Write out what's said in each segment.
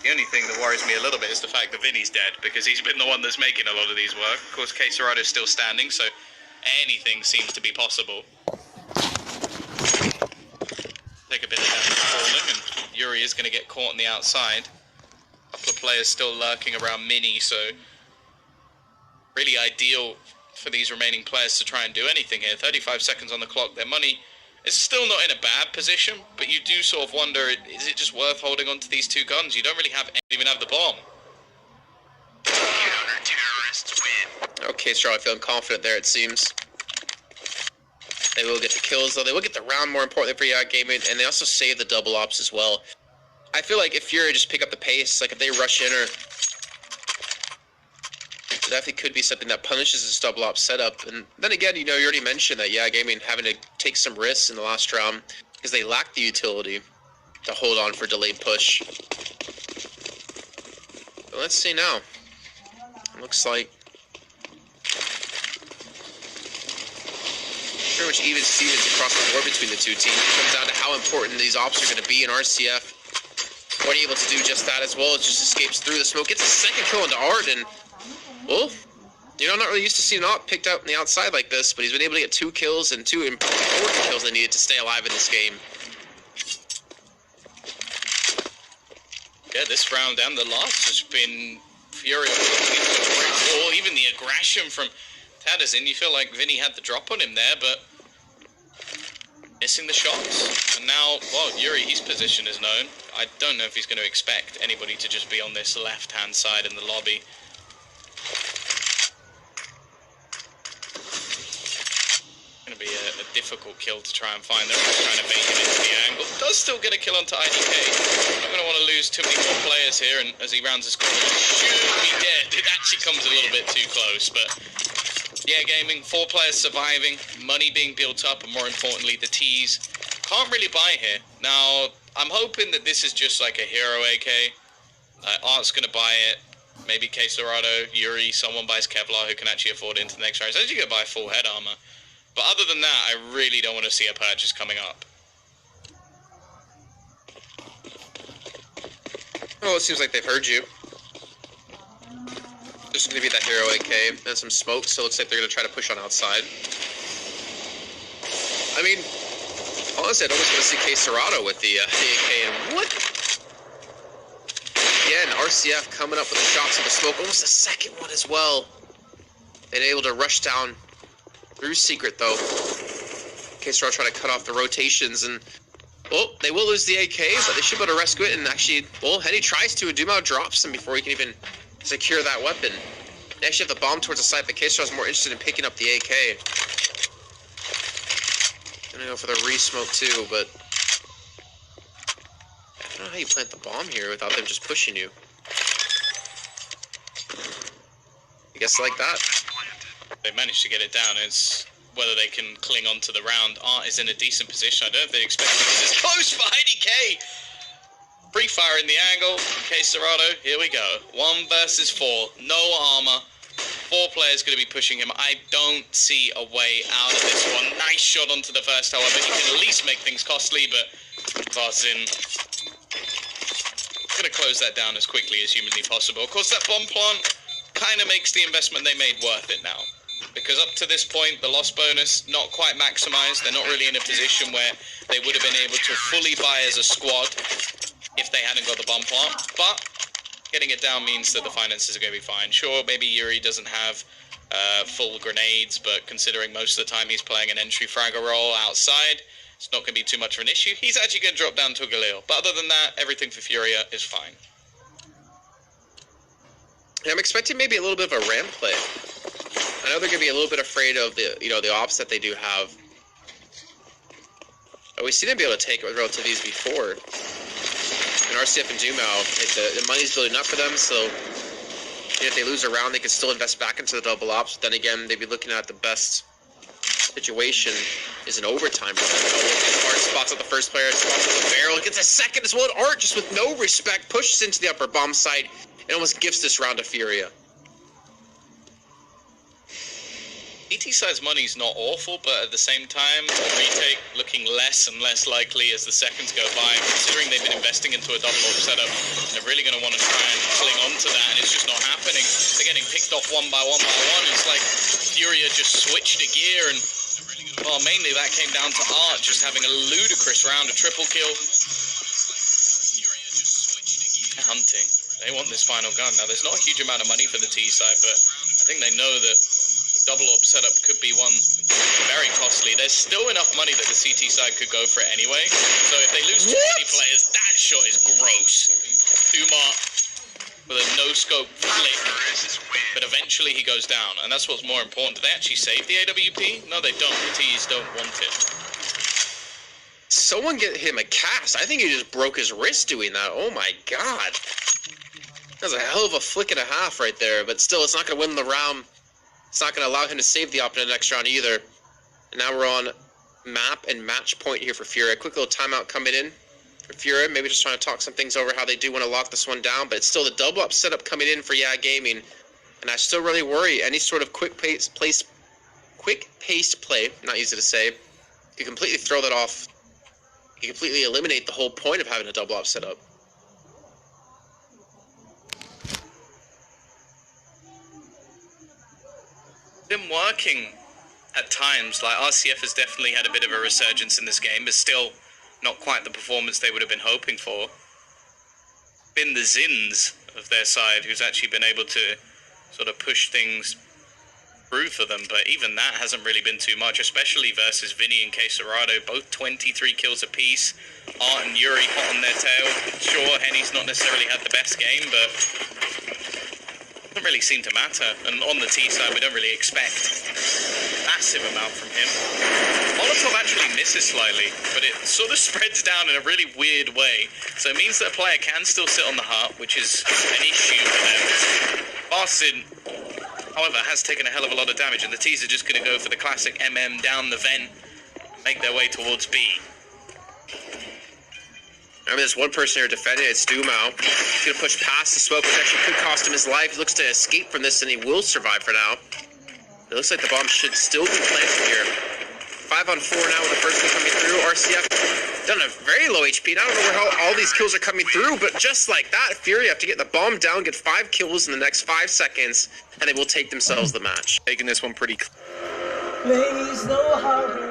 The only thing that worries me a little bit is the fact that Vinny's dead, because he's been the one that's making a lot of these work. Of course, Csgo's still standing, so anything seems to be possible. Take a bit of damage falling, and Yuri is going to get caught on the outside. A couple of players still lurking around Mini, so really ideal for these remaining players to try and do anything here. 35 seconds on the clock. Their money is still not in a bad position, but you do sort of wonder, is it just worth holding on to these two guns? You don't really even have the bomb. Counter-terrorists win. Okay, Charlie, feeling confident there, it seems. They will get the kills, though. They will get the round, more importantly for Yacht Gaming, and they also save the double ops as well. I feel like if Fury just pick up the pace, like if they rush in, or it definitely could be something that punishes this double op setup. And then again, you know, you already mentioned that Yacht Gaming having to take some risks in the last round because they lack the utility to hold on for delayed push. But let's see now. It looks like pretty much even Stevens across the board between the two teams. It comes down to how important these ops are going to be in RCF. What able to do just that as well. It just escapes through the smoke. Gets a second kill into Art, and well, you know, I'm not really used to seeing Art picked out on the outside like this, but he's been able to get 2 kills and 2 important kills they needed to stay alive in this game. Yeah, this round and the last has been Fury or even the aggression from Tadazin. You feel like Vinny had the drop on him there, but missing the shots. And now, well, Yuri, his position is known. I don't know if he's going to expect anybody to just be on this left-hand side in the lobby. Going to be a difficult kill to try and find. They're just trying to bait him into the angle. Does still get a kill onto IDK. Not going to want to lose too many more players here, and as he rounds his corner, should be dead. It actually comes a little bit too close, but yeah, Gaming, 4 players surviving, money being built up, and more importantly, the T's. Can't really buy here. Now, I'm hoping that this is just like a hero AK. Art's going to buy it. Maybe Csgo, Yuri, someone buys Kevlar who can actually afford it into the next round. So you can buy full head armor. But other than that, I really don't want to see a purchase coming up. Well, it seems like they've heard you. Just going to be that hero AK and some smoke, so it looks like they're going to try to push on outside. I mean, honestly, I'd almost want to see Csgo with the AK, and what? Again, RCF coming up with the shots of the smoke, almost a second one as well. And able to rush down through Secret, though. Csgo trying to cut off the rotations, and well, they will lose the AK, but they should be able to rescue it, and actually, well, Henny tries to, and Dumao drops him before he can even secure that weapon. They actually have the bomb towards the side, but Csgo is more interested in picking up the AK. Gonna go for the re-smoke too, but I don't know how you plant the bomb here without them just pushing you. I guess like that. They managed to get it down. It's whether they can cling on to the round. Art is in a decent position. I don't know if they expect it. It's close for IDK. Free fire in the angle. Csgo, here we go. 1 versus 4. No armor. 4 players going to be pushing him. I don't see a way out of this one. Nice shot onto the first, however. He can at least make things costly, but Varsin going to close that down as quickly as humanly possible. Of course, that bomb plant kind of makes the investment they made worth it now. Because up to this point, the loss bonus not quite maximized. They're not really in a position where they would have been able to fully buy as a squad if they hadn't got the bomb plant. But getting it down means that the finances are going to be fine. Sure, maybe Yuri doesn't have full grenades, but considering most of the time he's playing an entry fragger role outside, it's not going to be too much of an issue. He's actually going to drop down to a Galil. But other than that, everything for Furia is fine. Yeah, I'm expecting maybe a little bit of a ramp play. I know they're going to be a little bit afraid of the, you know, the ops that they do have. But we've seen them be able to take relative ease before. And RCF and Dumao, the money's building up for them, so if they lose a round, they can still invest back into the double ops. But then again, they'd be looking at the best situation is an overtime for them. Art spots up the first player, spots up the barrel, gets a second as well. And Art, just with no respect, pushes into the upper bomb site and almost gives this round to Furia. ET side's money's not awful, but at the same time, a retake looking less and less likely as the seconds go by. Considering they've been investing into a double up setup, they're really going to want to try and cling on to that, and it's just not happening. They're getting picked off one by one by one. It's like Furia just switched a gear, and well, mainly that came down to Art just having a ludicrous round, a triple kill. Hunting. They want this final gun. Now, there's not a huge amount of money for the T side, but I think they know that double up setup could be one very costly. There's still enough money that the CT side could go for it anyway. So if they lose too many players, that shot is gross. Umar with a no-scope flick, but eventually he goes down, and that's what's more important. Do they actually save the AWP? No, they don't. The Ts don't want it. Someone get him a cast. I think he just broke his wrist doing that. Oh my god. That's a hell of a flick and a half right there, but still, it's not going to win the round. It's not going to allow him to save the opponent next round either. And now we're on map and match point here for Furia. Quick little timeout coming in for Furia. Maybe just trying to talk some things over how they do want to lock this one down. But it's still the double up setup coming in for Yeah Gaming. And I still really worry any sort of quick-paced play, not easy to say, you completely throw that off. You completely eliminate the whole point of having a double up setup. Been working at times. Like RCF has definitely had a bit of a resurgence in this game, but still not quite the performance they would have been hoping for. Been the Zins of their side who's actually been able to sort of push things through for them, but even that hasn't really been too much, especially versus Vinny and Quesarado, both 23 kills apiece. Art and Yuri hot on their tail. Sure, Henny's not necessarily had the best game, but doesn't really seem to matter. And on the T side, we don't really expect a massive amount from him. Molotov actually misses slightly, but it sort of spreads down in a really weird way. So it means that a player can still sit on the hut, which is an issue for them. Boston, however, has taken a hell of a lot of damage, and the T's are just going to go for the classic MM down the vent and make their way towards B. I mean, there's one person here defending it. It's Dumao. He's going to push past the smoke, which actually could cost him his life. He looks to escape from this, and he will survive for now. It looks like the bomb should still be planted here. 5 on 4 now with the first one coming through. RCF done a very low HP. And I don't know where all these kills are coming through, but just like that, Fury have to get the bomb down, get 5 kills in the next 5 seconds, and they will take themselves the match. Taking this one pretty Please, no hurry.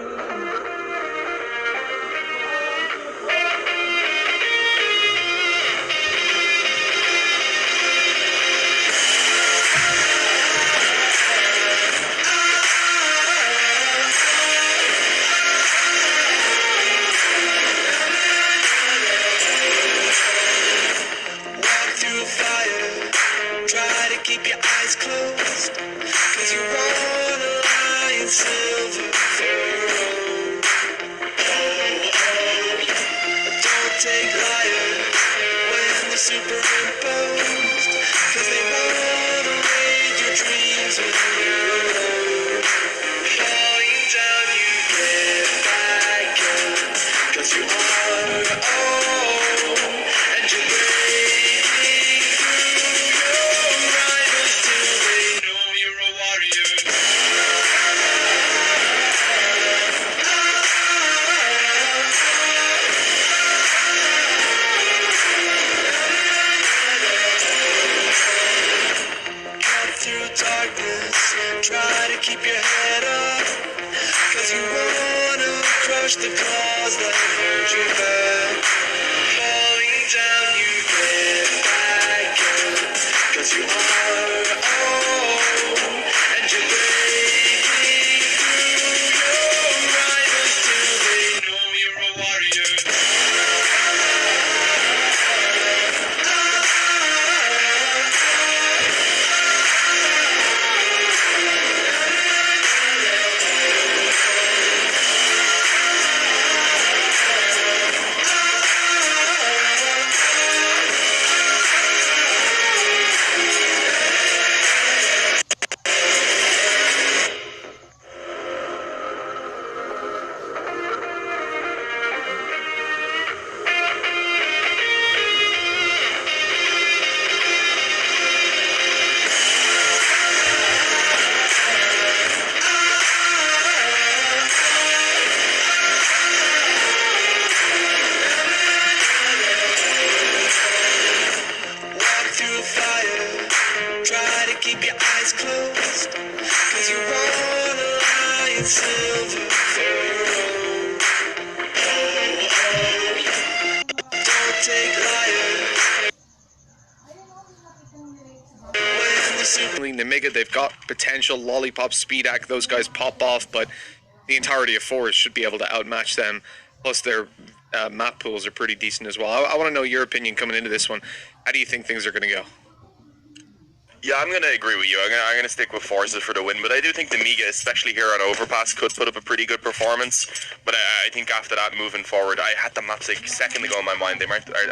fire. Try to keep your eyes closed, 'cause you want a lion silver for your own. Don't take liars. When the super Nemiga, they've got potential. Lollipop, Speedak, those guys pop off, but the entirety of Forest should be able to outmatch them. Plus, their map pools are pretty decent as well. I want to know your opinion coming into this one. How do you think things are going to go? Yeah, I'm going to agree with you. I'm going to stick with Forza for the win, but I do think the Miga, especially here on Overpass, could put up a pretty good performance. But I think after that, moving forward, I had the maps like a second ago in my mind. I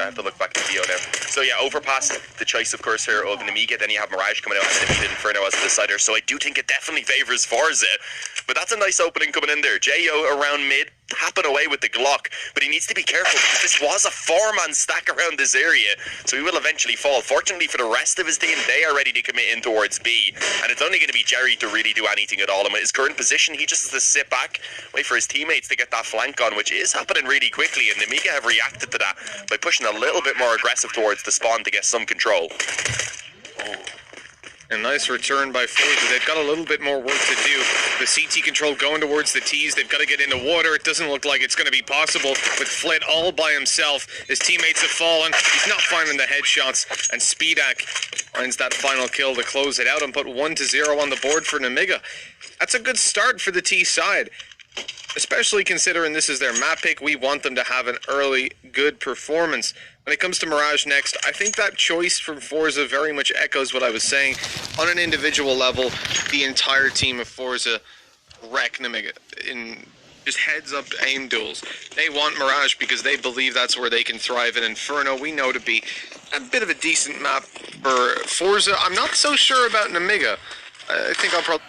have to look back at the video now. So yeah, Overpass, the choice, of course, here of the Miga. Then you have Mirage coming out, and then Defeated Inferno as a decider. So I do think it definitely favors Forza. But that's a nice opening coming in there. J.O. around mid, tapping away with the Glock, but he needs to be careful because this was a 4-man stack around this area, so he will eventually fall. Fortunately for the rest of his team, they are ready to commit in towards B, and it's only going to be Jerry to really do anything at all. And with his current position, he just has to sit back, wait for his teammates to get that flank on, which is happening really quickly, and Nemiga have reacted to that by pushing a little bit more aggressive towards the spawn to get some control. A nice return by Forza. They've got a little bit more work to do. The CT control going towards the T's. They've got to get into water. It doesn't look like it's going to be possible with Flit all by himself. His teammates have fallen. He's not finding the headshots. And Speedak finds that final kill to close it out and put 1-0 on the board for Nemiga. That's a good start for the T side, especially considering this is their map pick. We want them to have an early good performance. When it comes to Mirage next, I think that choice from Forza very much echoes what I was saying. On an individual level, the entire team of Forza wreck Nemiga in just heads-up aim duels. They want Mirage because they believe that's where they can thrive, and Inferno we know to be a bit of a decent map for Forza. I'm not so sure about Nemiga. I think I'll probably...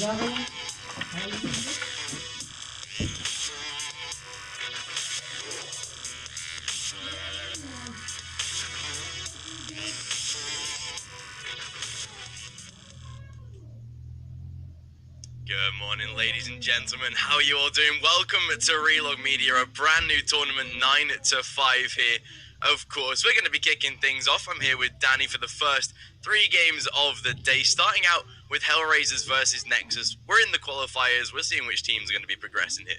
Good morning, ladies and gentlemen. How are you all doing? Welcome to Relog Media, a brand new tournament, 9 to 5 here. Of course, we're going to be kicking things off. I'm here with Danny for the first 3 games of the day, starting out with HellRaisers versus Nexus. We're in the qualifiers. We're seeing which teams are going to be progressing here.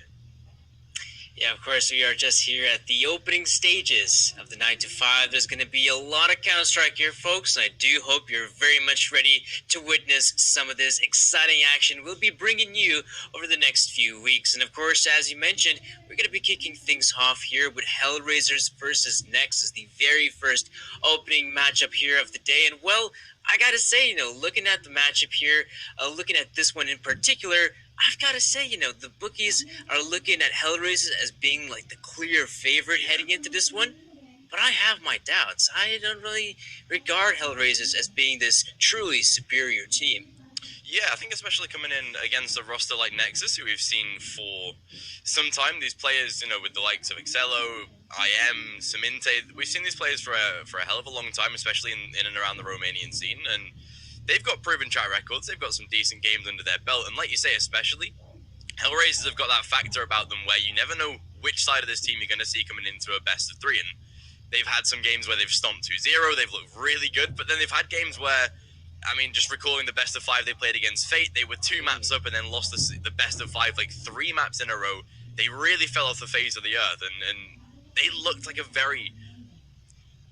Yeah, of course, we are just here at the opening stages of the 9 to 5. There's going to be a lot of Counter-Strike here, folks, and I do hope you're very much ready to witness some of this exciting action we'll be bringing you over the next few weeks. And of course, as you mentioned, we're going to be kicking things off here with HellRaisers versus Nexus, the very first opening matchup here of the day. And well, I gotta say, looking at the matchup here, looking at this one in particular, I've got to say, the bookies are looking at HellRaisers as being like the clear favorite heading into this one. But I have my doubts. I don't really regard HellRaisers as being this truly superior team. Yeah, I think especially coming in against a roster like Nexus, who we've seen for some time. These players, with the likes of Excello, IM, Saminte, we've seen these players for a hell of a long time, especially in and around the Romanian scene. And they've got proven track records. They've got some decent games under their belt. And like you say, especially, HellRaisers have got that factor about them where you never know which side of this team you're going to see coming into a best of 3. And they've had some games where they've stomped 2-0. They've looked really good. But then they've had games where, just recalling the best of 5 they played against Fate, they were 2 maps up and then lost the best of 5, like 3 maps in a row. They really fell off the face of the earth. And they looked like a very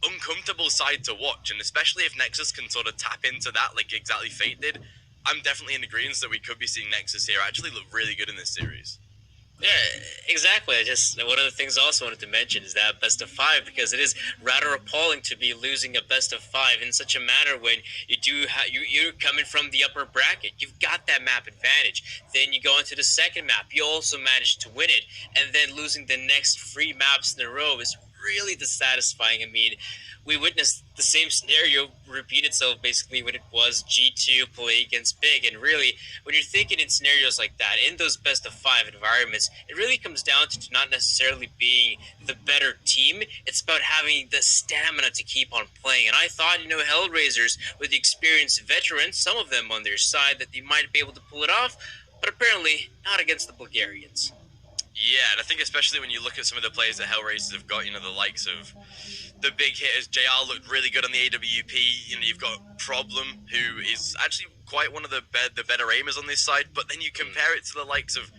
uncomfortable side to watch, and especially if Nexus can sort of tap into that like exactly Fate did, I'm definitely in agreement that we could be seeing Nexus here actually look really good in this series. Yeah, exactly. One of the things I also wanted to mention is that best of 5, because it is rather appalling to be losing a best of 5 in such a manner when you're coming from the upper bracket. You've got that map advantage. Then you go into the second map. You also manage to win it, and then losing the next 3 maps in a row is really dissatisfying. We witnessed the same scenario repeat itself basically when it was G2 play against Big, and really when you're thinking in scenarios like that, in those best of 5 environments, it really comes down to not necessarily being the better team. It's about having the stamina to keep on playing. And I thought, HellRaisers with the experienced veterans, some of them on their side, that they might be able to pull it off, but apparently not against the Bulgarians. Yeah, and I think especially when you look at some of the players that HellRaisers have got, the likes of the big hitters. JR looked really good on the AWP. You've got Problem, who is actually quite one of the better aimers on this side. But then you compare it to the likes of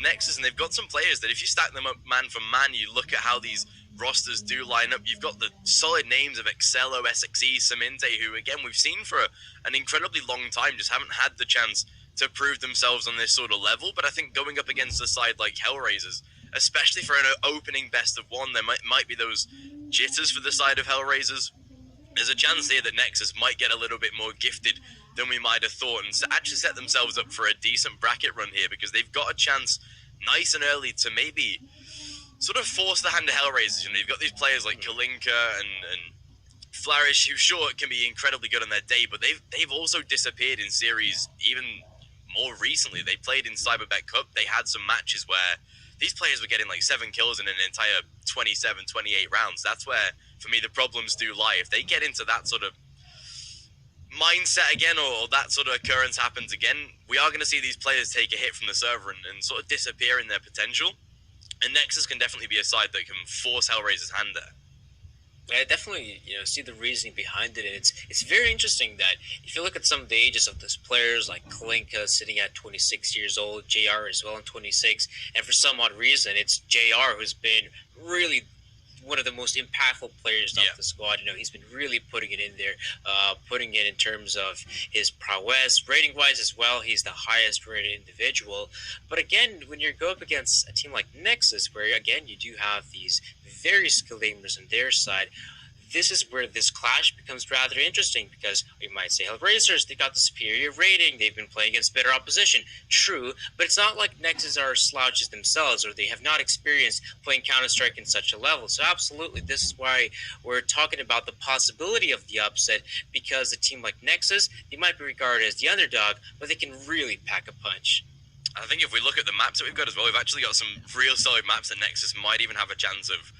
Nexus, and they've got some players that if you stack them up man for man, you look at how these rosters do line up. You've got the solid names of Excello, SXE, Saminte, who, again, we've seen for an incredibly long time, just haven't had the chance to prove themselves on this sort of level. But I think going up against a side like HellRaisers, especially for an opening best of 1, there might be those jitters for the side of HellRaisers. There's a chance here that Nexus might get a little bit more gifted than we might have thought, and actually set themselves up for a decent bracket run here, because they've got a chance nice and early to maybe sort of force the hand of HellRaisers. You've got these players like Kalinka and Flourish, who sure can be incredibly good on their day, but they've also disappeared in series even more recently. They played in Cyberbet Cup. They had some matches where these players were getting like 7 kills in an entire 27, 28 rounds. That's where, for me, the problems do lie. If they get into that sort of mindset again, or that sort of occurrence happens again, we are going to see these players take a hit from the server and sort of disappear in their potential. And Nexus can definitely be a side that can force HellRaisers' hand there. I definitely, see the reasoning behind it, and it's very interesting that if you look at some of the ages of those players, like Kalinka sitting at 26 years old, JR as well in 26, and for some odd reason, it's JR who's been really one of the most impactful players of the squad. He's been really putting it in there, putting it in terms of his prowess, rating-wise as well. He's the highest rated individual. But again, when you go up against a team like Nexus, where again you do have these very skilled aimers on their side, this is where this clash becomes rather interesting, because you might say HellRaisers, they got the superior rating, they've been playing against better opposition. True, but it's not like Nexus are slouches themselves, or they have not experienced playing Counter-Strike in such a level. So absolutely, this is why we're talking about the possibility of the upset, because a team like Nexus, they might be regarded as the underdog, but they can really pack a punch. I think if we look at the maps that we've got as well, we've actually got some real solid maps that Nexus might even have a chance of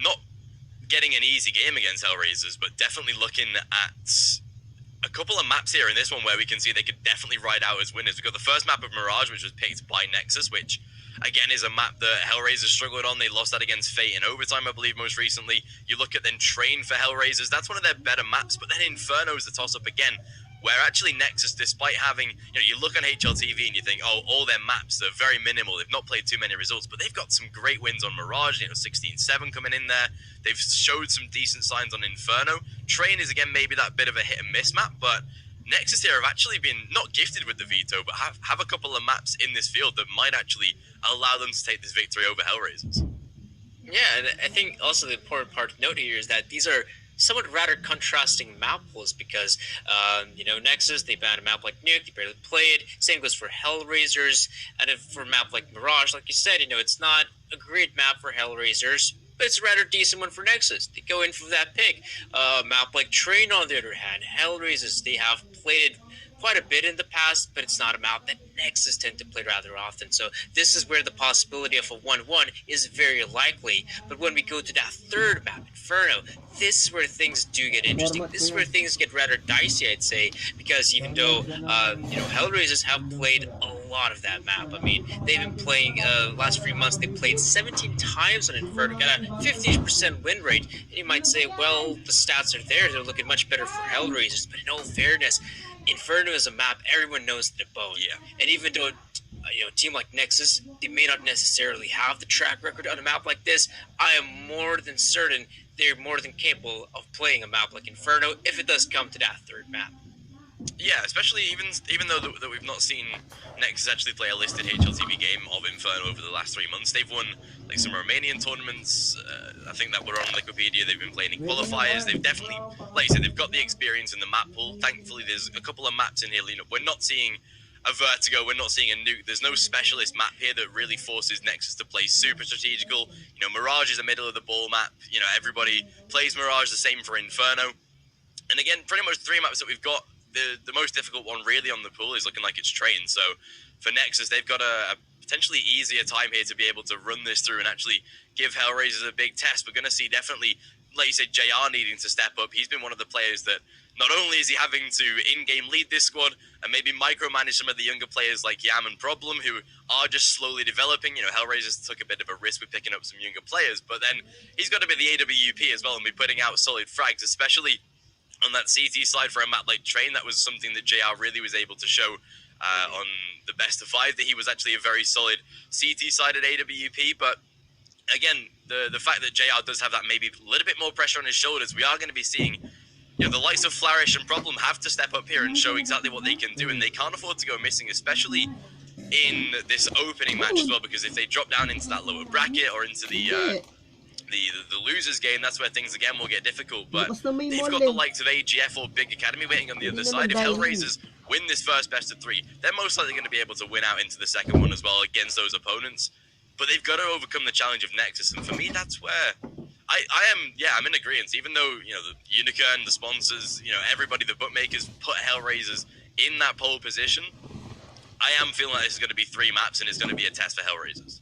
not getting an easy game against HellRaisers, but definitely looking at a couple of maps here in this one where we can see they could definitely ride out as winners. We've got the first map of Mirage, which was picked by Nexus, which again is a map that HellRaisers struggled on. They lost that against Fate in overtime, I believe, most recently. You look at then Train for HellRaisers, that's one of their better maps, but then Inferno's the toss-up again, where actually Nexus, despite having, you look on HLTV and you think, oh, all their maps are very minimal, they've not played too many results, but they've got some great wins on Mirage, 16-7 coming in there. They've showed some decent signs on Inferno. Train is, again, maybe that bit of a hit and miss map, but Nexus here have actually been not gifted with the veto, but have a couple of maps in this field that might actually allow them to take this victory over HellRaisers. Yeah, and I think also the important part to note here is that these are somewhat rather contrasting map pools, because, Nexus, they banned a map like Nuke, they barely play it. Same goes for HellRaisers. And if for a map like Mirage, like you said, it's not a great map for HellRaisers, but it's a rather decent one for Nexus. They go in for that pick. A map like Train, on the other hand, HellRaisers, they have played it quite a bit in the past, but it's not a map that Nexus tend to play rather often. So this is where the possibility of a 1-1 is very likely. But when we go to that third map, Inferno, this is where things do get interesting. This is where things get rather dicey, I'd say, because even though, HellRaisers have played a lot of that map. I mean, they've been playing, last 3 months, they played 17 times on Inferno, got a 50% win rate. And you might say, well, the stats are there, they're looking much better for HellRaisers. But in all fairness, Inferno is a map everyone knows to the bone. Yeah. And even though, a team like Nexus, they may not necessarily have the track record on a map like this, I am more than certain they're more than capable of playing a map like Inferno if it does come to that third map. Yeah, especially even though that we've not seen Nexus actually play a listed HLTV game of Inferno over the last 3 months. They've won like some Romanian tournaments, I think that were on Wikipedia. They've been playing in qualifiers. They've definitely, like you said, they've got the experience in the map pool. Thankfully, there's a couple of maps in here. We're not seeing a Vertigo, we're not seeing a Nuke. There's no specialist map here that really forces Nexus to play super strategical. Mirage is a middle of the ball map. Everybody plays Mirage, the same for Inferno. And again, pretty much 3 maps that we've got. The most difficult one really on the pool is looking like it's Train. So for Nexus, they've got a potentially easier time here to be able to run this through and actually give HellRaisers a big test. We're going to see definitely, like you said, JR needing to step up. He's been one of the players that not only is he having to in-game lead this squad and maybe micromanage some of the younger players like Yam and Problem, who are just slowly developing. HellRaisers took a bit of a risk with picking up some younger players, but then he's got to be the AWP as well and be putting out solid frags, especially on that CT side for a map like Train. That was something that JR really was able to show on the best of 5, that he was actually a very solid CT side at AWP. But again, the fact that JR does have that maybe a little bit more pressure on his shoulders, we are going to be seeing the likes of Flourish and Problem have to step up here and show exactly what they can do, and they can't afford to go missing, especially in this opening match as well, because if they drop down into that lower bracket or into the losers game, that's where things again will get difficult. But they've got the likes of AGF or Big Academy waiting on the other side. If HellRaisers win this first best of 3, they're most likely going to be able to win out into the second one as well against those opponents. But they've got to overcome the challenge of Nexus, and for me, that's where I'm in agreement. Even though the Unicorn, the sponsors, everybody, the bookmakers put HellRaisers in that pole position, I am feeling like this is going to be 3 maps and it's going to be a test for HellRaisers.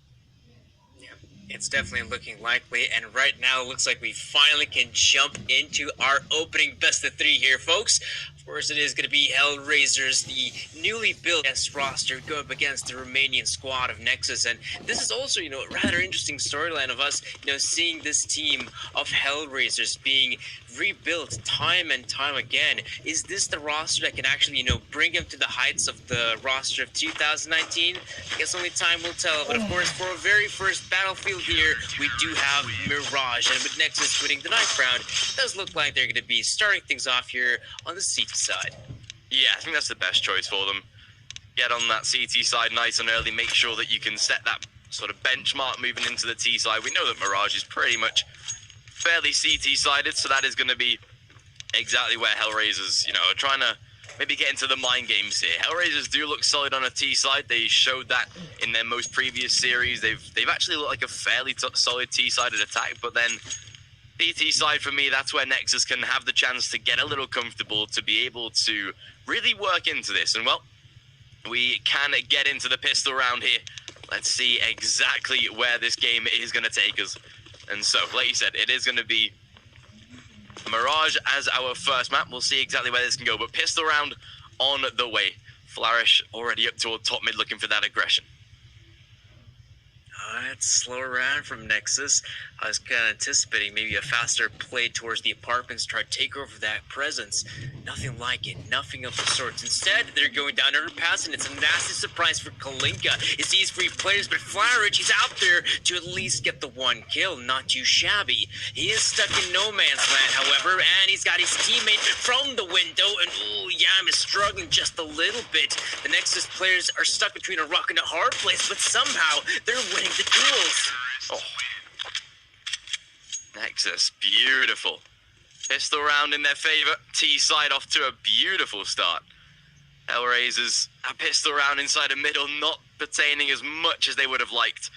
It's definitely looking likely, and right now it looks like we finally can jump into our opening best of 3 here, folks. Of course, it is going to be HellRaisers, the newly built roster, go up against the Romanian squad of Nexus. And this is also, a rather interesting storyline of us, seeing this team of HellRaisers being rebuilt time and time again. Is this the roster that can actually, bring him to the heights of the roster of 2019? I guess only time will tell. But of course, for our very first battlefield here, we do have Mirage. And with Nexus winning the 9th round, it does look like they're going to be starting things off here on the CT side. Yeah, I think that's the best choice for them. Get on that CT side nice and early. Make sure that you can set that sort of benchmark moving into the T side. We know that Mirage is pretty much fairly CT-sided, so that is going to be exactly where HellRaisers, you know, are trying to maybe get into the mind games here. HellRaisers do look solid on a T side. They showed that in their most previous series. They've actually looked like a fairly solid T-sided attack, but then BT side for me, that's where Nexus can have the chance to get a little comfortable, to be able to really work into this. And well, we can get into the pistol round here. Let's see exactly where this game is going to take us. And so, like you said, it is going to be Mirage as our first map. We'll see exactly where this can go, but pistol round on the way. Flourish already up toward top mid, looking for that aggression. It's slow round from Nexus. I was kind of anticipating maybe a faster play towards the apartments, try to take over that presence. Nothing like it, nothing of the sorts. Instead, they're going down underpass, and it's a nasty surprise for Kalinka. He sees 3 players, but Flourish, he's out there to at least get the 1 kill. Not too shabby. He is stuck in no man's land, however, and he's got his teammate from the window, and ooh, Yam is struggling just a little bit. The Nexus players are stuck between a rock and a hard place, but somehow they're winning the duels. Oh. Nexus, beautiful. Pistol round in their favor. T-side off to a beautiful start. HellRaisers, a pistol round inside a middle, not pertaining as much as they would have liked.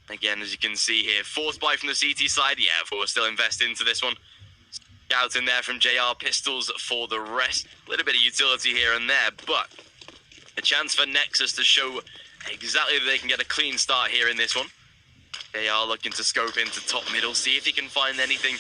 Again, as you can see here, force buy from the CT side. Yeah, of course, still invest into this one. Scout in there from JR, pistols for the rest. A little bit of utility here and there, but a chance for Nexus to show exactly that they can get a clean start here in this one. They are looking to scope into top middle, see if he can find anything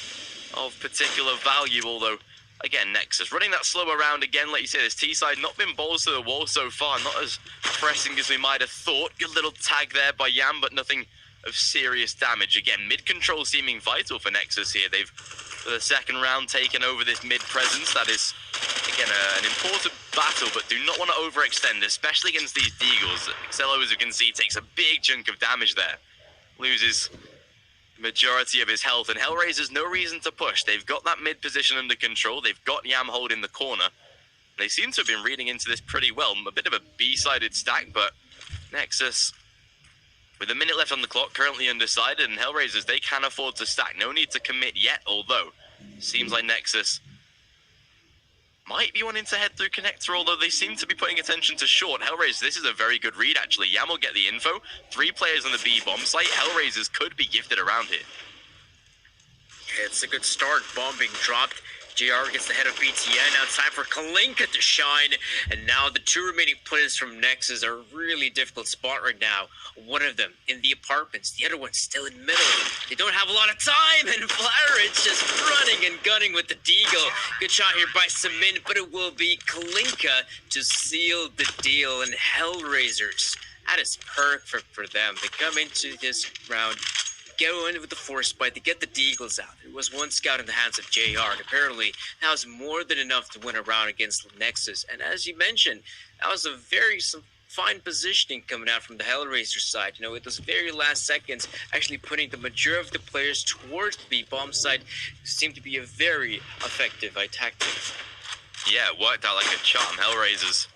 of particular value, although, again, Nexus running that slower round again. Like you said, this T-side not been balls to the wall so far, not as pressing as we might have thought. Good little tag there by Yam, but nothing of serious damage. Again, mid-control seeming vital for Nexus here. They've, for the second round, taken over this mid-presence. That is, again, an important battle, but do not want to overextend, especially against these Deagles. Xello, as you can see, takes a big chunk of damage there. Loses majority of his health, and HellRaisers no reason to push. They've got that mid position under control. They've got Yam holding the corner. They seem to have been reading into this pretty well. A bit of a B-sided stack, but Nexus, with a minute left on the clock, currently undecided, and HellRaisers, they can afford to stack. No need to commit yet, although seems like Nexus might be wanting to head through connector, although they seem to be putting attention to short. HellRaisers, this is a very good read, actually. Yam will get the info. 3 players on the B-bomb site. HellRaisers could be gifted around here. It's a good start. Bomb being dropped. JR gets the head of BTN. Now it's time for Kalinka to shine. And now the 2 remaining players from Nexus are a really difficult spot right now. One of them in the apartments. The other one's still in middle. They don't have a lot of time. And Flarage just running and gunning with the Deagle. Good shot here by Samin, but it will be Kalinka to seal the deal. And HellRaisers, that is perfect for them. They come into this round, go in with the force bite to get the Deagles out. There was 1 scout in the hands of JR, and apparently that was more than enough to win a round against Nexus. And as you mentioned, that was a very fine positioning coming out from the HellRaisers side. You know, with those very last seconds, actually putting the majority of the players towards the B-bomb side seemed to be a very effective tactic. Yeah, it worked out like a charm. HellRaisers,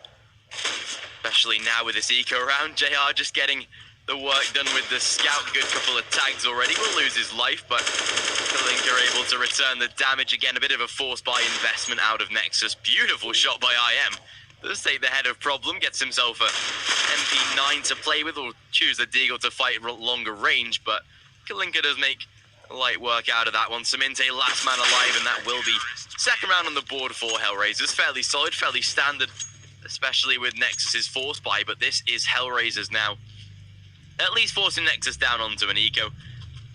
especially now with this eco round, JR just getting the work done with the scout. Good couple of tags already. Will lose his life, but Kalinka are able to return the damage. Again, a bit of a force buy investment out of Nexus. Beautiful shot by IM. Does take the head of problem, gets himself a MP9 to play with, or choose the Deagle to fight longer range, but Kalinka does make light work out of that one. Saminte last man alive, and that will be second round on the board for HellRaisers. Fairly solid, fairly standard, especially with Nexus's force buy, but this is HellRaisers now. At least forcing Nexus down onto an eco.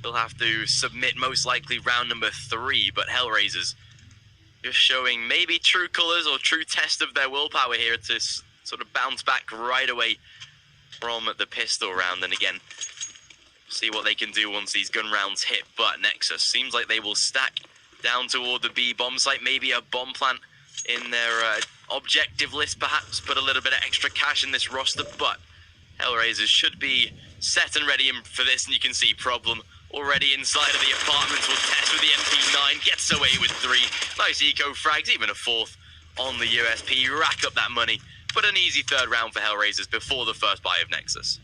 They'll have to submit most likely round number 3, but HellRaisers just showing maybe true colors or true test of their willpower here to sort of bounce back right away from the pistol round. And again, see what they can do once these gun rounds hit. But Nexus seems like they will stack down toward the B bomb site, maybe a bomb plant in their objective list, perhaps put a little bit of extra cash in this roster, but HellRaisers should be set and ready for this, and you can see problem already inside of the apartments. Will test with the MP9, gets away with 3. Nice eco frags, even a 4th on the USP. Rack up that money, but an easy 3rd round for HellRaisers before the first buy of Nexus.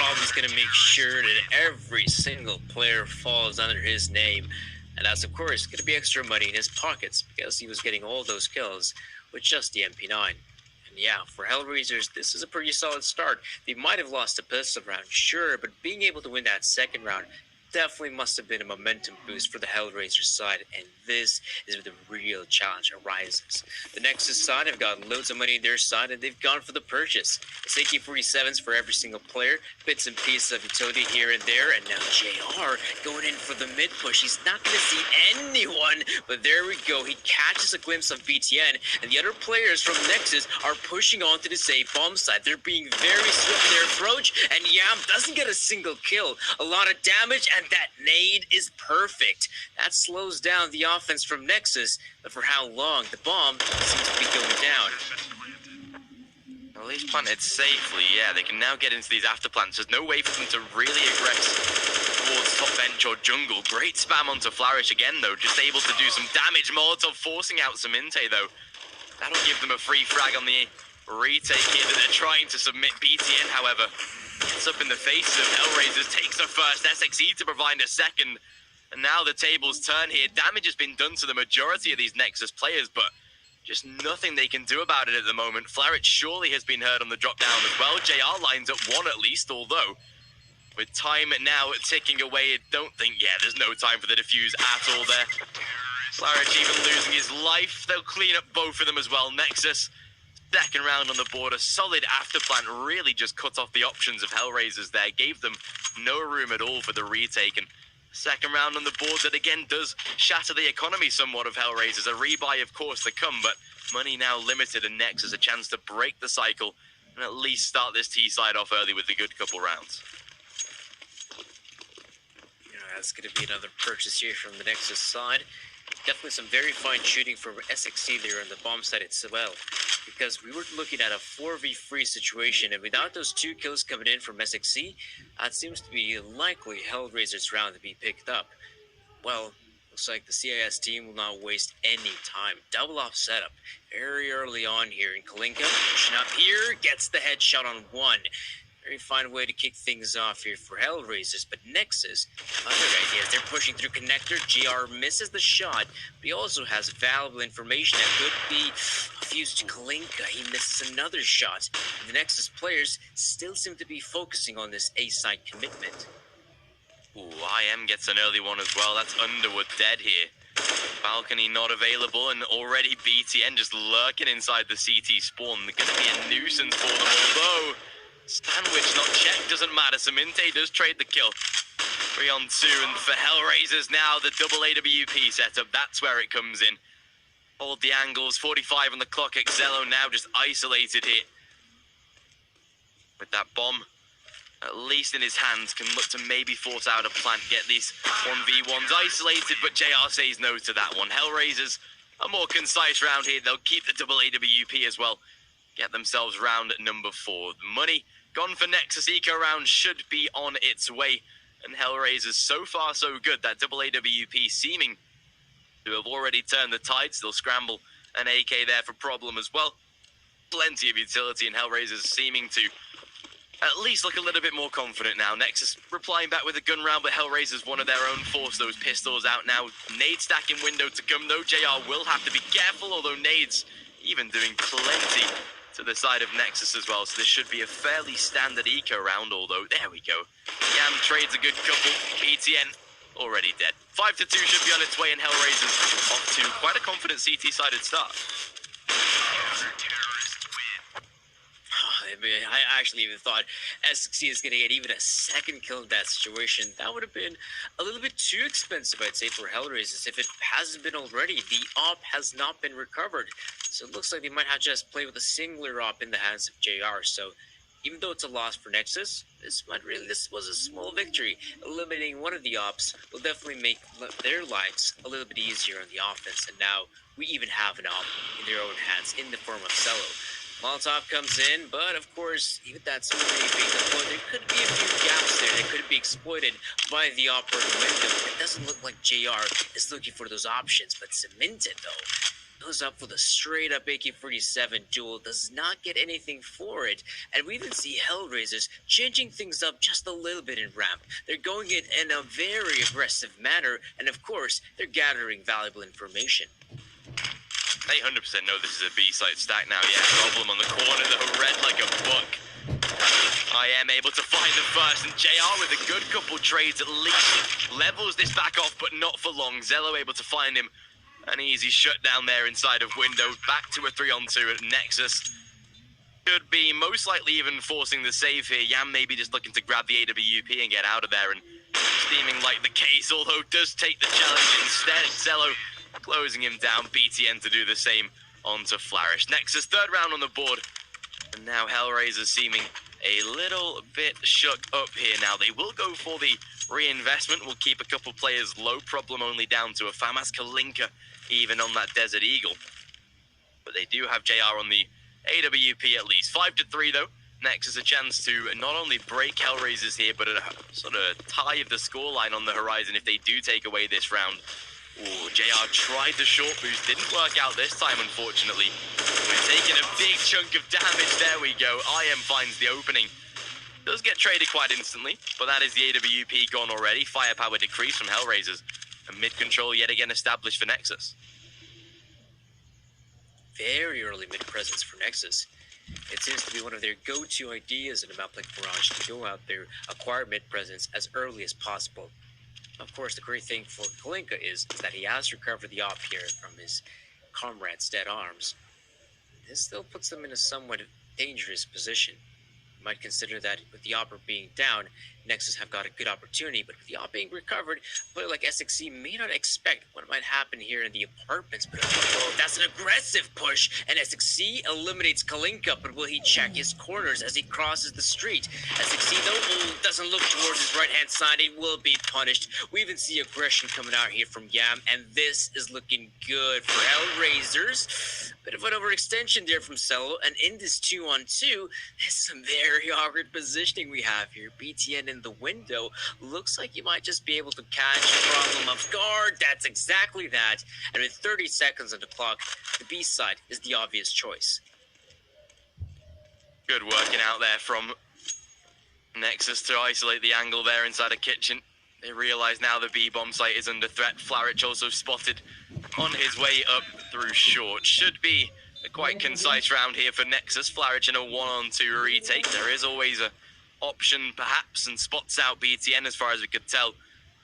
problem is going to make sure that every single player falls under his name. And that's, of course, going to be extra money in his pockets because he was getting all those kills with just the MP9. And yeah, for HellRaisers, this is a pretty solid start. They might have lost the pistol round, sure, but being able to win that second round definitely must have been a momentum boost for the HellRaisers side, and this is where the real challenge arises. The Nexus side have got loads of money on their side, and they've gone for the purchase. It's AK-47s for every single player, bits and pieces of utility here and there, and now JR going in for the mid push. He's not going to see anyone, but there we go. He catches a glimpse of BTN, and the other players from Nexus are pushing onto the safe bomb side. They're being very swift in their approach, and Yam doesn't get a single kill. A lot of damage, and that nade is perfect. That slows down the offense from Nexus, but for how long? The bomb seems to be going down. Well, they've planted safely, yeah. They can now get into these after plants. There's no way for them to really aggress towards top bench or jungle. Great spam onto Flourish again, though. Just able to do some damage. Molotov forcing out some Inte, though. That'll give them a free frag on the retake here that they're trying to submit. BTN, however, gets up in the face of HellRaisers, takes the first, SXE to provide a second, and now the tables turn here. Damage has been done to the majority of these Nexus players, but just nothing they can do about it at the moment. Flarit surely has been hurt on the drop down as well. JR lines up one at least, although with time now ticking away, I don't think, yeah, there's no time for the defuse at all there. Flarit even losing his life. They'll clean up both of them as well. Nexus, second round on the board, a solid afterplant, really just cut off the options of HellRaisers there, gave them no room at all for the retake, and second round on the board that again does shatter the economy somewhat of HellRaisers. A rebuy, of course, to come, but money now limited, and Nexus a chance to break the cycle and at least start this T side off early with a good couple rounds. Yeah, that's going to be another purchase here from the Nexus side. Definitely some very fine shooting from SXE there on the bomb side as well, because we were looking at a 4v3 situation, and without those 2 kills coming in from SXE, it seems to be likely HellRaisers round to be picked up. Well, looks like the CIS team will not waste any time. Double off setup very early on here, and Kalinka pushing up here, gets the headshot on one. Very fine way to kick things off here for HellRaisers, but Nexus, other ideas. They're pushing through connector. GR misses the shot, but he also has valuable information that could be fused to Kalinka. He misses another shot. And the Nexus players still seem to be focusing on this A-side commitment. Ooh, IM gets an early one as well. That's Underwood dead here. Balcony not available, and already BTN just lurking inside the CT spawn. They're going to be a nuisance for them, although Sandwich not checked, doesn't matter. Saminte does trade the kill. 3 on 2, and for HellRaisers now, the double AWP setup, that's where it comes in. Hold the angles, 45 on the clock. Excello now just isolated here. With that bomb, at least in his hands, can look to maybe force out a plant, get these 1v1s isolated, but JR says no to that one. HellRaisers, a more concise round here. They'll keep the double AWP as well. Get themselves round number 4. The money gone for Nexus. Eco round should be on its way. And HellRaisers, so far so good. That double AWP seeming to have already turned the tide. Still scramble an AK there for problem as well. Plenty of utility, and HellRaisers seeming to at least look a little bit more confident now. Nexus replying back with a gun round, but HellRaisers one of their own force those pistols out now. Nade stacking window to come though. JR will have to be careful, although Nades even doing plenty to the side of Nexus as well, so this should be a fairly standard eco round, although, there we go. Yam trades a good couple. BTN already dead. 5-2 should be on its way, and HellRaisers off to quite a confident CT-sided start. I actually even thought SXE is going to get even a second kill in that situation. That would have been a little bit too expensive, I'd say, for HellRaisers. If it hasn't been already, the op has not been recovered. So it looks like they might have just played with a singular op in the hands of JR. So even though it's a loss for Nexus, this was a small victory. Eliminating one of the ops will definitely make their lives a little bit easier on the offense. And now we even have an op in their own hands in the form of Cello. Molotov comes in, but of course, even that Saminte being deployed, there could be a few gaps there that could be exploited by the operator window. It doesn't look like JR is looking for those options, but Saminte, though, goes up with a straight up AK-47 duel, does not get anything for it, and we even see HellRaisers changing things up just a little bit in ramp. They're going it in a very aggressive manner, and of course, they're gathering valuable information. They 100% know this is a B-site stack now. Yeah, problem on the corner, though, red like a buck. I am able to find them first, and JR with a good couple trades at least levels this back off, but not for long. Zello able to find him. An easy shutdown there inside of window. Back to a 3-on-2 at Nexus. Could be most likely even forcing the save here. Yam maybe just looking to grab the AWP and get out of there, and seeming like the case, although does take the challenge instead. Zello closing him down. BTN to do the same onto Flourish. Nexus, third round on the board. And now HellRaisers seeming a little bit shook up here now. They will go for the reinvestment. Will keep a couple players low. Problem only down to a SumAliKaFreeLangTo even on that Desert Eagle. But they do have JR on the AWP at least. 5-3 though. Nexus a chance to not only break HellRaisers here, but a sort of tie of the scoreline on the horizon if they do take away this round. Ooh, JR tried the short boost, didn't work out this time, unfortunately. We're taking a big chunk of damage. There we go. IM finds the opening. Does get traded quite instantly, but that is the AWP gone already. Firepower decreased from HellRaisers. And mid-control yet again established for Nexus. Very early mid-presence for Nexus. It seems to be one of their go-to ideas in a map like Mirage to go out there, acquire mid-presence as early as possible. Of course, the great thing for Kalinka is that he has recovered the op here from his comrade's dead arms. This still puts them in a somewhat dangerous position. You might consider that with the op being down, Nexus have got a good opportunity, but with the op being recovered, a player like SXC may not expect what might happen here in the apartments. But oh, that's an aggressive push, and SXC eliminates Kalinka, but will he check his corners as he crosses the street? SXC, though, doesn't look towards his right-hand side. He will be punished. We even see aggression coming out here from Yam, and this is looking good for HellRaisers. Bit of an overextension there from Cello, and in this 2-on-2, there's some very awkward positioning we have here. BTN in the window looks like you might just be able to catch Problem off guard. That's exactly that. And with 30 seconds on the clock, the B side is the obvious choice. Good working out there from Nexus to isolate the angle there inside a kitchen. They realize now the B-bomb site is under threat. Flourish also spotted on his way up through short. Should be a quite concise round here for Nexus. Flourish in a 1-on-2 retake. There is always a option perhaps, and spots out BTN as far as we could tell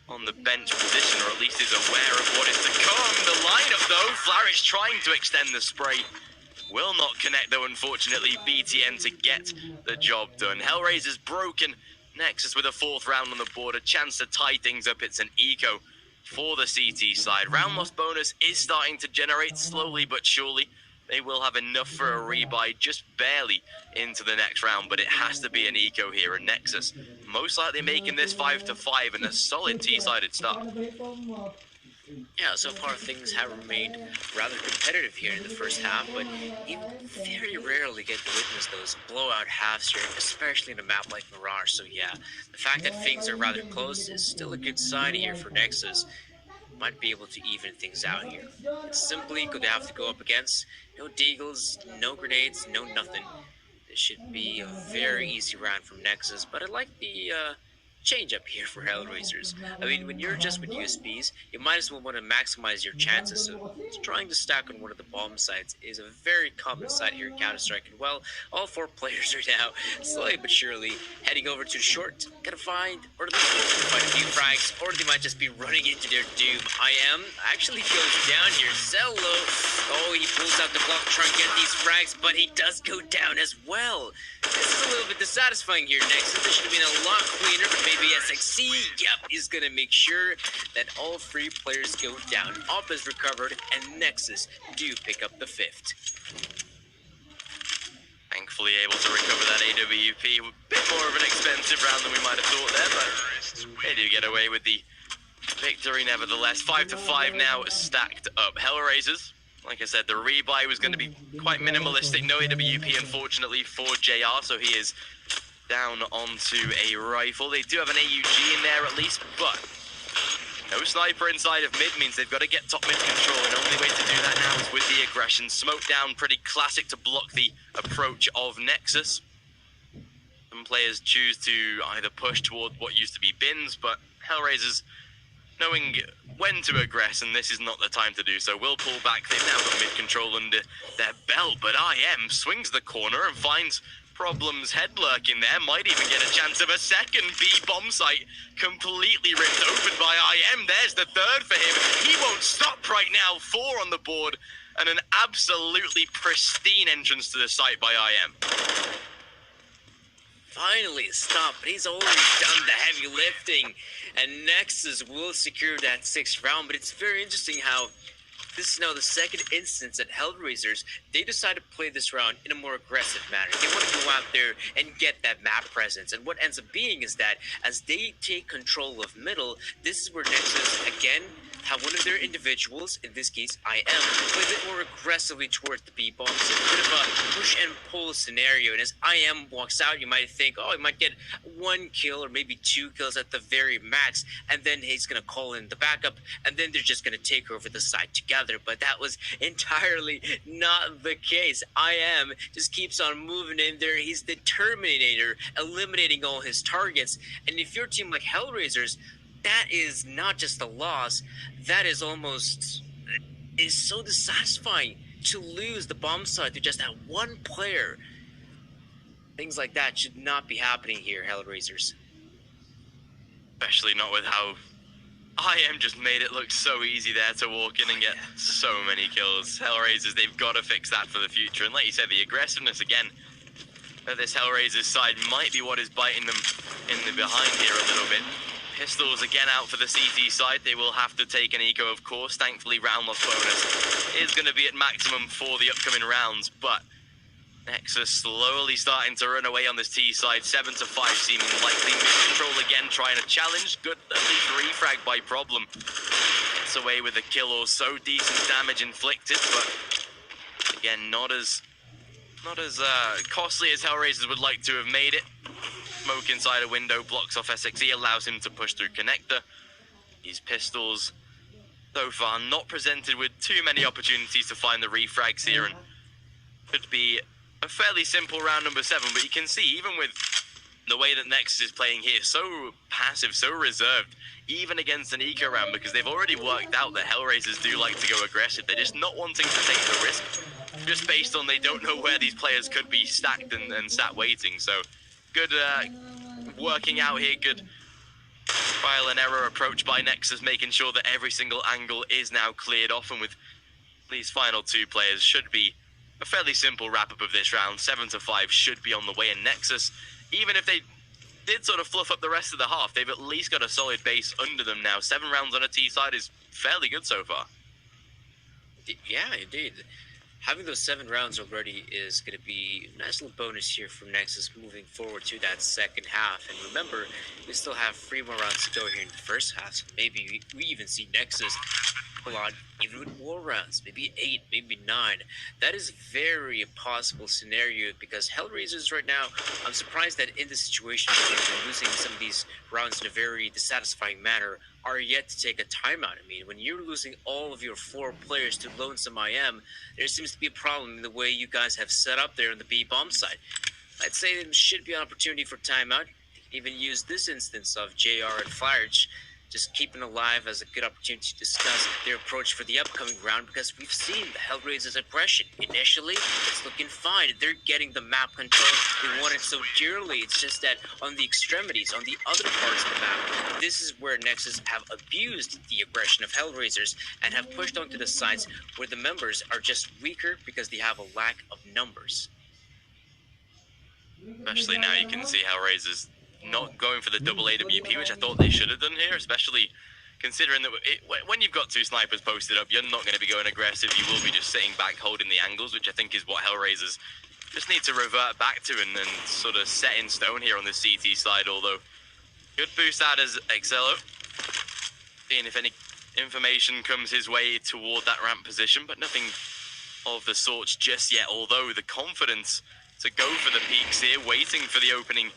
on the bench position, or at least is aware of what is to come. The lineup though, Flourish trying to extend the spray. Will not connect though, unfortunately. BTN to get the job done. HellRaisers broken. Nexus with a 4th round on the board, a chance to tie things up. It's an eco for the CT side. Round loss bonus is starting to generate slowly but surely. They will have enough for a rebuy, just barely into the next round, but it has to be an eco here at Nexus. Most likely making this 5-5 and a solid T-sided start. Yeah, so far things have remained rather competitive here in the first half, but you very rarely get to witness those blowout halves here, especially in a map like Mirage. So yeah, the fact that things are rather close is still a good sign here for Nexus. Might be able to even things out here. It's simply going to have to go up against no deagles, no grenades, no nothing. This should be a very easy round from Nexus, but I like the change up here for HellRaisers. I mean, when you're just with USBs, you might as well want to maximize your chances. So trying to stack on one of the bomb sites is a very common sight here in Counter-Strike. And well, all 4 players are now slowly but surely heading over to short. Gotta find, or they find a few frags, or they might just be running into their doom. IM actually goes down here. Zello, oh, he pulls out the block to try and get these frags, but he does go down as well. This is a little bit dissatisfying here. Nexus, this should have been a lot cleaner, but maybe SXC, yep, is going to make sure that all 3 players go down. Op is recovered, and Nexus do pick up the 5th. Thankfully able to recover that AWP. A bit more of an expensive round than we might have thought there, but they do get away with the victory nevertheless. 5-5 now stacked up. HellRaisers, like I said, the rebuy was going to be quite minimalistic. No AWP, unfortunately, for JR, so he is down onto a rifle. They do have an AUG in there at least, but No sniper inside of mid means they've got to get top mid control, and the only way to do that now is with the aggression. Smoke down, pretty classic to block the approach of Nexus. Some players choose to either push toward what used to be bins, but HellRaisers, knowing when to aggress, and this is not the time to do so, will pull back. They've now got mid control under their belt, but IM swings the corner and finds Problem's head lurking there, might even get a chance of a second B bomb site completely ripped open by IM. There's the third for him. He won't stop right now. 4 on the board and an absolutely pristine entrance to the site by IM. Finally stop, but he's already done the heavy lifting, and Nexus will secure that 6th round. But it's very interesting how this is now the second instance that HellRaisers, they decide to play this round in a more aggressive manner. They want to go out there and get that map presence. And what ends up being is that as they take control of middle, this is where Nexus, again, have one of their individuals, in this case IM, play a bit more aggressively towards the B bombs. It's a bit of a push and pull scenario. And as IM walks out, you might think, oh, he might get 1 kill or maybe 2 kills at the very max, and then he's going to call in the backup, and then they're just going to take over the site together. But that was entirely not the case. IM just keeps on moving in there. He's the Terminator, eliminating all his targets. And if you're a team like HellRaisers, that is not just a loss, that is almost, is so dissatisfying to lose the bomb site to just that one player. Things like that should not be happening here, HellRaisers. Especially not with how IM just made it look so easy there to walk in and get so many kills. HellRaisers, they've got to fix that for the future. And like you said, the aggressiveness again of this HellRaisers side might be what is biting them in the behind here a little bit. Pistols again out for the CT side. They will have to take an eco, of course. Thankfully, round loss bonus is going to be at maximum for the upcoming rounds, but Nexus slowly starting to run away on this T side. 7-5 seeming likely. Mid control again, trying to challenge. Good, at least refrag by Problem. Gets away with a kill or so. Decent damage inflicted, but again, not as costly as HellRaisers would like to have made it. Smoke inside a window blocks off SXE, allows him to push through connector. These pistols so far not presented with too many opportunities to find the refrags here, and could be a fairly simple round number 7. But you can see, even with the way that Nexus is playing here, so passive, so reserved, even against an eco round, because they've already worked out that HellRaisers do like to go aggressive. They're just not wanting to take the risk, just based on they don't know where these players could be stacked and sat waiting. So good working out here, good trial and error approach by Nexus, making sure that every single angle is now cleared off, and with these final 2 players should be a fairly simple wrap-up of this round. 7-5 should be on the way, and Nexus, even if they did sort of fluff up the rest of the half, they've at least got a solid base under them now. 7 rounds on a T side is fairly good so far. Yeah, indeed. Having those 7 rounds already is going to be a nice little bonus here from Nexus moving forward to that second half. And remember, we still have 3 more rounds to go here in the first half, so maybe we even see Nexus pull on even with more rounds, maybe 8, maybe 9. That is a very possible scenario, because HellRaisers right now, I'm surprised that in this situation where they're losing some of these rounds in a very dissatisfying manner, are yet to take a timeout. I mean, when you're losing all of your 4 players to lonesome IM, there seems to be a problem in the way you guys have set up there on the B bomb side. I'd say there should be an opportunity for timeout. They can even use this instance of JR and Flyerch just keeping alive as a good opportunity to discuss their approach for the upcoming round, because we've seen the HellRaisers aggression. Initially, it's looking fine. They're getting the map control they wanted so dearly. It's just that on the extremities, on the other parts of the map, this is where Nexus have abused the aggression of HellRaisers and have pushed onto the sides where the members are just weaker because they have a lack of numbers. Especially now you can see HellRaisers not going for the double AWP, which I thought they should have done here, especially considering that when you've got 2 snipers posted up, you're not going to be going aggressive. You will be just sitting back holding the angles, which I think is what HellRaisers just need to revert back to and sort of set in stone here on the CT side. Although good boost out as Excello, seeing if any information comes his way toward that ramp position, but nothing of the sorts just yet. Although the confidence to go for the peaks here, waiting for the opening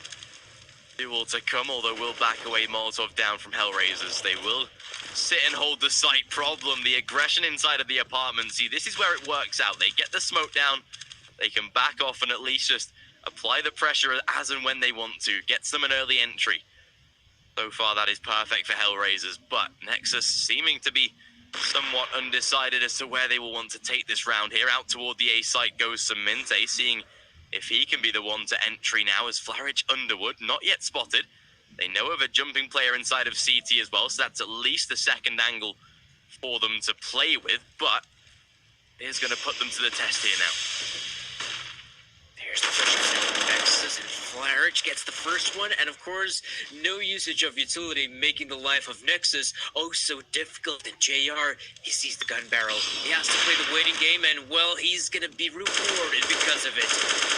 duel to come, although we'll back away Molotov down from HellRaisers. They will sit and hold the site. Problem, the aggression inside of the apartment. See, this is where it works out. They get the smoke down, they can back off and at least just apply the pressure as and when they want to. Gets them an early entry. So far, that is perfect for HellRaisers, but Nexus seeming to be somewhat undecided as to where they will want to take this round here. Out toward the A site goes Saminte, seeing if he can be the one to entry now as Flarich Underwood, not yet spotted. They know of a jumping player inside of CT as well, so that's at least the second angle for them to play with, but he's going to put them to the test here now. There's the first Nexus, and Flarich gets the first one, and of course, no usage of utility making the life of Nexus oh so difficult. And JR, he sees the gun barrel. He has to play the waiting game, and well, he's gonna be rewarded because of it.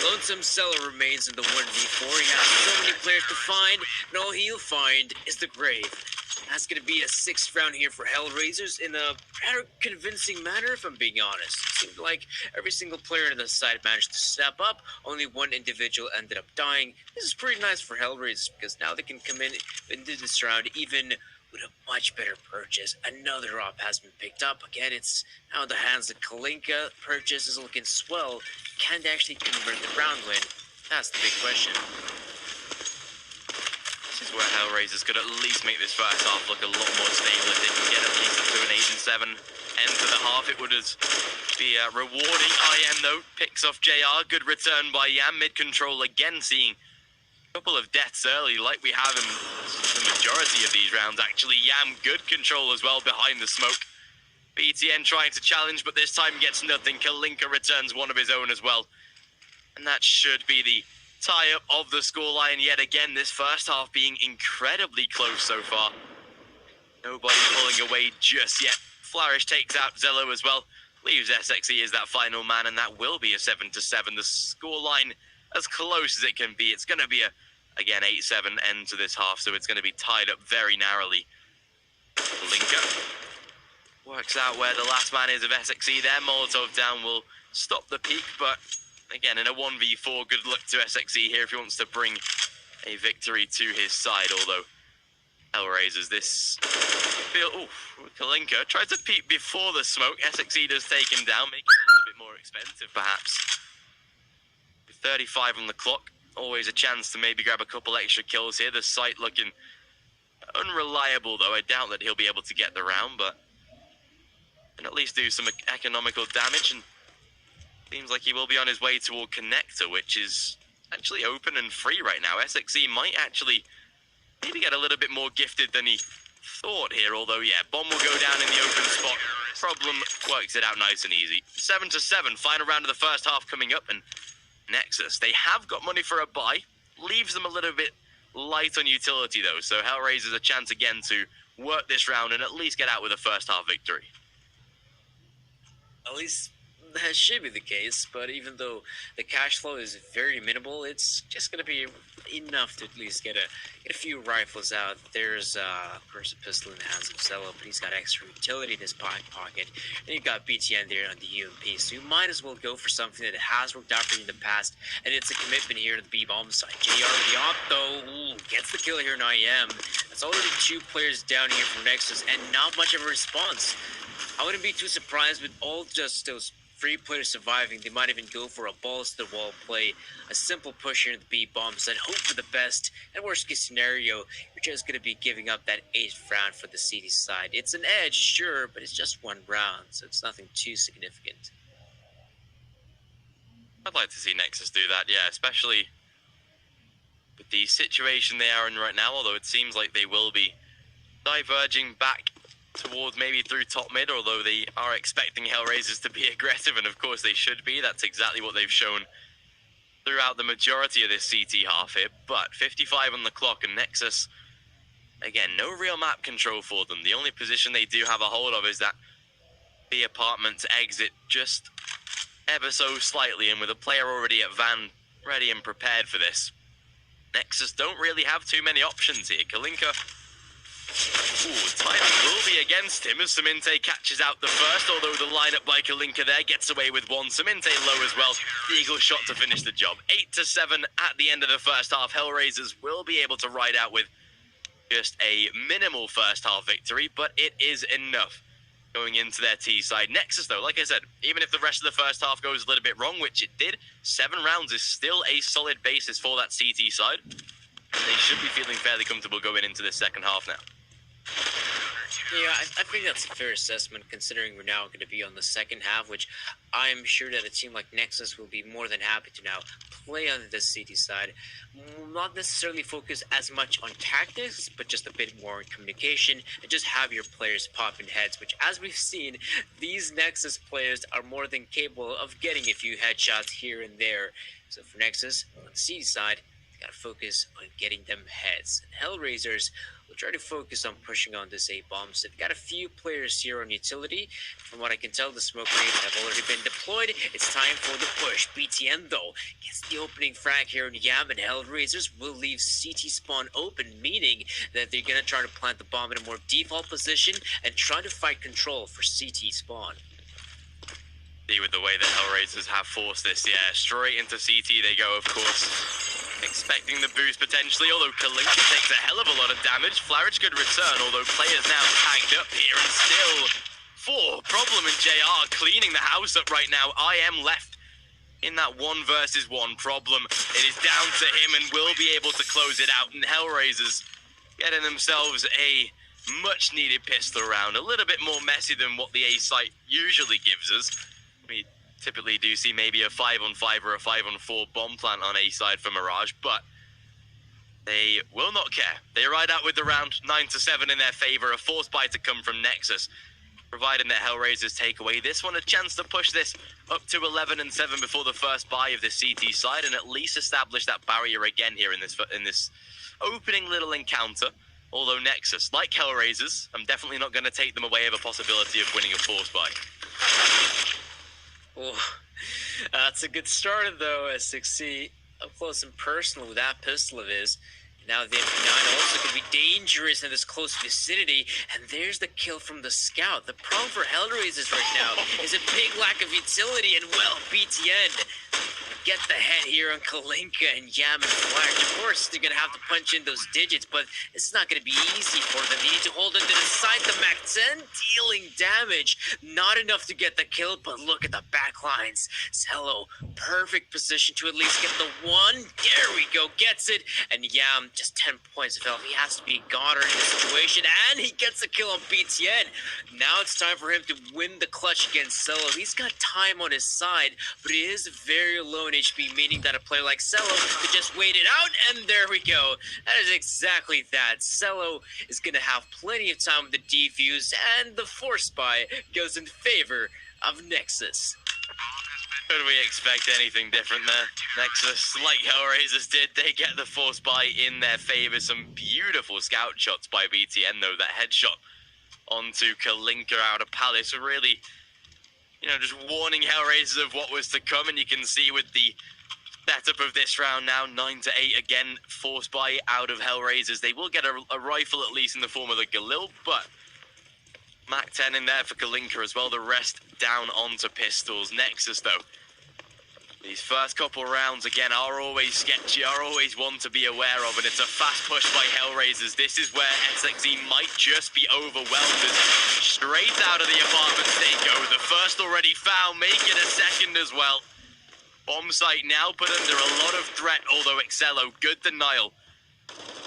Lonesome Cellar remains in the 1v4. He has so many players to find, and all he'll find is the grave. That's going to be a 6th round here for HellRaisers in a rather convincing manner, if I'm being honest. It seemed like every single player on the side managed to step up. Only one individual ended up dying. This is pretty nice for HellRaisers because now they can come in into this round even with a much better purchase. Another op has been picked up. Again, it's now in the hands of Kalinka. Purchase is looking swell. Can they actually convert the round win? That's the big question. This is where HellRaisers could at least make this first half look a lot more stable. If they can get at least up to an 8 and 7 end to the half, it would be rewarding. IM though picks off JR. Good return by Yam. Mid control again, seeing a couple of deaths early, like we have in the majority of these rounds. Actually, Yam good control as well behind the smoke. BTN trying to challenge, but this time gets nothing. Kalinka returns one of his own as well, and that should be the tie-up of the scoreline yet again. This first half being incredibly close so far. Nobody pulling away just yet. Flourish takes out Zello as well. Leaves SXE as that final man, and that will be a 7-7. The scoreline as close as it can be. It's going to be again, 8-7 end to this half, so it's going to be tied up very narrowly. Linka works out where the last man is of SXE there. Molotov down will stop the peak, but again, in a 1v4, good luck to SXE here if he wants to bring a victory to his side, although HellRaisers, this feel... Ooh, Kalinka tried to peek before the smoke. SXE does take him down, making it a little bit more expensive, perhaps. With 35 on the clock, always a chance to maybe grab a couple extra kills here. The site looking unreliable, though. I doubt that he'll be able to get the round, but can at least do some economical damage, and seems like he will be on his way toward Connector, which is actually open and free right now. SXE might actually maybe get a little bit more gifted than he thought here, although, yeah, bomb will go down in the open spot. Problem works it out nice and easy. 7-7, final round of the first half coming up, and Nexus, they have got money for a buy. Leaves them a little bit light on utility, though, so HellRaisers a chance again to work this round and at least get out with a first half victory. At least that should be the case, but even though the cash flow is very minimal, it's just going to be enough to at least get a few rifles out. There's, of course, a pistol in the hands of Zello, but he's got extra utility in his pocket. And you got BTN there on the UMP, so you might as well go for something that has worked out for you in the past, and it's a commitment here to the B-bomb side. JR with the op, though, gets the kill here in IM. That's already 2 players down here for Nexus, and not much of a response. I wouldn't be too surprised with all just those 3 players surviving. They might even go for a balls to the wall play, a simple push here in the B bombs, and hope for the best. And worst case scenario, you're just going to be giving up that 8th round for the CD side. It's an edge, sure, but it's just 1 round, so it's nothing too significant. I'd like to see Nexus do that, yeah, especially with the situation they are in right now, although it seems like they will be diverging back towards maybe through top mid, although they are expecting HellRaisers to be aggressive, and of course they should be. That's exactly what they've shown throughout the majority of this CT half here. But 55 on the clock, and Nexus, again, no real map control for them. The only position they do have a hold of is that B apartment exit, just ever so slightly, and with a player already at van ready and prepared for this, Nexus don't really have too many options here. Kalinka Ooh, timing will be against him as Saminte catches out the first, although the lineup by Kalinka there gets away with one. Saminte low as well. The Eagle shot to finish the job. 8-7 at the end of the first half. HellRaisers will be able to ride out with just a minimal first half victory, but it is enough going into their T side. Nexus, though, like I said, even if the rest of the first half goes a little bit wrong, which it did, 7 rounds is still a solid basis for that CT side. And they should be feeling fairly comfortable going into the second half now. Yeah, I think that's a fair assessment, considering we're now going to be on the second half, which I'm sure that a team like Nexus will be more than happy to now play on the CT side. Not necessarily focus as much on tactics, but just a bit more on communication, and just have your players popping heads, which, as we've seen, these Nexus players are more than capable of getting a few headshots here and there. So for Nexus, on the CT side, they gotta focus on getting them heads. And HellRaisers will try to focus on pushing on this A bombs. They've got a few players here on utility. From what I can tell, the smoke grenades have already been deployed. It's time for the push. BTN, though, gets the opening frag here in Yam, and HellRaisers will leave CT spawn open, meaning that they're gonna try to plant the bomb in a more default position and try to fight control for CT spawn. With the way that HellRaisers have forced this, yeah, straight into CT they go, of course. Expecting the boost potentially, although Kalinka takes a hell of a lot of damage. Flarich could return, although players now tagged up here, and still 4 Problem and JR cleaning the house up right now. I am left in that 1 versus 1 Problem. It is down to him and will be able to close it out, and HellRaisers getting themselves a much needed pistol round. A little bit more messy than what the A site usually gives us. We typically do see maybe a 5-on-5 or a 5-on-4 bomb plant on A side for Mirage, but they will not care. They ride out with the round, 9-7 in their favor, a force buy to come from Nexus, providing that HellRaisers take away this one, a chance to push this up to 11-7 before the first buy of the CT side, and at least establish that barrier again here in this opening little encounter. Although Nexus, like HellRaisers, I'm definitely not going to take them away of a possibility of winning a force buy. Oh, that's a good start, though, as 6C up close and personal with that pistol of his. Now the MP9 also can be dangerous in this close vicinity, and there's the kill from the scout. The problem for HellRaisers right now is a big lack of utility, and well, BTN get the head here on Kalinka and Yam and Flash. Of course, they're going to have to punch in those digits, but it's not going to be easy for them. They need to hold them to the side. The Mac 10 dealing damage. Not enough to get the kill, but look at the backlines. Cello, perfect position to at least get the 1. There we go, gets it. And Yam, just 10 points of health. He has to be Goddard in this situation, and he gets a kill on BTN. Now it's time for him to win the clutch against Cello. He's got time on his side, but he is very low in HP, meaning that a player like Cello could just wait it out, and there we go. That is exactly that. Cello is going to have plenty of time with the defuse, and the force buy goes in favor of Nexus. Could we expect anything different there? Nexus, like HellRaisers did, they get the force buy in their favor. Some beautiful scout shots by BTN, though. That headshot onto Kalinka out of Palace really, just warning HellRaisers of what was to come. And you can see with the setup of this round now, 9-8 again, force buy out of HellRaisers. They will get a rifle at least in the form of the Galil, but Mac 10 in there for Kalinka as well. The rest down onto pistols. Nexus, though, these first couple rounds, again, are always sketchy, are always one to be aware of, and it's a fast push by HellRaisers. This is where SXE might just be overwhelmed. Straight out of the apartments they go. The first already found, make it a second as well. Bomb site now put under a lot of threat, although Excello, good denial.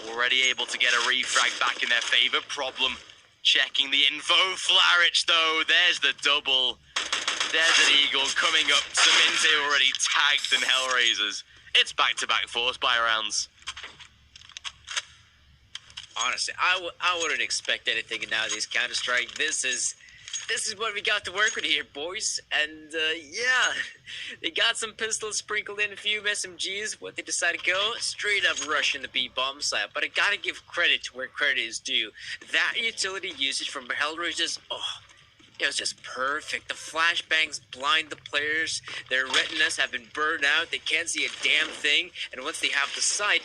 Already able to get a refrag back in their favor. Problem checking the info. Flarich, though, there's the double. There's an Eagle coming up. Saminte already tagged in HellRaisers. It's back-to-back force buy rounds. Honestly, I wouldn't expect anything nowadays Counter-Strike. This is what we got to work with here, boys. And yeah, they got some pistols sprinkled in, a few SMGs. What they decide to go, straight up rush in the B bomb site. But I gotta give credit to where credit is due. That utility usage from HellRaisers, it was just perfect. The flashbangs blind the players. Their retinas have been burned out. They can't see a damn thing. And once they have the sight,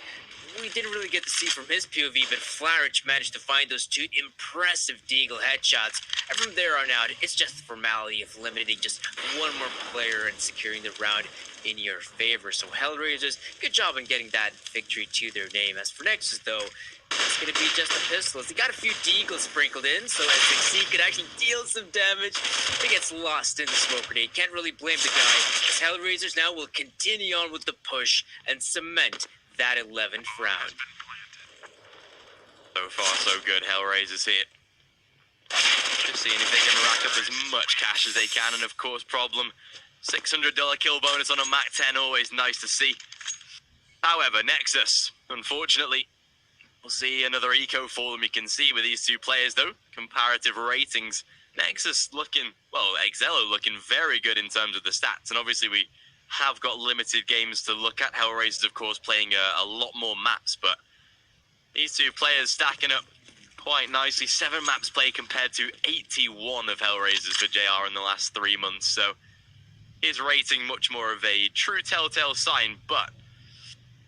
we didn't really get to see from his POV, but Flarich managed to find those 2 impressive Deagle headshots. And from there on out, it's just the formality of limiting just one more player and securing the round in your favor. So HellRaisers, good job in getting that victory to their name. As for Nexus, though, it's going to be just the pistols. They got a few Deagles sprinkled in, so SXC could actually deal some damage. He gets lost in the smoke grenade. Can't really blame the guy, as HellRaisers now will continue on with the push and cement that 11th round. So far, so good. HellRaisers here. Just seeing if they can rack up as much cash as they can, and of course, problem. $600 kill bonus on a Mac 10, always nice to see. However, Nexus, unfortunately, we'll see another eco for them. You can see with these 2 players, though, comparative ratings. Nexus looking, well, Excello looking very good in terms of the stats, and obviously we have got limited games to look at. HellRaisers, of course, playing a lot more maps, but these 2 players stacking up quite nicely. 7 maps played compared to 81 of HellRaisers for JR in the last 3 months, so his rating much more of a true telltale sign. But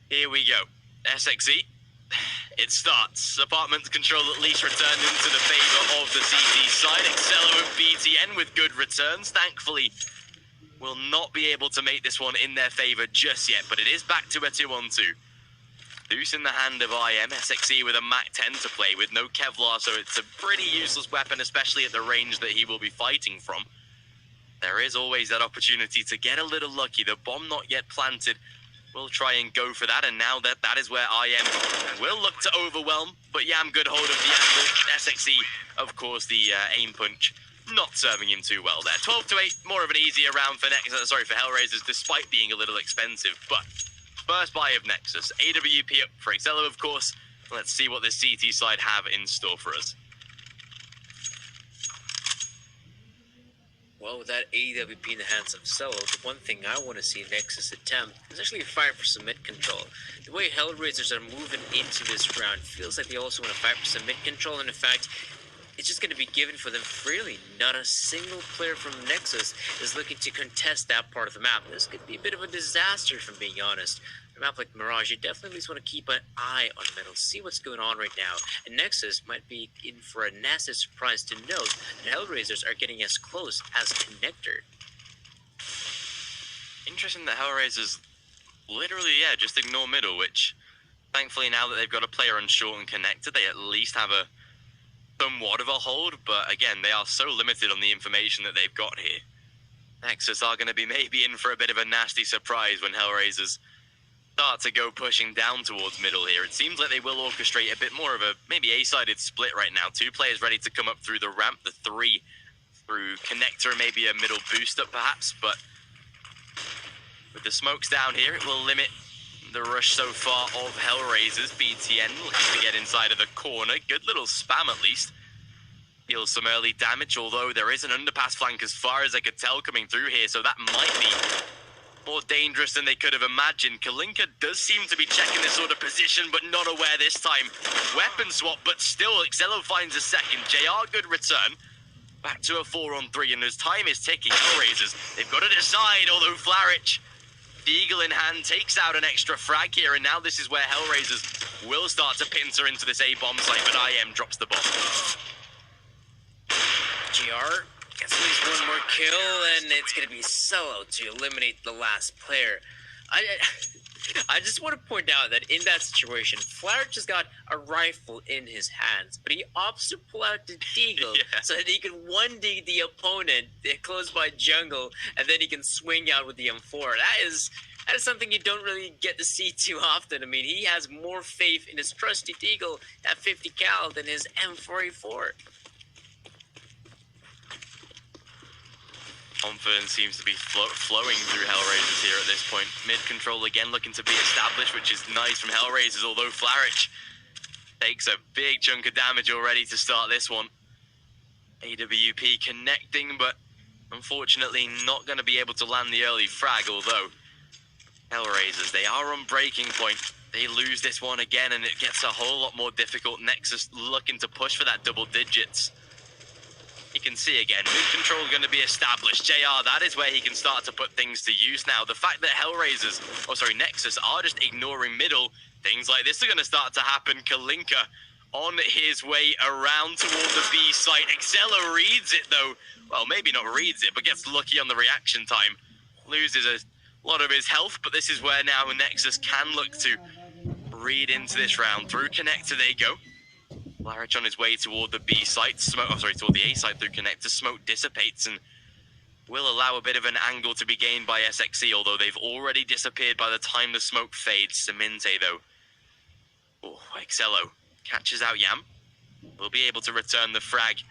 here we go. SXE, it starts. Apartment control at least returned into the favor of the CT side. Excello and BTN with good returns. Thankfully, will not be able to make this one in their favor just yet, but it is back to a 2-on-2. Loose in the hand of IM. SXE with a Mac 10 to play with, no Kevlar, so it's a pretty useless weapon, especially at the range that he will be fighting from. There is always that opportunity to get a little lucky. The bomb not yet planted. We'll try and go for that, and now that is where IM will look to overwhelm, but Yam good hold of the angle. SXE, of course, the aim punch not serving him too well there. 12-8, more of an easier round for for HellRaisers, despite being a little expensive. But first buy of Nexus, AWP up for Excello, of course. Let's see what the CT side have in store for us. Well, with that AWP in the hands of Cello, the one thing I want to see Nexus attempt is actually fight for some mid control. The way HellRaisers are moving into this round feels like they also want to fight for some mid control, and in fact, it's just going to be given for them freely. Not a single player from Nexus is looking to contest that part of the map. This could be a bit of a disaster, if I'm being honest. A map like Mirage, you definitely at least want to keep an eye on middle, see what's going on right now. And Nexus might be in for a nasty surprise to note that HellRaisers are getting as close as Connector. Interesting that HellRaisers literally, just ignore middle, which thankfully now that they've got a player on short and connected, they at least have a somewhat of a hold, but again, they are so limited on the information that they've got here. Nexus are going to be maybe in for a bit of a nasty surprise when HellRaisers start to go pushing down towards middle here. It seems like they will orchestrate a bit more of a maybe A-sided split right now. 2 players ready to come up through the ramp, the 3 through connector, maybe a middle boost up perhaps, but with the smokes down here, it will limit the rush so far of HellRaisers. BTN looking to get inside of the corner. Good little spam at least. Deals some early damage, although there is an underpass flank as far as I could tell coming through here, so that might be more dangerous than they could have imagined. Kalinka does seem to be checking this sort of position, but not aware this time. Weapon swap, but still, Excello finds a second. JR, good return. Back to a 4-on-3, and as time is ticking, HellRaisers, they've got to decide, although Flarich, Deagle in hand, takes out an extra frag here, and now this is where HellRaisers will start to pincer into this A-bomb site, but IM drops the bomb. GR gets at least one more kill, and it's going to be Cello to eliminate the last player. I just want to point out that in that situation, Flarich just got a rifle in his hands, but he opts to pull out the Deagle so that he can 1D the opponent close by jungle, and then he can swing out with the M4. That is something you don't really get to see too often. I mean, he has more faith in his trusty Deagle at 50 cal than his M4A4. Confidence seems to be flowing through HellRaisers here at this point. Mid control again looking to be established, which is nice from HellRaisers, although Flarich takes a big chunk of damage already to start this one. AWP connecting, but unfortunately not going to be able to land the early frag, although HellRaisers, they are on breaking point. They lose this one again, and it gets a whole lot more difficult. Nexus looking to push for that double digits. You You can see again, mid control going to be established. JR, that is where he can start to put things to use now. The fact that Nexus are just ignoring middle, things like this are going to start to happen. Kalinka on his way around toward the B site. Excella reads it though. Well, maybe not reads it, but gets lucky on the reaction time. Loses a lot of his health, but this is where now Nexus can look to read into this round. Through connector they go. Larich on his way toward the B site. Toward the A site through connector. Smoke dissipates and will allow a bit of an angle to be gained by SXE, although they've already disappeared by the time the smoke fades. Seminte though. Oh, Excello catches out Yam. Will be able to return the frag.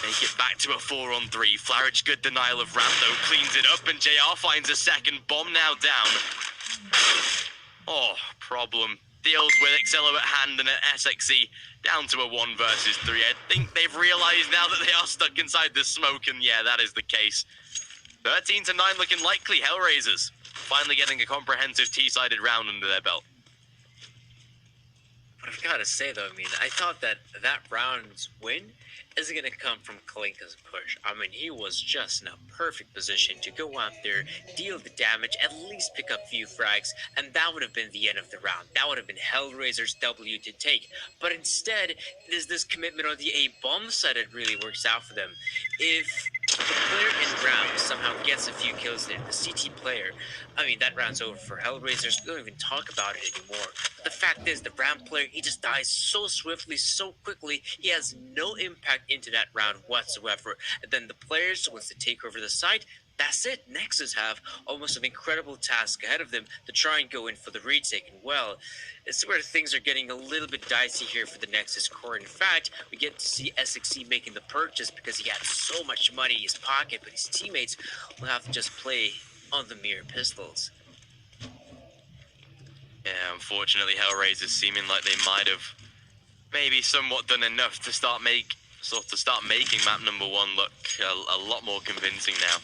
Make it back to a 4-on-3. Flarich, good denial of ramp though, cleans it up, and JR finds a second bomb now down. Oh, problem. Deals with Excello at hand and at SXE down to a 1 versus 3. I think they've realized now that they are stuck inside the smoke, and yeah, that is the case. 13-9 looking likely. HellRaisers finally getting a comprehensive T-sided round under their belt. But I've got to say, though, I mean, I thought that round's win is going to come from Kalinka's push. I mean, he was just in a perfect position to go out there, deal the damage, at least pick up a few frags, and that would have been the end of the round. That would have been HellRaisers' W to take. But instead, it is this commitment on the A-bomb side that really works out for them. If the player in round somehow gets a few kills there, the CT player, I mean, that round's over for HellRaisers. We don't even talk about it anymore. But the fact is, the round player, he just dies so swiftly, so quickly. He has no impact into that round whatsoever. And then the players, once they take over the site, that's it. Nexus have almost an incredible task ahead of them to try and go in for the retake. And well, this is where things are getting a little bit dicey here for the Nexus core. In fact, we get to see SXE making the purchase because he had so much money in his pocket, but his teammates will have to just play on the mere pistols. Yeah, unfortunately, HellRaisers seeming like they might have maybe somewhat done enough to start making map number 1 look a lot more convincing now.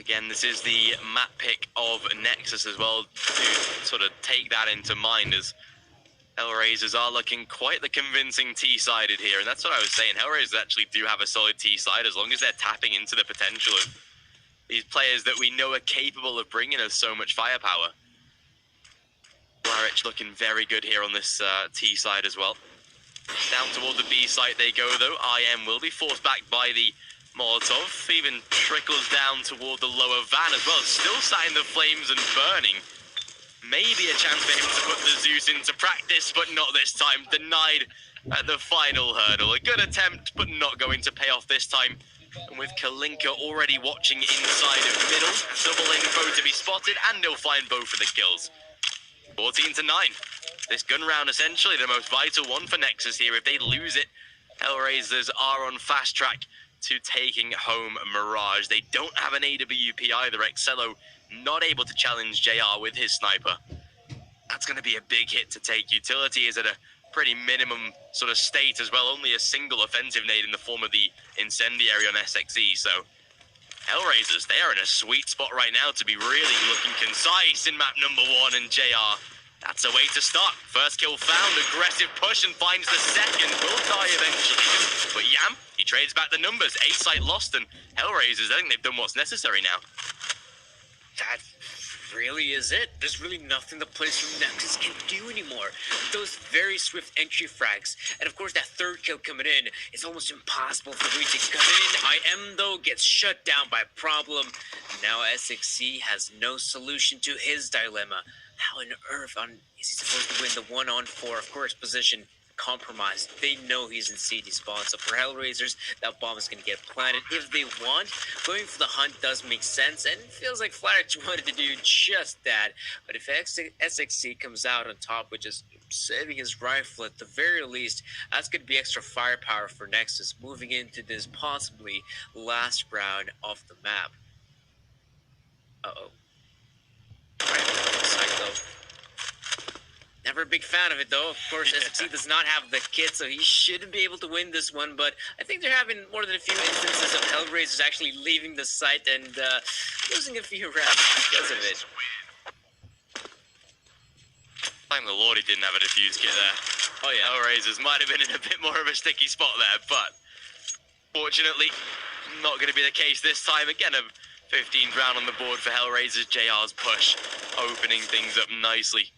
Again, this is the map pick of Nexus as well, to sort of take that into mind, as HellRaisers are looking quite the convincing T-sided here, and that's what I was saying. HellRaisers actually do have a solid T-side as long as they're tapping into the potential of these players that we know are capable of bringing us so much firepower. Larich looking very good here on this T-side as well. Down toward the B site they go though. IM will be forced back by the Molotov, even trickles down toward the lower van as well, still sat in the flames and burning. Maybe a chance for him to put the Zeus into practice, but not this time. Denied at the final hurdle. A good attempt, but not going to pay off this time. And with Kalinka already watching inside of middle, double info to be spotted, and he'll find both of the kills. 14-9. This gun round essentially the most vital one for Nexus here. If they lose it, HellRaisers are on fast track to taking home Mirage. They don't have an AWP either. Excello not able to challenge JR with his sniper. That's going to be a big hit to take. Utility is at a pretty minimum sort of state as well. Only a single offensive nade in the form of the incendiary on SXE. So HellRaisers, they are in a sweet spot right now to be really looking concise in map number 1, and JR, that's a way to start. First kill found, aggressive push, and finds the second. Will die eventually. But Yam, he trades back the numbers. A site lost, and HellRaisers, I think they've done what's necessary now. That really is it. There's really nothing the players from Nexus can do anymore. Those very swift entry frags, and of course that third kill coming in, it's almost impossible for the retake to come in. IM though gets shut down by Problem. Now SXE has no solution to his dilemma. How on earth is he supposed to win the 1-on-4, of course, position? Compromised. They know he's in CD spawn, so for HellRaisers, that bomb is going to get planted if they want. Going for the hunt does make sense, and it feels like Flarich wanted to do just that. But if SXE comes out on top with just saving his rifle at the very least, that's going to be extra firepower for Nexus moving into this possibly last round of the map. Uh-oh. Psycho. Never a big fan of it, though. Of course, SXE does not have the kit, so he shouldn't be able to win this one. But I think they're having more than a few instances of HellRaisers actually leaving the site and losing a few rounds because of it. Thank the Lord he didn't have a defuse kit there. Oh yeah, HellRaisers might have been in a bit more of a sticky spot there, but Fortunately, not going to be the case this time. Again, a 15th round on the board for HellRaisers. JR's push opening things up nicely.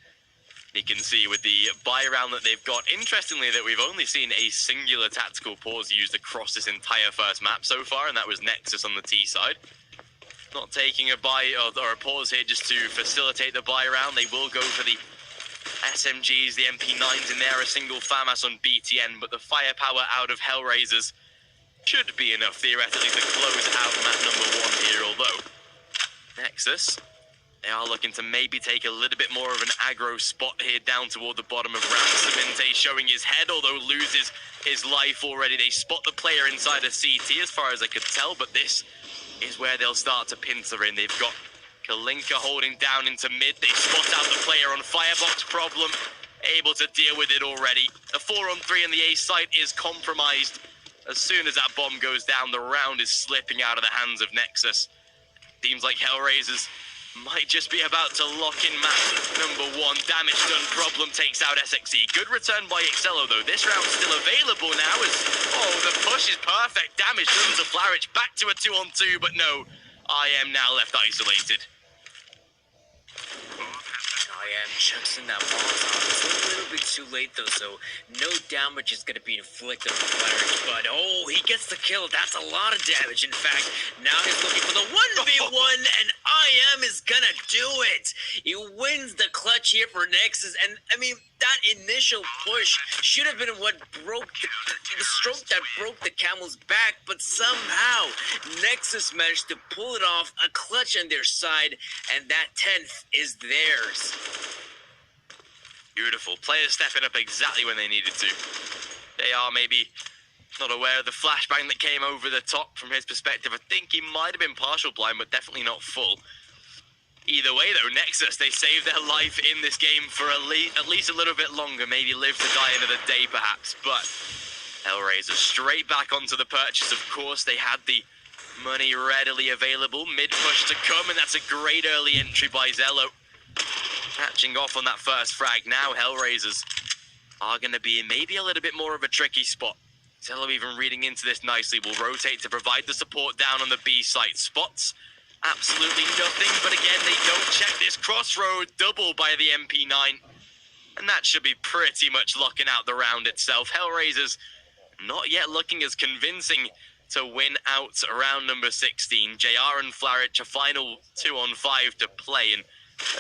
You can see with the buy round that they've got, interestingly, that we've only seen a singular tactical pause used across this entire first map so far, and that was Nexus on the T side. Not taking a buy or a pause here just to facilitate the buy round. They will go for the SMGs, the MP9s in there, a single FAMAS on BTN, but the firepower out of HellRaisers should be enough, theoretically, to close out map number 1 here, although Nexus, they are looking to maybe take a little bit more of an aggro spot here down toward the bottom of round. Cemente showing his head, although loses his life already. They spot the player inside a CT as far as I could tell, but this is where they'll start to pincer in. They've got Kalinka holding down into mid. They spot out the player on firebox. Problem, able to deal with it already. A 4-on-3 in the A site is compromised. As soon as that bomb goes down, the round is slipping out of the hands of Nexus. Seems like HellRaisers might just be about to lock in map number 1. Damage done. Problem takes out SXE. Good return by Excello, though. This round's still available now as, the push is perfect. Damage done to Flarich. Back to a 2-on-2, but no. I am now left isolated. I am chucking that Molotov. It's a little bit too late though, so no damage is going to be inflicted on Flarich. But he gets the kill. That's a lot of damage. In fact, now he's looking for the 1v1, and IM is gonna do it. He wins the clutch here for Nexus, and I mean, that initial push should have been what broke the stroke that broke the camel's back, but somehow Nexus managed to pull it off, a clutch on their side, and that 10th is theirs. Beautiful. Players stepping up exactly when they needed to. They are maybe not aware of the flashbang that came over the top from his perspective. I think he might have been partial blind, but definitely not full. Either way, though, Nexus, they saved their life in this game for at least a little bit longer, maybe live to die another day, perhaps. But HellRaisers straight back onto the purchase, of course. They had the money readily available. Mid-push to come, and that's a great early entry by Zello. Catching off on that first frag. Now HellRaisers are going to be in maybe a little bit more of a tricky spot. Zello even reading into this nicely. Will rotate to provide the support down on the B site. Spots absolutely nothing, but again, they don't check this crossroad. Double by the MP9. And that should be pretty much locking out the round itself. HellRaisers not yet looking as convincing to win out round number 16. JR and Flarich, a final 2-on-5 to play, and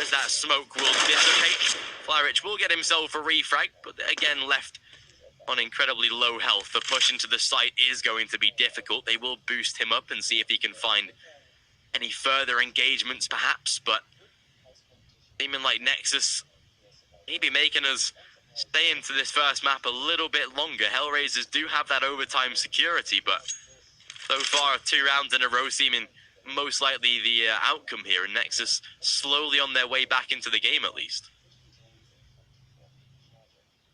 as that smoke will dissipate, Flarich will get himself a refrag, but again left on incredibly low health. The push into the site is going to be difficult. They will boost him up and see if he can find any further engagements perhaps, but seeming like Nexus maybe making us stay into this first map a little bit longer. HellRaisers do have that overtime security, but so far 2 rounds in a row seeming most likely the outcome here, and Nexus slowly on their way back into the game at least.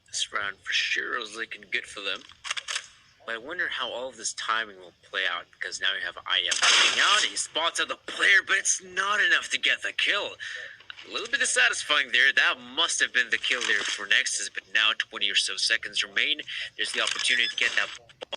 This round for sure was looking good for them. But I wonder how all of this timing will play out, because now you have IM looking out, he spots out the player, but it's not enough to get the kill. A little bit dissatisfying there. That must have been the kill there for Nexus, but now 20 or so seconds remain. There's the opportunity to get that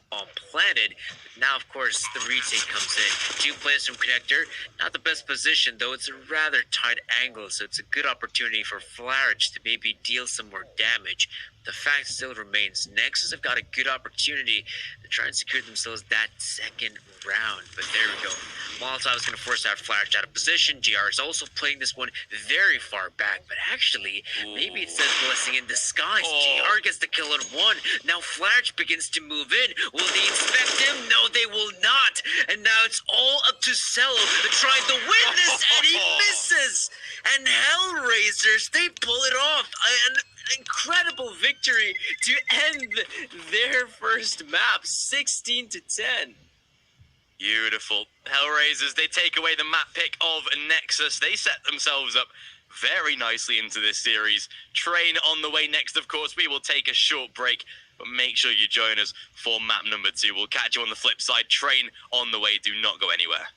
bomb planted. But now, of course, the retake comes in. 2 players from Connector. Not the best position, though. It's a rather tight angle, so it's a good opportunity for Flarich to maybe deal some more damage. The fact still remains, Nexus have got a good opportunity to try and secure themselves that second round. But there we go. Molotov is going to force out Flarich out of position. GR is also playing this one very far back. But actually, maybe it's that blessing in disguise. GR gets the kill on 1. Now Flarich begins to move in. Will they inspect him? No, they will not. And now it's all up to Cello to try to win this, and he misses. And HellRaisers, they pull it off. An incredible victory to end their first map, 16-10. Beautiful. HellRaisers, they take away the map pick of Nexus. They set themselves up very nicely into this series. Train on the way next, of course. We will take a short break, but make sure you join us for map number 2. We'll catch you on the flip side. Train on the way. Do not go anywhere.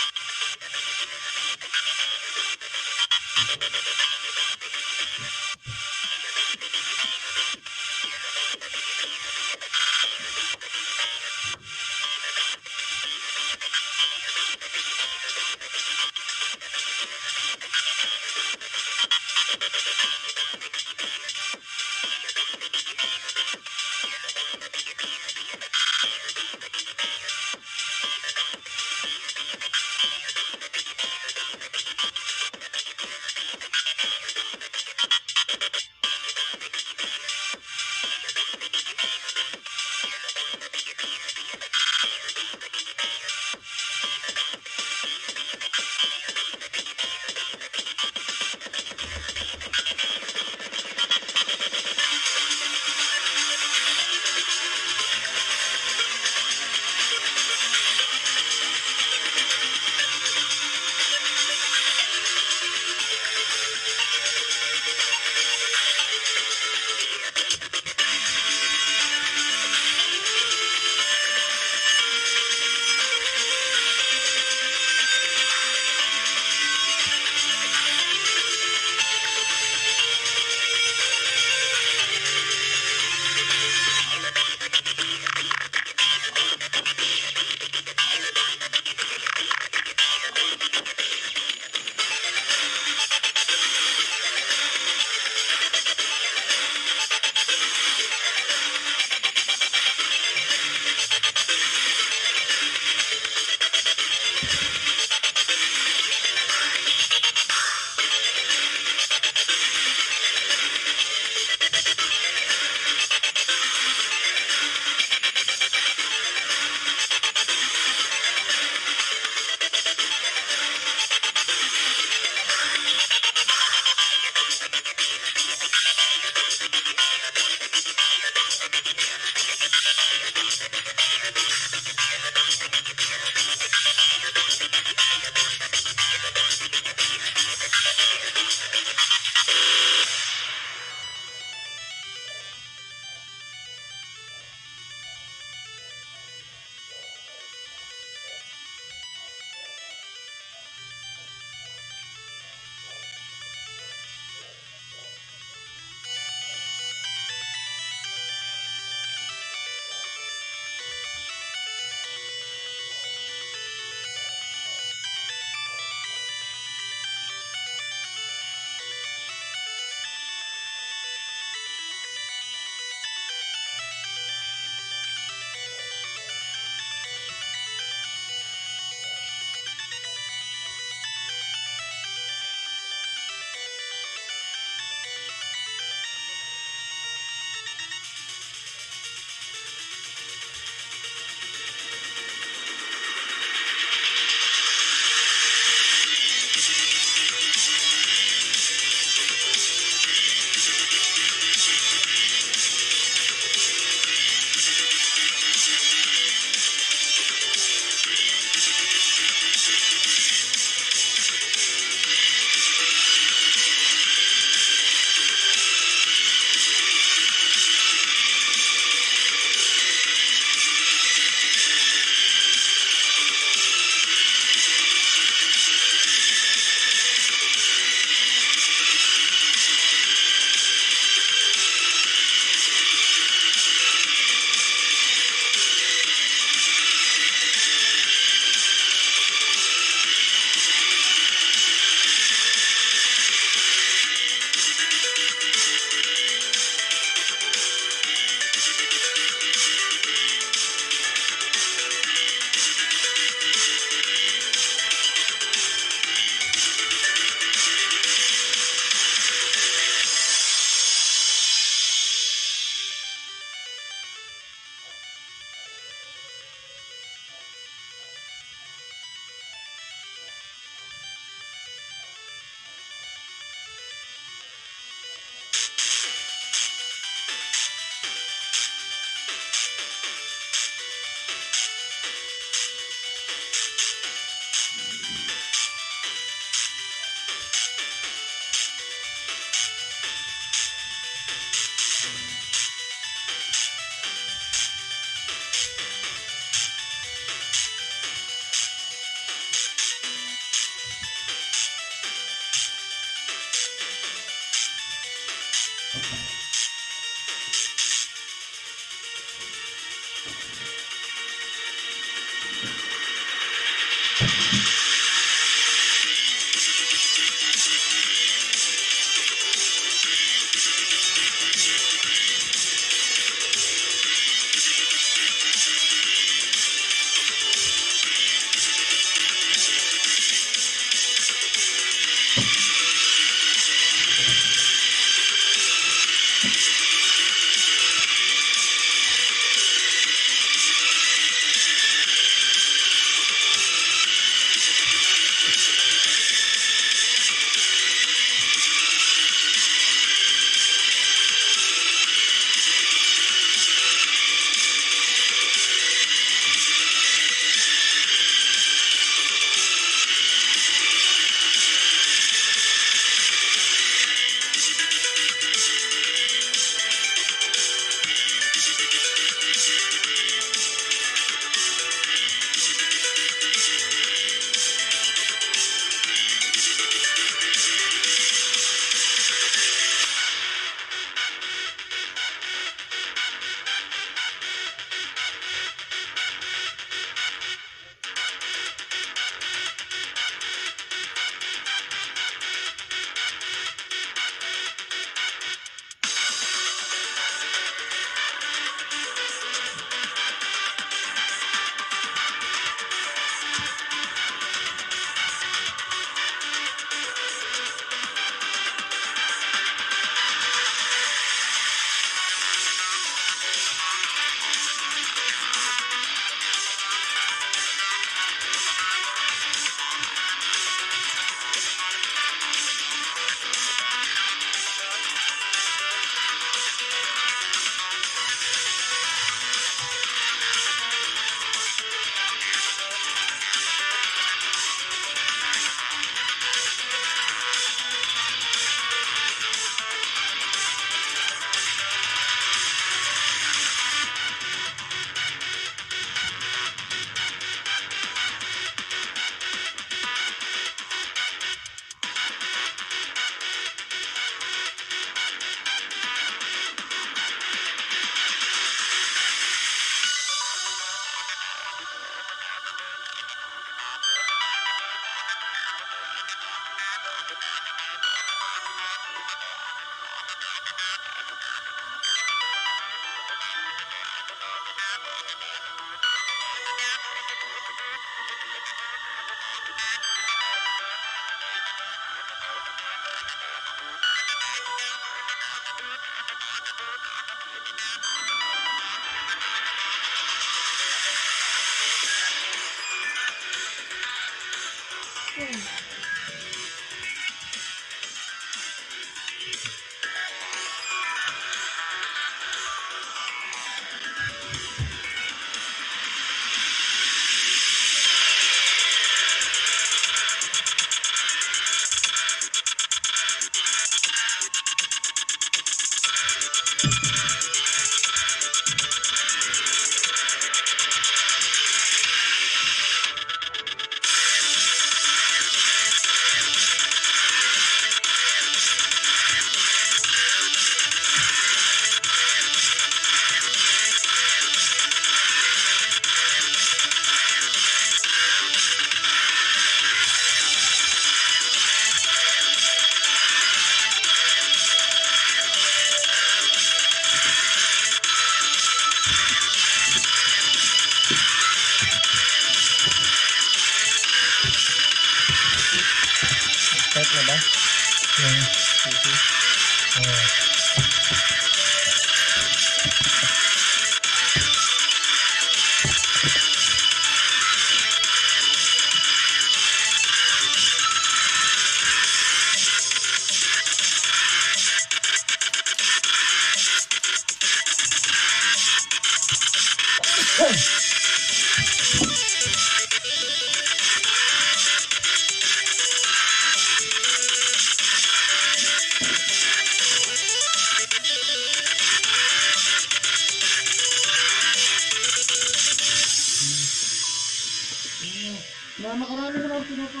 Nakarami naman pinuto.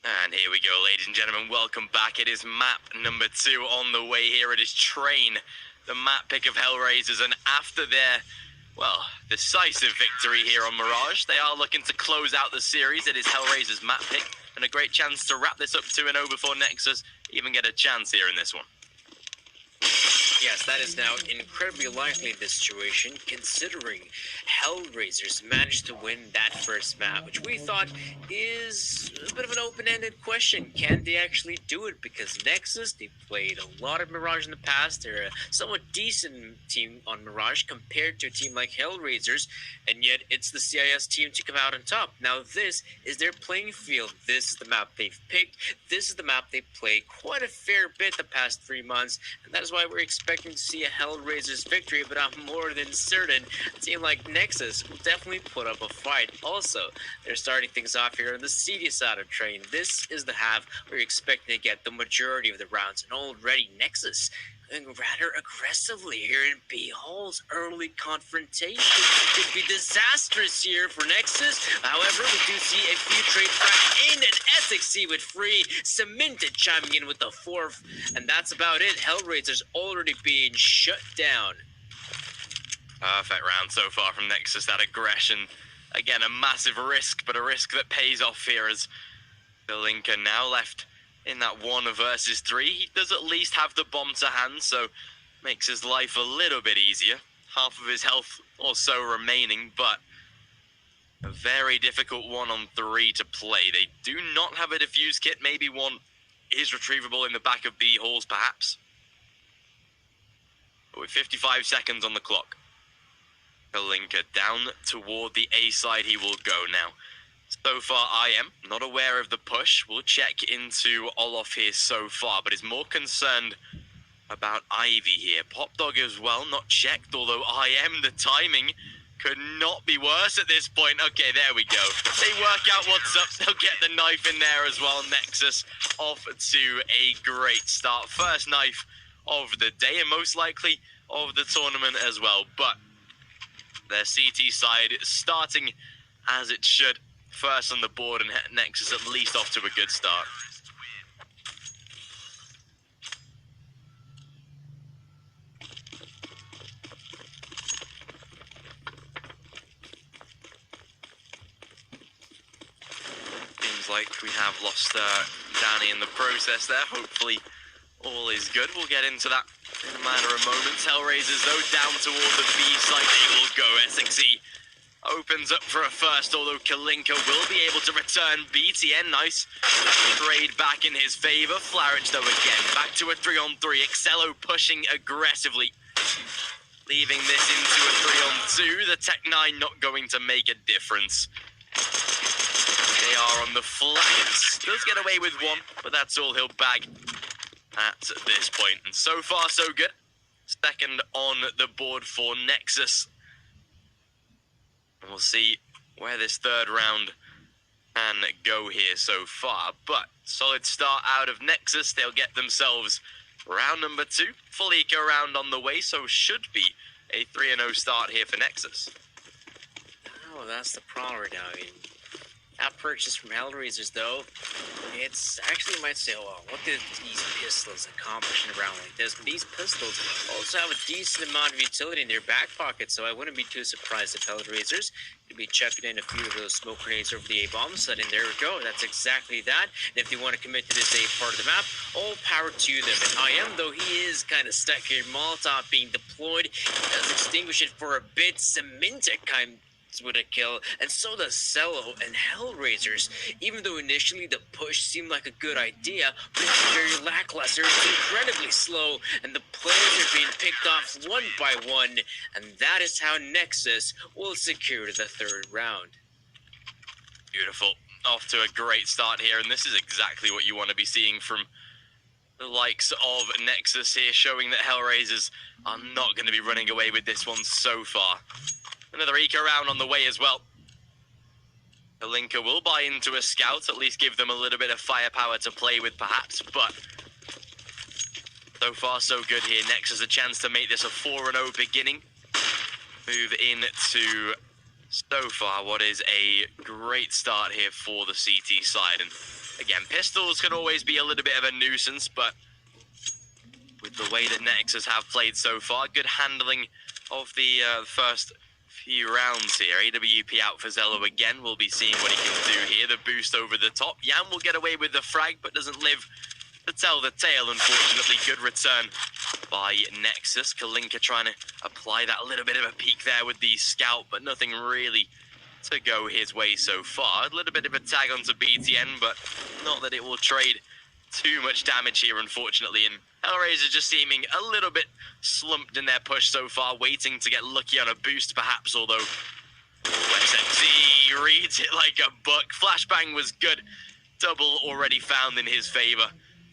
And here we go, ladies and gentlemen, welcome back. It is map number 2 on the way here. It is Train, the map pick of HellRaisers, and after their, well, decisive victory here on Mirage, they are looking to close out the series. It is HellRaisers' map pick, and a great chance to wrap this up 2-0 before Nexus even get a chance here in this one. Yes, that is now incredibly likely in this situation, considering HellRaisers managed to win that first map, which we thought is a bit of an open-ended question. Can they actually do it? Because Nexus, they played a lot of Mirage in the past. They're a somewhat decent team on Mirage compared to a team like HellRaisers, and yet it's the CIS team to come out on top. Now this is their playing field. This is the map they've picked. This is the map they played quite a fair bit the past 3 months, and that is why we're expecting to see a HellRaisers victory, but I'm more than certain a team like Nexus will definitely put up a fight. Also, they're starting things off here on the CD side of Train. This is the half where you're expecting to get the majority of the rounds, and already Nexus going rather aggressively here in B-Hall's early confrontation. Could be disastrous here for Nexus. However, we do see a few trade frags in, and SXC with free, Cemented chiming in with the 4th, and that's about it. HellRaisers already being shut down. Perfect round so far from Nexus, that aggression. Again, a massive risk, but a risk that pays off here as Linker now left in that 1 versus 3. He does at least have the bomb to hand, so makes his life a little bit easier. Half of his health or so remaining, but a very difficult 1-on-3 to play. They do not have a defuse kit. Maybe one is retrievable in the back of B halls, perhaps. But with 55 seconds on the clock, Linker down toward the A side he will go now. So far, I am not aware of the push. We'll check into Olof here so far, but is more concerned about Ivy here. Pop Dog as well, not checked, although I am, the timing could not be worse at this point. Okay, there we go. They work out what's up. They'll get the knife in there as well. Nexus off to a great start. First knife of the day, and most likely of the tournament as well. But their CT side starting as it should. First on the board, and Nexus at least off to a good start. Seems like we have lost Danny in the process there. Hopefully all is good. We'll get into that in a matter of moments. HellRaisers, though, down toward the B side. They will go. SXC opens up for a first, although Kalinka will be able to return. BTN, nice trade back in his favor. Flarage, though, again, back to a 3-on-3. Excello pushing aggressively, leaving this into a 3-on-2. The Tech-9 not going to make a difference. They are on the flanks. Does get away with 1, but that's all he'll bag at this point. And so far, so good. Second on the board for Nexus. We'll see where this third round can go here so far. But solid start out of Nexus. They'll get themselves round number 2. Full eco round on the way, so should be a 3-0 start here for Nexus. Oh, that's the problem right now. I mean, that purchase from HellRaisers, though, it's actually, you might say, oh, what did these pistols accomplish in a round like this? But these pistols also have a decent amount of utility in their back pocket, so I wouldn't be too surprised if HellRaisers could be chucking in a few of those smoke grenades over the A-bomb set, and there we go. That's exactly that. And if they want to commit to this A part of the map, all power to them. And IM, though he is kind of stuck here, Molotov being deployed, does extinguish it for a bit. Cemented kind with a kill, and so does Cello and HellRaisers. Even though initially the push seemed like a good idea, but it's very lackluster, it's incredibly slow, and the players are being picked off 1 by 1, and that is how Nexus will secure the third round. Beautiful. Off to a great start here, and this is exactly what you want to be seeing from the likes of Nexus here, showing that HellRaisers are not going to be running away with this one so far. Another eco round on the way as well. Kalinka will buy into a scout, at least give them a little bit of firepower to play with perhaps, but so far so good here. Nexus a chance to make this a 4-0 beginning. Move into so far what is a great start here for the CT side, and Again, pistols can always be a little bit of a nuisance, but with the way that Nexus have played so far, good handling of the first few rounds here. AWP out for Zello again. We'll be seeing what he can do here. The boost over the top. Yam will get away with the frag, but doesn't live to tell the tale, unfortunately. Good return by Nexus. Kalinka trying to apply that little bit of a peek there with the scout, but nothing really to go his way so far. A little bit of a tag onto BTN, but not that it will trade too much damage here, unfortunately. And HellRaisers just seeming a little bit slumped in their push so far, waiting to get lucky on a boost, perhaps, although SMC reads it like a book. Flashbang was good. Double already found in his favor.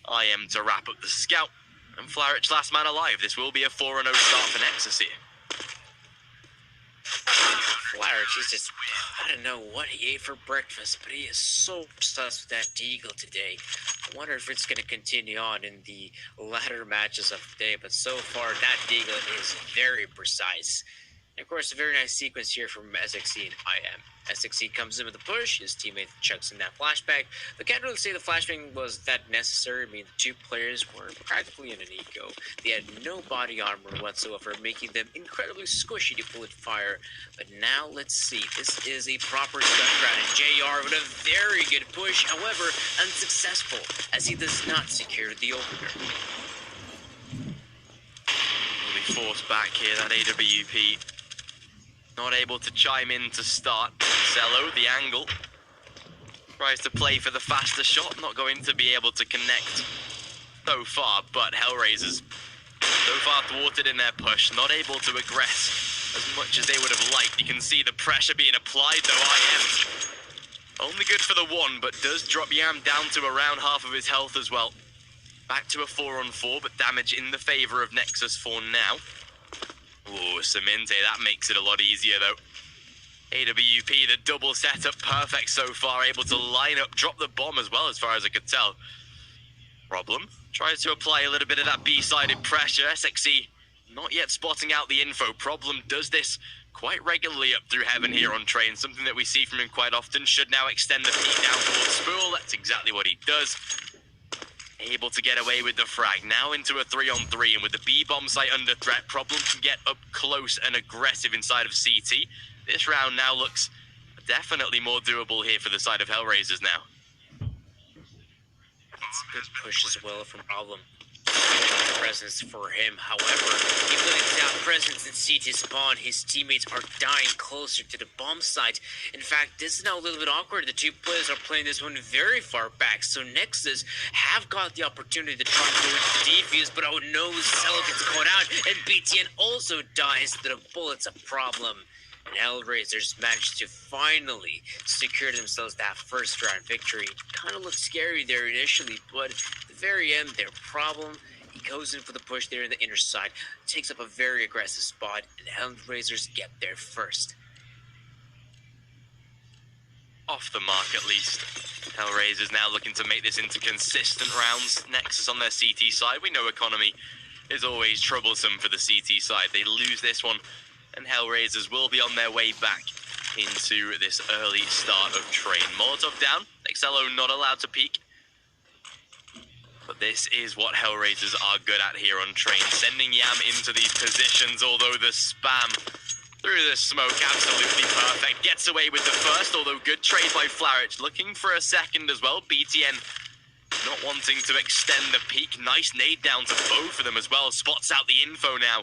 IM to wrap up the scout. And Flarich last man alive. This will be a 4-0 start for Nexus here. Flarich, he's just, I don't know what he ate for breakfast, but he is so obsessed with that deagle today. I wonder if it's going to continue on in the latter matches of the day, but so far that deagle is very precise. And of course, a very nice sequence here from SXC and IM. SXC comes in with a push, his teammate chucks in that flashbang. But can't really say the flashbang was that necessary. I mean, the two players were practically in an eco. They had no body armor whatsoever, making them incredibly squishy to bullet fire. But now, let's see. This is a proper stun round, and JR with a very good push, however, unsuccessful, as he does not secure the opener. Will be forced back here, that AWP. Not able to chime in to start. Zello, the angle. Tries to play for the faster shot. Not going to be able to connect so far, but HellRaisers so far thwarted in their push. Not able to aggress as much as they would have liked. You can see the pressure being applied, though. IM only good for the one, but does drop Yam down to around half of his health as well. Back to a 4-on-4, but damage in the favor of Nexus for now. Oh, Saminte, that makes it a lot easier, though. AWP, the double setup, perfect so far. Able to line up, drop the bomb as well, as far as I could tell. Problem, tries to apply a little bit of that B-sided pressure. SXC not yet spotting out the info. Problem does this quite regularly up through heaven here on train. Something that we see from him quite often. Should now extend the peak down towards Spool. That's exactly what he does. Able to get away with the frag. Now into a 3-on-3, and with the B-bomb site under threat, Problem can get up close and aggressive inside of CT. This round now looks definitely more doable here for the side of HellRaisers now. It's a good push as well from Problem. Presence for him, however, even though he's down presence in CT spawn, his teammates are dying closer to the bomb site. In fact, this is now a little bit awkward. The two players are playing this one very far back, so Nexus have got the opportunity to try and go into the defuse, but oh no, Zello gets caught out, and BTN also dies to the bullets. A Problem. And HellRaisers managed to finally secure themselves that first round victory. Kind of looked scary there initially, but at the very end, their Problem, he goes in for the push there in the inner side, takes up a very aggressive spot, and HellRaisers get there first. Off the mark, at least. HellRaisers now looking to make this into consistent rounds. Nexus on their CT side. We know economy is always troublesome for the CT side. They lose this one, and HellRaisers will be on their way back into this early start of train. Molotov down. Excello not allowed to peek. But this is what HellRaisers are good at here on train. Sending Yam into these positions, although the spam through the smoke, absolutely perfect. Gets away with the first, although good trade by Flarich. Looking for a second as well. BTN not wanting to extend the peak. Nice nade down to both of them as well. Spots out the info now.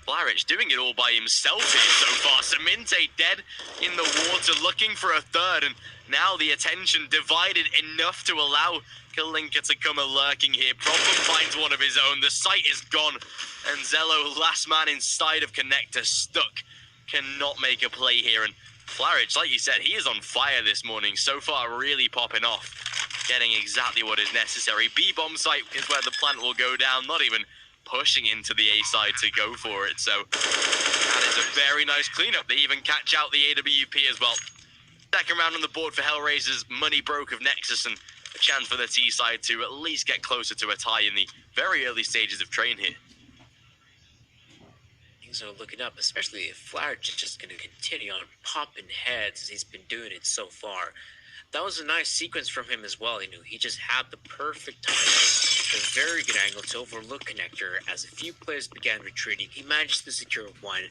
Flarich doing it all by himself here so far. Saminte dead in the water, looking for a third, and now the attention divided enough to allow Kalinka to come a-lurking here. Problem finds one of his own. The site is gone, and Zello, last man inside of Connector, stuck. Cannot make a play here, and Flarich, like you said, he is on fire this morning. So far, really popping off. Getting exactly what is necessary. B-bomb site is where the plant will go down, not even pushing into the A side to go for it. So that is a very nice cleanup. They even catch out the AWP as well. Second round on the board for HellRaisers. Money broke of Nexus, and a chance for the T side to at least get closer to a tie in the very early stages of train here. Things are looking up, especially if Flarich is just going to continue on popping heads as he's been doing it so far. that was a nice sequence from him as well. You know, he just had the perfect timing, a very good angle to overlook connector. As a few players began retreating, he managed to secure one.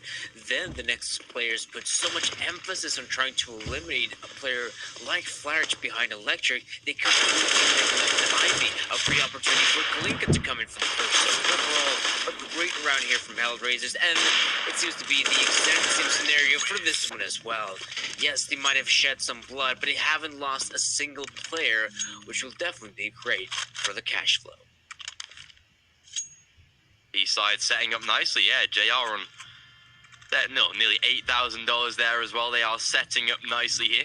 Then the Nexus players put so much emphasis on trying to eliminate a player like Flarich behind Electric, they completely neglected Ivy. A great opportunity for Kalinka to come in from first. So overall, a great round here from HellRaisers, and it seems to be the exact same scenario for this one as well. Yes, they might have shed some blood, but they haven't lost a single player, which will definitely be great for the cash flow. B-side setting up nicely, yeah. JR on that, no, nearly $8,000 there as well. They are setting up nicely here.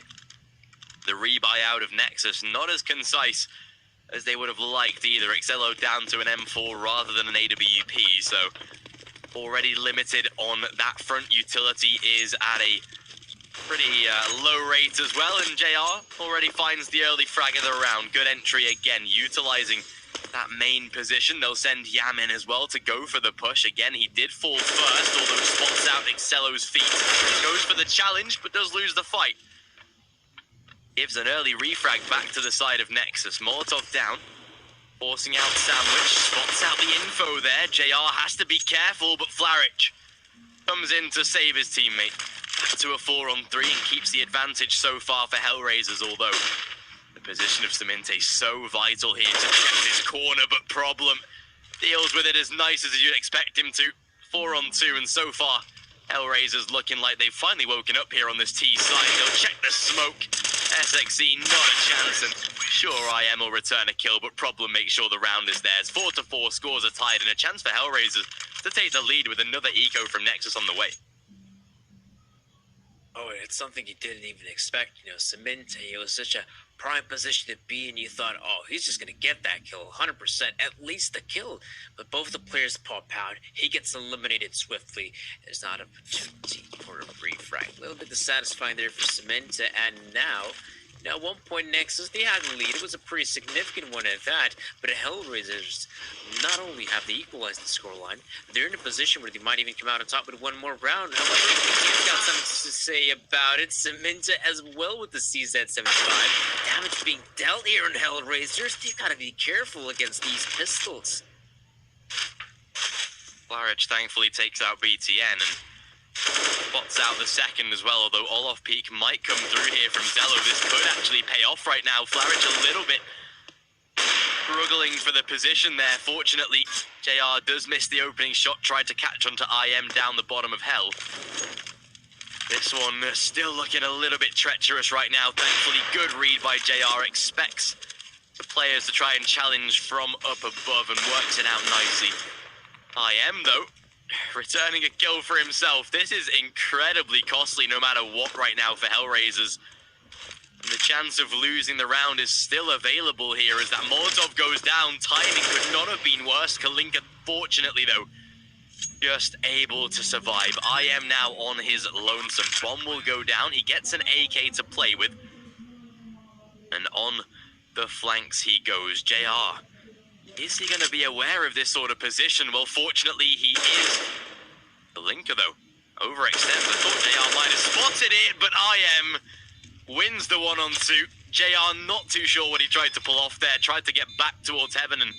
The rebuy out of Nexus, not as concise as they would have liked either. Xelo down to an M4 rather than an AWP, so already limited on that front. Utility is at a pretty low rate as well, and JR already finds the early frag of the round. Good entry again, utilizing that main position. They'll send Yam in as well to go for the push. Again, he did fall first, although spots out Xelo's feet. He goes for the challenge, but does lose the fight. Gives an early refrag back to the side of Nexus. Molotov down, forcing out Sandwich, spots out the info there. JR has to be careful, but Flarich comes in to save his teammate. Back to a 4-on-3 and keeps the advantage so far for HellRaisers, although the position of Siminte so vital here to check this corner, but Problem deals with it as nice as you'd expect him to. 4-on-2, and so far, HellRaisers looking like they've finally woken up here on this T side. They'll check the smoke. SXE, not a chance, and sure, IM will return a kill, but Problem makes sure the round is theirs. 4-4, scores are tied, and a chance for HellRaisers to take the lead with another eco from Nexus on the way. Oh, it's something you didn't even expect. You know, Siminte, it was such a prime position to be in. You thought, oh, he's just going to get that kill, 100%, at least the kill. But both the players pop out. He gets eliminated swiftly. There's not an opportunity for a refrag. A little bit dissatisfying there for Siminte, and now at one point Nexus, they had the lead. It was a pretty significant one at that, but HellRaisers not only have they equalized the scoreline, they're in a position where they might even come out on top with one more round. However, he's got something to say about it. Siminte as well with the CZ75. Damage being dealt here on HellRaisers. They've got to be careful against these pistols. Flarich thankfully takes out BTN and spots out the second as well, although Olof Peak might come through here from Zello. This could actually pay off right now. Flarich a little bit struggling for the position there. Fortunately, JR does miss the opening shot, tried to catch onto IM down the bottom of Hell. This one still looking a little bit treacherous right now. Thankfully, good read by JR. Expects the players to try and challenge from up above and works it out nicely. IM, though, returning a kill for himself. This is incredibly costly no matter what right now for HellRaisers. And the chance of losing the round is still available here as that Molotov goes down. Timing could not have been worse. Kalinka, fortunately, though, just able to survive. IM now on his lonesome. Bomb will go down. He gets an AK to play with. And on the flanks he goes. JR, is he going to be aware of this sort of position? Well, fortunately, he is. Kalinka, though, overextends. I thought JR might have spotted it, but IM wins the 1-on-2. JR not too sure what he tried to pull off there. Tried to get back towards heaven and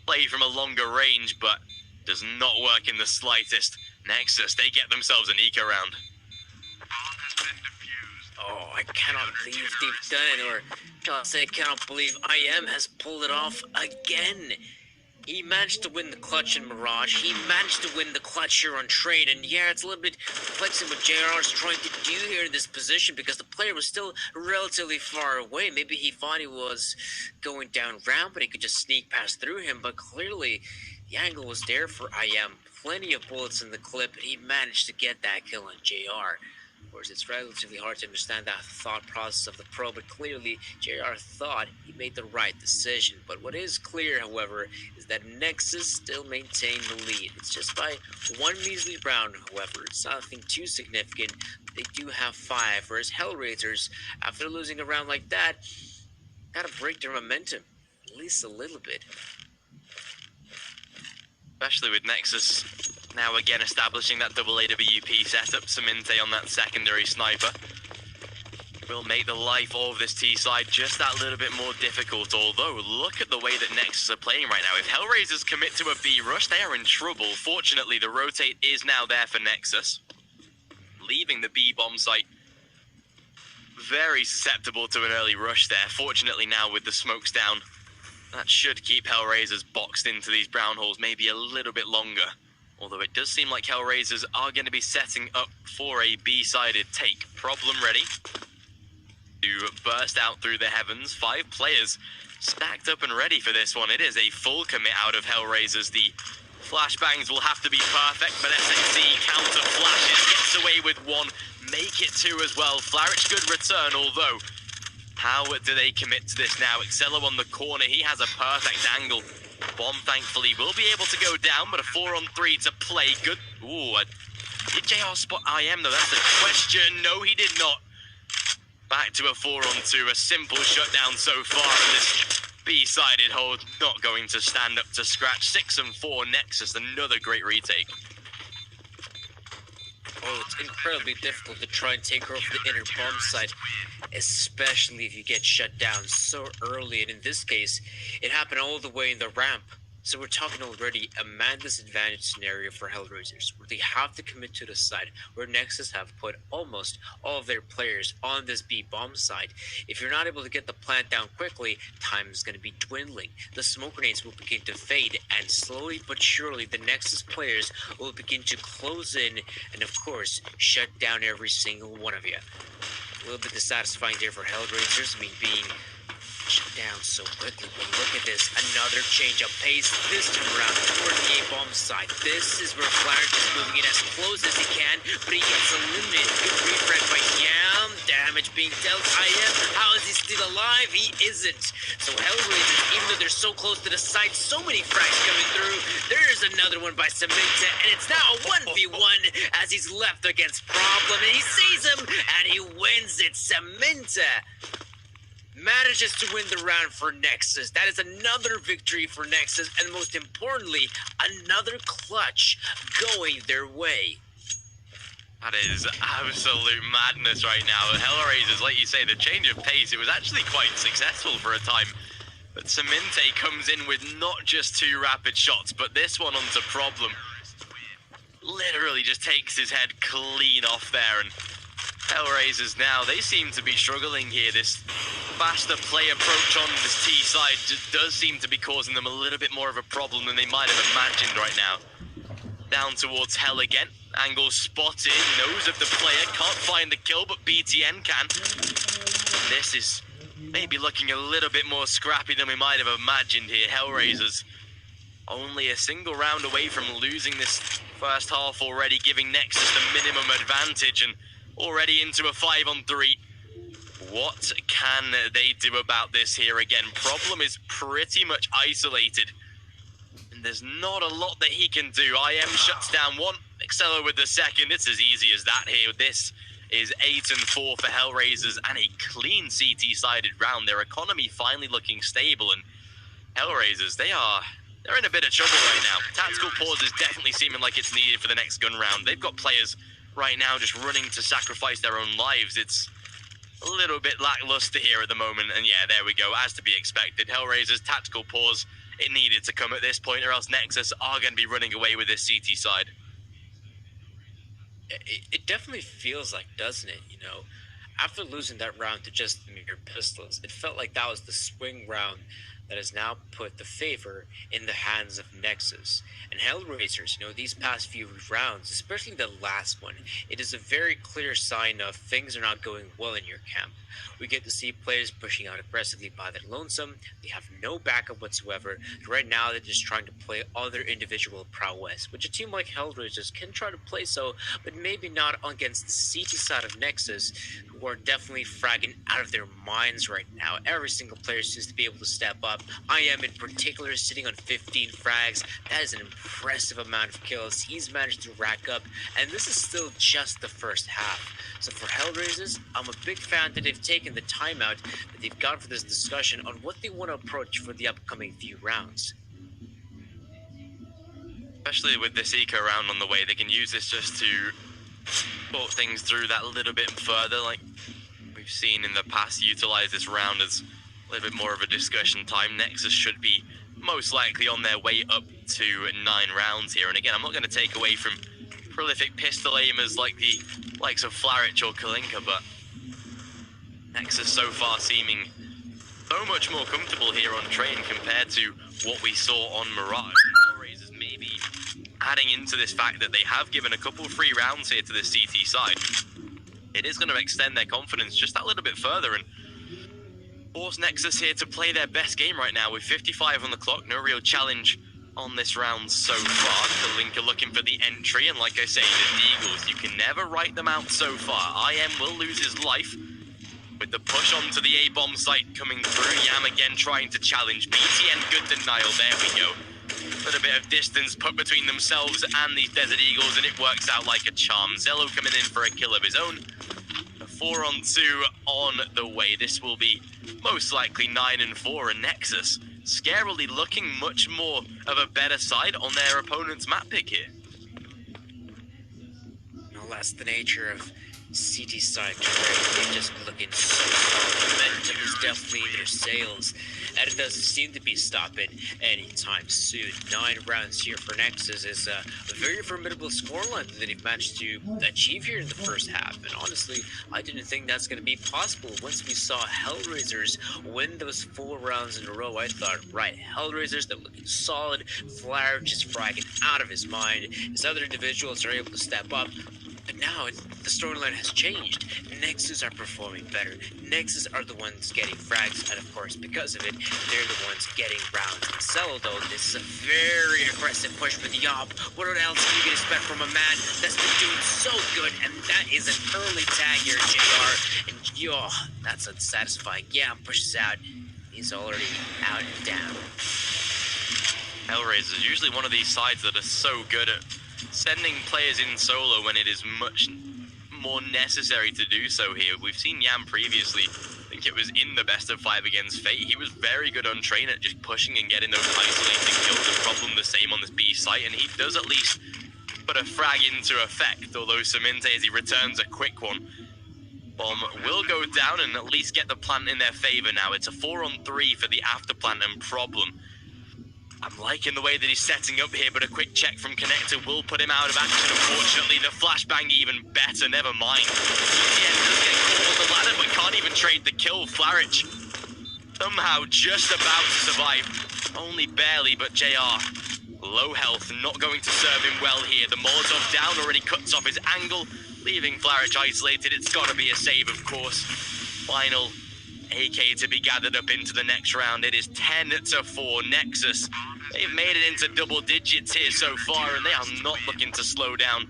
play from a longer range, but does not work in the slightest. Nexus, they get themselves an eco round. Oh, I cannot believe they've done it, or shall I say, I cannot believe IM has pulled it off again. He managed to win the clutch in Mirage. He managed to win the clutch here on Trade. And yeah, it's a little bit perplexing what JR is trying to do here in this position because the player was still relatively far away. Maybe he thought he was going down ramp and he could just sneak past through him. But clearly, the angle was there for IM. Plenty of bullets in the clip, and he managed to get that kill on JR. Of course, it's relatively hard to understand that thought process of the pro, but clearly JR thought he made the right decision. But what is clear, however, is that Nexus still maintained the lead. It's just by one measly round, however. It's nothing too significant. They do have 5, whereas HellRaisers, after losing a round like that, gotta break their momentum, at least a little bit. Especially with Nexus now again establishing that double AWP setup. Siminte on that secondary sniper. will make the life of this T side just that little bit more difficult. Although, look at the way that Nexus are playing right now. If HellRaisers commit to a B rush, they are in trouble. Fortunately, the rotate is now there for Nexus, leaving the B bomb site very susceptible to an early rush there. Fortunately, now with the smokes down, that should keep HellRaisers boxed into these brown holes maybe a little bit longer. Although it does seem like HellRaisers are going to be setting up for a B-sided take. Problem ready to burst out through the heavens. 5 players stacked up and ready for this one. It is a full commit out of HellRaisers. The flashbangs will have to be perfect, but SXC counter flashes, gets away with 1, make it 2 as well. Flarich good return, although how do they commit to this now? Excello on the corner, he has a perfect angle. Bomb thankfully will be able to go down, but a 4-on-3 to play. Good. Ooh, did JR spot IM though? That's the question. No, he did not. Back to a 4-on-2, a simple shutdown so far, and this B-sided hold not going to stand up to scratch. 6-4 Nexus, another great retake. Oh, it's incredibly difficult to try and take over the inner bomb site, especially if you get shut down so early. And in this case, it happened all the way in the ramp. So we're talking already a man disadvantage scenario for HellRaisers, where they have to commit to the side, where Nexus have put almost all of their players on this B bomb side. If you're not able to get the plant down quickly, time is going to be dwindling. The smoke grenades will begin to fade, and slowly but surely the Nexus players will begin to close in and, of course, shut down every single one of you. A little bit dissatisfying there for HellRaisers, being shut down so quickly, but look at this, another change of pace, this time around toward the A-bomb side. This is where Flarich is moving in as close as he can, but he gets eliminated. Good refrag by Yam, damage being dealt. IM, how is he still alive? He isn't. So HellRaisers, even though they're so close to the site, so many frags coming through, there's another one by Samantha, and it's now a 1v1 as he's left against Problem, and he sees him, and he wins it. Samantha manages to win the round for Nexus. That is another victory for Nexus, and most importantly, another clutch going their way. That is absolute madness right now. HellRaisers, like you say, the change of pace, it was actually quite successful for a time. But Saminte comes in with not just 2 rapid shots, but this one onto Problem. Literally just takes his head clean off there, and HellRaisers now, they seem to be struggling here. This faster play approach on this T side does seem to be causing them a little bit more of a problem than they might have imagined right now. Down towards Hell again. Angle spotted, knows of the player, can't find the kill, but BTN can. This is maybe looking a little bit more scrappy than we might have imagined here. HellRaisers only a single round away from losing this first half already, giving Nexus the minimum advantage, and already into a 5-on-3. What can they do about this here again? Problem is pretty much isolated, and there's not a lot that he can do. IM shuts down 1, Excello with the second. It's as easy as that here. This is 8-4 for HellRaisers, and a clean CT-sided round. Their economy finally looking stable, and HellRaisers, they're in a bit of trouble right now. Tactical pause is definitely seeming like it's needed for the next gun round. They've got players right now just running to sacrifice their own lives. It's a little bit lackluster here at the moment, and yeah, there we go, as to be expected. HellRaisers, tactical pause, it needed to come at this point, or else Nexus are going to be running away with this CT side. It definitely feels like, doesn't it, you know? After losing that round to just the mere pistols, it felt like that was the swing round that has now put the favor in the hands of Nexus. And HellRaisers, you know, these past few rounds, especially the last one, it is a very clear sign of things are not going well in your camp. We get to see players pushing out aggressively by their lonesome. They have no backup whatsoever. Right now, they're just trying to play all their individual prowess, which a team like HellRaisers can try to play so, but maybe not against the CT side of Nexus, who are definitely fragging out of their minds right now. Every single player seems to be able to step up. IM in particular is sitting on 15 frags. That is an impressive amount of kills he's managed to rack up, and this is still just the first half. So for HellRaisers, I'm a big fan that they've taken the time out that they've got for this discussion on what they want to approach for the upcoming few rounds. Especially with this eco round on the way, they can use this just to thought things through that a little bit further. Like we've we've seen in the past utilize this round as a little bit more of a discussion time. Nexus should be most likely on their way up to 9 rounds here. And again, I'm not going to take away from prolific pistol aimers like the likes of Flarich or Kalinka, but Nexus so far seeming so much more comfortable here on Train compared to what we saw on Mirage. HellRaisers maybe adding into this fact that they have given a couple free rounds here to the CT side. It is going to extend their confidence just that little bit further and force Nexus here to play their best game right now with 55 on the clock. No real challenge on this round so far. Kalinka looking for the entry, and like I say, the Deagles, you can never write them out so far. IM will lose his life with the push onto the A-bomb site coming through. Yam again trying to challenge. BTN, good denial, there we go. A little bit of distance put between themselves and these Desert Eagles, and it works out like a charm. Zello coming in for a kill of his own. A 4-on-2 on the way. This will be most likely 9-4, and Nexus scarily looking much more of a better side on their opponent's map pick here. No less the nature of CT side today. They're just looking so hard. Momentum is definitely their sails, and it doesn't seem to be stopping anytime soon. 9 rounds here for Nexus is a very formidable scoreline that they've managed to achieve here in the first half. And honestly, I didn't think that's going to be possible. Once we saw HellRaisers win those 4 rounds in a row, I thought, right, HellRaisers, they're looking solid. Flair just fragging out of his mind. His other individuals are able to step up. But now the storyline has changed. Nexus are performing better. Nexus are the ones getting frags, and of course, because of it, they're the ones getting rounds. Cello, though, this is a very aggressive push for the op. What else can you can expect from a man that's been doing so good? And that is an early tag here, JR. And yo, that's unsatisfying. Yeah, pushes out. He's already out and down. HellRaisers, usually one of these sides that are so good at sending players in solo when it is much more necessary to do so here. We've seen Yam previously, I think it was in the best of 5 against Fate. He was very good on Train at just pushing and getting those isolated kills. The problem the same on this B site, and he does at least put a frag into effect, although Saminte, as he returns a quick one, bomb will go down and at least get the plant in their favor now. It's a 4-on-3 for the after plant and problem. I'm liking the way that he's setting up here, but a quick check from Connector will put him out of action. Unfortunately, the flashbang even better, never mind. Yeah, does get caught on the ladder, but can't even trade the kill. Flarich somehow just about to survive. Only barely, but JR, low health, not going to serve him well here. The Molotov down already cuts off his angle, leaving Flarich isolated. It's got to be a save, of course. Final AK to be gathered up into the next round. It is 10-4 Nexus. They've made it into double digits here so far, and they are not looking to slow down.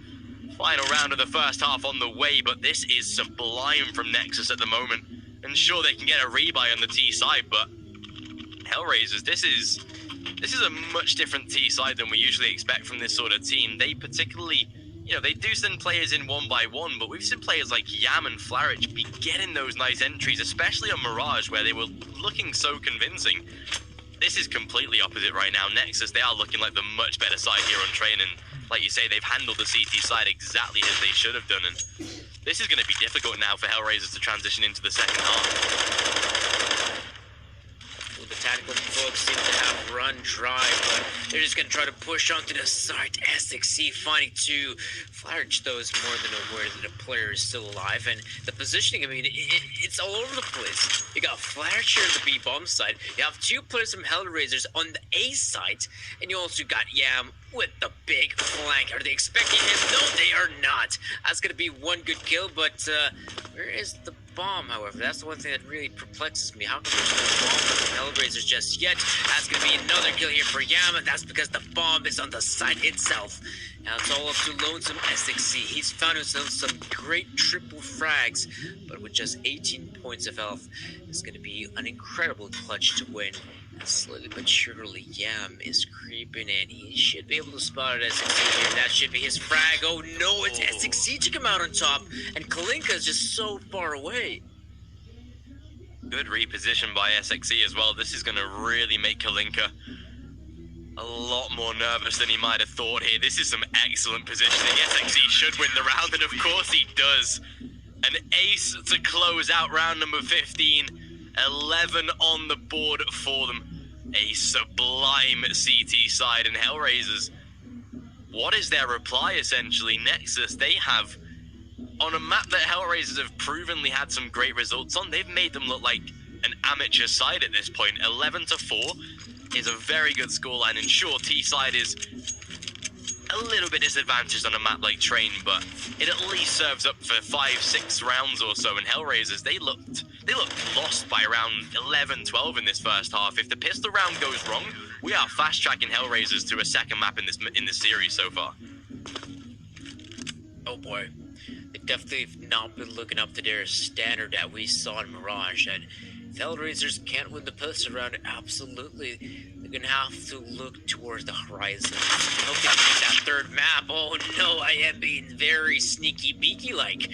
Final round of the first half on the way, but this is sublime from Nexus at the moment. And sure, they can get a rebuy on the T side, but HellRaisers, this is a much different T side than we usually expect from this sort of team. They particularly, you know, they do send players in 1 by 1, but we've seen players like Yam and Flarich be getting those nice entries, especially on Mirage, where they were looking so convincing. This is completely opposite right now. Nexus, they are looking like the much better side here on Train, and like you say, they've handled the CT side exactly as they should have done, and this is going to be difficult now for HellRaisers to transition into the second half. The tactical folks seem to have run dry, but they're just going to try to push onto the side. SXC finding 2. Flarich, though, is more than aware that a player is still alive, and the positioning, I mean, it's all over the place. You got Flarich here on the B-bomb side, you have 2 players from HellRaisers on the A side, and you also got Yam with the big flank. Are they expecting him? No, they are not. That's going to be 1 good kill, but where is the bomb, however? That's the one thing that really perplexes me. How come there's no bomb from HellRaisers just yet? That's going to be another kill here for Yam, and that's because the bomb is on the site itself. Now it's all up to Lonesome SXC. He's found himself some great triple frags, but with just 18 points of health, it's going to be an incredible clutch to win. And slowly but surely, Yam is creeping in. He should be able to spot it SXC here. That should be his frag. Oh no, it's SXC to come out on top, and Kalinka is just so far away. Good reposition by SXC as well. This is going to really make Kalinka a lot more nervous than he might have thought here. This is some excellent positioning. SXC should win the round, and of course he does. An ace to close out round number 15. 11 on the board for them. A sublime CT side, and HellRaisers, what is their reply essentially? Nexus, they have, on a map that HellRaisers have provenly had some great results on, they've made them look like an amateur side at this point. 11-4 is a very good scoreline, and sure, T-side is a little bit disadvantaged on a map like Train, but it at least serves up for 5-6 rounds or so. And HellRaisers, they looked lost by around 11-12 in this first half. If the pistol round goes wrong, we are fast tracking HellRaisers to a second map in this series so far. Oh boy, they definitely have not been looking up to their standard that we saw in Mirage. And if HellRaisers can't win the pistol round, absolutely, they're gonna have to look towards the horizon. I hope they can get that third map. Oh no, I am being very sneaky beaky like.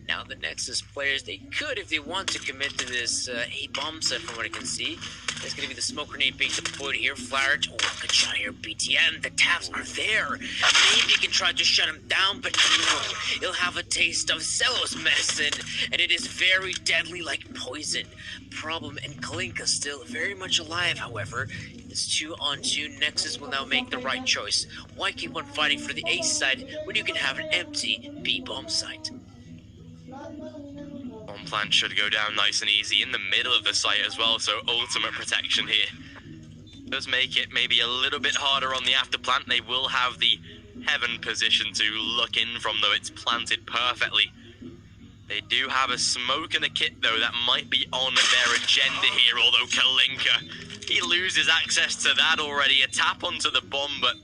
Now the Nexus players, they could, if they want to, commit to this A-bomb set from what I can see. There's going to be the smoke grenade being deployed here. Flared. Oh, good shot here, BTN. The taps are there. Maybe you can try to shut him down, but no. He'll have a taste of Celo's medicine, and it is very deadly like poison. Problem, and Kalinka still very much alive, however. It's 2-on-2. Nexus will now make the right choice. Why keep on fighting for the A side when you can have an empty B-bomb site? Bomb plant should go down nice and easy in the middle of the site as well, so ultimate protection here. Does make it maybe a little bit harder on the after plant. They will have the heaven position to look in from, though it's planted perfectly. They do have a smoke and a kit, though, that might be on their agenda here, although Kalinka, he loses access to that already. A tap onto the bomb, but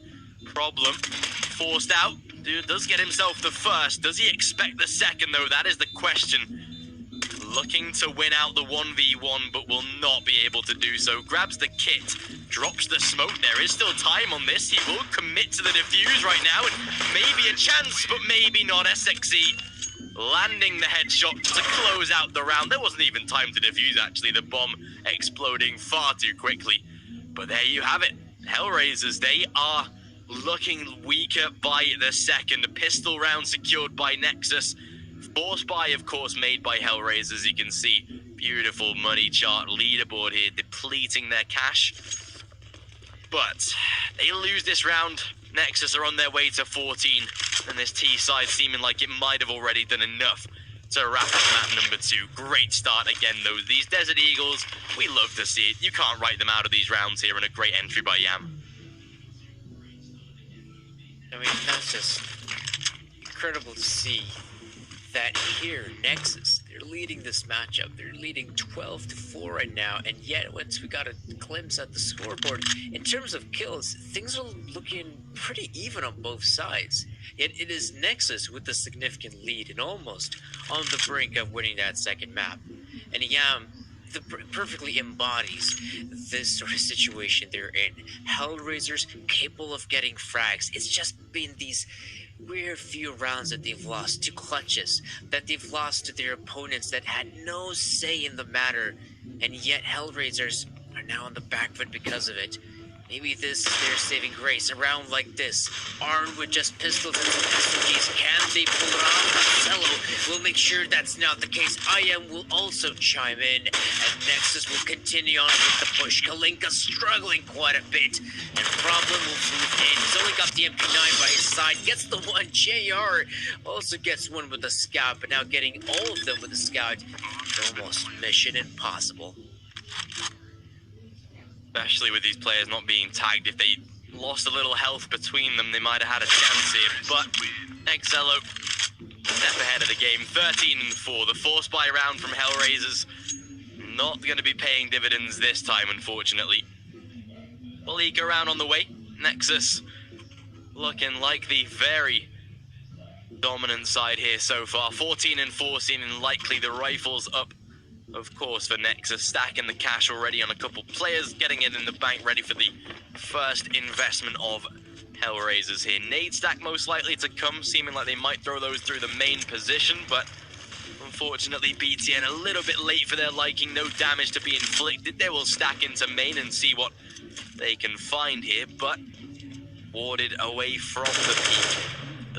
problem forced out. Dude does get himself the first. Does he expect the second, though? That is the question. Looking to win out the 1v1, but will not be able to do so. Grabs the kit, drops the smoke. There is still time on this. He will commit to the defuse right now, and maybe a chance, but maybe not. SXE landing the headshot to close out the round. There wasn't even time to defuse, actually. The bomb exploding far too quickly. But there you have it. HellRaisers, they are looking weaker by the second. Pistol round secured by Nexus. Force buy, of course, made by HellRaisers. You can see beautiful money chart leaderboard here, depleting their cash. But they lose this round. Nexus are on their way to 14, and this T side seeming like it might have already done enough to wrap up map number 2. Great start again, though. These Desert Eagles, we love to see it. You can't write them out of these rounds here, and a great entry by Yam. I mean, that's just incredible to see that here, Nexus, they're leading this matchup. They're leading 12-4 right now, and yet once we got a glimpse at the scoreboard, in terms of kills, things are looking pretty even on both sides. Yet it is Nexus with the significant lead and almost on the brink of winning that second map. And Yam perfectly embodies this sort of situation they're in. HellRaisers capable of getting frags. It's just been these weird few rounds that they've lost to clutches, that they've lost to their opponents that had no say in the matter, and yet HellRaisers are now on the back foot because of it. Maybe this is their saving grace. A round like this, armed with just pistols and some SMGs, can they pull it off? Celo will make sure that's not the case. IM will also chime in, and Nexus will continue on with the push. Kalinka struggling quite a bit, and Problem will move in. He's only got the MP9 by his side, gets the one. JR also gets one with the scout, but now getting all of them with the scout, almost mission impossible. Especially with these players not being tagged. If they lost a little health between them, they might have had a chance here. But Excello, step ahead of the game. 13-4. The force buy round from HellRaisers not going to be paying dividends this time, unfortunately. SumAliKa round on the way. Nexus looking like the very dominant side here so far. 14-4, seeming likely the rifles up, of course, for Nexus, stacking the cash already on a couple players, getting it in the bank, ready for the first investment of HellRaisers here. Nade stack most likely to come, seeming like they might throw those through the main position, but unfortunately BTN a little bit late for their liking. No damage to be inflicted. They will stack into main and see what they can find here, but warded away from the peak.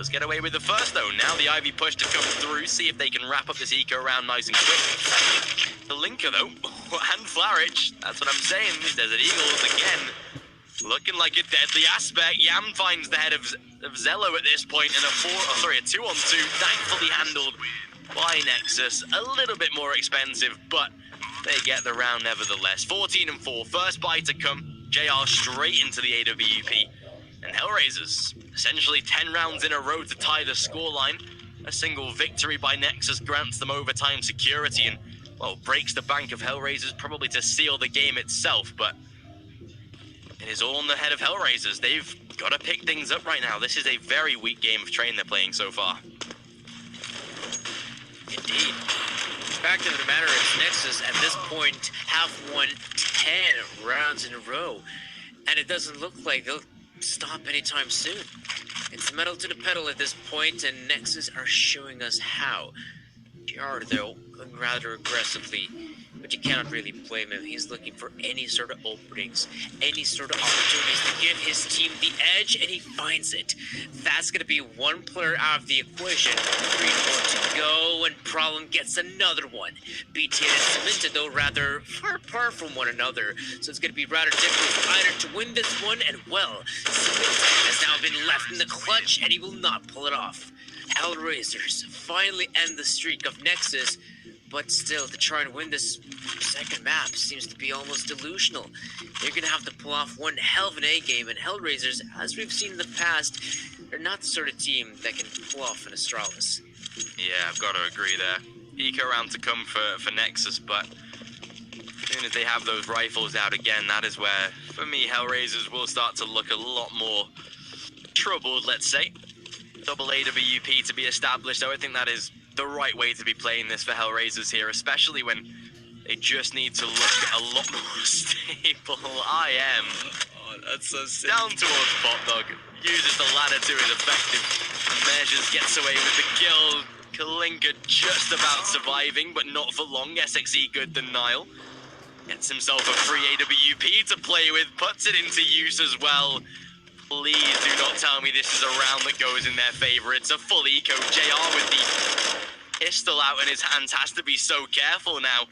Does get away with the first though. Now the Ivy push to come through, see if they can wrap up this eco round nice and quick. The Linker though, and Flarich, that's what I'm saying. Desert Eagles again, looking like a deadly aspect. Yam finds the head of Zello at this point in a 2-on-2, thankfully handled by Nexus. A little bit more expensive, but they get the round nevertheless. 14-4, first buy to come. JR straight into the AWP. And HellRaisers, essentially 10 rounds in a row to tie the scoreline. A single victory by Nexus grants them overtime security and, well, breaks the bank of HellRaisers, probably to seal the game itself, but it is all in the head of HellRaisers. They've got to pick things up right now. This is a very weak game of train they're playing so far. Indeed. The fact of the matter is Nexus, at this point, have won 10 rounds in a row, and it doesn't look like they'll stop anytime soon. It's metal to the pedal at this point, and Nexus are showing us how. They are, though, going rather aggressively, but you cannot really blame him. He's looking for any sort of openings, any sort of opportunities to give his team the edge, and he finds it. That's going to be one player out of the equation. 3 more to go, and Problem gets another one. BT and Cemented, though, rather far apart from one another, so it's going to be rather difficult either to win this one, and, well, Cemented has now been left in the clutch, and he will not pull it off. HellRaisers finally end the streak of Nexus, but still, to try and win this second map seems to be almost delusional. You're going to have to pull off one hell of an A-game, and HellRaisers, as we've seen in the past, they're not the sort of team that can pull off an Astralis. Yeah, I've got to agree there. Eco round to come for Nexus, but as soon as they have those rifles out again, that is where, for me, HellRaisers will start to look a lot more troubled, let's say. Double AWP to be established, though I think that is the right way to be playing this for HellRaisers here, especially when they just need to look a lot more stable. I am. Oh, that's so sick. Down towards Bot Dog. Uses the ladder to his effective measures, gets away with the kill. Kalinka just about surviving, but not for long. SXE good denial. Gets himself a free AWP to play with, puts it into use as well. Please do not tell me this is a round that goes in their favor. It's a full eco. JR with the pistol out in his hands has to be so careful now.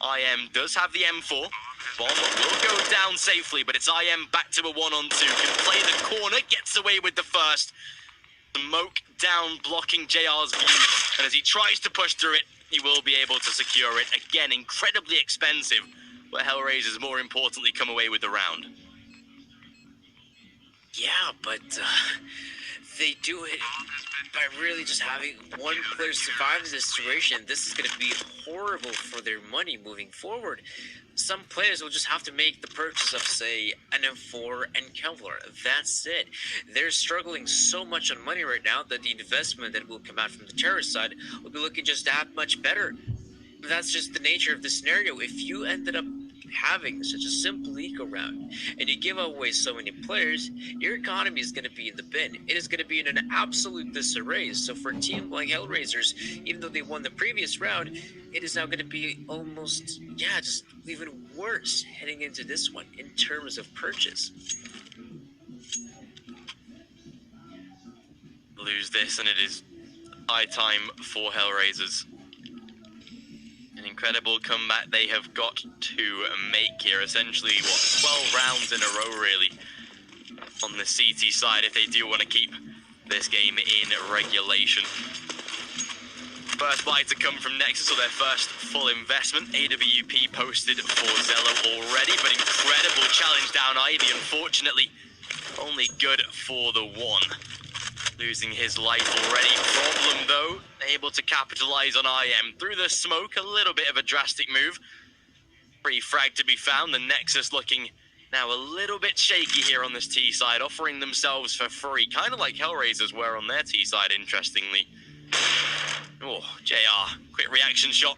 IM does have the M4. Bomb will go down safely, but it's IM back to a 1-on-2. Can play the corner, gets away with the first. Smoke down, blocking JR's view. And as he tries to push through it, he will be able to secure it. Again, incredibly expensive, but HellRaisers, more importantly, come away with the round. Yeah, but they do it by really just having one player survive in this situation. This is going to be horrible for their money moving forward. Some players will just have to make the purchase of, say, an M4 and Kevlar. That's it. They're struggling so much on money right now that the investment that will come out from the terrorist side will be looking just that much better. That's just the nature of the scenario. If you ended up having such a simple eco round and you give away so many players, your economy is going to be in the bin. It is going to be in an absolute disarray. So for a team like HellRaisers, even though they won the previous round, it is now going to be almost, just even worse heading into this one in terms of purchase. Lose this and it is high time for HellRaisers. An incredible comeback they have got to make here. Essentially, 12 rounds in a row, really, on the CT side, if they do want to keep this game in regulation. First buy to come from Nexus, or their first full investment. AWP posted for Zello already, but incredible challenge down Ivy. Unfortunately, only good for the one. Losing his life already. Problem, though, able to capitalize on IM through the smoke. A little bit of a drastic move. Free frag to be found. The Nexus looking now a little bit shaky here on this T side, offering themselves for free, kind of like HellRaisers were on their T side, interestingly. Oh, JR, quick reaction shot.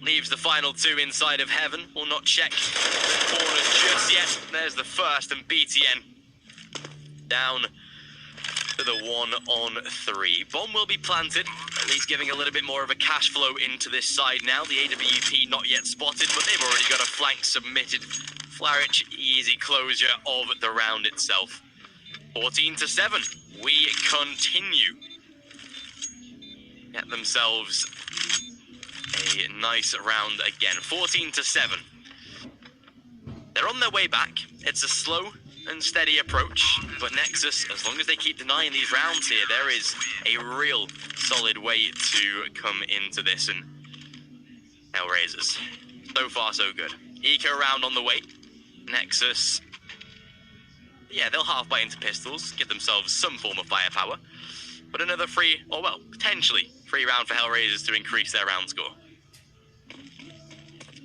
Leaves the final two inside of heaven. Will not check the corners just yet. There's the first, and BTN down to the 1-on-3. Bomb will be planted, at least giving a little bit more of a cash flow into this side now. The AWP not yet spotted, but they've already got a flank submitted. Flarich, easy closure of the round itself. 14-7. we continue. Get themselves a nice round again. 14-7. They're on their way back. It's a slow and steady approach, but Nexus, as long as they keep denying these rounds here, there is a real solid way to come into this. And HellRaisers, so far so good. Eco round on the way. Nexus, yeah, they'll half bite into pistols, give themselves some form of firepower, but another free, or well, potentially free round for HellRaisers to increase their round score.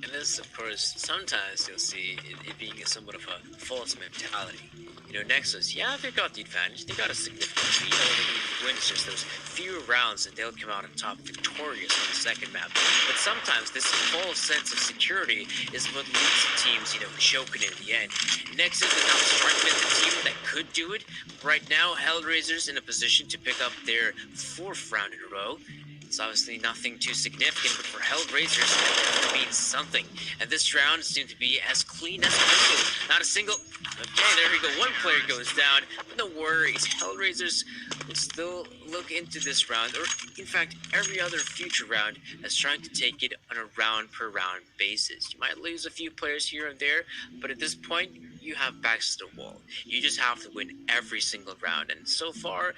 And this, of course, sometimes you'll see it being somewhat of a false mentality. You know, Nexus, yeah, they've got the advantage. They got a significant lead. All they need to win is just those few rounds, and they'll come out on top victorious on the second map. But sometimes this false sense of security is what leads to teams, you know, choking in the end. Nexus is not striking at the team that could do it. Right now, HellRaisers in a position to pick up their 4th round in a row. It's obviously nothing too significant, but for HellRaisers, that means something. And this round seemed to be as clean as possible. Not a single... Okay, there we go. One player goes down. But no worries. HellRaisers will still look into this round, or in fact, every other future round, as trying to take it on a round-per-round basis. You might lose a few players here and there, but at this point, you have backs to the wall. You just have to win every single round. And so far,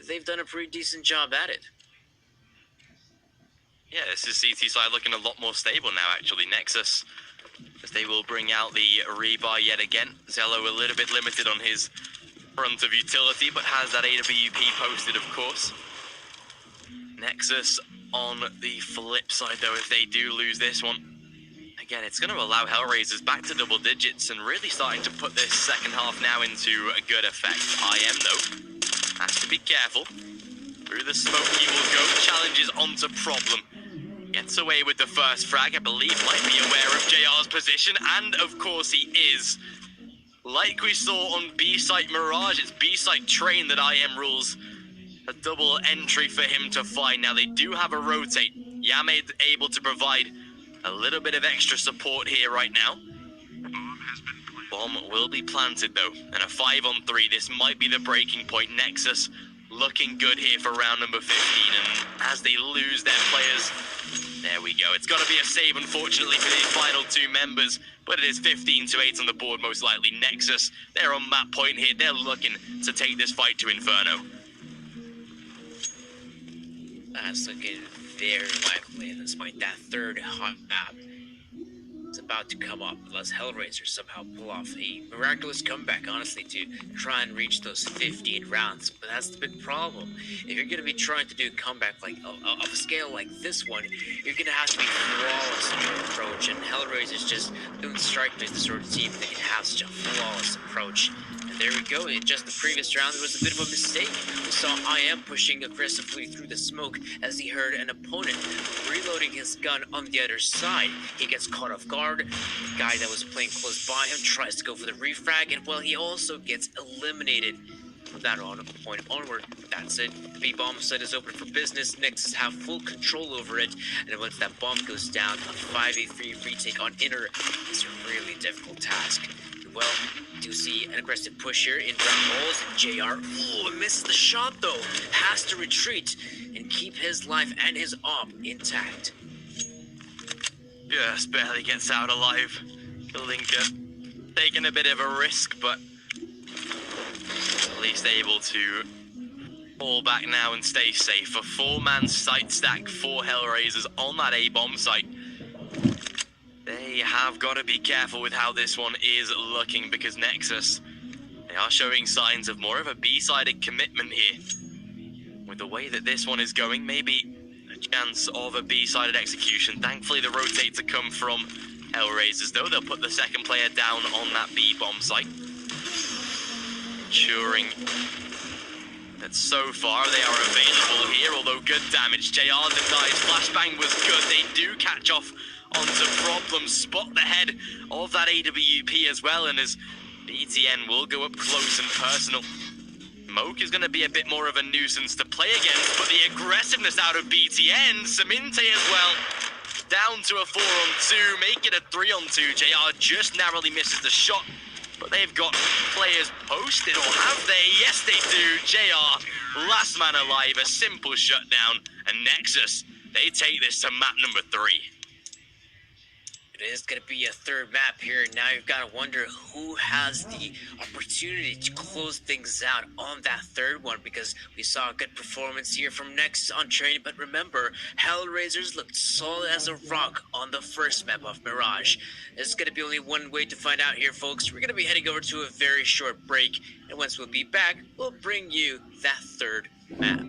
they've done a pretty decent job at it. Yeah, this is CT side looking a lot more stable now, actually. Nexus, as they will bring out the rebuy yet again. Zello a little bit limited on his front of utility, but has that AWP posted, of course. Nexus on the flip side, though, if they do lose this one, again, it's going to allow HellRaisers back to double digits and really starting to put this second half now into a good effect. IM, though, has to be careful. Through the smoke he will go. Challenges onto Problem. Gets away with the first frag, I believe might be aware of JR's position, and of course he is. Like we saw on B-Site Mirage, it's B-Site Train that IM rules a double entry for him to find. Now they do have a rotate. Yame able to provide a little bit of extra support here right now. Bomb will be planted though, and a 5-on-3, this might be the breaking point. Nexus looking good here for round number 15, and as they lose their players, there we go. It's got to be a save, unfortunately, for these final 2 members, but it is 15-8 on the board, most likely. Nexus, they're on map point here. They're looking to take this fight to Inferno. That's looking very likely at this point. That 3rd hot map is about to come up unless HellRaisers somehow pull off a miraculous comeback, honestly, to try and reach those 15 rounds. But that's the big problem. If you're going to be trying to do a comeback like of a scale like this one, you're going to have to be flawless in your approach, and HellRaisers just don't strike me as the sort of team that can have such a flawless approach. And there we go. In just the previous round, there was a bit of a mistake. We saw IM pushing aggressively through the smoke as he heard an opponent reloading his gun on the other side. He gets caught off guard. The guy that was playing close by him tries to go for the refrag, and well, he also gets eliminated from that point onward. That's it. The B-bomb site is open for business. Nexus have full control over it, and once that bomb goes down, a 5v3 retake on inner is a really difficult task. Well, do see an aggressive push here in round balls, and JR, ooh, misses the shot though. Has to retreat and keep his life and his op intact. Just barely gets out alive. Kalinka taking a bit of a risk, but at least able to fall back now and stay safe. A 4-man site stack for HellRaisers on that A-bomb site. They have got to be careful with how this one is looking, because Nexus, they are showing signs of more of a B-sided commitment here. With the way that this one is going, maybe a chance of a B-sided execution. Thankfully, the rotate to come from HellRaisers, though. They'll put the second player down on that B-bomb site, ensuring that so far they are available here, although good damage. JR denies. Flashbang was good. They do catch off onto Problem, spot the head of that AWP as well, and as BTN will go up close and personal. Moke is going to be a bit more of a nuisance to play against, but the aggressiveness out of BTN, Saminte as well, down to a 4-on-2, make it a 3-on-2. JR just narrowly misses the shot, but they've got players posted, or have they? Yes, they do. JR, last man alive, a simple shutdown, and Nexus, they take this to map number 3. It is going to be a third map here. Now you've got to wonder who has the opportunity to close things out on that third one, because we saw a good performance here from Nexus on training. But remember, HellRaisers looked solid as a rock on the first map of Mirage. There's going to be only one way to find out here, folks. We're going to be heading over to a very short break, and once we'll be back, we'll bring you that third map.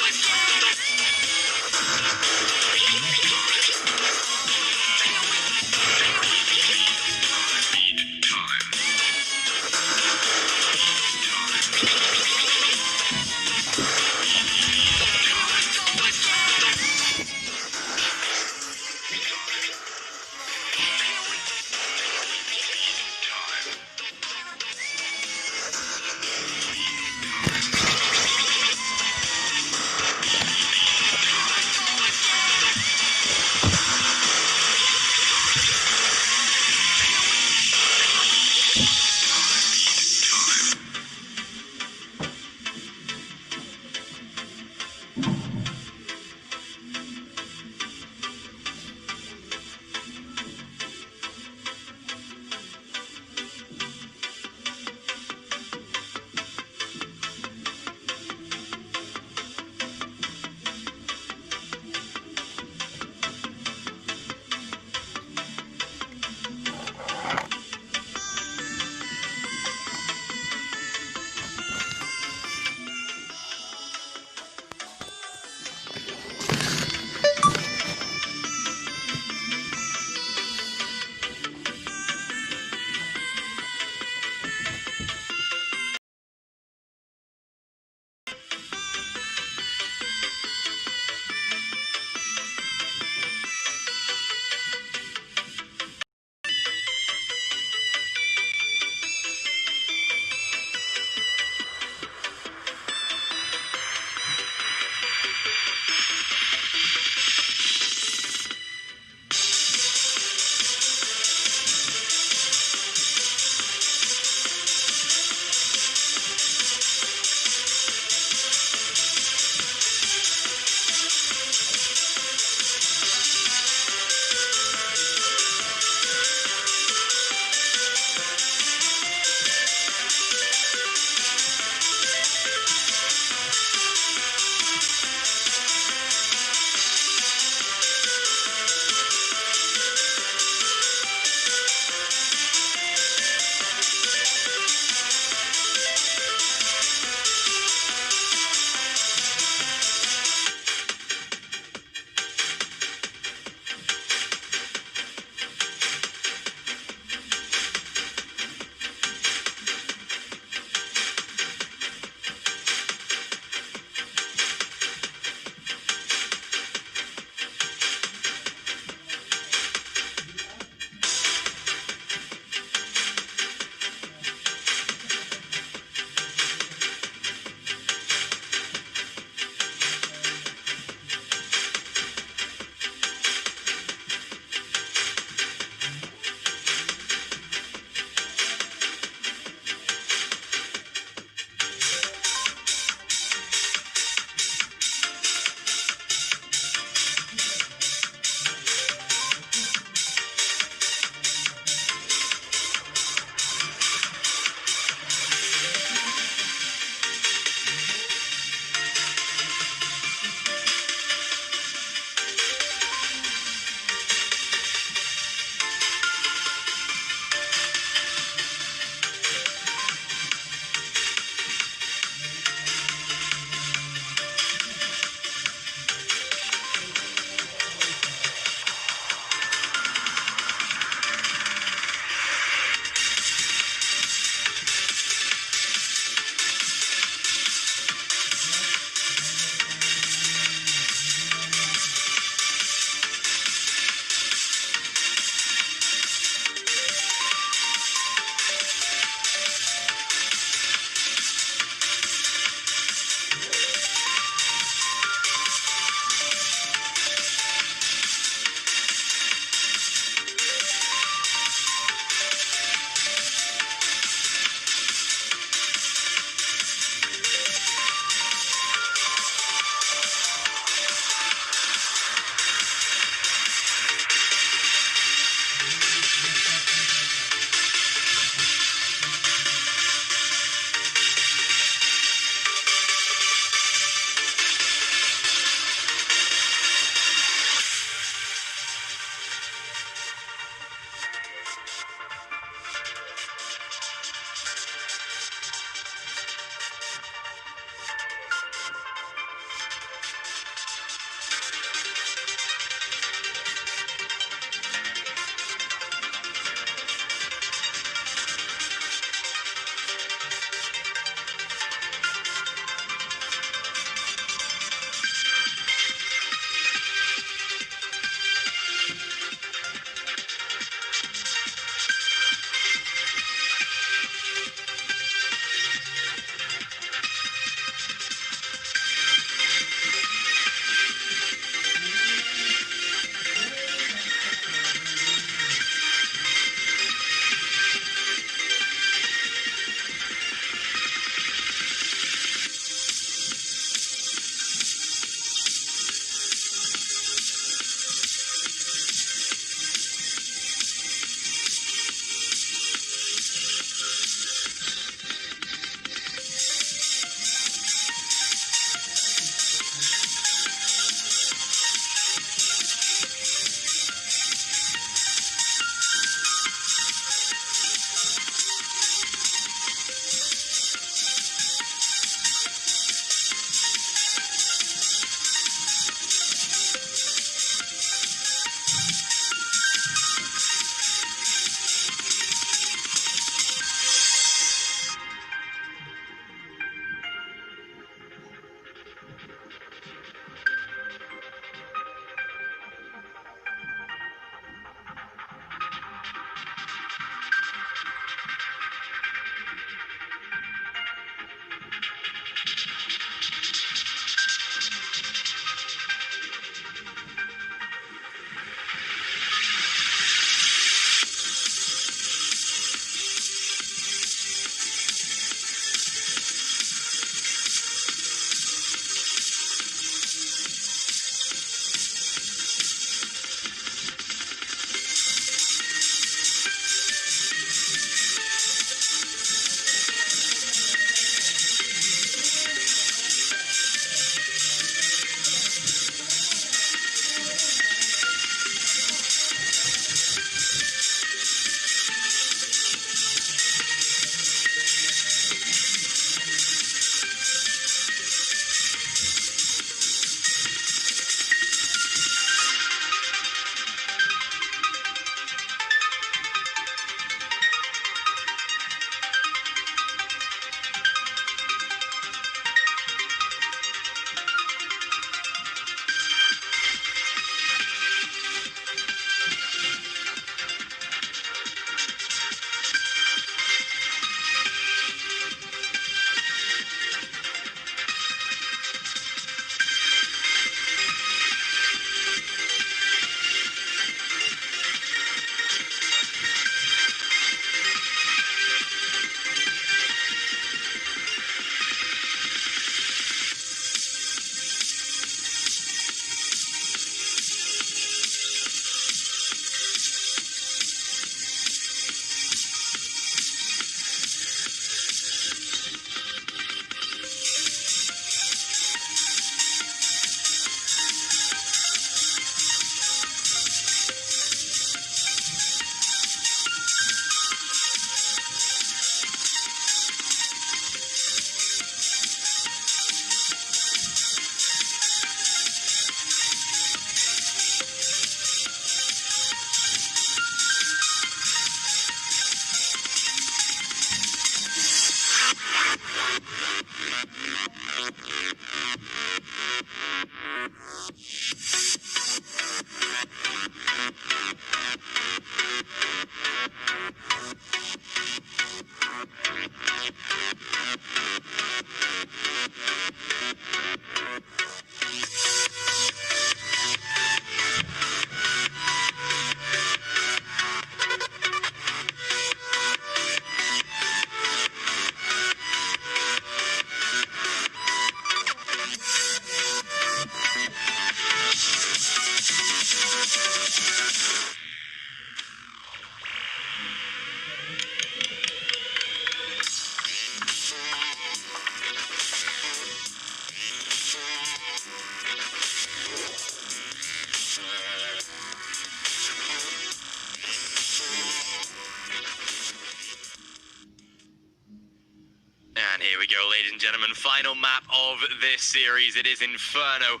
go, ladies and gentlemen. Final map of this series. It is Inferno.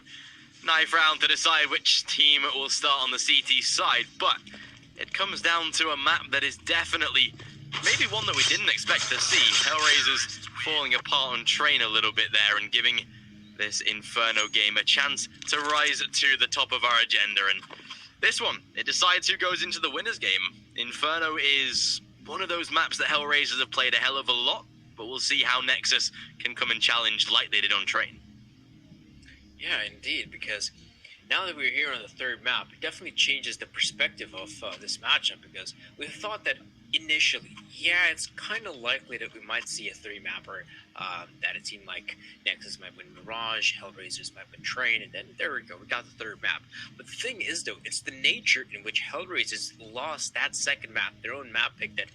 Knife round to decide which team will start on the CT side, but it comes down to a map that is definitely maybe one that we didn't expect to see. HellRaisers falling apart on train a little bit there and giving this Inferno game a chance to rise to the top of our agenda. And this one, it decides who goes into the winner's game. Inferno is one of those maps that HellRaisers have played a hell of a lot, but we'll see how Nexus can come and challenge like they did on train. Yeah, indeed, because now that we're here on the third map, it definitely changes the perspective of this matchup, because we thought that initially, yeah, it's kind of likely that we might see a three-mapper, that a team like Nexus might win Mirage, HellRaisers might win Train, and then there we go, we got the third map. But the thing is, though, it's the nature in which HellRaisers lost that second map, their own map pick, that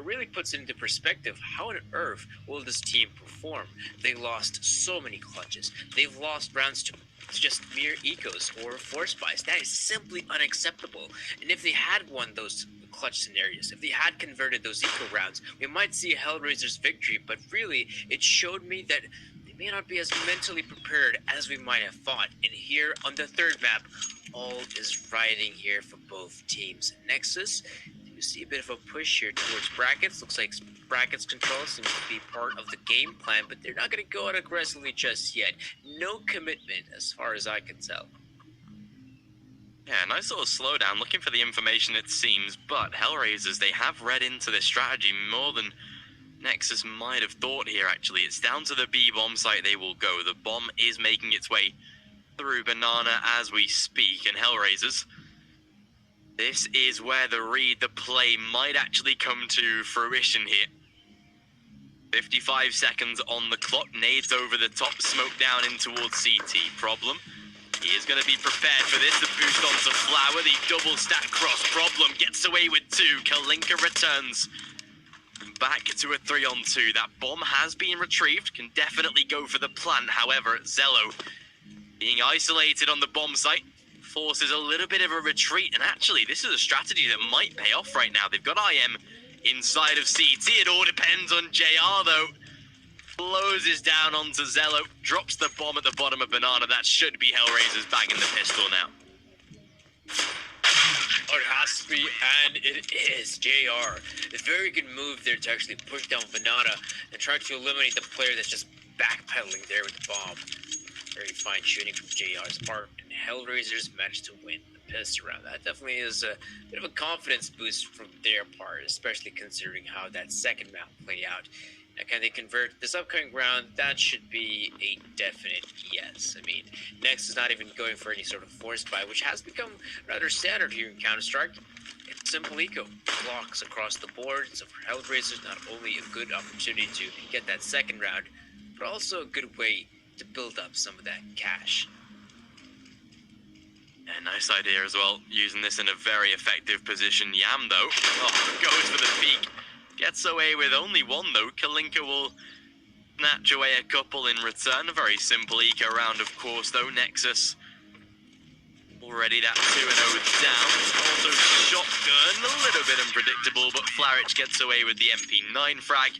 really puts it into perspective. How on earth will this team perform? They lost so many clutches. They've lost rounds to just mere ecos or force buys. That is simply unacceptable. And if they had won those clutch scenarios, if they had converted those eco rounds, we might see a HellRaisers victory, but really, it showed me that they may not be as mentally prepared as we might have thought. And here on the third map, all is riding here for both teams. Nexus, you see a bit of a push here towards brackets. Looks like brackets control seems to be part of the game plan, but they're not going to go out aggressively just yet. No commitment as far as I can tell. Yeah, nice little slowdown, looking for the information it seems, but HellRaisers, they have read into this strategy more than Nexus might have thought here, actually. It's down to the B-bomb site they will go. The bomb is making its way through Banana as we speak, and HellRaisers, this is where the read, the play might actually come to fruition here. 55 seconds on the clock, nades over the top, smoke down in towards CT. Problem, he is going to be prepared for this. The boost onto Flower, the double stack cross. Problem gets away with two. Kalinka returns back to a 3-on-2. That bomb has been retrieved, can definitely go for the plant. However, Zello, being isolated on the bomb site, forces a little bit of a retreat. And actually, this is a strategy that might pay off right now. They've got IM inside of CT. It all depends on JR, though. Closes down onto Zello, drops the bomb at the bottom of Banana. That should be HellRaisers bagging the pistol now. Oh, it has to be, and it is JR. A very good move there to actually push down Banana and try to eliminate the player that's just backpedaling there with the bomb. Very fine shooting from JR's part, and HellRaisers managed to win the pistol round. That definitely is a bit of a confidence boost from their part, especially considering how that second map played out. Now, can they convert this upcoming round? That should be a definite yes. I mean, Next is not even going for any sort of force buy, which has become rather standard here in Counter-Strike. It's simple eco blocks across the board, so for HellRaisers, not only a good opportunity to get that second round, but also a good way to build up some of that cash. Yeah, nice idea as well, using this in a very effective position. Yam, though, goes for the peak. Gets away with only one, though. Kalinka will snatch away a couple in return. A very simple eco round, of course, though. Nexus already that 2-0 down. Also shotgun, a little bit unpredictable, but Flarich gets away with the MP9 frag.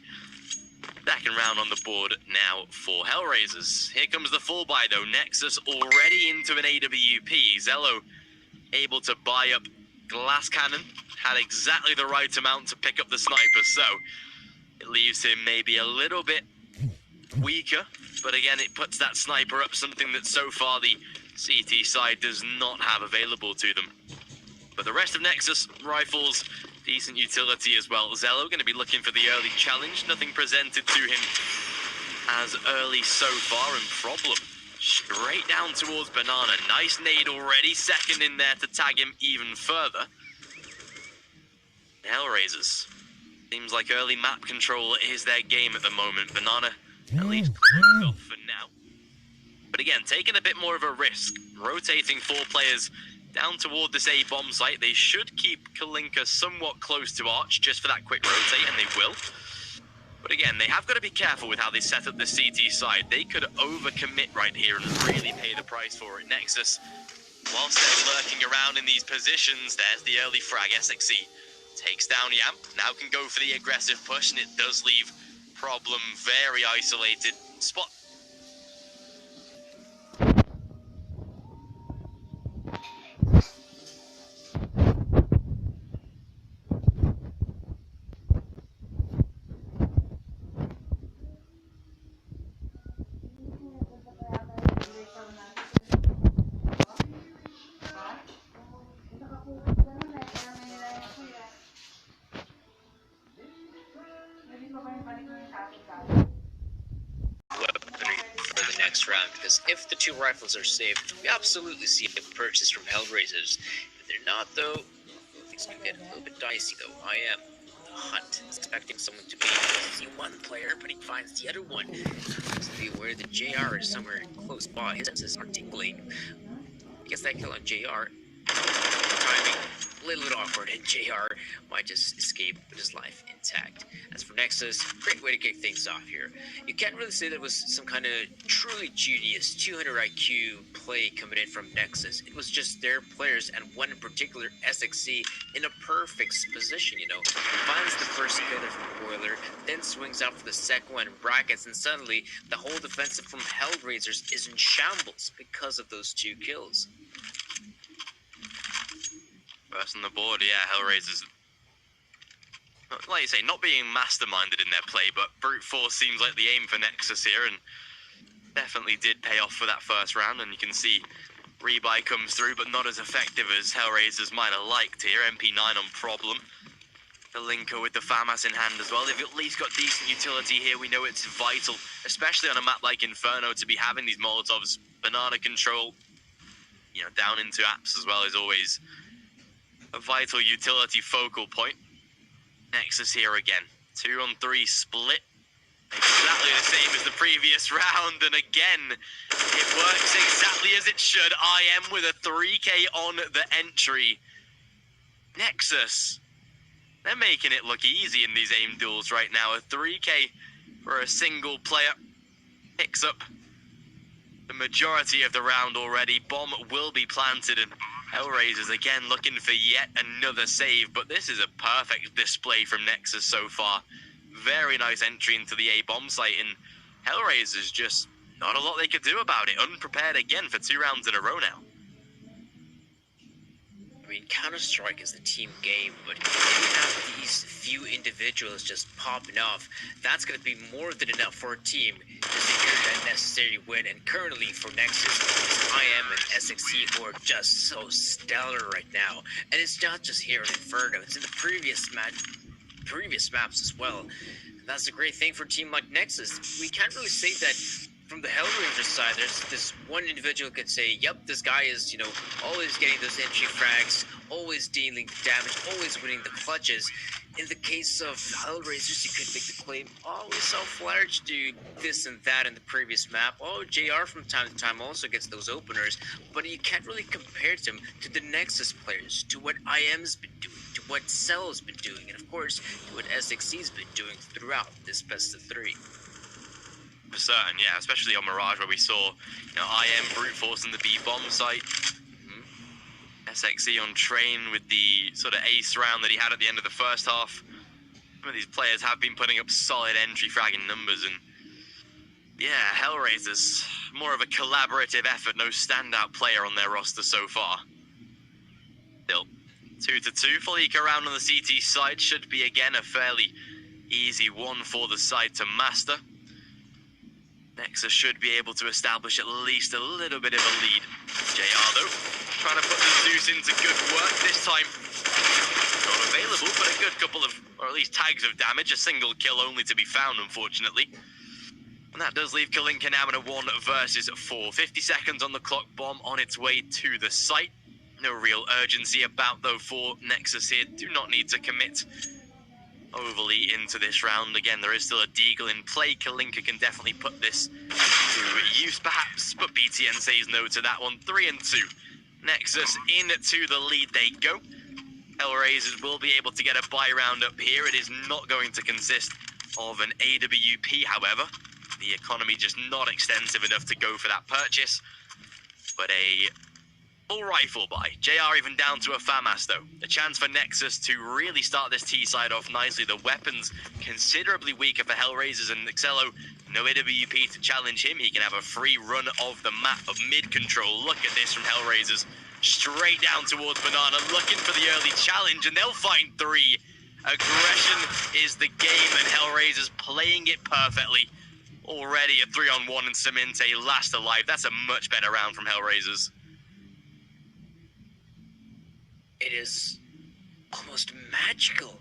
Second round on the board now for HellRaisers. Here comes the full buy, though. Nexus already into an AWP. Zello able to buy up glass cannon. Had exactly the right amount to pick up the sniper, so it leaves him maybe a little bit weaker, but again, it puts that sniper up, something that so far the CT side does not have available to them. But the rest of Nexus, rifles, decent utility as well. Zello going to be looking for the early challenge, nothing presented to him as early so far, and Problem straight down towards Banana. Nice nade already, second in there to tag him even further. HellRaisers, seems like early map control is their game at the moment. Banana at least off for now. But again, taking a bit more of a risk, rotating 4 players down toward this A-bomb site. They should keep Kalinka somewhat close to Arch just for that quick rotate, and they will. But again, they have got to be careful with how they set up the CT side. They could overcommit right here and really pay the price for it. Nexus, whilst they're lurking around in these positions, there's the early frag. SXE takes down Yam, now can go for the aggressive push, and it does leave problem, very isolated spot. For the next round, because if the 2 rifles are saved, we absolutely see a purchase from HellRaisers. If they're not, though, things can get a little bit dicey, though. I am on the hunt, expecting someone to see one player, but he finds the other one. So be aware that JR is somewhere close by. His senses are tingling. He gets that kill on JR. Timing a little bit awkward, and JR might just escape with his life intact. As for Nexus, great way to kick things off here. You can't really say that it was some kind of truly genius 200 IQ play coming in from Nexus. It was just their players, and one in particular, SXC, in a perfect position, you know. Finds the first killer from Boiler, then swings out for the second one in brackets, and suddenly the whole defensive from HellRaisers is in shambles because of those 2 kills. First on the board, yeah, HellRaisers, like you say, not being masterminded in their play, but brute force seems like the aim for Nexus here, and definitely did pay off for that first round. And you can see rebuy comes through, but not as effective as HellRaisers might have liked here. MP9 on problem. Kalinka with the FAMAS in hand as well. They've at least got decent utility here. We know it's vital, especially on a map like Inferno, to be having these Molotovs. Banana control, you know, down into apps as well is always a vital utility focal point. Nexus here again. 2-on-3 split. Exactly the same as the previous round, and again, it works exactly as it should. IM with a 3k on the entry. Nexus, they're making it look easy in these aim duels right now. A 3k for a single player. Picks up the majority of the round already. Bomb will be planted, and HellRaisers again looking for yet another save, but this is a perfect display from Nexus so far. Very nice entry into the A-bomb site, and HellRaisers just not a lot they could do about it. Unprepared again for 2 rounds in a row now. I mean, Counter-Strike is the team game, but if you have these few individuals just popping off, that's going to be more than enough for a team to secure that necessary win. And currently for Nexus, it's IM and SXC who are just so stellar right now. And it's not just here in Inferno, it's in the previous maps as well. And that's a great thing for a team like Nexus. We can't really say that from the HellRaisers side, there's this one individual could say, yep, this guy is, you know, always getting those entry frags, always dealing the damage, always winning the clutches. In the case of HellRaisers, you could make the claim, oh, we saw Flarge do this and that in the previous map. Oh, JR from time to time also gets those openers, but you can't really compare them to the Nexus players, to what IM's been doing, to what Cell's been doing, and of course, to what SXC's been doing throughout this best of 3. For certain, yeah, especially on Mirage where we saw, you know, IM brute force in the B-bomb site. SXC on train with the sort of ace round that he had at the end of the first half. Some of these players have been putting up solid entry fragging numbers, and yeah, HellRaisers, more of a collaborative effort, no standout player on their roster so far. Still, 2-2, Falika around on the CT side should be again a fairly easy one for the side to master. Nexus should be able to establish at least a little bit of a lead. JR though, trying to put the Zeus into good work this time. Not available, but a good couple of, or at least tags of damage. A single kill only to be found, unfortunately. And that does leave Kalinka now in a 1 versus 4. 50 seconds on the clock, bomb on its way to the site. No real urgency about though for Nexus here. Do not need to commit overly into this round. Again, there is still a Deagle in play. Kalinka can definitely put this to use perhaps, but BTN says no to that one. 3-2. Nexus into the lead they go. HellRaisers will be able to get a buy round up here. It is not going to consist of an AWP, however. The economy just not extensive enough to go for that purchase. But a Full rifle by JR, even down to a FAMAS though. A chance for Nexus to really start this T side off nicely. The weapons considerably weaker for HellRaisers, and Xello, no AWP to challenge him. He can have a free run of the map of mid control. Look at this from HellRaisers. Straight down towards Banana, looking for the early challenge, and they'll find 3. Aggression is the game, and HellRaisers playing it perfectly. Already a 3-on-1 and Saminte last alive. That's a much better round from HellRaisers. It is almost magical.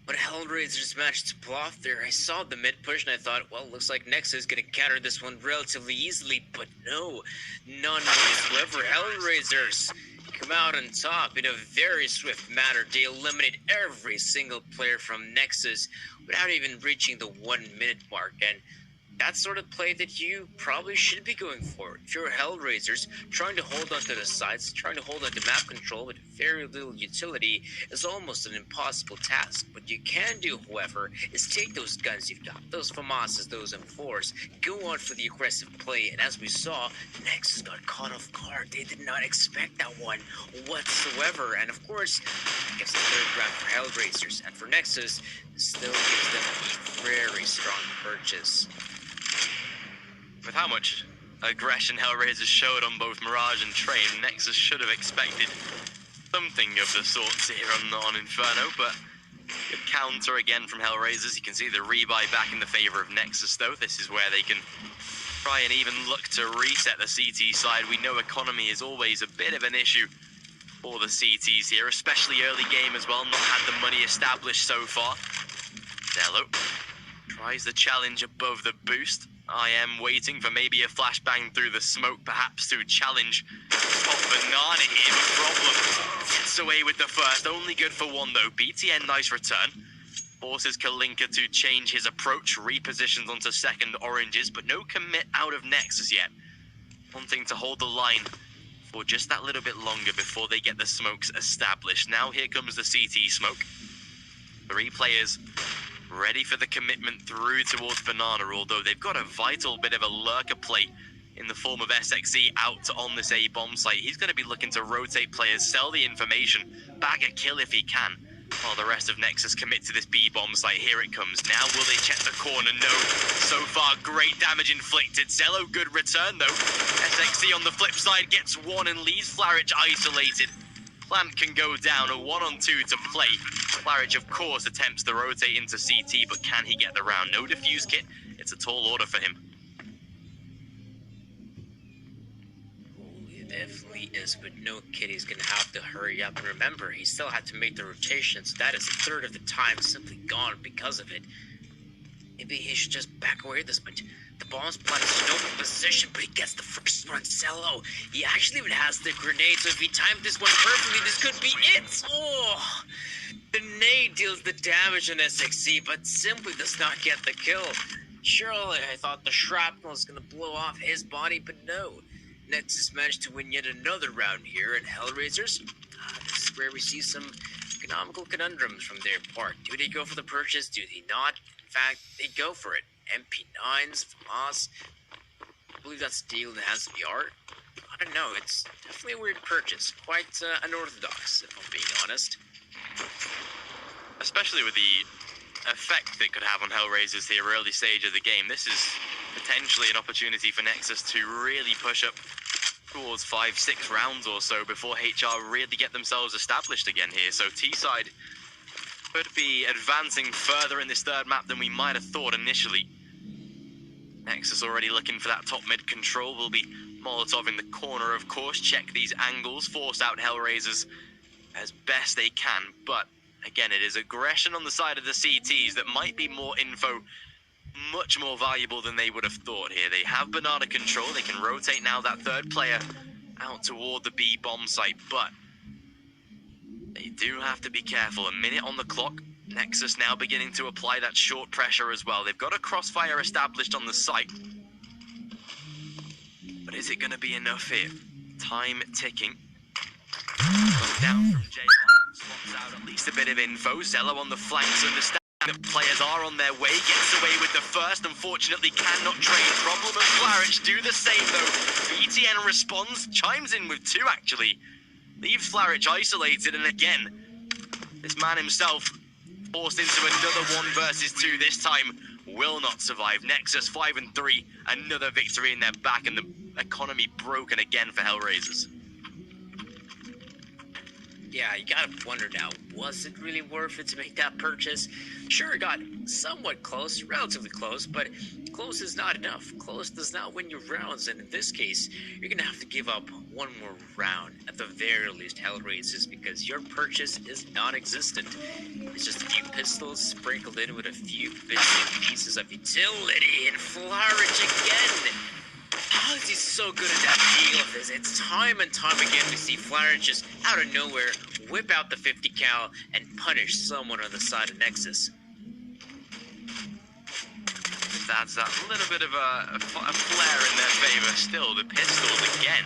But HellRaisers managed to pull off there. I saw the mid push and I thought, well, looks like Nexus is going to counter this one relatively easily. But no, none whatsoever. HellRaisers come out on top in a very swift manner. They eliminate every single player from Nexus without even reaching the 1 minute mark. And that's sort of play that you probably should be going for. If you're HellRaisers, trying to hold on to the sides, trying to hold on to map control with very little utility is almost an impossible task. What you can do, however, is take those guns you've got, those FAMASs, those M4s, go on for the aggressive play, and as we saw, Nexus got caught off guard. They did not expect that one whatsoever, and of course, it gets the third round for HellRaisers, and for Nexus, still gives them a very strong purchase. With how much aggression HellRaisers showed on both Mirage and Train, Nexus should have expected something of the sorts here on Inferno, but good counter again from HellRaisers. You can see the rebuy back in the favor of Nexus though. This is where they can try and even look to reset the CT side. We know economy is always a bit of an issue for the CTs here, especially early game as well. Not had the money established so far. Zello tries the challenge above the boost. I am waiting for maybe a flashbang through the smoke, perhaps to challenge top Banana here. Problem gets away with the first, only good for 1 though. BTN, nice return. Forces Kalinka to change his approach, repositions onto second oranges, but no commit out of Nexus yet. Wanting to hold the line for just that little bit longer before they get the smokes established. Now here comes the CT smoke. 3 players ready for the commitment through towards Banana, although they've got a vital bit of a lurker play in the form of SXE out on this A bomb site. He's going to be looking to rotate players, sell the information, bag a kill if he can, while the rest of Nexus commit to this B bomb site. Here it comes. Now will they check the corner? No. So far, great damage inflicted. Zello, good return though. SXE on the flip side gets 1 and leaves Flarich isolated. Plant can go down, a 1-on-2 to play. Flarich, of course, attempts to rotate into CT, but can he get the round? No defuse kit. It's a tall order for him. It definitely is, but no kid, he's going to have to hurry up. And remember, he still had to make the rotation, so that is a third of the time simply gone because of it. Maybe he should just back away at this point. The bomb's planted in an open position, but he gets the first one. Cello, he actually even has the grenade, so if he timed this one perfectly, this could be it. Oh, the nade deals the damage on SXE, but simply does not get the kill. Surely, I thought the shrapnel was going to blow off his body, but no. Nexus managed to win yet another round here, and HellRaisers, this is where we see some economical conundrums from their part. Do they go for the purchase? Do they not? In fact, they go for it. MP9s, FAMAS. I believe that's the deal that has to be art. I don't know, it's definitely a weird purchase. Quite unorthodox, if I'm being honest. Especially with the effect it could have on HellRaisers here early stage of the game. This is potentially an opportunity for Nexus to really push up towards 5-6 rounds or so before HR really get themselves established again here. So T-side could be advancing further in this third map than we might have thought initially. Nexus already looking for that top mid control. Will be Molotov in the corner, of course. Check these angles, force out HellRaisers as best they can. But again, it is aggression on the side of the CTs that might be more info, much more valuable than they would have thought here. They have banana control. They can rotate now that third player out toward the B bomb site, but they do have to be careful. A minute on the clock. Nexus now beginning to apply that short pressure as well. They've got a crossfire established on the site. But is it going to be enough here? Time ticking. Down from JR. Swaps out at least a bit of info. Zello on the flanks understand. The players are on their way, gets away with the first, unfortunately cannot trade. Problem and Flaric do the same though. BTN responds, chimes in with 2 actually. Leaves Flaric isolated, and again, this man himself forced into another 1 versus 2 this time. Will not survive. Nexus 5 and 3, another victory in their back, and the economy broken again for HellRaisers. Yeah, you gotta wonder now, was it really worth it to make that purchase? Sure, it got somewhat close, relatively close, but close is not enough. Close does not win you rounds, and in this case, you're gonna have to give up 1 more round, at the very least, HellRaisers, because your purchase is non-existent. It's just a few pistols sprinkled in with a few bits and pieces of utility, and Flaric again! How is he so good at that deal of this? It's time and time again we see Flaric just out of nowhere whip out the 50 cal and punish someone on the side of Nexus. That's a little bit of a flare in their favor. Still, the pistols again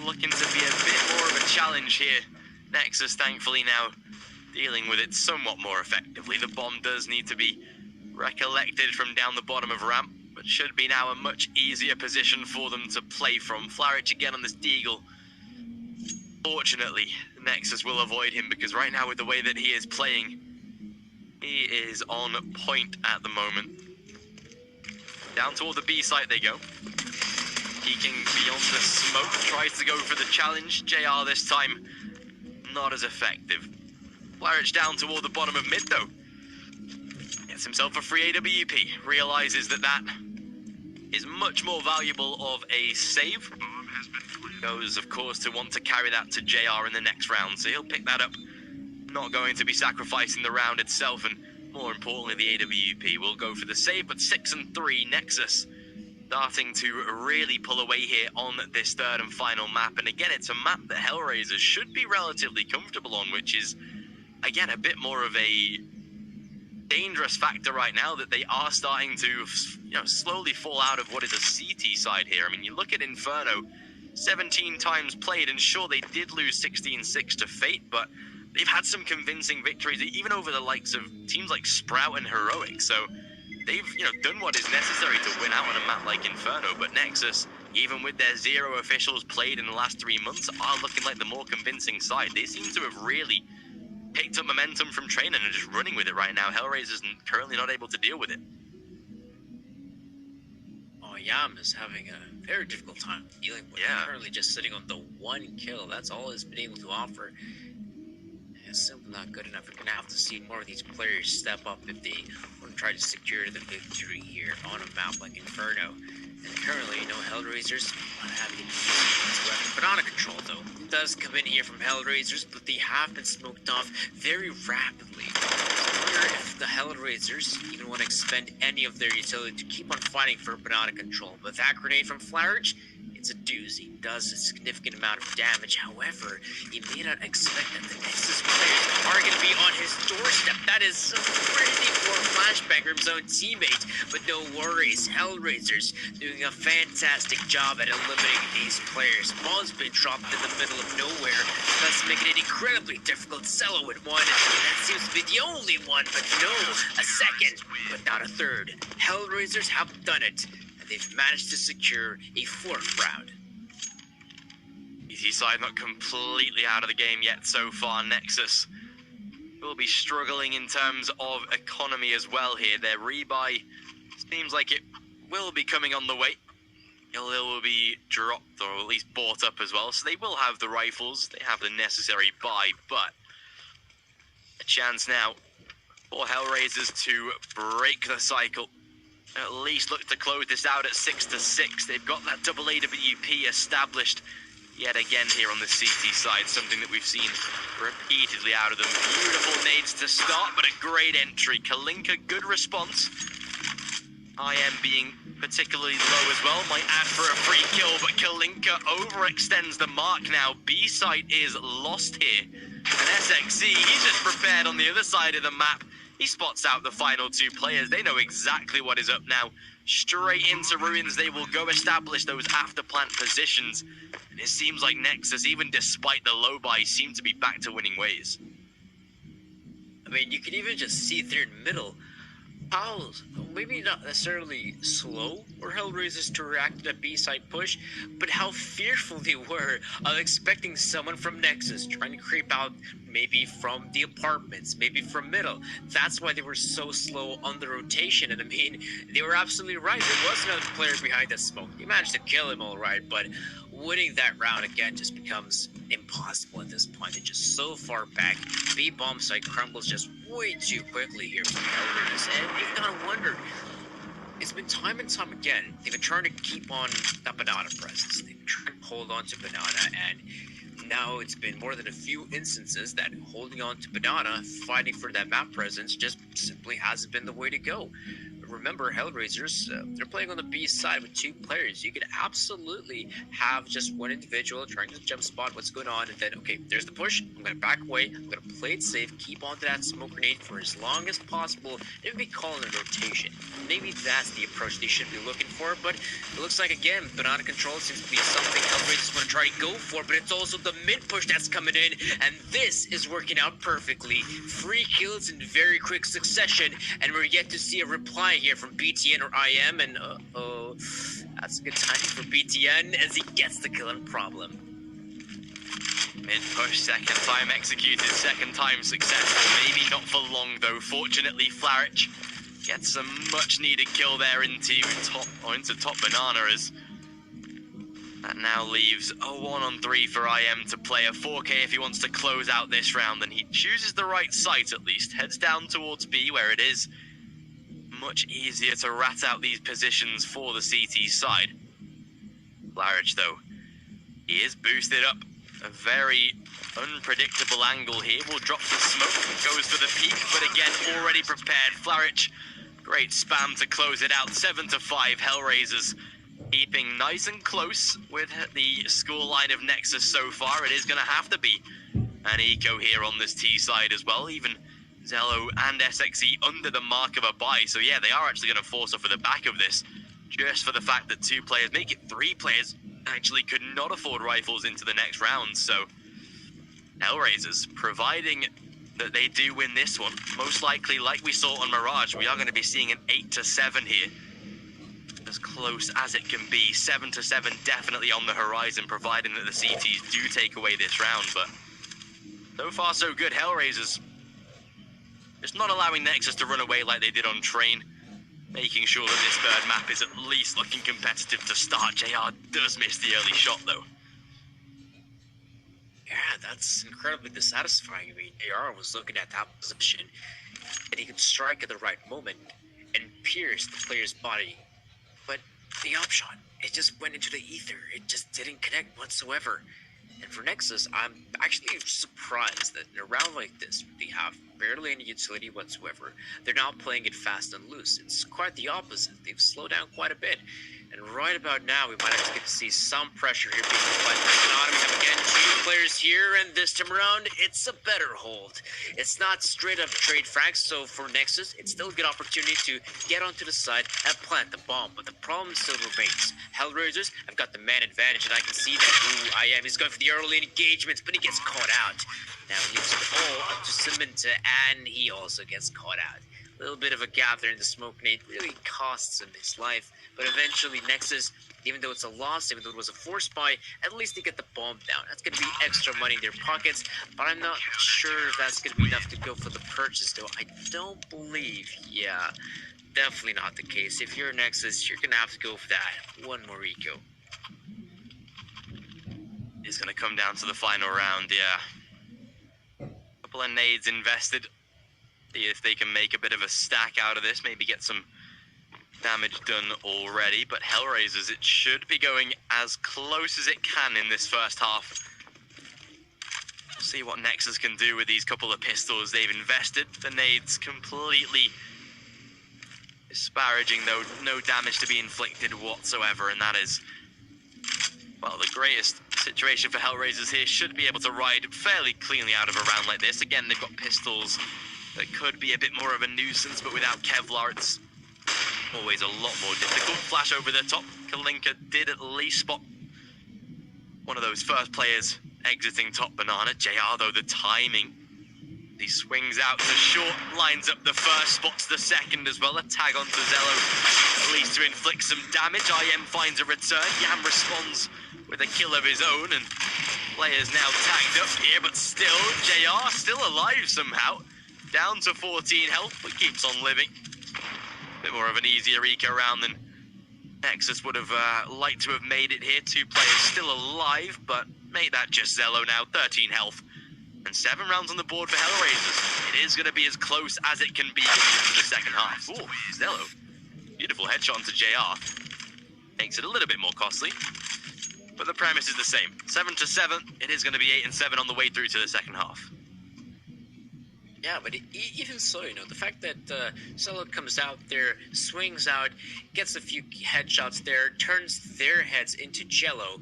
looking to be a bit more of a challenge here. Nexus thankfully now dealing with it somewhat more effectively. The bomb does need to be recollected from down the bottom of ramp, but should be now a much easier position for them to play from. Flaric again on this deagle. Fortunately, Nexus will avoid him because right now with the way that he is playing, he is on point at the moment. Down toward the B site they go. Peeking beyond the smoke, tries to go for the challenge. JR this time, not as effective. Flaric down toward the bottom of mid though. Gets himself a free AWP. Realizes that that is much more valuable of a save. Goes, of course, to want to carry that to JR in the next round, so he'll pick that up. Not going to be sacrificing the round itself, and more importantly, the AWP will go for the save, but 6 and 3, Nexus starting to really pull away here on this 3rd and final map. And again, it's a map that HellRaisers should be relatively comfortable on, which is, again, a bit more of a dangerous factor right now that they are starting to, slowly fall out of what is a CT side here. I mean, you look at Inferno, 17 times played, and sure, they did lose 16-6 to Fate, but they've had some convincing victories, even over the likes of teams like Sprout and Heroic. So they've, done what is necessary to win out on a map like Inferno. But Nexus, even with their 0 officials played in the last 3 months, are looking like the more convincing side. They seem to have really picked up momentum from training and are just running with it right now. HellRaisers currently not able to deal with it. Oh, Yam is having a very difficult time dealing with it. Currently just sitting on the 1 kill. That's all he's been able to offer. It's simply not good enough. We're going to have to see more of these players step up if they want to try to secure the victory here on a map like Inferno. And currently, HellRaisers not having any whatsoever. Banana control, though, does come in here from HellRaisers, but they have been smoked off very rapidly. I wonder if the HellRaisers even want to expend any of their utility to keep on fighting for banana control. But that grenade from Flaric, it's a doozy. Does a significant amount of damage. However, he may not expect that the Nexus players are going to be on his doorstep. That is some pretty poor flashbang from his own teammate. But no worries, HellRaisers doing a fantastic job at eliminating these players. Ball's been dropped in the middle of nowhere, thus making it incredibly difficult. Cello with 1, and that seems to be the only one, but no, a second, but not a third. HellRaisers have done it. They've managed to secure a 4th round. Easy side not completely out of the game yet so far. Nexus will be struggling in terms of economy as well here. Their rebuy seems like it will be coming on the way. It will be dropped or at least bought up as well. So they will have the rifles. They have the necessary buy, but a chance now for HellRaisers to break the cycle. At least look to close this out at 6-6. They've got that double AWP established yet again here on the CT side, something that we've seen repeatedly out of them. Beautiful nades to start, but a great entry. Kalinka, good response. IM being particularly low as well, might add for a free kill, but Kalinka overextends the mark now. B site is lost here. And SXC, he's just prepared on the other side of the map. He spots out the final 2 players. They know exactly what is up now. Straight into ruins, they will go establish those after plant positions. And it seems like Nexus, even despite the low buy, seem to be back to winning ways. I mean, you can even just see there in the middle how, maybe not necessarily slow or HellRaisers to react to the B-side push, but how fearful they were of expecting someone from Nexus trying to creep out, maybe from the apartments, maybe from middle. That's why they were so slow on the rotation, and I mean, they were absolutely right. There was another player behind that smoke. He managed to kill him all right, but winning that round again just becomes impossible at this point. They're just so far back. B-bomb site crumbles just way too quickly here for the HellRaisers, and you've got to wonder, it's been time and time again, they've been trying to keep on that banana presence. They've been trying to hold on to banana, and now it's been more than a few instances that holding on to banana, fighting for that map presence, just simply hasn't been the way to go. Remember, HellRaisers, they're playing on the B side with 2 players. You could absolutely have just one individual trying to jump spot what's going on, and then, okay, there's the push. I'm going to back away. I'm going to play it safe, keep onto that smoke grenade for as long as possible, and be calling a rotation. Maybe that's the approach they should be looking for, but it looks like, again, banana control seems to be something HellRaisers want to try to go for, but it's also the mid push that's coming in, and this is working out perfectly. 3 kills in very quick succession, and we're yet to see a reply here from BTN or IM, and that's a good timing for BTN as he gets the killing problem. Mid push, second time executed, second time successful. Maybe not for long though. Fortunately, Flarich gets a much needed kill there into top banana, as that now leaves a 1-on-3 for IM to play a 4K if he wants to close out this round, and he chooses the right site at least. Heads down towards B where it is much easier to rat out these positions for the CT side. Flarich though, he is boosted up. A very unpredictable angle here. Will drop the smoke, goes for the peak, but again already prepared. Flarich, great spam to close it out. 7-5 HellRaisers, keeping nice and close with the scoreline of Nexus so far. It is going to have to be an eco here on this T side as well. Even Zello and SXE under the mark of a buy. So yeah, they are actually going to force off for the back of this, just for the fact that 2 players, make it 3 players, actually could not afford rifles into the next round. So HellRaisers, providing that they do win this one, most likely, like we saw on Mirage, we are going to be seeing an 8-7 here. As close as it can be. 7-7 definitely on the horizon, providing that the CTs do take away this round. But so far so good. HellRaisers just not allowing Nexus to run away like they did on Train, making sure that this third map is at least looking competitive to start. JR does miss the early shot though. Yeah, that's incredibly dissatisfying. I mean, JR was looking at that position, and he could strike at the right moment and pierce the player's body. But the upshot, it just went into the ether. It just didn't connect whatsoever. And for Nexus, I'm actually surprised that in a round like this, they have barely any utility whatsoever. They're now playing it fast and loose. It's quite the opposite. They've slowed down quite a bit. And right about now, we might actually get to see some pressure here being applied by Anonymous. Again, 2 players here, and this time around, it's a better hold. It's not straight up trade frags, so for Nexus, it's still a good opportunity to get onto the side and plant the bomb. But the problem still remains. HellRaisers have got the man advantage, and I can see that IM is going for the early engagements, but he gets caught out. Now he leaves it all up to Samantha, and he also gets caught out. A little bit of a gap there in the smoke grenade really costs him his life, but eventually Nexus, even though it's a loss, even though it was a forced buy, at least they get the bomb down. That's going to be extra money in their pockets, but I'm not sure if that's going to be enough to go for the purchase, though. I don't believe, yeah, definitely not the case. If you're Nexus, you're going to have to go for that one more eco. It's going to come down to the final round, yeah. Couple of nades invested. See if they can make a bit of a stack out of this, maybe get some damage done already. But HellRaisers, it should be going as close as it can in this first half. We'll see what Nexus can do with these couple of pistols they've invested. The nades completely disparaging, though. No damage to be inflicted whatsoever, and that is, well, the greatest situation for HellRaisers here. Should be able to ride fairly cleanly out of a round like this. Again, they've got pistols that could be a bit more of a nuisance, but without Kevlar, it's always a lot more difficult. Flash over the top. Kalinka did at least spot one of those first players exiting top banana. JR, though, the timing, the he swings out to short, lines up the first, spots the second as well. A tag onto Zello, at least to inflict some damage. IM finds a return. Yam responds with a kill of his own, and players now tagged up here, but still, JR still alive somehow. Down to 14 health, but keeps on living. Bit more of an easier eco round than Nexus would have liked to have made it here. 2 players still alive, but make that just Zello now, 13 health. And 7 rounds on the board for HellRaisers. It is going to be as close as it can be going into the second half. Ooh, Zello. Beautiful headshot onto JR. Makes it a little bit more costly. But the premise is the same. 7-7. It is going to be 8-7 on the way through to the second half. Yeah, but even so, you know, the fact that Zello comes out there, swings out, gets a few headshots there, turns their heads into jello,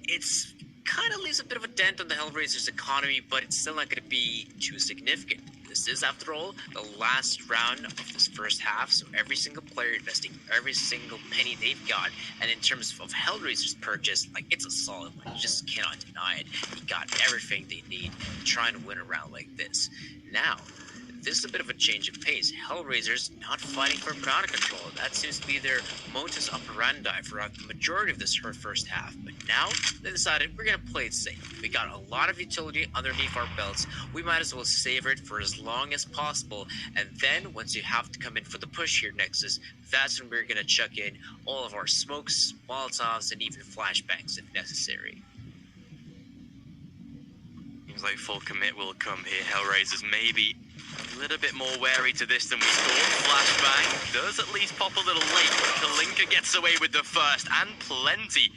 it's kind of leaves a bit of a dent on the HellRaisers economy, but it's still not going to be too significant. This is, after all, the last round of this first half, so every single player investing every single penny they've got, and in terms of HellRaisers purchase, like, it's a solid one. You just cannot deny it. He got everything they need trying to win a round like this. Now, this is a bit of a change of pace. HellRaisers not fighting for ground control. That seems to be their modus operandi throughout the majority of this first half. But now, they decided we're going to play it safe. We got a lot of utility underneath our belts. We might as well savor it for as long as possible. And then, once you have to come in for the push here, Nexus, that's when we're going to chuck in all of our smokes, Molotovs, and even flashbangs if necessary. Seems like full commit will come here. HellRaisers maybe a little bit more wary to this than we thought. Flashbang does at least pop a little late, but Kalinka gets away with the first, and plenty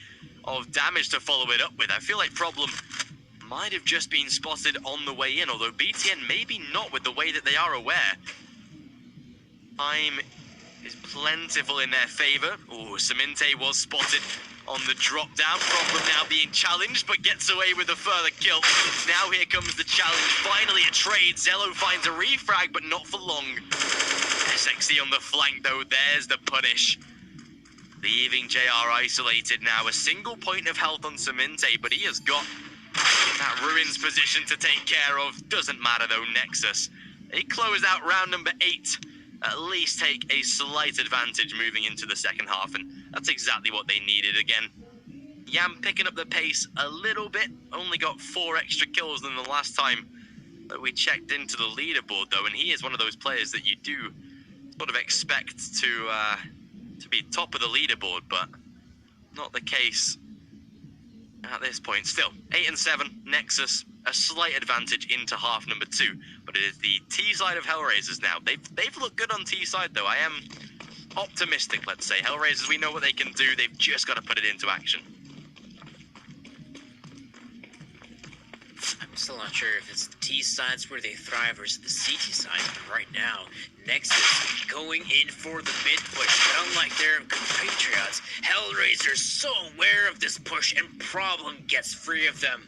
of damage to follow it up with. I feel like Problem might have just been spotted on the way in, although BTN maybe not with the way that they are aware. Time is plentiful in their favor. Oh, Saminte was spotted on the drop down. Problem now being challenged, but gets away with a further kill. Now here comes the challenge. Finally a trade. Zello finds a refrag, but not for long. SXE on the flank though. There's the punish. Leaving JR isolated now. A single point of health on Saminte, but he has got that Ruins position to take care of. Doesn't matter though, Nexus. They close out round number 8. At least take a slight advantage moving into the second half, and that's exactly what they needed. Again, Yam picking up the pace a little bit, only got 4 extra kills than the last time that we checked into the leaderboard though, and he is one of those players that you do sort of expect to be top of the leaderboard, but not the case at this point. Still, 8-7, Nexus, a slight advantage into half number 2, but it is the T side of HellRaisers now. They've looked good on T side though. I am optimistic, let's say. HellRaisers, we know what they can do. They've just got to put it into action. I'm still not sure if it's the T sides where they thrive versus the CT side, but right now, Nexus going in for the mid push, but unlike their compatriots, HellRaisers so aware of this push, and Problem gets free of them.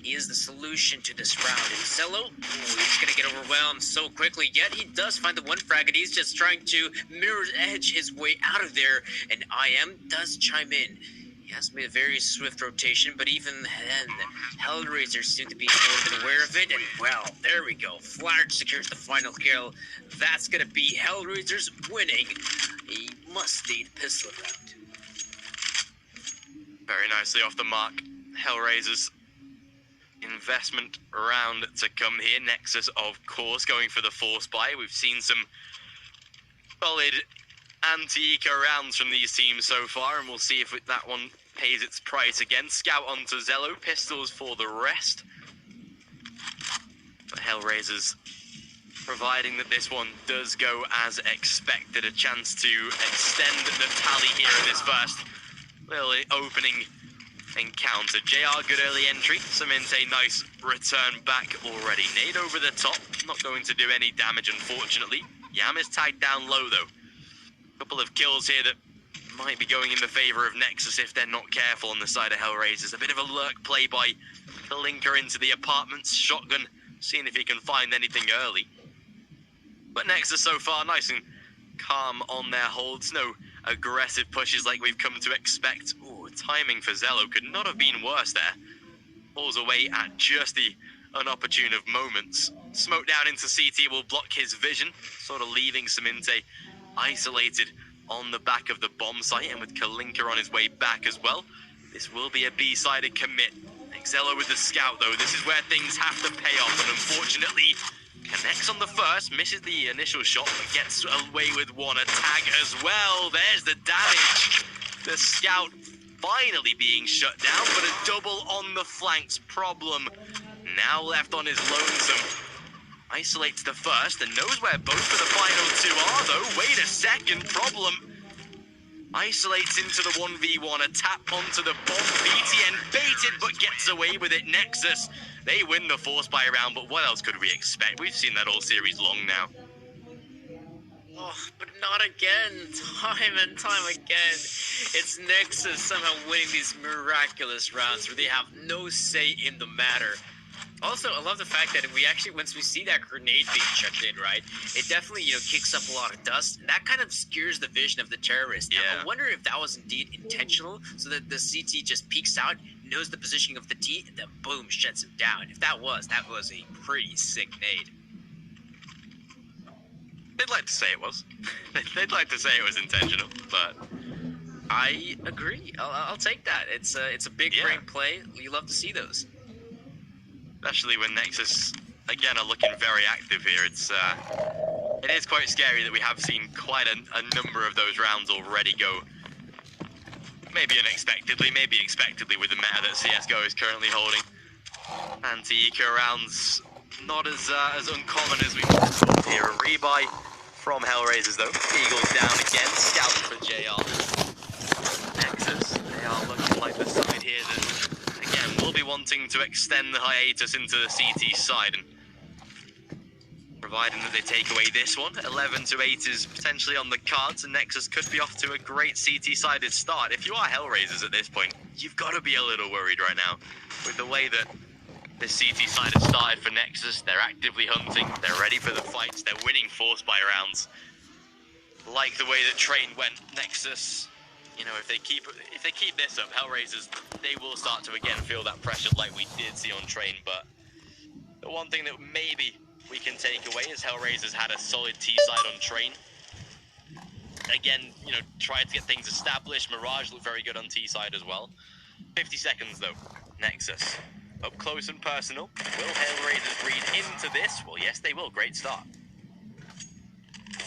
He is the solution to this round. And Zello, he's going to get overwhelmed so quickly, yet he does find the one frag, and he's just trying to mirror edge his way out of there, and IM does chime in. He has made a very swift rotation, but even then, HellRaisers seem to be more than aware of it, and well, there we go. Flash secures the final kill. That's going to be HellRaisers winning a must-need pistol round. Very nicely off the mark. HellRaisers investment round to come here. Nexus, of course, going for the force buy. We've seen some solid anti-eco rounds from these teams so far, and we'll see if that one pays its price again. Scout onto Zello, pistols for the rest. But HellRaisers, providing that this one does go as expected, a chance to extend the tally here in this first little opening encounter. JR, good early entry. Saminte, nice return back already. Nade over the top. Not going to do any damage, unfortunately. Yam is tagged down low, though. Couple of kills here that might be going in the favor of Nexus if they're not careful on the side of HellRaisers. A bit of a lurk play by Kalinka into the apartments. Shotgun, seeing if he can find anything early. But Nexus so far, nice and calm on their holds. No aggressive pushes like we've come to expect. Ooh, timing for Zello could not have been worse there. Pulls away at just the unopportune of moments. Smoke down into CT will block his vision, sort of leaving Saminte isolated on the back of the bomb site, and with Kalinka on his way back as well. This will be a B-sided commit. Xello with the scout though, this is where things have to pay off, and unfortunately connects on the first, misses the initial shot, but gets away with one. A tag as well, there's the damage. The scout finally being shut down, but a double on the flanks. Problem now left on his lonesome. Isolates the first and knows where both of the final two are though. Wait a second, Problem isolates into the 1v1, a tap onto the bomb. BTN baited but gets away with it. Nexus, they win the force buy round, but what else could we expect? We've seen that all series long now. Oh, but not again. Time and time again. It's Nexus somehow winning these miraculous rounds where they have no say in the matter. Also, I love the fact that we actually, once we see that grenade being chucked in, right, it definitely, kicks up a lot of dust. And that kind of skews the vision of the terrorist. Yeah. Now, I wonder if that was indeed intentional, so that the CT just peeks out, knows the positioning of the T, and then boom, shuts him down. If that was a pretty sick nade. They'd like to say it was. They'd like to say it was intentional, but I agree. I'll take that. It's a big brain play. We love to see those. especially when Nexus, again, are looking very active here. It is quite scary that we have seen quite a number of those rounds already go. Maybe unexpectedly, maybe expectedly with the meta that Csgo is currently holding. Anti-eco rounds not as uncommon as we thought here. A rebuy from HellRaisers though. Eagles down again, scout for JR. Nexus, they are looking like the side here that, again, will be wanting to extend the hiatus into the CT side. And providing that they take away this one, 11 to 8 is potentially on the cards, and Nexus could be off to a great CT-sided start. If you are HellRaisers at this point, you've got to be a little worried right now with the way that the CT side has started for Nexus. They're actively hunting, they're ready for the fights, they're winning force buy rounds. Like the way that Train went, Nexus, you know, if they keep this up, HellRaisers, they will start to again feel that pressure like we did see on Train. But the one thing that maybe we can take away is HellRaisers had a solid T side on Train. Again, you know, tried to get things established. Mirage looked very good on T side as well. 50 seconds though, Nexus. Up close and personal. Will HellRaisers read into this? Well, yes, they will. Great start.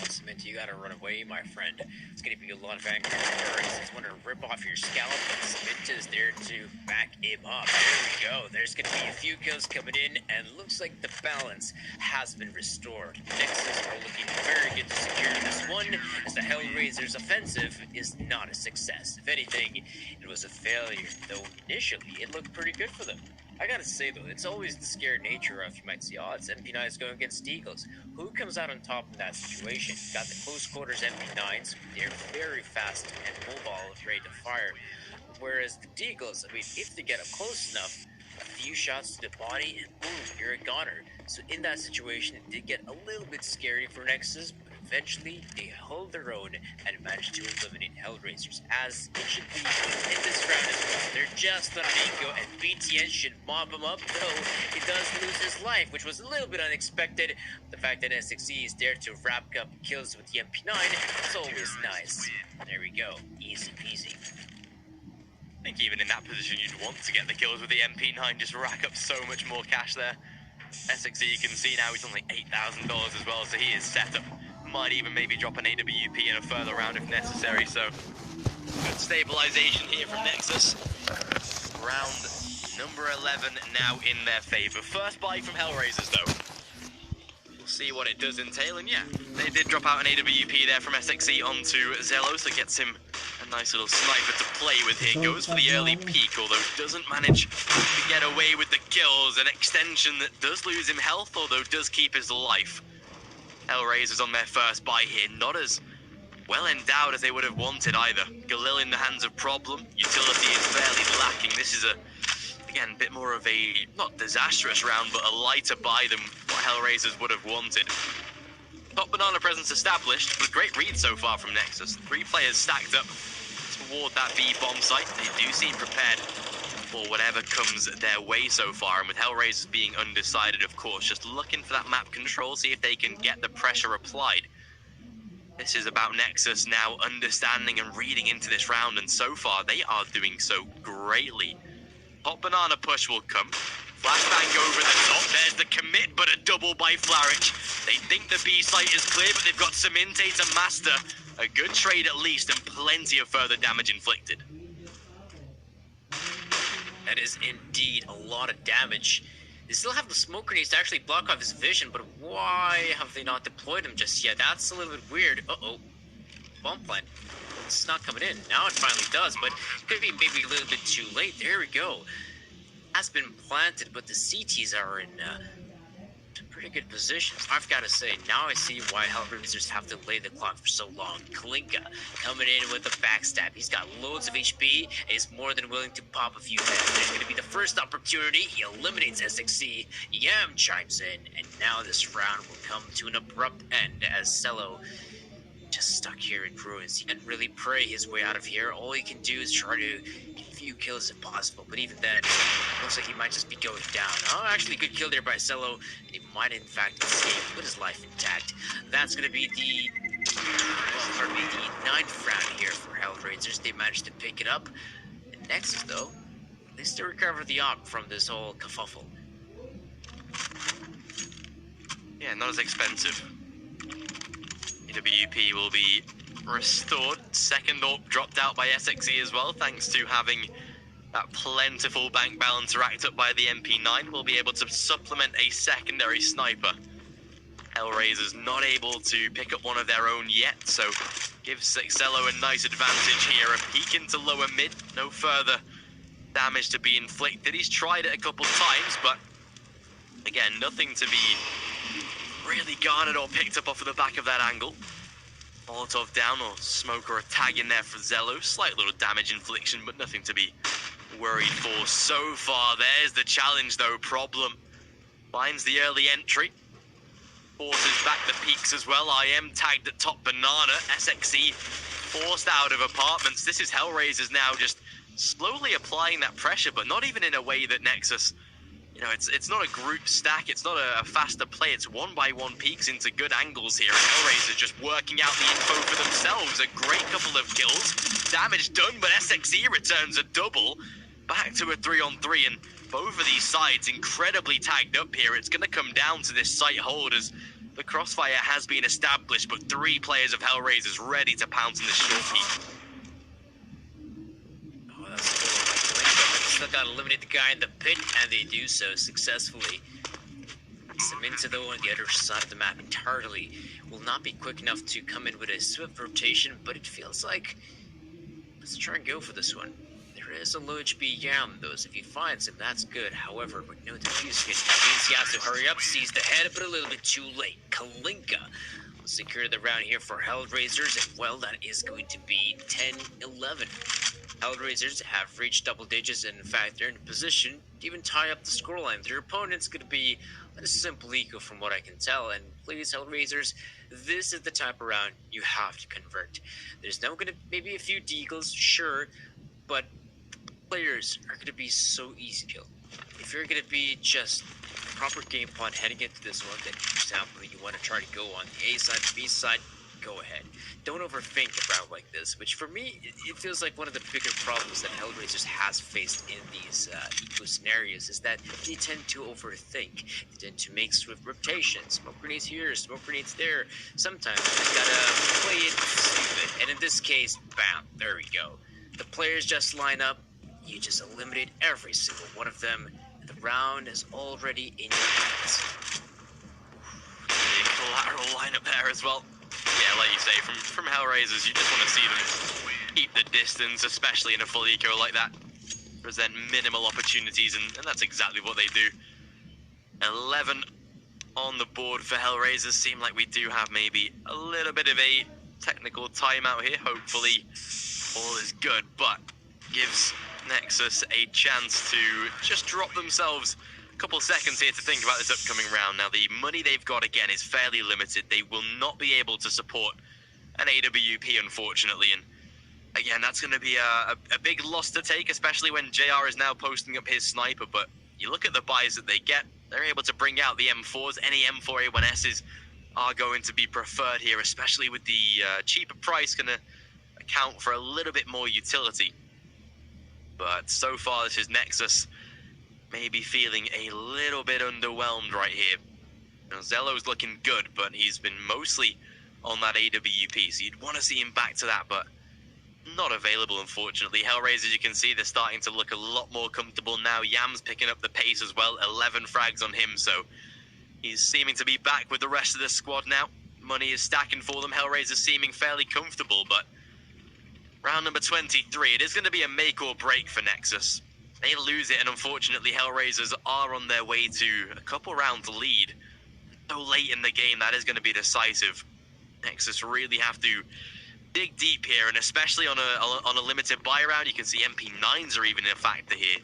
Cement, you gotta run away, my friend. It's gonna be a lot of angry terrorists. It's wanting to rip off your scalp, but Cement is there to back him up. There we go. There's gonna be a few kills coming in, and looks like the balance has been restored. Nexus are looking very good to secure this one, as the HellRaisers offensive is not a success. If anything, it was a failure, though initially it looked pretty good for them. I gotta say though, it's always the scared nature of, you might see, odds, MP9s going against Eagles. Who comes out on top in that situation? Got the close quarters MP9s, they're very fast and mobile if ready to fire. Whereas the Deagles, I mean, if they get up close enough, a few shots to the body and boom, you're a goner. So in that situation, it did get a little bit scary for Nexus, but eventually they held their own and managed to eliminate HellRaisers, as it should be in this round as well. They're just on an eco, and BTN should mob him up, though he does lose his life, which was a little bit unexpected. The fact that SXE is there to wrap up kills with the MP9 is always nice. There we go, easy peasy. I think even in that position you'd want to get the kills with the MP9, just rack up so much more cash there. SXE, you can see now he's only $8,000 as well, so he is set up. Might even maybe drop an AWP in a further round if necessary, so good stabilization here from Nexus. Round number 11 now in their favor. First buy from HellRaisers though. We'll see what it does entail, and yeah, they did drop out an AWP there from SXE onto Zello, so gets him a nice little sniper to play with here. Goes for the early peek, although doesn't manage to get away with the kills. An extension that does lose him health, although does keep his life. HellRaisers on their first buy here, not as well endowed as they would have wanted either. Galil in the hands of Problem, utility is fairly lacking. This is again, a bit more of a, not disastrous round, but a lighter buy than what HellRaisers would have wanted. Top banana presence established, but a great read so far from Nexus. 3 players stacked up toward that B bomb site. They do seem prepared for whatever comes their way so far. And with HellRaisers being undecided, of course, just looking for that map control, see if they can get the pressure applied. This is about Nexus now understanding and reading into this round, and so far they are doing so greatly. Hot banana push will come. Flashbang over the top. There's the commit, but a double by Flaric. They think the B site is clear, but they've got Cemente to master. A good trade at least, and plenty of further damage inflicted. That is indeed a lot of damage. They still have the smoke grenades to actually block off his vision, but why have they not deployed them just yet? That's a little bit weird. Uh-oh. Bomb plant. It's not coming in. Now it finally does, but it could be maybe a little bit too late. There we go. Has been planted, but the CTs are in pretty good positions. I've got to say, now I see why HellRaisers have delayed the clock for so long. Kalinka coming in with a backstab. He's got loads of HP and is more than willing to pop a few heads. There's going to be the first opportunity. He eliminates SXC. Yam chimes in, and now this round will come to an abrupt end as Cello just stuck here in ruins. He can't really pray his way out of here. All he can do is try to get a few kills if possible, but even then, looks like he might just be going down. Oh, actually, good kill there by Cello, and he might in fact escape with his life intact. That's going to be the, the 9th round here for HellRaisers. They managed to pick it up. And Nexus, though, they still recover the op from this whole kerfuffle. Yeah, not as expensive. AWP will be restored. Second AWP dropped out by SXE as well, thanks to having that plentiful bank balance racked up by the MP9. We'll be able to supplement a secondary sniper. HellRaisers not able to pick up one of their own yet, so gives Cello a nice advantage here. A peek into lower mid, no further damage to be inflicted. He's tried it a couple times, but again, nothing to be really garnered or picked up off of the back of that angle. Molotov down, or smoke or a tag in there for Zello. Slight little damage infliction, but nothing to be worried for so far. There's the challenge though. Problem finds the early entry, forces back the peaks as well. I am tagged at top banana. SXE forced out of apartments. This is HellRaisers now just slowly applying that pressure, but not even in a way that Nexus, you know, it's not a group stack, it's not a faster play, it's one by one peaks into good angles here, and HellRaisers just working out the info for themselves. A great couple of kills, damage done, but SXE returns a double, back to a 3-on-3, and both of these sides incredibly tagged up here. It's going to come down to this site hold as the crossfire has been established, but 3 players of HellRaisers ready to pounce in this short peak. Oh, that's cool. Still gotta eliminate the guy in the pit, and they do so successfully. Cemente, though, on the other side of the map entirely will not be quick enough to come in with a swift rotation, but it feels like let's try and go for this one. There is a low HP Yam, though, so if he finds him, that's good. However, with no defuse kit, means he has to hurry up, sees the head, but a little bit too late. Kalinka will secure the round here for HellRaisers, and well, that is going to be 10-11. HellRaisers have reached double digits, and in fact, they're in a position to even tie up the scoreline. Their opponent's going to be a simple eco from what I can tell, and please, HellRaisers, this is the type of round you have to convert. There's now going to maybe a few deagles, sure, but players are going to be so easy to kill. If you're going to be just proper game plan heading into this one, then for example, you want to try to go on the A side, B side, go ahead. Don't overthink a round like this, which for me, it feels like one of the bigger problems that HellRaisers has faced in these eco scenarios is that they tend to overthink. They tend to make swift rotations. Smoke grenades here, smoke grenades there. Sometimes you just gotta play it stupid. And in this case, bam, there we go. The players just line up, you just eliminate every single one of them, and the round is already in your hands. The collateral lineup there as well. Yeah, like you say, from HellRaisers, you just want to see them keep the distance, especially in a full eco like that. Present minimal opportunities, and that's exactly what they do. 11 on the board for HellRaisers. Seem like we do have maybe a little bit of a technical timeout here. Hopefully all is good, but gives Nexus a chance to just drop themselves a couple seconds here to think about this upcoming round. Now, the money they've got, again, is fairly limited. They will not be able to support an AWP, unfortunately, and again, that's going to be a big loss to take, especially when JR is now posting up his sniper. But you look at the buys that they get, they're able to bring out the M4s. Any M4A1Ss are going to be preferred here, especially with the cheaper price going to account for a little bit more utility. But so far, this is Nexus maybe feeling a little bit underwhelmed right here. You know, Zello's looking good, but he's been mostly on that AWP, so you'd want to see him back to that, but not available, unfortunately. HellRaisers, you can see they're starting to look a lot more comfortable now. Yam's picking up the pace as well, 11 frags on him, so he's seeming to be back with the rest of the squad now. Money is stacking for them. HellRaisers seeming fairly comfortable, but round number 23, it is going to be a make or break for Nexus. They lose it, and unfortunately, HellRaisers are on their way to a couple rounds lead. So late in the game, that is going to be decisive. Nexus really have to dig deep here, and especially on a limited buy round, you can see MP9s are even a factor here.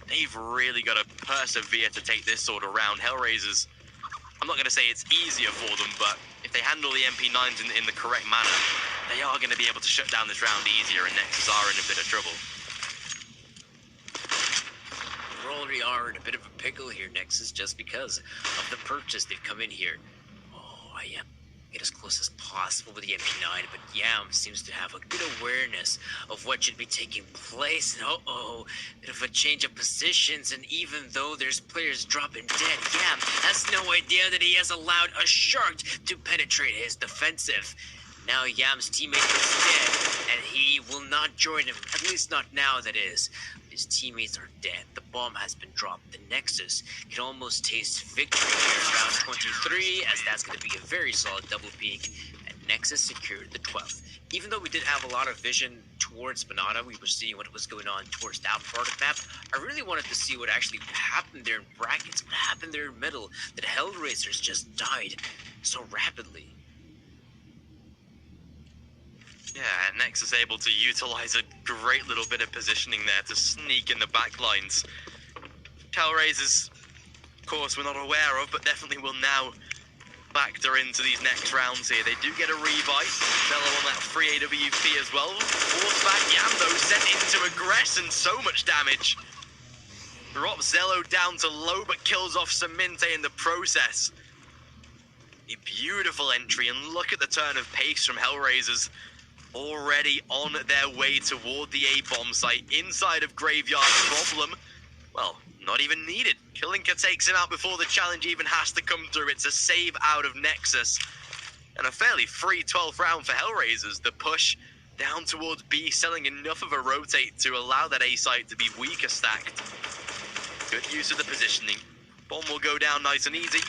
They've really got to persevere to take this sort of round. HellRaisers, I'm not going to say it's easier for them, but if they handle the MP9s in the correct manner, they are going to be able to shut down this round easier, and Nexus are in a bit of trouble. We already are in a bit of a pickle here, Nexus, just because of the purchase they've come in here. Oh, I am get as close as possible with the MP9, but Yam seems to have a good awareness of what should be taking place. And bit of a change of positions, and even though there's players dropping dead, Yam has no idea that he has allowed a shark to penetrate his defensive. Now Yam's teammate is dead, and he will not join him, at least not now, that is. His teammates are dead. The bomb has been dropped. The Nexus can almost taste victory here in round 23, as that's going to be a very solid double peak, and Nexus secured the 12th. Even though we did have a lot of vision towards Banana, we were seeing what was going on towards that part of the map, I really wanted to see what actually happened there in brackets, what happened there in middle, that HellRaisers just died so rapidly. Yeah, Nexus able to utilize a great little bit of positioning there to sneak in the back lines. HellRaisers, of course, we're not aware of, but definitely will now factor into these next rounds here. They do get a rebuy. Zello on that free AWP as well. Force back Yam, though, sent into aggress, and so much damage. Drops Zello down to low, but kills off Saminte in the process. A beautiful entry, and look at the turn of pace from HellRaisers. Already on their way toward the A-bomb site inside of Graveyard. Problem, well, not even needed. Kalinka takes him out before the challenge even has to come through. It's a save out of Nexus, and a fairly free 12th round for HellRaisers. The push down towards B, selling enough of a rotate to allow that A site to be weaker stacked. Good use of the positioning. Bomb will go down nice and easy.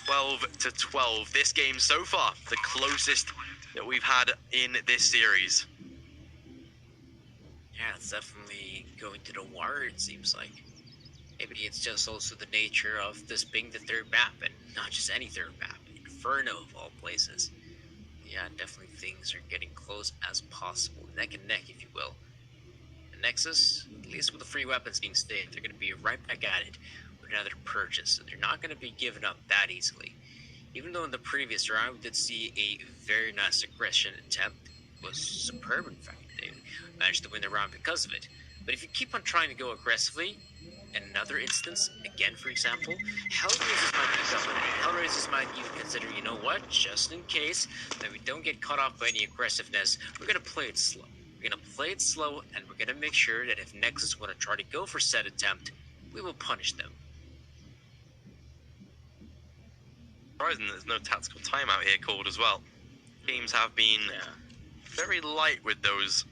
12 to 12. This game so far, the closest that we've had in this series. Yeah, it's definitely going to the wire, it seems like. Maybe it's just also the nature of this being the third map, and not just any third map, Inferno of all places. Yeah, definitely things are getting close as possible, neck and neck, if you will. And Nexus, at least with the free weapons being stayed, they're going to be right back at it with another purchase, so they're not going to be given up that easily. Even though in the previous round we did see a very nice aggression attempt, it was superb in fact. They managed to win the round because of it. But if you keep on trying to go aggressively, in another instance, again for example, HellRaisers might be coming. HellRaisers might even consider, you know what, just in case that we don't get caught off by any aggressiveness, we're going to play it slow. We're going to play it slow, and we're going to make sure that if Nexus want to try to go for said attempt, we will punish them. Surprising there's no tactical timeout here called as well. Teams have been very light with those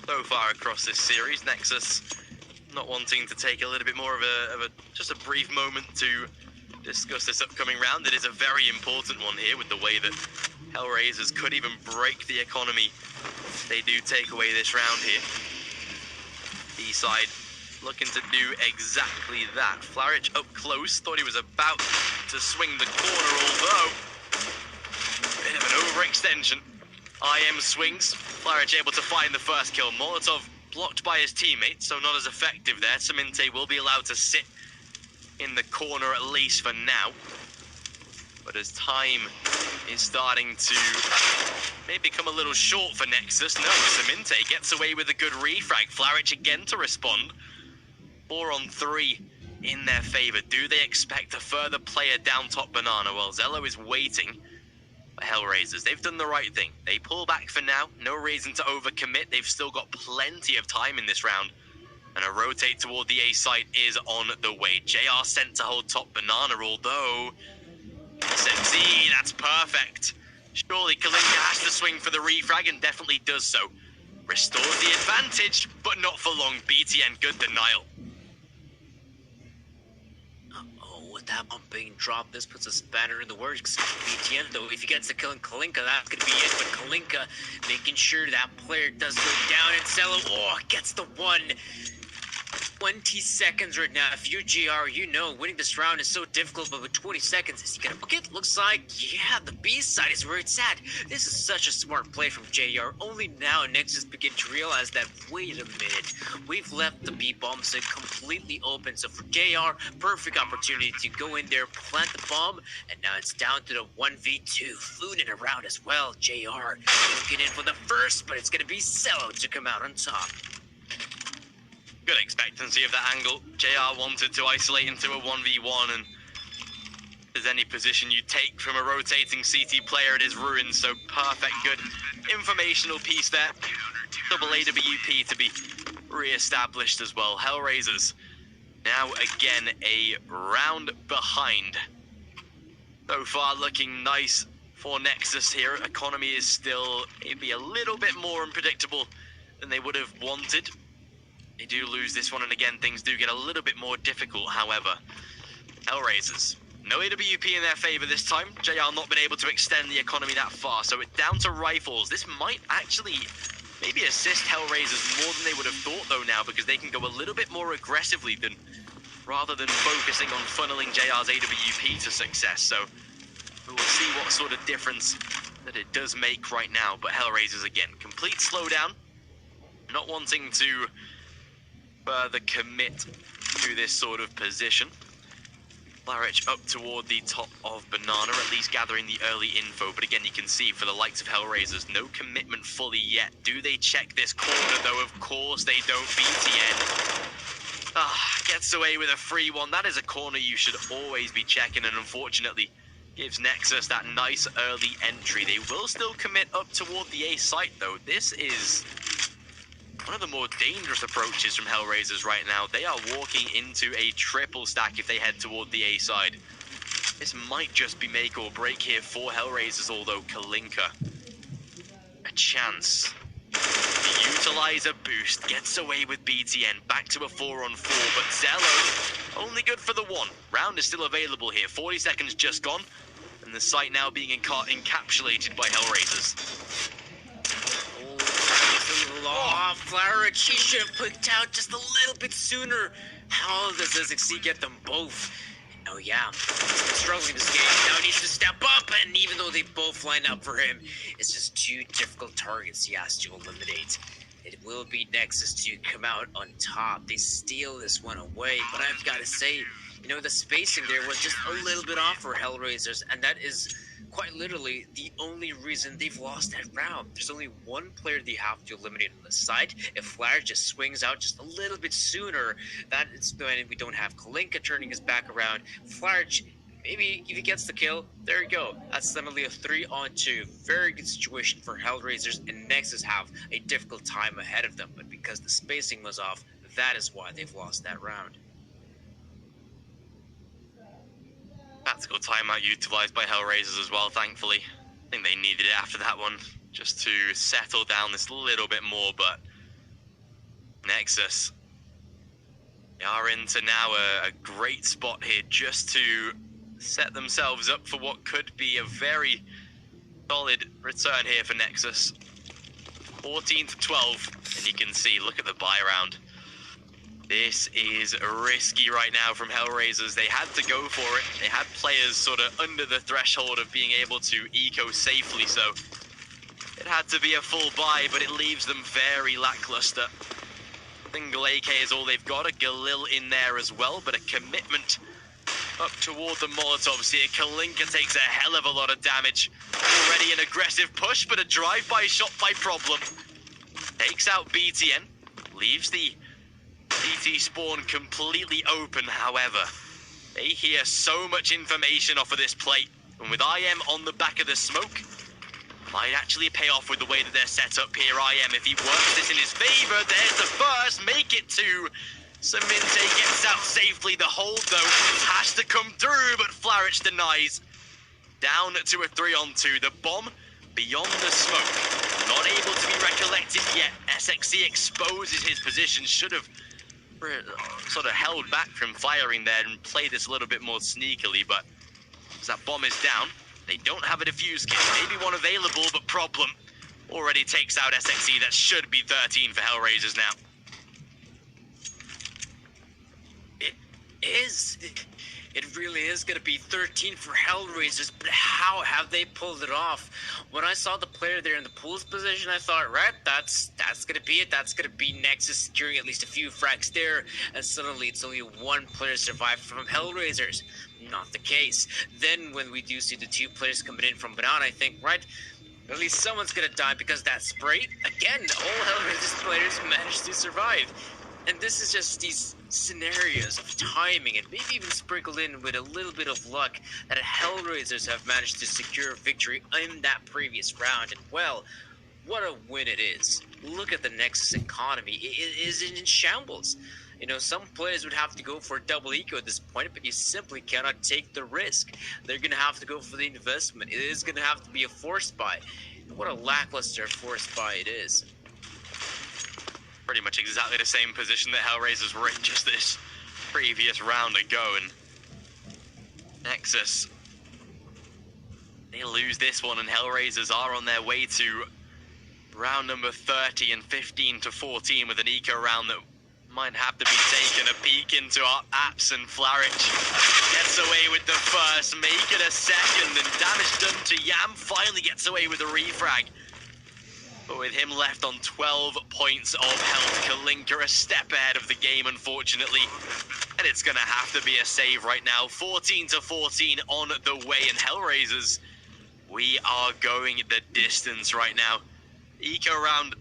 so far across this series. Nexus not wanting to take a little bit more of just a brief moment to discuss this upcoming round. It is a very important one here with the way that HellRaisers could even break the economy. They do take away this round here. B-side looking to do exactly that. Flaric up close, thought he was about to swing the corner, although bit of an overextension. IM swings, Flaric able to find the first kill. Molotov blocked by his teammate, so not as effective there. Saminte will be allowed to sit in the corner at least for now. But as time is starting to maybe become a little short for Nexus, no, Saminte gets away with a good refrag. Flaric again to respond. 4 on 3 in their favor. Do they expect a further player down top banana? Well, Zello is waiting. HellRaisers, they've done the right thing. They pull back for now. No reason to overcommit. They've still got plenty of time in this round. And a rotate toward the A site is on the way. JR sent to hold top banana, although SMZ, that's perfect. Surely Kalinka has to swing for the refrag and definitely does so. Restores the advantage, but not for long. BTN, good denial. With that bomb being dropped, this puts a spanner in the works. BTN, though, if he gets the kill on Kalinka, that's going to be it. But Kalinka making sure that player does go down, and Cello, gets the one. 20 seconds right now. If you're GR, you know winning this round is so difficult, but with 20 seconds, is he gonna book it? Looks like, yeah, the B side is where it's at. This is such a smart play from JR. Only now Nexus begin to realize that, wait a minute, we've left the B bomb site completely open. So for JR, perfect opportunity to go in there, plant the bomb, and now it's down to the 1v2. Food in around as well. JR looking in for the first, but it's gonna be Cello to come out on top. Good expectancy of that angle. JR wanted to isolate into a 1v1, and if there's any position you take from a rotating CT player, it is ruined. So perfect, good informational piece there. Double AWP to be re-established as well. HellRaisers now again a round behind. So far looking nice for Nexus here. Economy is still maybe a little bit more unpredictable than they would have wanted. They do lose this one, and again, things do get a little bit more difficult, however. HellRaisers, no AWP in their favor this time. JR not been able to extend the economy that far, so it's down to rifles. This might actually maybe assist HellRaisers more than they would have thought, though, now, because they can go a little bit more aggressively rather than focusing on funneling JR's AWP to success. So we will see what sort of difference that it does make right now. But HellRaisers, again, complete slowdown, not wanting to further commit to this sort of position. Flaric up toward the top of banana, at least gathering the early info. But again, you can see for the likes of HellRaisers, no commitment fully yet. Do they check this corner, though? Of course they don't. BTN gets away with a free one. That is a corner you should always be checking, and unfortunately gives Nexus that nice early entry. They will still commit up toward the A site, though. This is one of the more dangerous approaches from HellRaisers right now. They are walking into a triple stack if they head toward the A side. This might just be make or break here for HellRaisers, although Kalinka, a chance to utilize a boost, gets away with BTN, back to a 4-on-4, but Zello only good for the one. Round is still available here, 40 seconds just gone, and the site now being encapsulated by HellRaisers. Flaric, he should have put out just a little bit sooner. How does SXC get them both? Oh yeah, he's been struggling this game. Now he needs to step up, and even though they both line up for him, it's just two difficult targets he has to eliminate. It will be Nexus to come out on top. They steal this one away, but I've got to say, you know, the spacing there was just a little bit off for HellRaisers, and that is quite literally the only reason they've lost that round. There's only one player they have to eliminate on the side. If Flaric just swings out just a little bit sooner, that is when we don't have Kalinka turning his back around. Flaric, maybe if he gets the kill, there you go. That's suddenly a 3-on-2. Very good situation for HellRaisers, and Nexus have a difficult time ahead of them. But because the spacing was off, that is why they've lost that round. Tactical timeout utilized by HellRaisers as well, thankfully. I think they needed it after that one, just to settle down this little bit more, but Nexus, they are into now a great spot here just to set themselves up for what could be a very solid return here for Nexus. 14-12, and you can see, look at the buy round. This is risky right now from HellRaisers. They had to go for it. They had players sort of under the threshold of being able to eco safely, so it had to be a full buy, but it leaves them very lackluster. Single AK is all they've got. A Galil in there as well, but a commitment up toward the Molotovs here. Kalinka takes a hell of a lot of damage. Already an aggressive push, but a drive-by shot by Problem. Takes out BTN, leaves the CT spawn completely open, however. They hear so much information off of this plate, and with IM on the back of the smoke, might actually pay off with the way that they're set up here. IM, if he works this in his favor, there's the first, make it two. Saminte gets out safely. The hold, though, has to come through, but Flaric denies. Down to a 3-on-2. The bomb beyond the smoke. Not able to be recollected yet. SXC exposes his position. Should have sort of held back from firing there and played this a little bit more sneakily, but as that bomb is down, they don't have a defuse kit. Maybe one available, but Problem already takes out SXC. That should be 13 for HellRaisers now. It really is going to be 13 for HellRaisers, but how have they pulled it off? When I saw the player there in the pools position, I thought, right, that's going to be it. That's going to be Nexus securing at least a few frags there, and suddenly it's only one player survived from HellRaisers. Not the case. Then when we do see the two players coming in from Banana, I think, right, at least someone's going to die because that spray, again, all HellRaisers players managed to survive. And this is just these scenarios of timing and maybe even sprinkled in with a little bit of luck that HellRaisers have managed to secure victory in that previous round. And well, what a win it is. Look at the Nexus economy. It is in shambles. You know, some players would have to go for a double eco at this point, but you simply cannot take the risk. They're going to have to go for the investment. It is going to have to be a forced buy. What a lackluster forced buy it is. Pretty much exactly the same position that HellRaisers were in just this previous round ago, and Nexus, they lose this one, and HellRaisers are on their way to round number 30 and 15-14 with an eco round that might have to be taken a peek into. Our apps, and Flaric gets away with the first, make it a second, and damage done to Yam finally gets away with a refrag. But with him left on 12 points of health, Kalinka a step ahead of the game, unfortunately. And it's going to have to be a save right now. 14-14 on the way, and HellRaisers, we are going the distance right now. Eco round,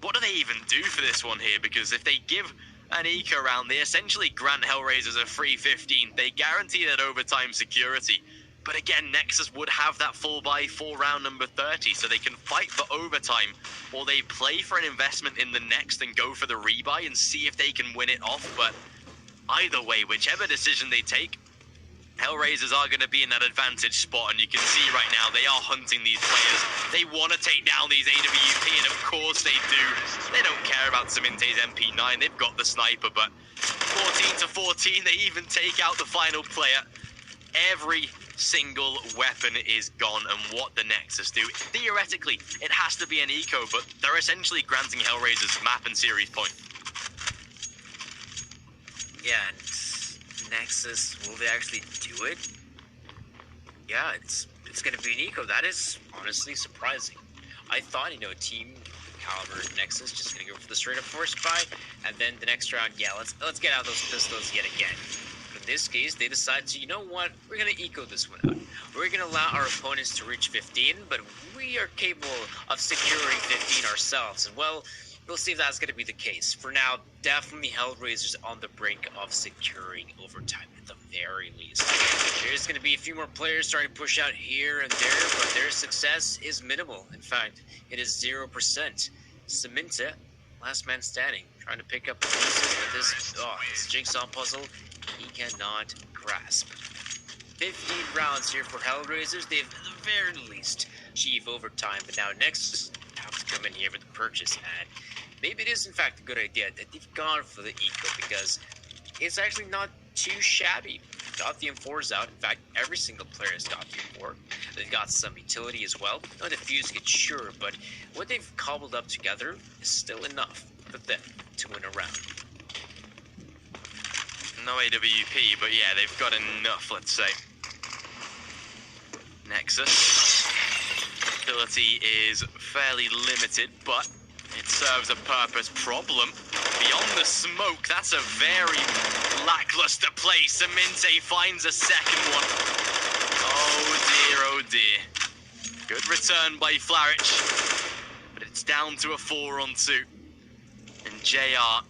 what do they even do for this one here? Because if they give an eco round, they essentially grant HellRaisers a free 15. They guarantee that overtime security. But again, Nexus would have that full buy for round number 30, so they can fight for overtime, or they play for an investment in the next and go for the rebuy and see if they can win it off. But either way, whichever decision they take, HellRaisers are going to be in that advantage spot, and you can see right now they are hunting these players. They want to take down these AWP, and of course they do. They don't care about Saminte's MP9, they've got the sniper, but 14-14, they even take out the final player. Every single weapon is gone, and what the Nexus do, theoretically it has to be an eco, but they're essentially granting HellRaisers map and series point. Yeah, and Nexus, will they actually do it? Yeah, it's gonna be an eco. That is honestly surprising. I thought, you know, team caliber Nexus just gonna go for the straight up force buy, and then the next round, yeah, let's get out those pistols yet again. In this case, they decide to, you know what, we're going to eco this one out. We're going to allow our opponents to reach 15, but we are capable of securing 15 ourselves. And well, we'll see if that's going to be the case. For now, definitely HellRaisers on the brink of securing overtime at the very least. There's going to be a few more players starting to push out here and there, but their success is minimal. In fact, it is 0%. Saminte, last man standing, trying to pick up the pieces, but this jigsaw puzzle he cannot grasp. 15 rounds here for HellRaisers. They've at the very least achieved overtime, but now Nexus have to come in here with the purchase, and maybe it is in fact a good idea that they've gone for the eco, because it's actually not too shabby. Got the M4s out. In fact, every single player has got the M4. They've got some utility as well. No defuse kit, sure, but what they've cobbled up together is still enough for them to win a round. No AWP, but yeah, they've got enough, let's say. Nexus. Ability is fairly limited, but it serves a purpose. Problem beyond the smoke, that's a very lackluster play. Saminte finds a second one. Oh dear. Good return by Flaric, but it's down to a 4-on-2. And JR,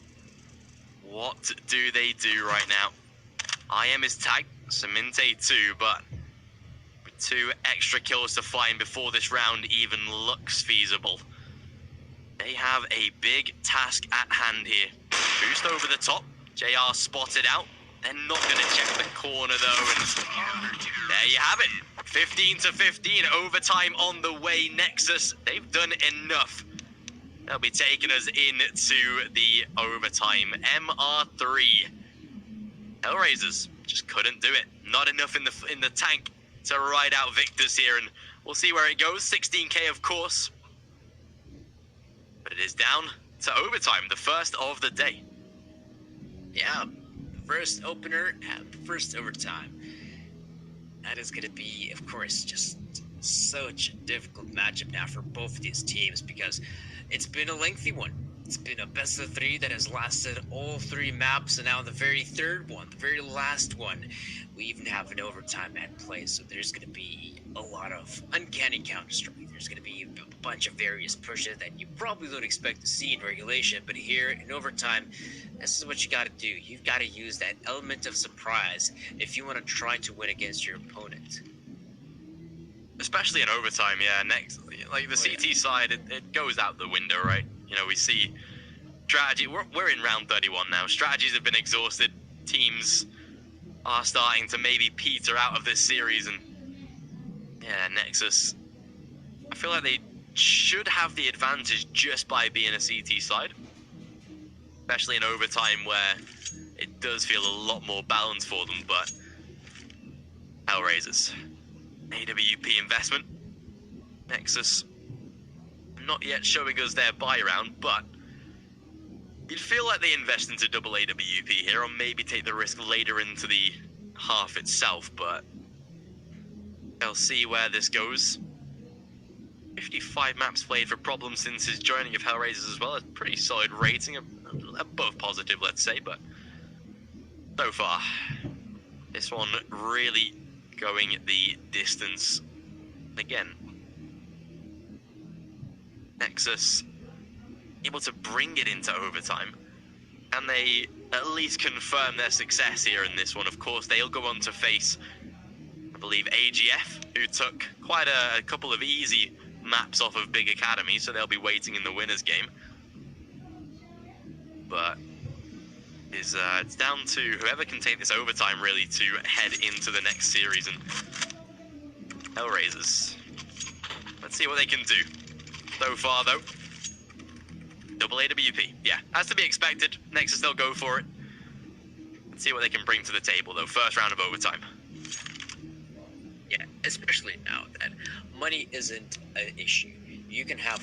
what do they do right now? IM is tagged, Saminte too, but with 2 extra kills to find before this round even looks feasible. They have a big task at hand here. Boost over the top, JR spotted out. They're not going to check the corner though, and there you have it. 15-15, overtime on the way. Nexus, they've done enough. They'll be taking us into the overtime. MR3. HellRaisers just couldn't do it. Not enough in the tank to ride out victors here, and we'll see where it goes. 16k, of course. But it is down to overtime, the first of the day. Yeah, first opener and first overtime. That is going to be, of course, just such a difficult matchup now for both of these teams because it's been a lengthy one. It's been a best of 3 that has lasted all 3 maps, and now the very third one, the very last one, we even have an overtime at play. So there's going to be a lot of uncanny Counter-Strike. There's going to be a bunch of various pushes that you probably don't expect to see in regulation, but here in overtime, this is what you got to do. You've got to use that element of surprise if you want to try to win against your opponent. Especially in overtime, yeah. Next, like the CT side, it goes out the window, right? You know, we see strategy. We're in round 31 now. Strategies have been exhausted. Teams are starting to maybe peter out of this series, and yeah, Nexus, I feel like they should have the advantage just by being a CT side, especially in overtime where it does feel a lot more balanced for them. But HellRaisers, AWP investment. Nexus not yet showing us their buy round, but you'd feel like they invest into double AWP here, or maybe take the risk later into the half itself, but they'll see where this goes. 55 maps played for Problem since his joining of HellRaisers as well. A pretty solid rating, above positive, let's say, but so far, this one really going the distance again. Nexus able to bring it into overtime, and they at least confirm their success here in this one. Of course, they'll go on to face, I believe, AGF, who took quite a couple of easy maps off of Big Academy, so they'll be waiting in the winners game. But it's down to whoever can take this overtime really to head into the next series. And HellRaisers, let's see what they can do. So far, though, double AWP. Yeah, has to be expected. Nexus, they'll go for it. Let's see what they can bring to the table, though. First round of overtime. Yeah, especially now that money isn't an issue. You can have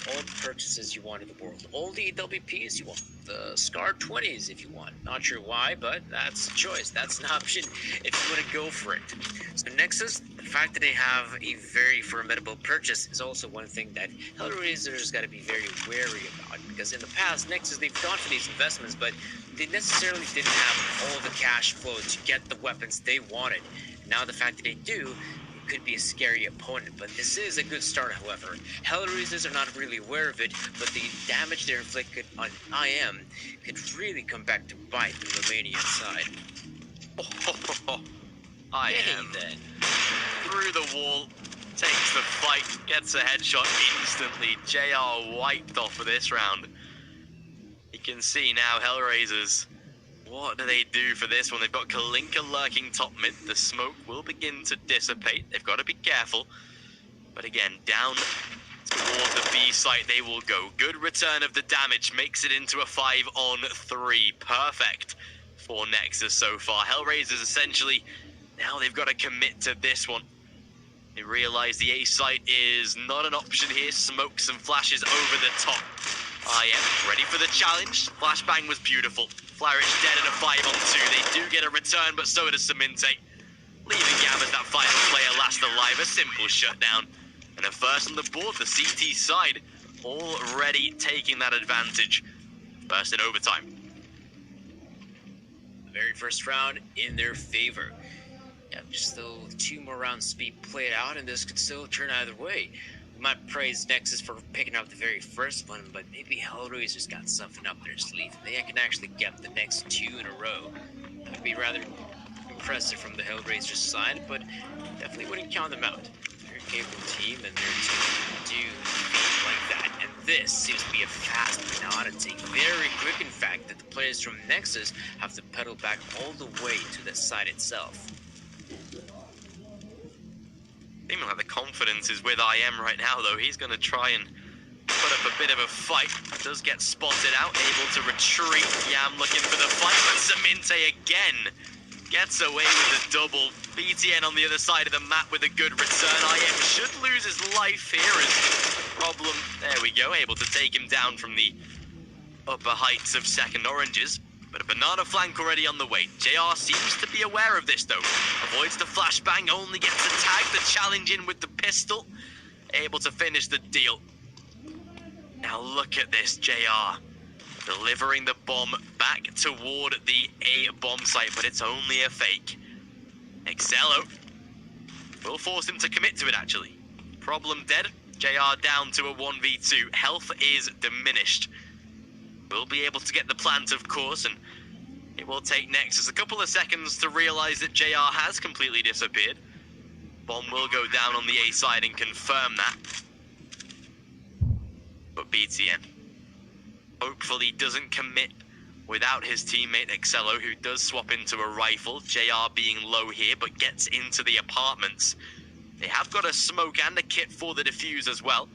all the purchases you want in the world, all the WPs you want, the SCAR 20s if you want. Not sure why, but that's a choice. That's an option if you want to go for it. So Nexus, the fact that they have a very formidable purchase is also one thing that HellRaisers got to be very wary about, because in the past, Nexus, they've gone for these investments, but they necessarily didn't have all the cash flow to get the weapons they wanted. Now the fact that they do, could be a scary opponent, but this is a good start. However, HellRaisers are not really aware of it, but the damage they're inflicted on IM could really come back to bite the Romanian side. IM then through the wall, takes the fight, gets a headshot instantly. JR wiped off for this round. You can see now HellRaisers, what do they do for this one? They've got Kalinka lurking top mid. The smoke will begin to dissipate. They've got to be careful. But again, down toward the B site they will go. Good return of the damage. Makes it into a 5-on-3. Perfect for Nexus so far. HellRaisers essentially, now they've got to commit to this one. They realize the A site is not an option here. Smokes and flashes over the top. IM ready for the challenge. Flashbang was beautiful. Flaric dead in a 5-on-2. They do get a return, but so does Saminte. Leaving Yam as that final player last alive. A simple shutdown. And a first on the board, the CT side already taking that advantage. First in overtime. The very first round in their favor. Yeah, just still 2 more rounds to be played out, and this could still turn either way. We might praise Nexus for picking up the very first one, but maybe HellRaisers got something up their sleeve. They can actually get the next 2 in a row. That would be rather impressive from the HellRaisers side, but definitely wouldn't count them out. They're a capable team, and their team do compete like that. And this seems to be a fast penalty. Very quick, in fact, that the players from Nexus have to pedal back all the way to the side itself. Seeming like the confidence is with IM right now, though. He's going to try and put up a bit of a fight. Does get spotted out, able to retreat. Yam looking for the fight, but Saminte again gets away with the double. BTN on the other side of the map with a good return. IM should lose his life here as Problem. There we go, able to take him down from the upper heights of second oranges. But a banana flank already on the way. JR seems to be aware of this, though. Avoids the flashbang, only gets to tag the challenge in with the pistol. Able to finish the deal. Now look at this, JR. Delivering the bomb back toward the A bomb site, but it's only a fake. Excello will force him to commit to it, actually. Problem dead. JR down to a 1v2. Health is diminished. Will be able to get the plant, of course, and it will take Nexus a couple of seconds to realize that JR has completely disappeared. Bomb will go down on the A side and confirm that. But BTN hopefully doesn't commit without his teammate Excello, who does swap into a rifle. JR being low here, but gets into the apartments. They have got a smoke and a kit for the defuse as well.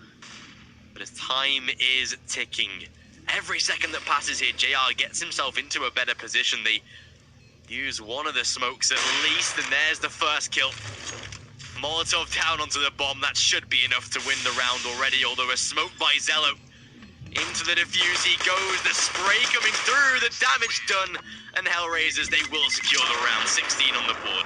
But as time is ticking, every second that passes here, JR gets himself into a better position. They use one of the smokes at least, and there's the first kill. Molotov down onto the bomb. That should be enough to win the round already, although a smoke by Zello. Into the defuse he goes, the spray coming through, the damage done, and HellRaisers, they will secure the round, 16 on the board.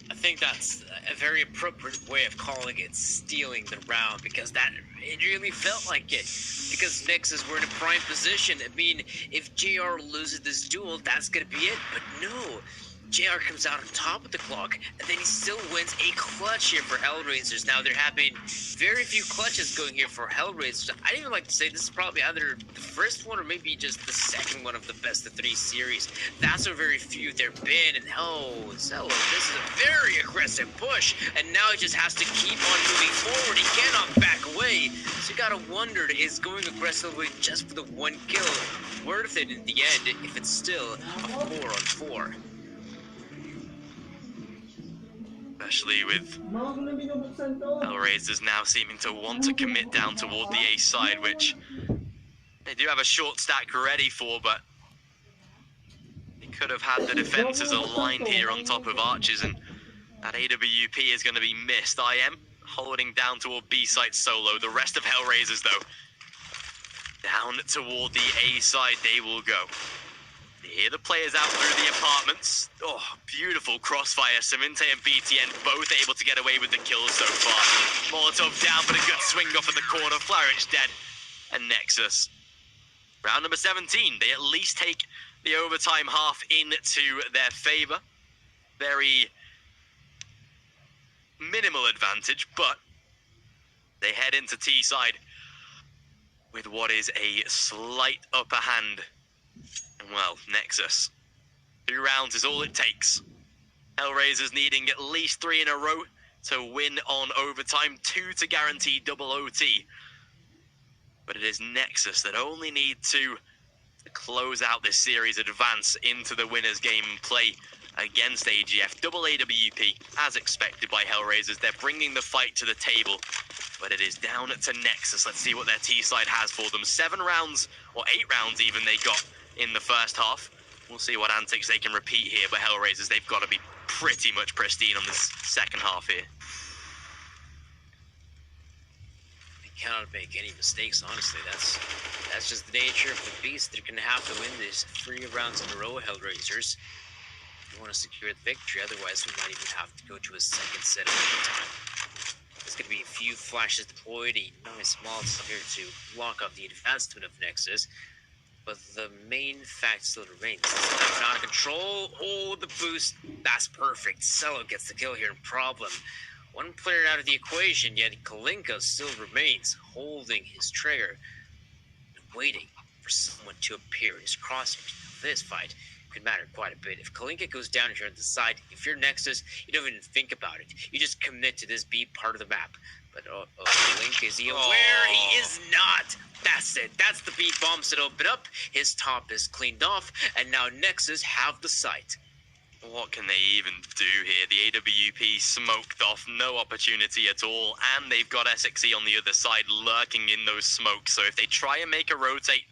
I think that's a very appropriate way of calling it stealing the round, because it really felt like it. Because Nexus were in a prime position. I mean, if JR loses this duel, that's gonna be it. But no, JR comes out on top of the clock, and then he still wins a clutch here for HellRaisers. Now, there have been very few clutches going here for HellRaisers. I'd even like to say this is probably either the first one or maybe just the second one of the best of 3 series. That's how very few there have been. And Zello, this is a very aggressive push, and now he just has to keep on moving forward. He cannot back away. So you gotta wonder, is going aggressively just for the 1 kill worth it in the end if it's still a 4-on-4? Especially with HellRaisers now seeming to want to commit down toward the A side, which they do have a short stack ready for, but they could have had the defenses aligned here on top of Archers, and that AWP is going to be missed. IM holding down toward B site solo. The rest of HellRaisers, though, down toward the A side they will go. Here the players out through the apartments. Oh, beautiful crossfire. Saminte and BTN both able to get away with the kills so far. Molotov down, but a good swing off at the corner. Flaric dead. And Nexus. Round number 17. They at least take the overtime half into their favor. Very minimal advantage, but they head into T side with what is a slight upper hand. Well, Nexus. 2 rounds is all it takes. HellRaisers needing at least 3 in a row to win on overtime, 2 to guarantee double OT. But it is Nexus that only need to close out this series, advance into the winner's game and play against AGF. Double AWP, as expected by HellRaisers. They're bringing the fight to the table, but it is down to Nexus. Let's see what their T-side has for them. 7 rounds, or 8 rounds even, they got in the first half. We'll see what antics they can repeat here, but HellRaisers, they've got to be pretty much pristine on this second half here. They cannot make any mistakes, honestly. That's just the nature of the beast. They're going to have to win these 3 rounds in a row, HellRaisers. If you want to secure the victory, otherwise we might even have to go to a second set of overtime. There's going to be a few flashes deployed, a nice Molotov here to block off the advancement of Nexus. But the main fact still remains. It's out of control. Oh, the boost. That's perfect. Cello gets the kill here. Problem. One player out of the equation, yet Kalinka still remains holding his trigger and waiting for someone to appear in his crosshair. This fight could matter quite a bit. If Kalinka goes down here on the side, if you're Nexus, you don't even think about it. You just commit to this B part of the map. But Kalinka, is he aware? He is not. That's it. That's the B bombs that open up. His top is cleaned off, and now Nexus have the site. What can they even do here? The AWP smoked off, no opportunity at all, and they've got SXE on the other side lurking in those smokes. So if they try and make a rotate,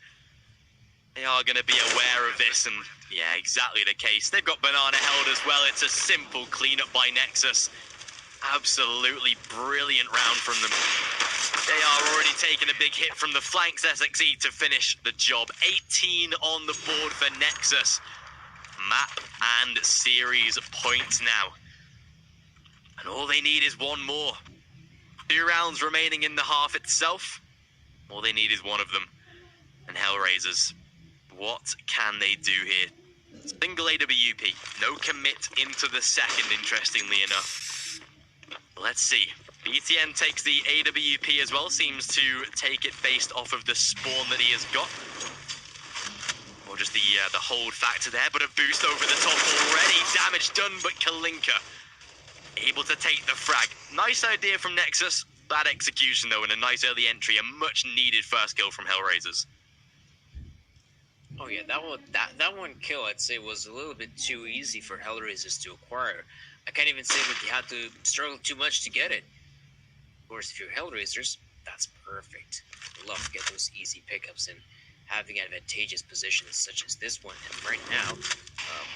they are going to be aware of this, and yeah, exactly the case. They've got Banana held as well. It's a simple cleanup by Nexus. Absolutely brilliant round from them. They are already taking a big hit from the flanks. SXE to finish the job. 18 on the board for Nexus. Map and series points now. And all they need is one more. 2 rounds remaining in the half itself. All they need is one of them. And HellRaisers, what can they do here? Single AWP. No commit into the second, interestingly enough. Let's see. BTN takes the AWP as well. Seems to take it based off of the spawn that he has got. Or just the hold factor there, but a boost over the top already. Damage done, but Kalinka able to take the frag. Nice idea from Nexus. Bad execution though, and a nice early entry. A much needed first kill from HellRaisers. Oh yeah, that one kill I'd say was a little bit too easy for HellRaisers to acquire. I can't even say that they had to struggle too much to get it. Of course, if you're HellRaisers, that's perfect. I love to get those easy pickups and having advantageous positions such as this one. And right now,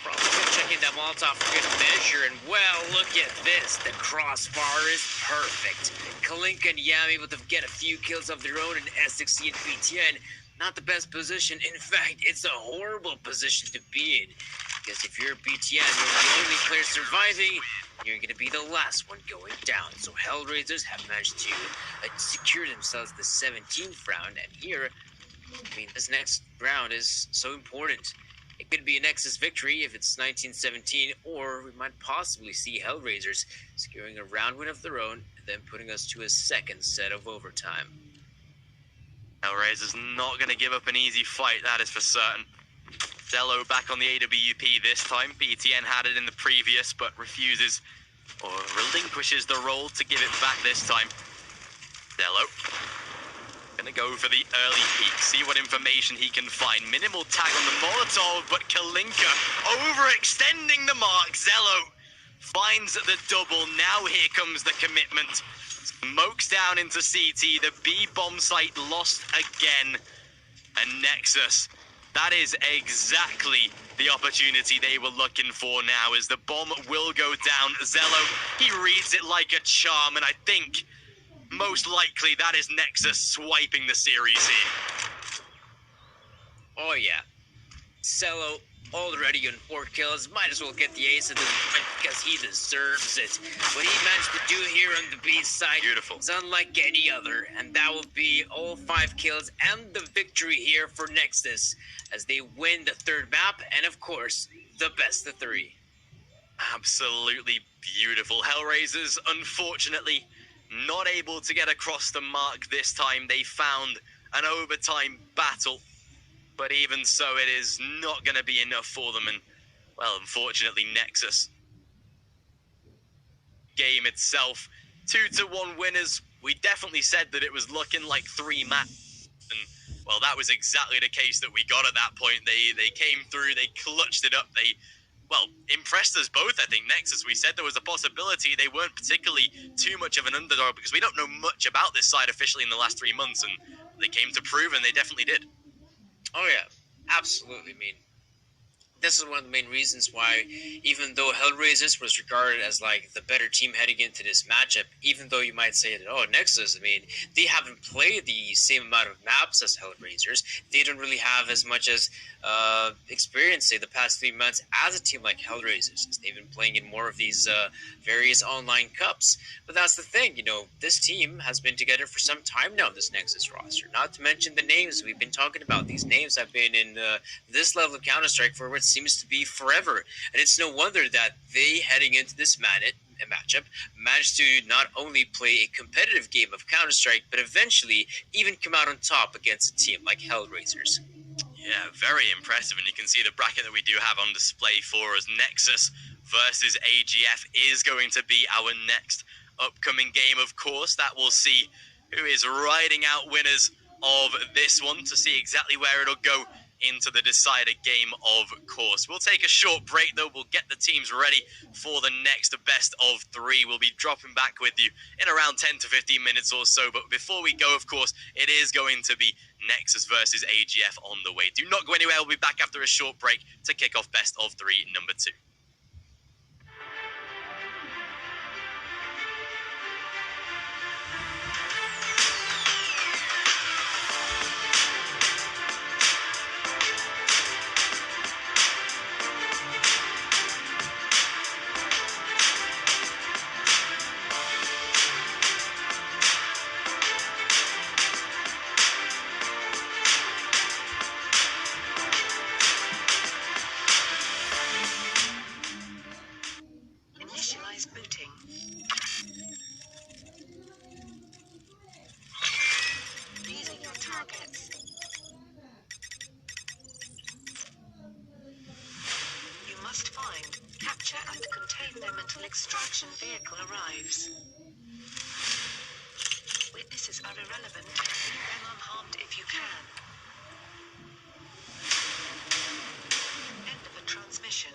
probably checking that Molotov for good measure. And well, look at this. The crossbar is perfect. Kalinka and Yam able to get a few kills of their own, and SXE and BTN. Not the best position. In fact, it's a horrible position to be in. Because if you're BTN, you're the only player surviving, you're going to be the last one going down. So HellRaisers have managed to secure themselves the 17th round. And here, I mean, this next round is so important. It could be a Nexus victory if it's 1917, or we might possibly see HellRaisers securing a round win of their own, and then putting us to a second set of overtime. HellRaisers not going to give up an easy fight, that is for certain. Zello back on the AWP this time. BTN had it in the previous, but refuses or relinquishes the role to give it back this time. Zello gonna go for the early peek, see what information he can find. Minimal tag on the Molotov, but Kalinka overextending the mark. Zello finds the double. Now here comes the commitment. Smokes down into CT. The B bomb site lost again. And Nexus, that is exactly the opportunity they were looking for now, as the bomb will go down. Zello, he reads it like a charm, and I think most likely that is Nexus swiping the series here. Oh yeah. Cello already on 4 kills. Might as well get the ace of the fight because he deserves it. What he managed to do here on the B side Beautiful. is unlike any other. And that will be all 5 kills and the victory here for Nexus as they win the 3rd map and, of course, the best of 3. Absolutely beautiful. HellRaisers, unfortunately, not able to get across the mark this time. They found an overtime battle, but even so, it is not going to be enough for them. And, well, unfortunately, Nexus. Game itself, 2-1 winners. We definitely said that it was looking like 3 maps. And, well, that was exactly the case that we got at that point. They came through, they clutched it up, they, well, impressed us both, I think. Nexus, we said there was a possibility. They weren't particularly too much of an underdog because we don't know much about this side officially in the last 3 months, and they came to prove, and they definitely did. Oh yeah, absolutely. I mean, this is one of the main reasons why, even though HellRaisers was regarded as like the better team heading into this matchup, even though you might say that, oh, Nexus, I mean, they haven't played the same amount of maps as HellRaisers. They don't really have as much as experience, say, the past 3 months as a team like HellRaisers, as they've been playing in more of these various online cups. But that's the thing, you know, this team has been together for some time now, this Nexus roster. Not to mention the names we've been talking about. These names have been in this level of Counter-Strike for what seems to be forever. And it's no wonder that they, heading into this matchup, managed to not only play a competitive game of Counter-Strike, but eventually even come out on top against a team like HellRaisers. Yeah, very impressive, and you can see the bracket that we do have on display for us. Nexus versus AGF is going to be our next upcoming game, of course. That will see who is riding out winners of this one to see exactly where it'll go into the decider game, of course. We'll take a short break, though. We'll get the teams ready for the next best of 3. We'll be dropping back with you in around 10 to 15 minutes or so. But before we go, of course, it is going to be Nexus versus AGF on the way. Do not go anywhere. We'll be back after a short break to kick off best of 3 number 2. Initialize booting. These are your targets. You must find, capture and contain them until extraction vehicle arrives. Witnesses are irrelevant. Leave them unharmed if you can. End of a transmission.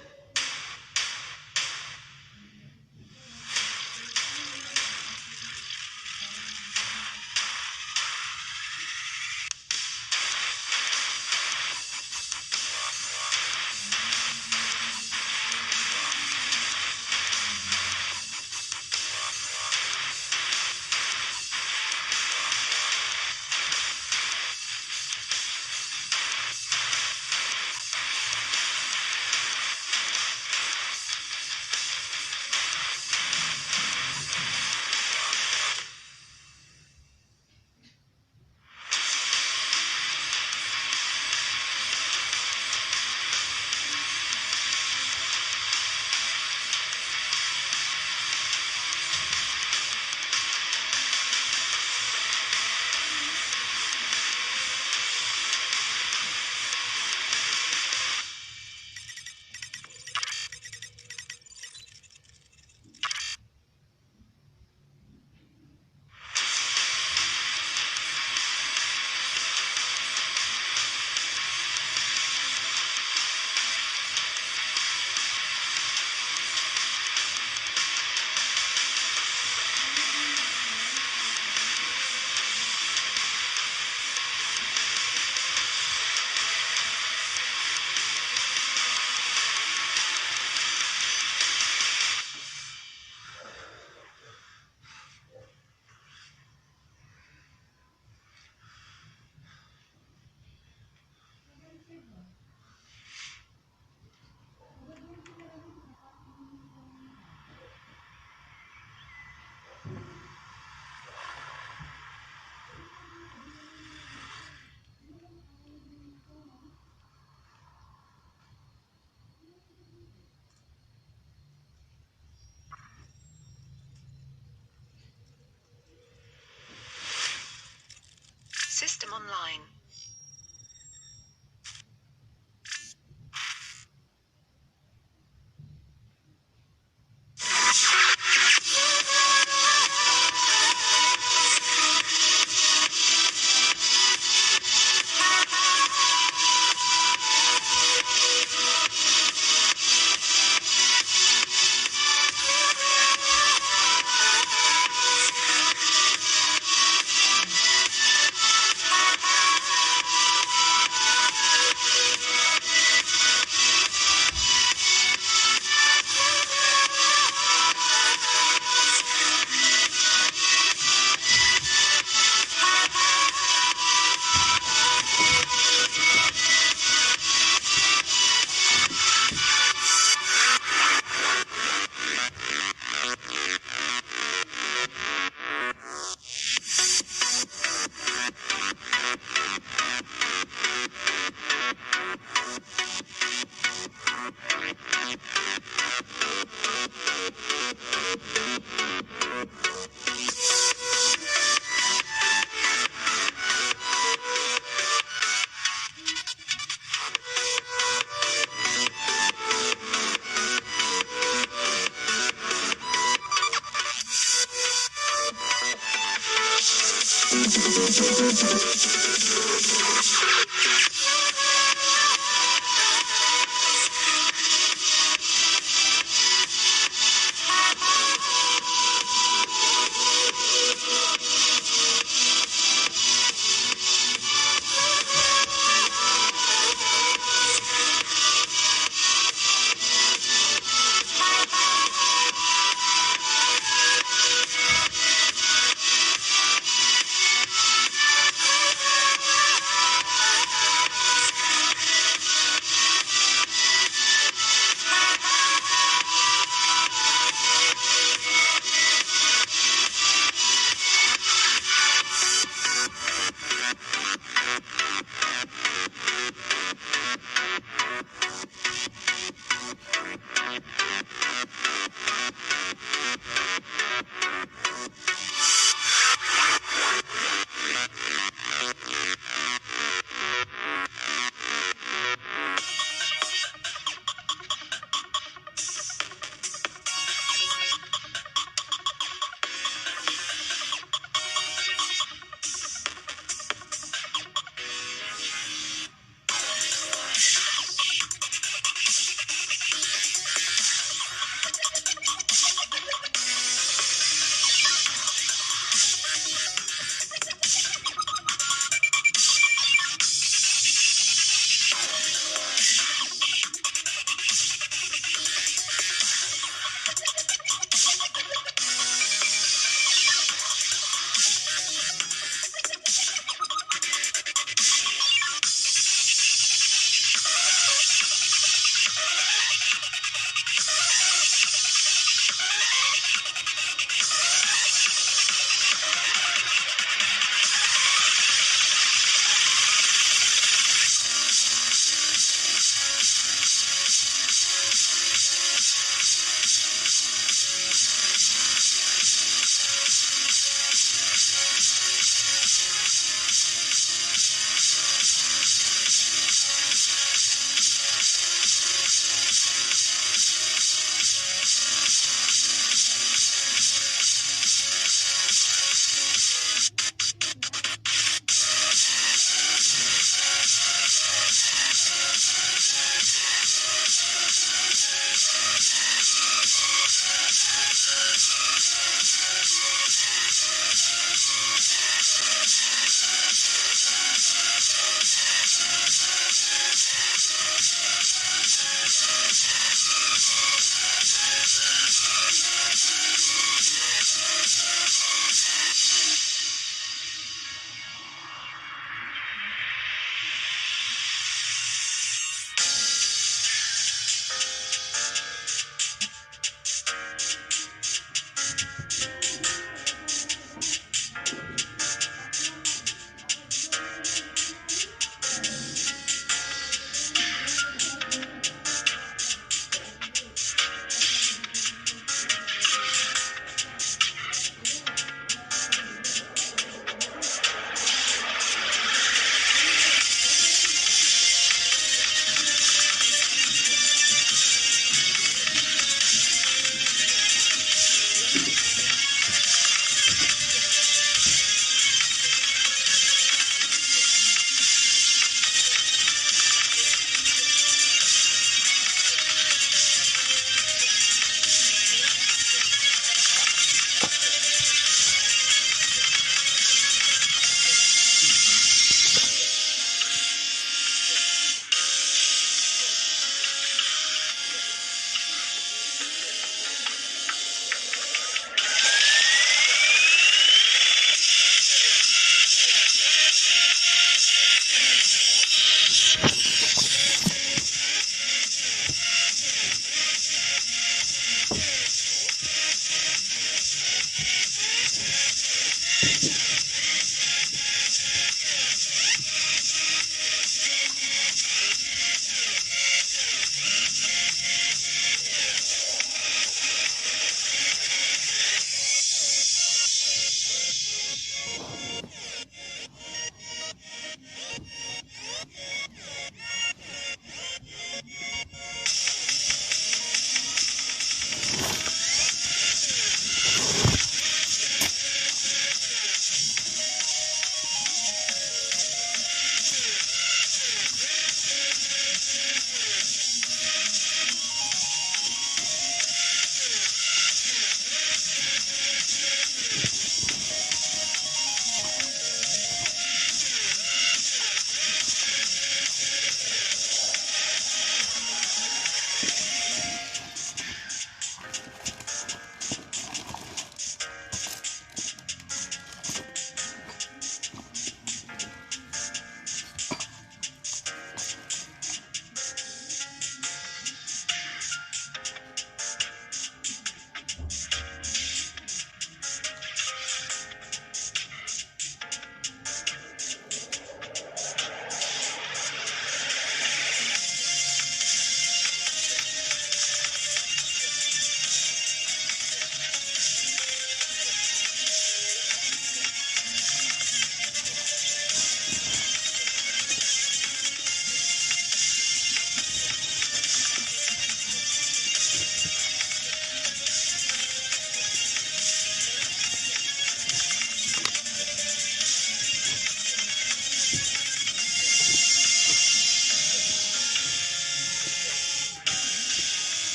System online.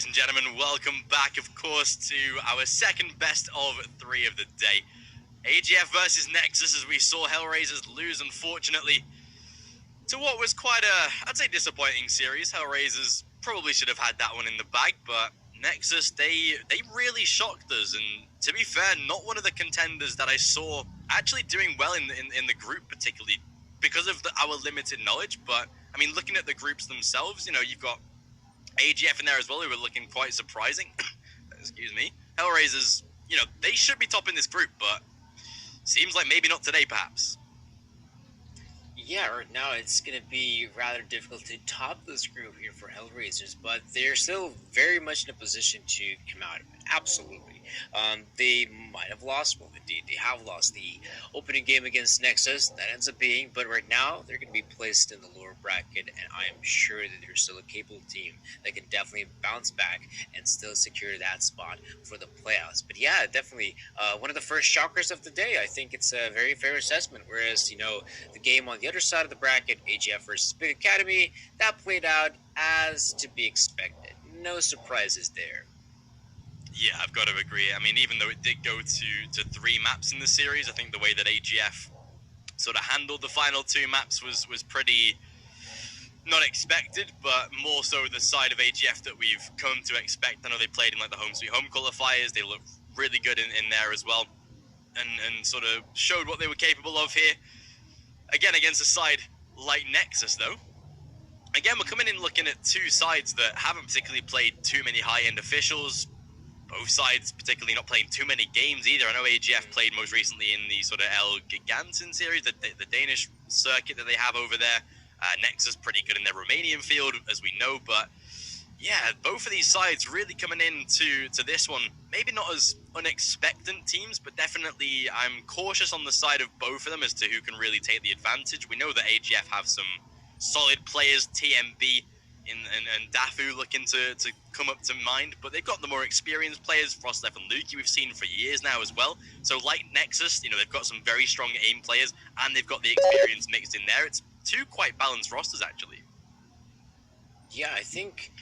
ladies and gentlemen, welcome back, of course, to our second best of 3 of the day. AGF versus Nexus, as we saw HellRaisers lose, unfortunately, to what was quite a, I'd say, disappointing series. HellRaisers probably should have had that one in the bag, but Nexus, they really shocked us, and to be fair, not one of the contenders that I saw actually doing well in the group, particularly because of our limited knowledge. But I mean, looking at the groups themselves, you know, you've got AGF in there as well, who were looking quite surprising. Excuse me. HellRaisers, you know, they should be topping this group, but seems like maybe not today, perhaps. Yeah, right now it's going to be rather difficult to top this group here for HellRaisers, but they're still very much in a position to come out of it. Absolutely. They might have lost, well, indeed, they have lost the opening game against Nexus. That ends up being, but right now they're going to be placed in the lower bracket, and I am sure that they're still a capable team that can definitely bounce back and still secure that spot for the playoffs. But yeah, definitely one of the first shockers of the day. I think it's a very fair assessment, whereas, you know, the game on the other side of the bracket, AGF versus Big Academy, that played out as to be expected. No surprises there. Yeah, I've got to agree. I mean, even though it did go to 3 maps in the series, I think the way that AGF sort of handled the final 2 maps was pretty not expected, but more so the side of AGF that we've come to expect. I know they played in like the Home Sweet Home qualifiers. They looked really good in there as well, and sort of showed what they were capable of here. Again, against a side like Nexus, though. Again, we're coming in looking at 2 sides that haven't particularly played too many high-end officials. Both sides particularly not playing too many games either. I know AGF played most recently in the sort of El Giganten series, the Danish circuit that they have over there. Nexus pretty good in their Romanian field, as we know. But yeah, both of these sides really coming in to this one. Maybe not as unexpected teams, but definitely I'm cautious on the side of both of them as to who can really take the advantage. We know that AGF have some solid players, TMB and Dafu looking to come up to mind, but they've got the more experienced players, Frostlef and Lukey, we've seen for years now as well. So like Nexus, you know, they've got some very strong aim players, and they've got the experience mixed in there. It's 2 quite balanced rosters, actually. Yeah, I think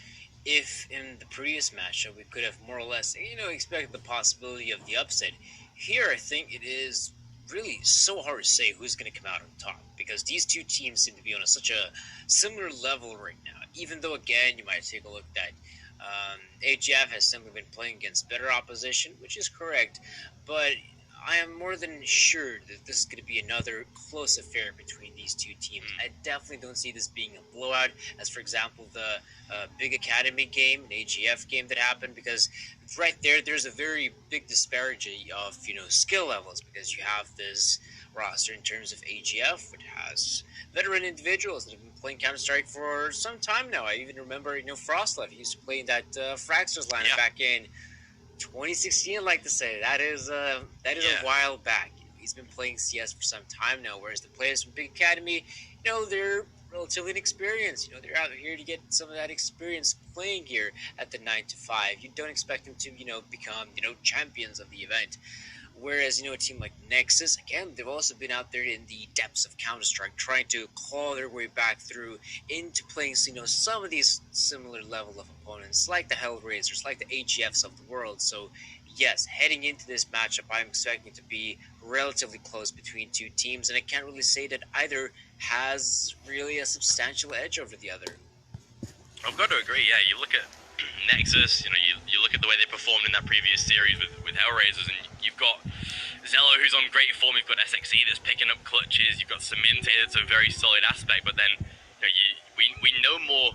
if in the previous matchup we could have more or less, you know, expected the possibility of the upset, here I think it is really so hard to say who's going to come out on top, because these 2 teams seem to be on such a similar level right now. Even though, again, you might take a look that AGF has simply been playing against better opposition, which is correct, but I am more than sure that this is going to be another close affair between these 2 teams. I definitely don't see this being a blowout, as for example the Big Academy game, an AGF game that happened, because right there's a very big disparity of, you know, skill levels, because you have this roster in terms of AGF, which has veteran individuals that have been playing Counter-Strike for some time now. I even remember, you know, Frostlef, he used to play in that Fraxters lineup back in 2016, I like to say. That is a while back. He's been playing CS for some time now, whereas the players from Big Academy, you know, they're relatively inexperienced. You know, they're out here to get some of that experience playing here at the 9 to 5. You don't expect them to, you know, become, you know, champions of the event. Whereas, you know, a team like Nexus, again, they've also been out there in the depths of Counter-Strike, trying to claw their way back through into playing, you know, some of these similar level of opponents, like the HellRaisers, like the AGFs of the world. So, yes, heading into this matchup, I'm expecting it to be relatively close between 2 teams, and I can't really say that either has really a substantial edge over the other. I've got to agree, yeah. You look at Nexus, you know, you look at the way they performed in that previous series with HellRaisers, and you've got Zello, who's on great form. You've got SXE that's picking up clutches. You've got Saminte that's a very solid aspect. But then, you know, we know more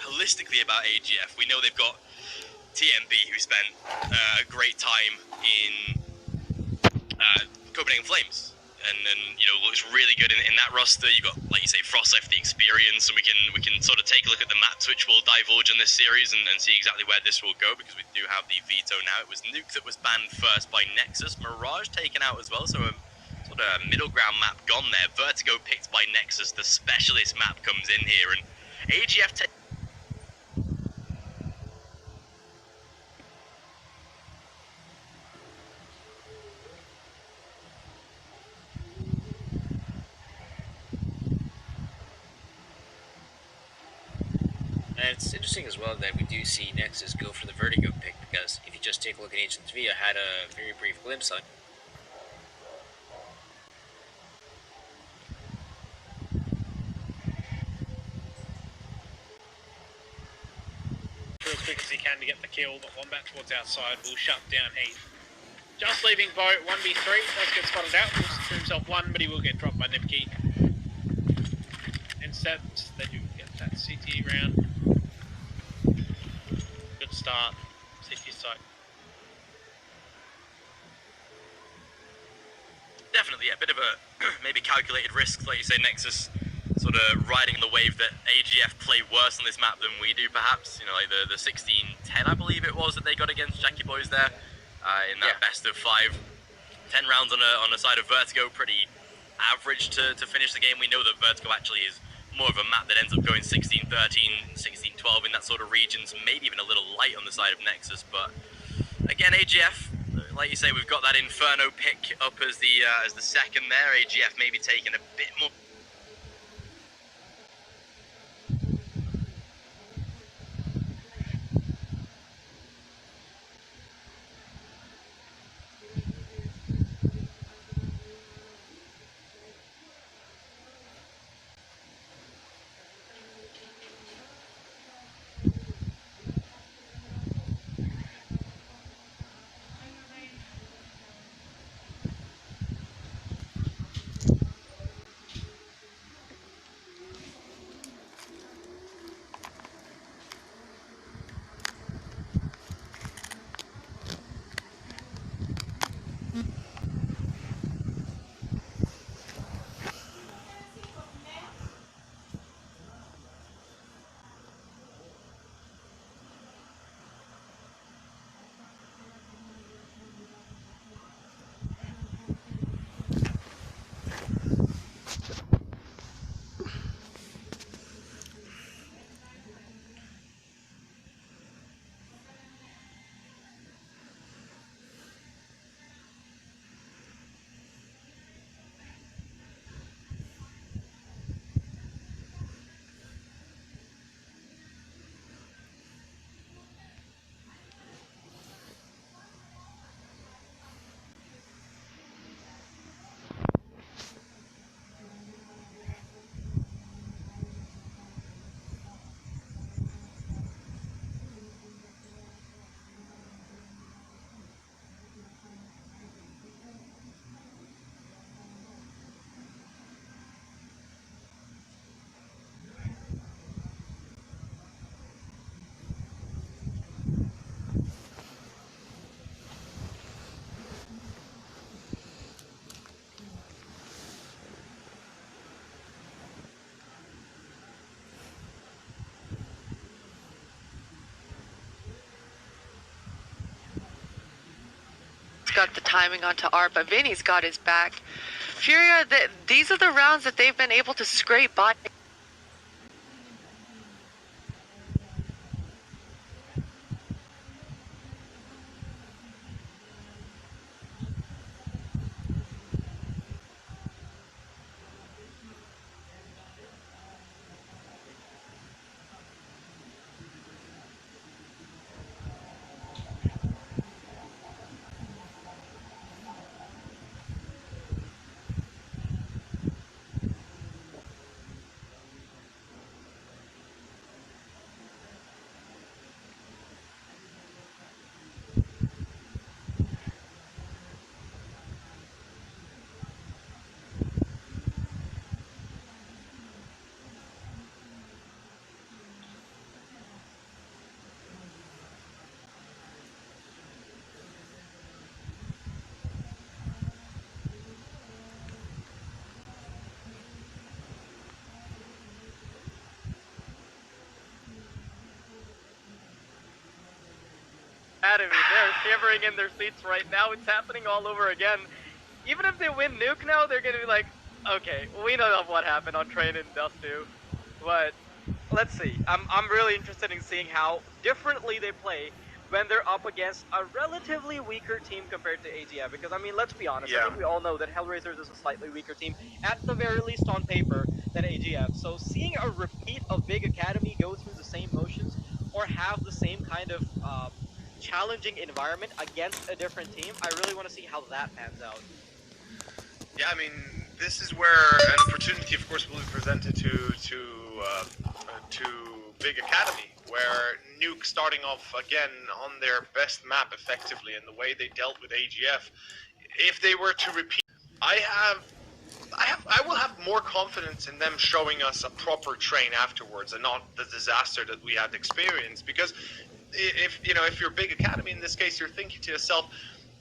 holistically about AGF. We know they've got TMB, who spent a great time in Copenhagen Flames. And you know, looks really good in that roster. You've got, like you say, Frostlef, the experience, and we can sort of take a look at the maps, which we'll divulge in this series and see exactly where this will go, because we do have the veto now. It was Nuke that was banned first by Nexus, Mirage taken out as well, so a sort of middle ground map gone there. Vertigo picked by Nexus, the specialist map comes in here, and AGF And it's interesting as well that we do see Nexus go for the Vertigo pick, because if you just take a look at H3, I had a very brief glimpse on. As quick as he can to get the kill, but one back towards outside will shut down Heath. Just leaving Boat 1v3, does get spotted out, will secure himself one, but he will get dropped by Nipkey. Instead, they do get that CT round. Good start, CT site. Definitely a bit of a maybe calculated risk, like you say, Nexus sort of riding the wave that AGF play worse on this map than we do, perhaps. You know, like the 16-10, I believe it was, that they got against Jackie Boys there in that best of 5. 10 rounds on a side of Vertigo, pretty average to finish the game. We know that Vertigo actually is more of a map that ends up going 16-13, 16-12 in that sort of regions, maybe even a little light on the side of Nexus. But again, AGF, like you say, we've got that Inferno pick up as the second there. AGF maybe taking a bit more. Got the timing onto Art, but Vinny's got his back. Furia, these are the rounds that they've been able to scrape by. They're shivering in their seats right now. It's happening all over again. Even if they win Nuke now, they're gonna be like, okay, we know what happened on Train and Dust 2. But let's see. I'm really interested in seeing how differently they play when they're up against a relatively weaker team compared to AGF. Because, I mean, let's be honest, I think we all know that HellRaisers is a slightly weaker team, at the very least on paper, than AGF. So seeing a repeat of Big Academy go through the same motions, or have the same kind of challenging environment against a different team, I really want to see how that pans out. Yeah, I mean, this is where an opportunity, of course, will be presented to Big Academy, where Nuke starting off again on their best map effectively, and the way they dealt with AGF. If they were to repeat, I will have more confidence in them showing us a proper train afterwards, and not the disaster that we had experienced. Because if you're Big Academy in this case, you're thinking to yourself,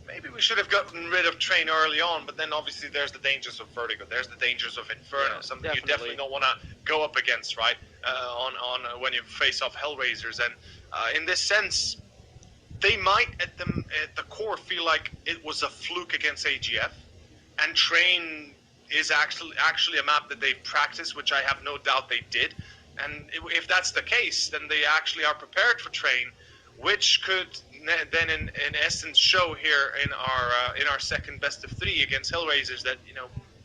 maybe we should have gotten rid of Train early on, but then obviously there's the dangers of Vertigo, there's the dangers of Inferno, something you definitely don't want to go up against, right? On when you face off HellRaisers, and in this sense, they might at the core feel like it was a fluke against AGF, and Train is actually a map that they've practiced, which I have no doubt they did, and if that's the case, then they actually are prepared for Train, which could then in essence show here in our second best of 3 against HellRaisers that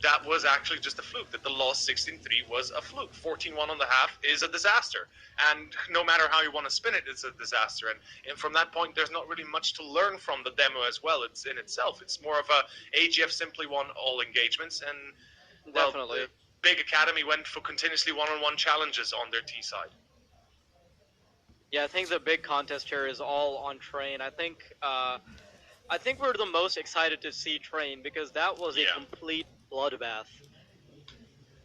that was actually just a fluke, that the loss 16-3 was a fluke. 14-1 on the half is a disaster, and no matter how you want to spin it, it's a disaster, and from that point there's not really much to learn from the demo as well. It's in itself, it's more of a AGF simply won all engagements, and definitely Big Academy went for continuously one-on-one challenges on their T side. Yeah, I think the big contest here is all on Train. I think we're the most excited to see Train, because that was a complete bloodbath.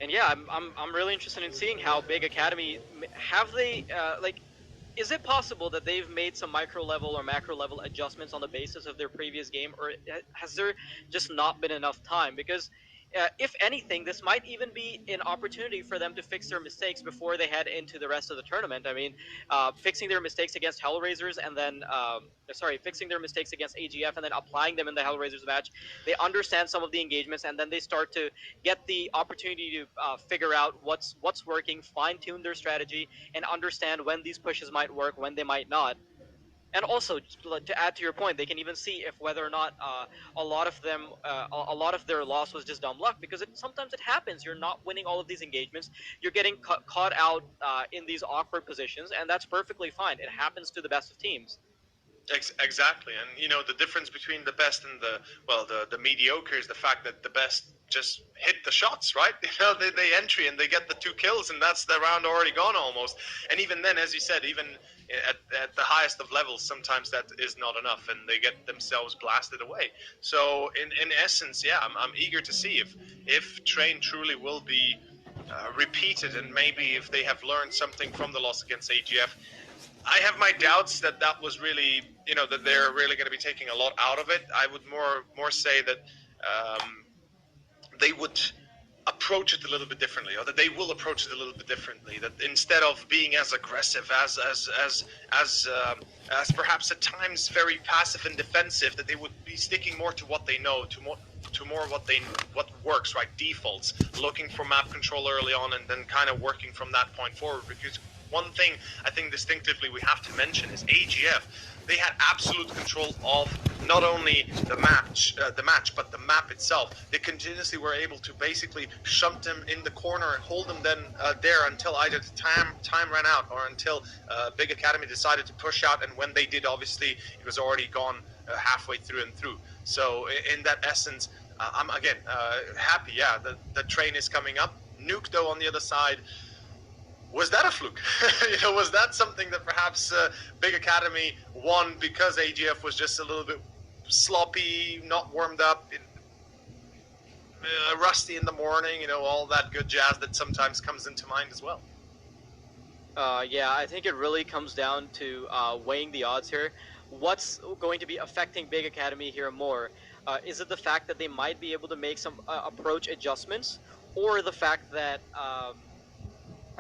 And yeah, I'm really interested in seeing how Big Academy have they is it possible that they've made some micro level or macro level adjustments on the basis of their previous game, or has there just not been enough time? Because if anything, this might even be an opportunity for them to fix their mistakes before they head into the rest of the tournament. I mean, fixing their mistakes against HellRaisers and then, fixing their mistakes against AGF and then applying them in the HellRaisers match. They understand some of the engagements, and then they start to get the opportunity to figure out what's working, fine-tune their strategy, and understand when these pushes might work, when they might not. And also, to add to your point, they can even see if whether or not a lot of their loss was just dumb luck, because sometimes it happens. You're not winning all of these engagements. You're getting caught out in these awkward positions, and that's perfectly fine. It happens to the best of teams. Exactly, and the difference between the best and the mediocre is the fact that the best just hit the shots, right? They entry and they get the 2 kills, and that's the round already gone almost. And even then, as you said, even at the highest of levels, sometimes that is not enough, and they get themselves blasted away. So in essence, yeah, I'm eager to see if Train truly will be repeated, and maybe if they have learned something from the loss against AGF. I have my doubts that was really, that they're really going to be taking a lot out of it. I would more say that they would approach it a little bit differently, or that they will approach it a little bit differently. That instead of being as aggressive as perhaps at times very passive and defensive, that they would be sticking more to what they know, to more what works, right? Defaults, looking for map control early on, and then kind of working from that point forward. Because one thing I think distinctively we have to mention is AGF. They had absolute control of not only the match, but the map itself. They continuously were able to basically shunt them in the corner and hold them then there until either the time ran out, or until Big Academy decided to push out. And when they did, obviously, it was already gone halfway through and through. So in that essence, I'm again happy. Yeah, the train is coming up. Nuke, though, on the other side. Was that a fluke? Was that something that perhaps Big Academy won because AGF was just a little bit sloppy, not warmed up, rusty in the morning, all that good jazz that sometimes comes into mind as well? Yeah, I think it really comes down to weighing the odds here. What's going to be affecting Big Academy here more? Is it the fact that they might be able to make some approach adjustments, or the fact that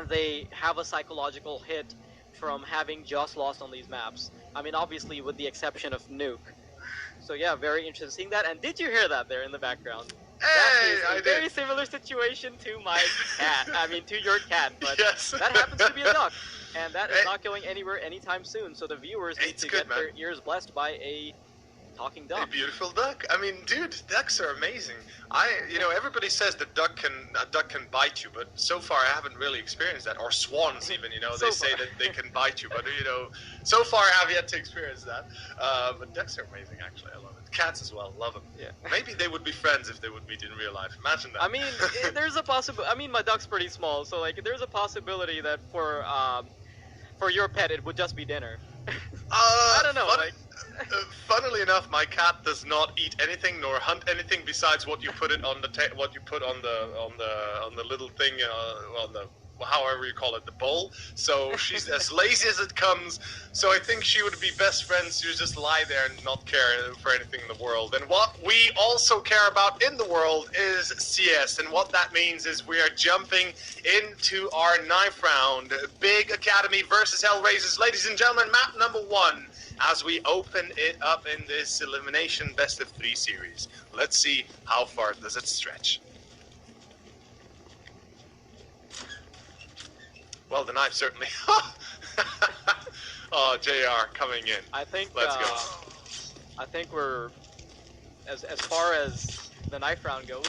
they have a psychological hit from having just lost on these maps? I mean, obviously with the exception of Nuke. So yeah, very interesting seeing that. And did you hear that there in the background? Hey, I a very did. similar situation to my cat. I mean, to your cat, but Yes. that happens to be a duck, and that is Hey. not going anywhere anytime soon. So the viewers need It's to good, get their man. ears blessed by a talking A duck. beautiful duck. I mean, dude, ducks are amazing. Everybody says that a duck can bite you, but so far I haven't really experienced that. Or swans, even. So They say far. that they can bite you, but so far I have yet to experience that. But ducks are amazing, actually. I love it. Cats as well, love them. Yeah. Maybe they would be friends if they would meet in real life. Imagine that. I mean, there's a possibility. I mean, my duck's pretty small, so like, there's a possibility that for your pet, it would just be dinner. I don't know. Funnily enough, my cat does not eat anything nor hunt anything besides what you put it on the on the little thing on the however you call it, the bowl. So she's as lazy as it comes. So I think she would be best friends to just lie there and not care for anything in the world. And what we also care about in the world is CS. And what that means is we are jumping into our 9th round. Big Academy versus HellRaisers. Ladies and gentlemen, map number 1 as we open it up in this elimination best of 3 series. Let's see how far does it stretch. Well, the knife certainly. Oh, JR coming in. I think. Let's go. I think we're as far as the knife round goes.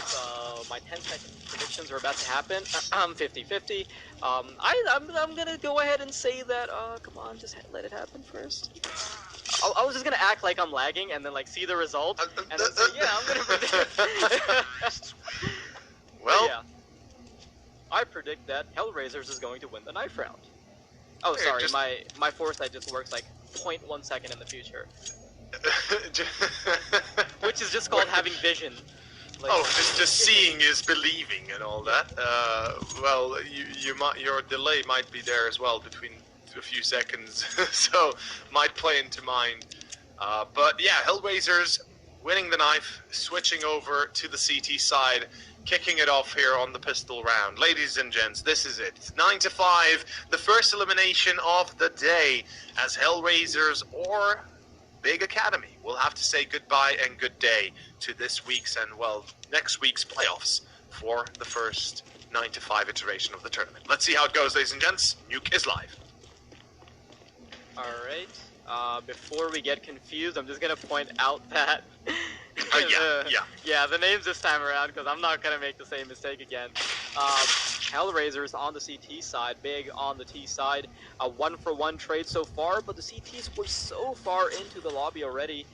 My 10-second predictions are about to happen. 50-50. I'm gonna go ahead and say that. Come on, just let it happen first. I was just gonna act like I'm lagging and then like see the result and then say, yeah, I'm gonna predict. Well, yeah. I predict that HellRaisers is going to win the knife round. Oh, sorry, my foresight just works like 0.1 second in the future. Which is just called having vision. Like, just seeing is believing and all that. Well, your delay might be there as well between a few seconds, so might play into mind. But yeah, HellRaisers winning the knife, switching over to the CT side, kicking it off here on the pistol round. Ladies and gents, this is it. It's 9-5, the first elimination of the day, as HellRaisers or Big Academy will have to say goodbye and good day to this week's and, well, next week's playoffs for the first 9-5 iteration of the tournament. Let's see how it goes, ladies and gents. Nuke is live. Alright, before we get confused, I'm just gonna point out that the names this time around, because I'm not gonna make the same mistake again. HellRaisers on the CT side, Big on the T side. A 1-for-1 trade so far, but the CTs were so far into the lobby already.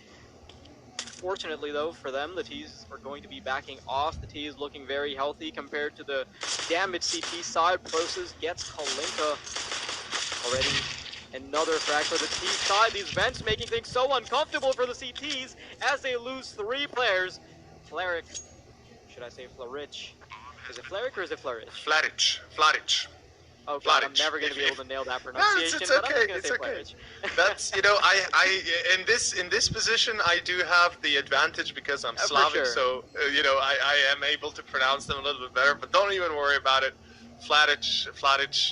Fortunately, though, for them, the T's are going to be backing off. The T is looking very healthy compared to the damaged CT side. Process gets Kalinka already. Another frag for the T side. These vents making things so uncomfortable for the CTs as they lose 3 players. Fleric. Should I say Flarich? Is it Fleric or is it Flourish? Flarich. Oh god, I'm never going to be able to nail that pronunciation. It's but okay. I'm just gonna say Flourish. That's I in this position I do have the advantage because I'm Slavic, sure. so I am able to pronounce them a little bit better. But don't even worry about it. Flatich,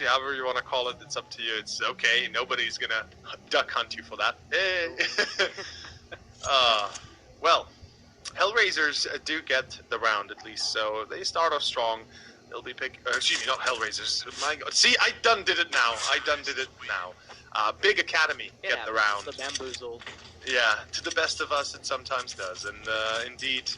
however you want to call it, it's up to you. It's okay. Nobody's gonna duck hunt you for that. Well, HellRaisers do get the round at least, so they start off strong. They'll be excuse me, not HellRaisers. My God, see, I done did it now. Big Academy get the round. The bamboozled. Yeah, to the best of us, it sometimes does, and indeed,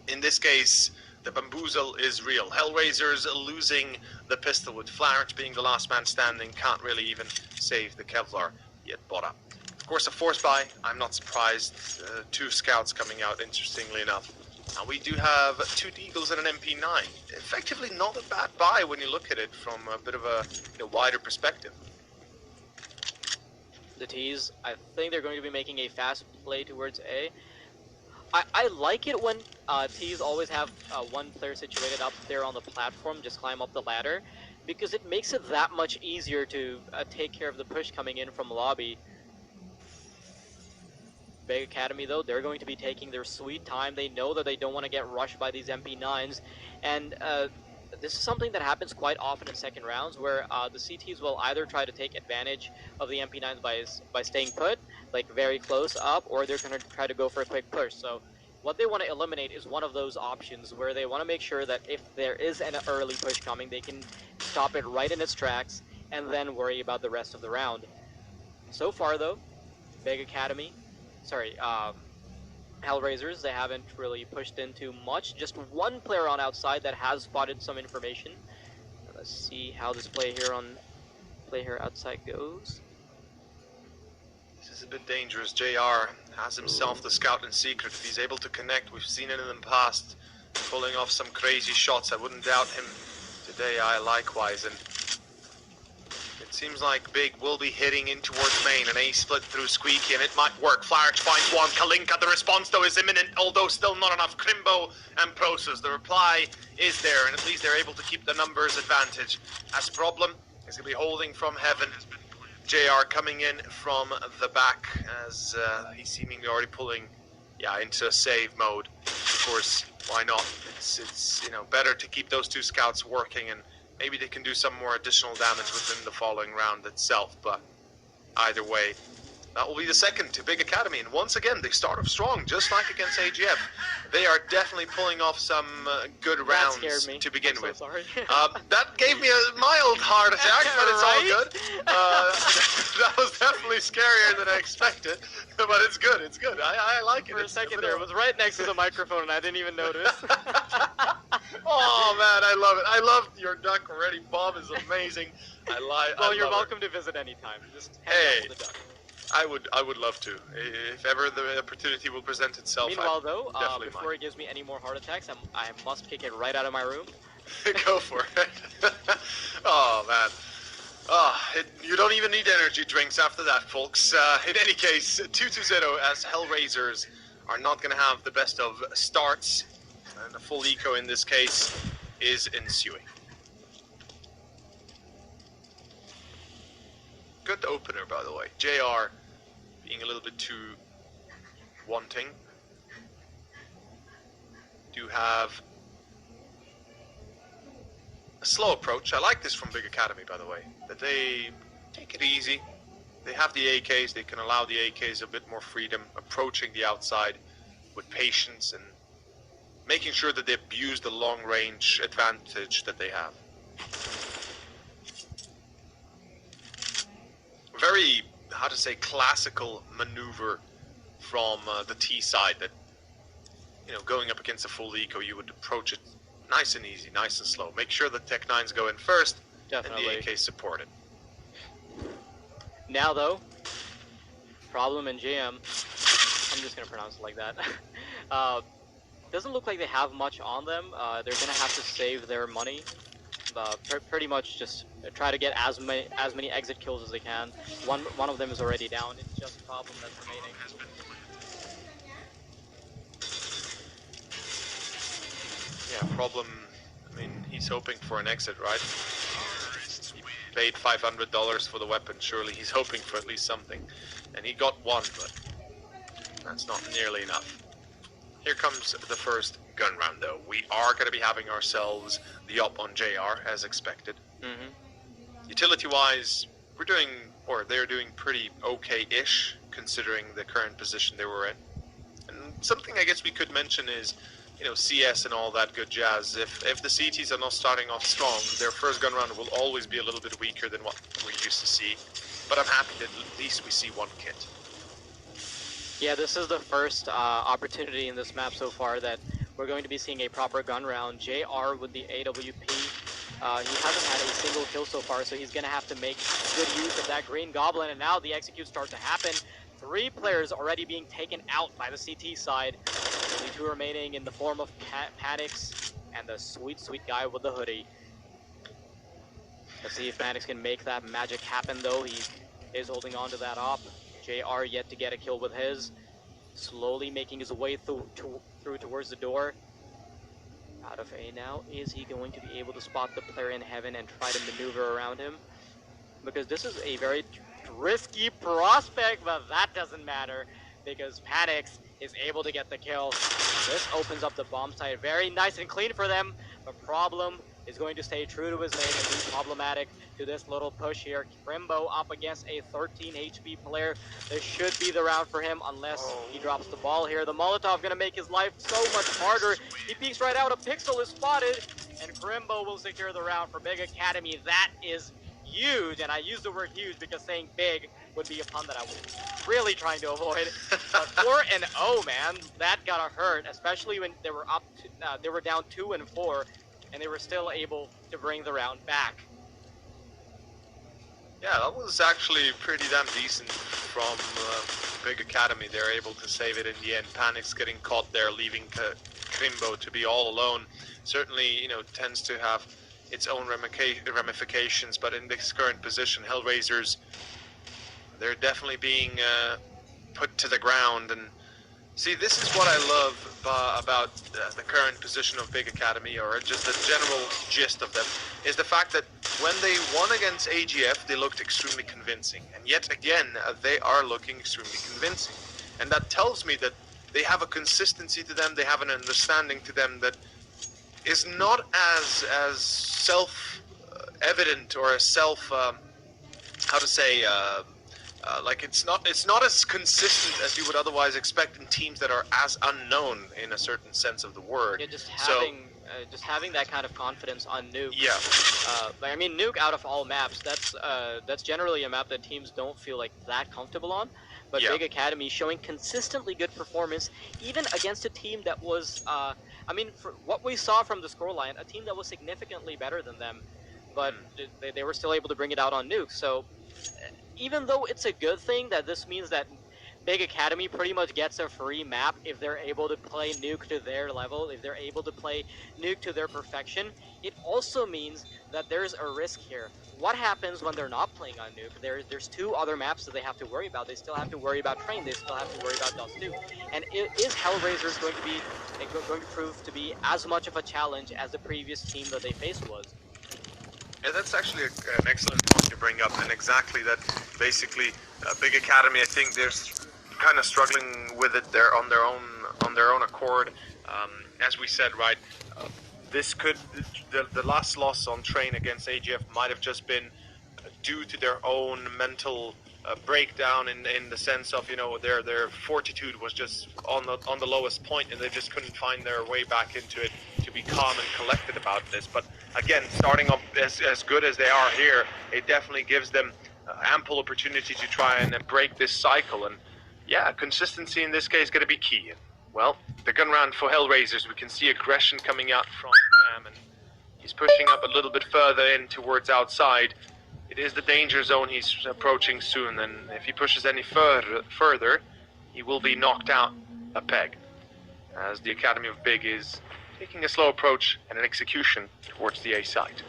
in this case, the bamboozle is real. HellRaisers losing the pistol with Flarich being the last man standing, can't really even save the Kevlar yet bought up. Of course, a force buy, I'm not surprised. 2 scouts coming out, interestingly enough. And we do have 2 Deagles and an MP9. Effectively not a bad buy when you look at it from a bit of a wider perspective. The T's, I think they're going to be making a fast play towards A. I like it when T's always have one player situated up there on the platform, just climb up the ladder, because it makes it that much easier to take care of the push coming in from lobby. Big Academy, though, they're going to be taking their sweet time. They know that they don't want to get rushed by these MP9s, and this is something that happens quite often in second rounds, where the CTs will either try to take advantage of the MP9s by staying put, like very close up, or they're going to try to go for a quick push. So what they want to eliminate is one of those options where they want to make sure that if there is an early push coming, they can stop it right in its tracks and then worry about the rest of the round. So far, though, HellRaisers, they haven't really pushed into much. Just one player on outside that has spotted some information. Let's see how this play here outside goes. This is a bit dangerous. JR has himself the scout in secret. If he's able to connect, we've seen it in the past, pulling off some crazy shots. I wouldn't doubt him today, I likewise. And it seems like Big will be hitting in towards main. An A split through Squeaky, and it might work. Flarich finds one. Kalinka, the response though is imminent, although still not enough. Crimbo and Process, the reply is there, and at least they're able to keep the numbers advantage. As problem is going to be holding from heaven. JR coming in from the back as he's seemingly already pulling, into save mode. Of course, why not? It's better to keep those two scouts working, and maybe they can do some more additional damage within the following round itself. But either way, that will be the second to Big Academy, and once again they start off strong, just like against AGF. They are definitely pulling off some good rounds to begin with. Sorry. That gave me a mild heart attack, but it's all good. That was definitely scarier than I expected, but it's good. It's good. I like it. For a second there, it was right next to the microphone, and I didn't even notice. Oh man, I love it. I love your duck already. Bob is amazing. Well, you're welcome to visit anytime. Just hang out with the duck. I would love to, if ever the opportunity will present itself. Meanwhile, though, before it gives me any more heart attacks, I must kick it right out of my room. Go for it. Oh man. You don't even need energy drinks after that, folks. In any case, 2-0 as HellRaisers are not going to have the best of starts, and a full eco in this case is ensuing. Good opener, by the way. JR being a little bit too wanting. Do have a slow approach. I like this from Big Academy, by the way, that they take it easy. They have the AKs. They can allow the AKs a bit more freedom, approaching the outside with patience and making sure that they abuse the long-range advantage that they have. Very, classical maneuver from the T side that, going up against a full eco, you would approach it nice and easy, nice and slow. Make sure the Tech 9s go in first, Definitely. and the AK support it. Now, though, Problem and JM, I'm just going to pronounce it like that, doesn't look like they have much on them. They're going to have to save their money. Pretty much just try to get as many exit kills as they can. One of them is already down. It's just Problem that's remaining. Yeah, Problem. I mean, he's hoping for an exit, right? He paid $500 for the weapon. Surely he's hoping for at least something, and he got one, but that's not nearly enough. Here comes the first gun round, though. We are going to be having ourselves the up on JR, as expected. Utility-wise, they're doing pretty okay-ish, considering the current position they were in. And something I guess we could mention is, CS and all that good jazz. If the CTs are not starting off strong, their first gun round will always be a little bit weaker than what we used to see. But I'm happy that at least we see one kit. Yeah, this is the first opportunity in this map so far that we're going to be seeing a proper gun round. JR with the AWP, he hasn't had a single kill so far, so he's going to have to make good use of that green goblin, and now the executes start to happen. 3 players already being taken out by the CT side. Only 2 remaining in the form of Panix and the sweet guy with the hoodie. Let's see if Panix can make that magic happen, though. He is holding on to that op. JR yet to get a kill with his. Slowly making his way through towards the door. Out of A now. Is he going to be able to spot the player in heaven and try to maneuver around him? Because this is a very risky prospect, but that doesn't matter because Panix is able to get the kill. This opens up the bomb site very nice and clean for them. The Problem is going to stay true to his name and be problematic to this little push here. Crimbo up against a 13 HP player. This should be the round for him unless he drops the ball here. The Molotov going to make his life so much harder. He peeks right out. A pixel is spotted, and Crimbo will secure the round for Big Academy. That is huge, and I use the word huge because saying big would be a pun that I was really trying to avoid. But 4-0, man, that gotta hurt, especially when they were up to, they were down 2 and 4, and they were still able to bring the round back. Yeah, that was actually pretty damn decent from Big Academy. They're able to save it in the end. Panic's getting caught there, leaving Crimbo to be all alone. Certainly, you know, tends to have its own ramifications, but in this current position, HellRaisers, they're definitely being put to the ground. And see, this is what I love about the current position of Big Academy, or just the general gist of them, is the fact that when they won against AGF, they looked extremely convincing. And yet again, they are looking extremely convincing. And that tells me that they have a consistency to them, they have an understanding to them that is not as self-evident or as like it's not as consistent as you would otherwise expect in teams that are as unknown in a certain sense of the word. Yeah, just having that kind of confidence on Nuke. Yeah. I mean, Nuke out of all maps, that's generally a map that teams don't feel like that comfortable on. But yeah. Big Academy showing consistently good performance, even against a team that was, I mean, for what we saw from the scoreline, a team that was significantly better than them, but they were still able to bring it out on Nuke. So even though it's a good thing that this means that Big Academy pretty much gets a free map if they're able to play Nuke to their level, if they're able to play Nuke to their perfection, it also means that there's a risk here. What happens when they're not playing on Nuke? There's 2 other maps that they have to worry about. They still have to worry about Train, they still have to worry about Dust 2. And is HellRaisers going to prove to be as much of a challenge as the previous team that they faced was? Yeah, that's actually an excellent point to bring up, and exactly that. Basically, Big Academy, I think they're kind of struggling with it. They're on their own accord. As we said, right, this could the last loss on Train against AGF might have just been due to their own mental breakdown in the sense of, you know, their fortitude was just on the lowest point, and they just couldn't find their way back into it to be calm and collected about this. But again, starting up as good as they are here, it definitely gives them ample opportunity to try and break this cycle. And yeah, consistency in this case is going to be key. And, well, the gun round for HellRaisers, we can see aggression coming out from Jam, and he's pushing up a little bit further in towards outside. It is the danger zone he's approaching soon, and if he pushes any further, he will be knocked out a peg, as the Academy of Big is taking a slow approach and an execution towards the A site.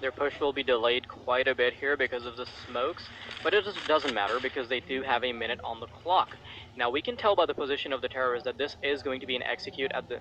Their push will be delayed quite a bit here because of the smokes, but it doesn't matter because they do have a minute on the clock. Now we can tell by the position of the terrorists that this is going to be an execute at the,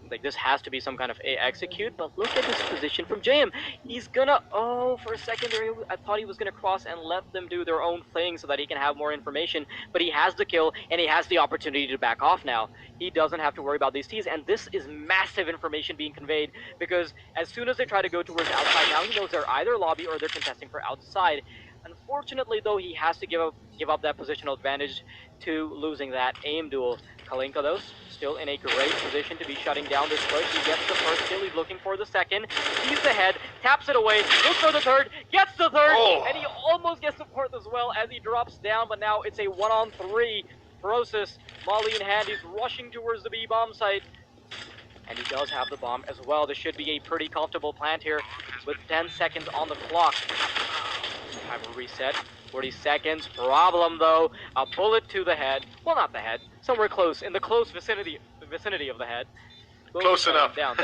like this has to be some kind of a execute, but look at this position from JM. He's gonna, oh, for a second there, I thought he was gonna cross and let them do their own thing so that he can have more information, but he has the kill and he has the opportunity to back off now. He doesn't have to worry about these T's, and this is massive information being conveyed because as soon as they try to go towards outside, now he knows they're either lobby or they're contesting for outside. Unfortunately, though, he has to give up that positional advantage to losing that aim duel. Kalinka, though, still in a great position to be shutting down this push. He gets the first kill, he's looking for the second, sees the head, taps it away, looks for the third, gets the third, and he almost gets the fourth as well as he drops down, but now it's a 1-on-3. Ferocis, Molly in hand, he's rushing towards the B-bomb site. And he does have the bomb as well. This should be a pretty comfortable plant here with 10 seconds on the clock. Time to reset. 40 seconds. Problem though, a bullet to the head. Well, not the head. Somewhere close, in the close vicinity of the head. Close enough. Down.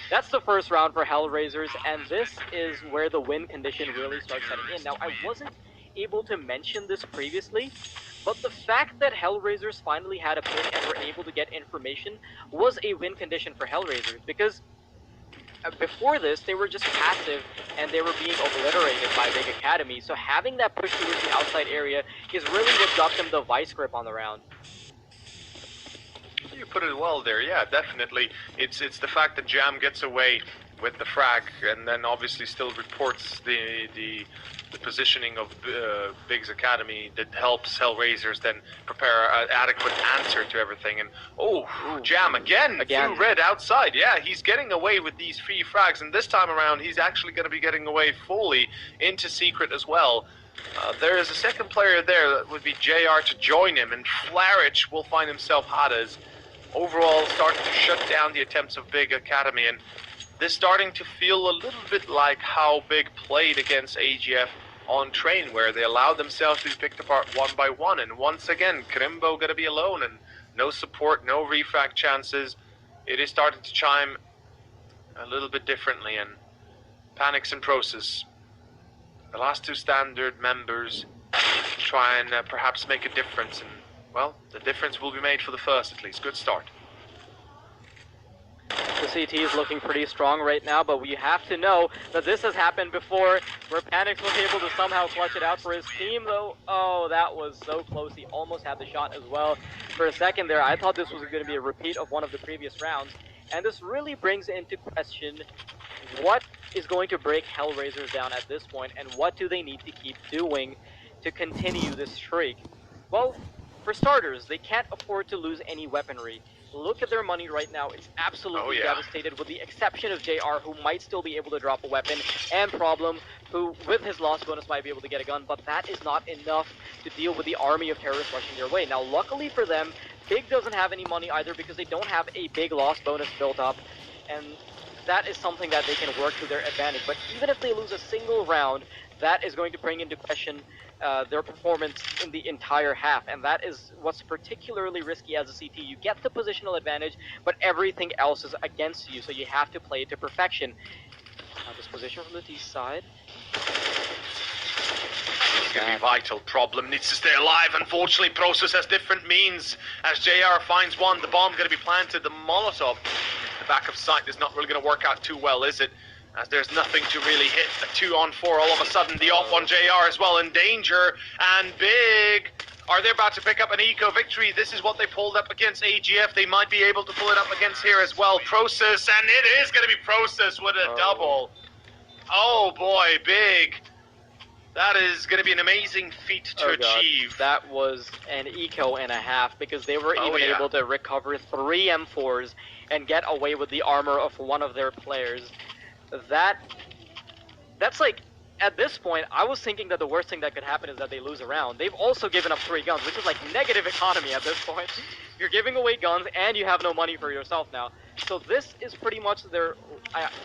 That's the first round for HellRaisers, and this is where the win condition really starts setting in. Now, I wasn't able to mention this previously, but the fact that HellRaisers finally had a pick and were able to get information was a win condition for HellRaisers, because before this, they were just passive and they were being obliterated by Big Academy, so having that push towards the outside area is really what got them the vice grip on the round. You put it well there. Yeah, definitely. It's the fact that Jam gets away with the frag, and then obviously still reports the positioning of Big's Academy that helps HellRaisers then prepare an adequate answer to everything. And Jam again through red outside. Yeah, he's getting away with these 3 frags, and this time around he's actually going to be getting away fully into secret as well. There is a second player there that would be JR to join him, and Flarich will find himself Hades overall starting to shut down the attempts of Big Academy, and this starting to feel a little bit like how Big played against AGF on Train, where they allowed themselves to be picked apart one by one, and once again Krimbo gonna be alone and no support, no refrag chances. It is starting to chime a little bit differently, and Panics in process. The last 2 standard members try and perhaps make a difference, and well, the difference will be made for the first at least. Good start. The CT is looking pretty strong right now, but we have to know that this has happened before, where Panix was able to somehow clutch it out for his team, though. Oh, that was so close. He almost had the shot as well. For a second there, I thought this was going to be a repeat of one of the previous rounds, and this really brings into question what is going to break HellRaisers down at this point, and what do they need to keep doing to continue this streak? Well, for starters, they can't afford to lose any weaponry. Look at their money right now. It's absolutely devastated, with the exception of JR, who might still be able to drop a weapon, and Problem, who with his loss bonus might be able to get a gun, but that is not enough to deal with the army of terrorists rushing their way. Now, luckily for them, Big doesn't have any money either, because they don't have a big loss bonus built up, and that is something that they can work to their advantage. But even if they lose a single round, that is going to bring into question their performance in the entire half, and that is what's particularly risky as a CT. You get the positional advantage, but everything else is against you, so you have to play it to perfection. Now this position from the T side. It's going to be vital. Problem needs to stay alive. Unfortunately, Process has different means. As JR finds one, the bomb's going to be planted. The Molotov, the back of sight, is not really going to work out too well, is it? As there's nothing to really hit. A 2-on-4, all of a sudden the off on JR as well in danger, and Big, are they about to pick up an eco victory? This is what they pulled up against AGF. They might be able to pull it up against here as well. Process, and it is going to be Process with a double. Oh boy, Big. That is going to be an amazing feat to achieve. That was an eco and a half, because they were even able to recover 3 M4s and get away with the armor of one of their players. That's like, at this point, I was thinking that the worst thing that could happen is that they lose a round. They've also given up 3 guns, which is like negative economy at this point. You're giving away guns, and you have no money for yourself now. So this is pretty much their,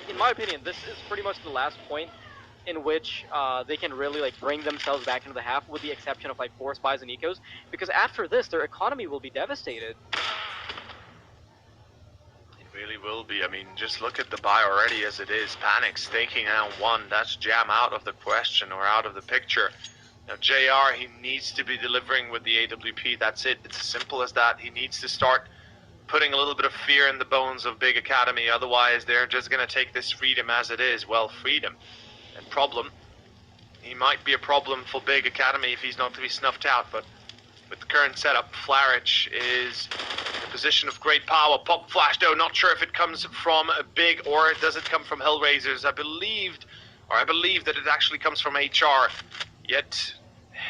in my opinion, this is pretty much the last point in which they can really like bring themselves back into the half, with the exception of like 4 spies and ecos, because after this, their economy will be devastated. Really will be. I mean, just look at the buy already as it is. Panics taking out 1. That's Jam out of the question, or out of the picture. Now JR, he needs to be delivering with the AWP. That's it. It's as simple as that. He needs to start putting a little bit of fear in the bones of Big Academy. Otherwise, they're just going to take this freedom as it is. Well, freedom. And Problem, he might be a problem for Big Academy if he's not to be snuffed out, but with the current setup, Flarich is in a position of great power. Pop flash, though, not sure if it comes from Big or does it come from HellRaisers. I believe that it actually comes from HR. Yet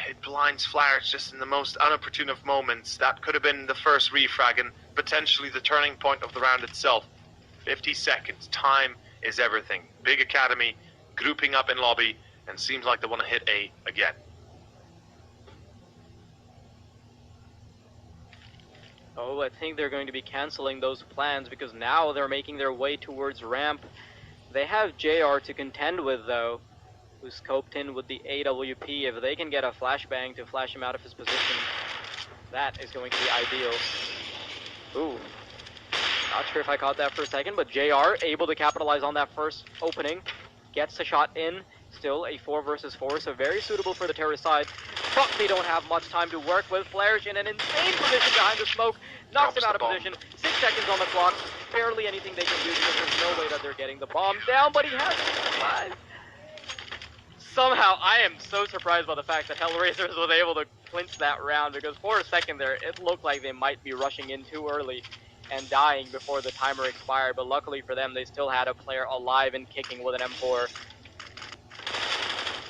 it blinds Flarich just in the most unopportune of moments. That could have been the first refrag and potentially the turning point of the round itself. 50 seconds. Time is everything. Big Academy grouping up in lobby, and seems like they want to hit A again. Oh, I think they're going to be canceling those plans, because now they're making their way towards ramp. They have JR to contend with, though, who's scoped in with the AWP. If they can get a flashbang to flash him out of his position, that is going to be ideal. Ooh. Not sure if I caught that for a second, but JR able to capitalize on that first opening. Gets the shot in. Still a 4 versus 4, so very suitable for the terrorist side. But they don't have much time to work with. Flarich in an insane position behind the smoke. Knocks him out of position. 6 seconds on the clock. Barely anything they can do, because there's no way that they're getting the bomb down, but he has to survive. Somehow, I am so surprised by the fact that HellRaisers was able to clinch that round, because for a second there, it looked like they might be rushing in too early. and dying before the timer expired, but luckily for them, they still had a player alive and kicking with an M4.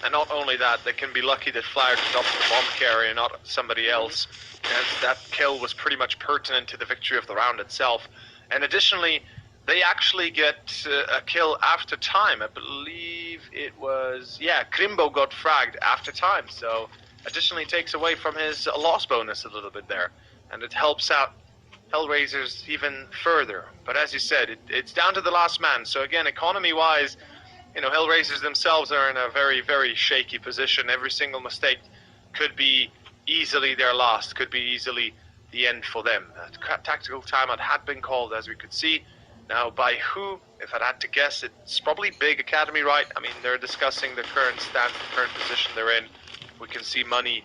And not only that, they can be lucky that Flower adopts the bomb carrier, not somebody else, as that kill was pretty much pertinent to the victory of the round itself. And additionally, they actually get a kill after time. I believe it was, yeah, Krimbo got fragged after time, so additionally takes away from his loss bonus a little bit there, and it helps out HellRaisers even further. But as you said, it's down to the last man, so again, economy-wise, you know, HellRaisers themselves are in a very, very shaky position. Every single mistake could be easily their last, could be easily the end for them. Tactical timeout had been called, as we could see. Now, by who? If I'd had to guess, it's probably Big Academy, right? I mean, they're discussing the current stance, the current position they're in. We can see money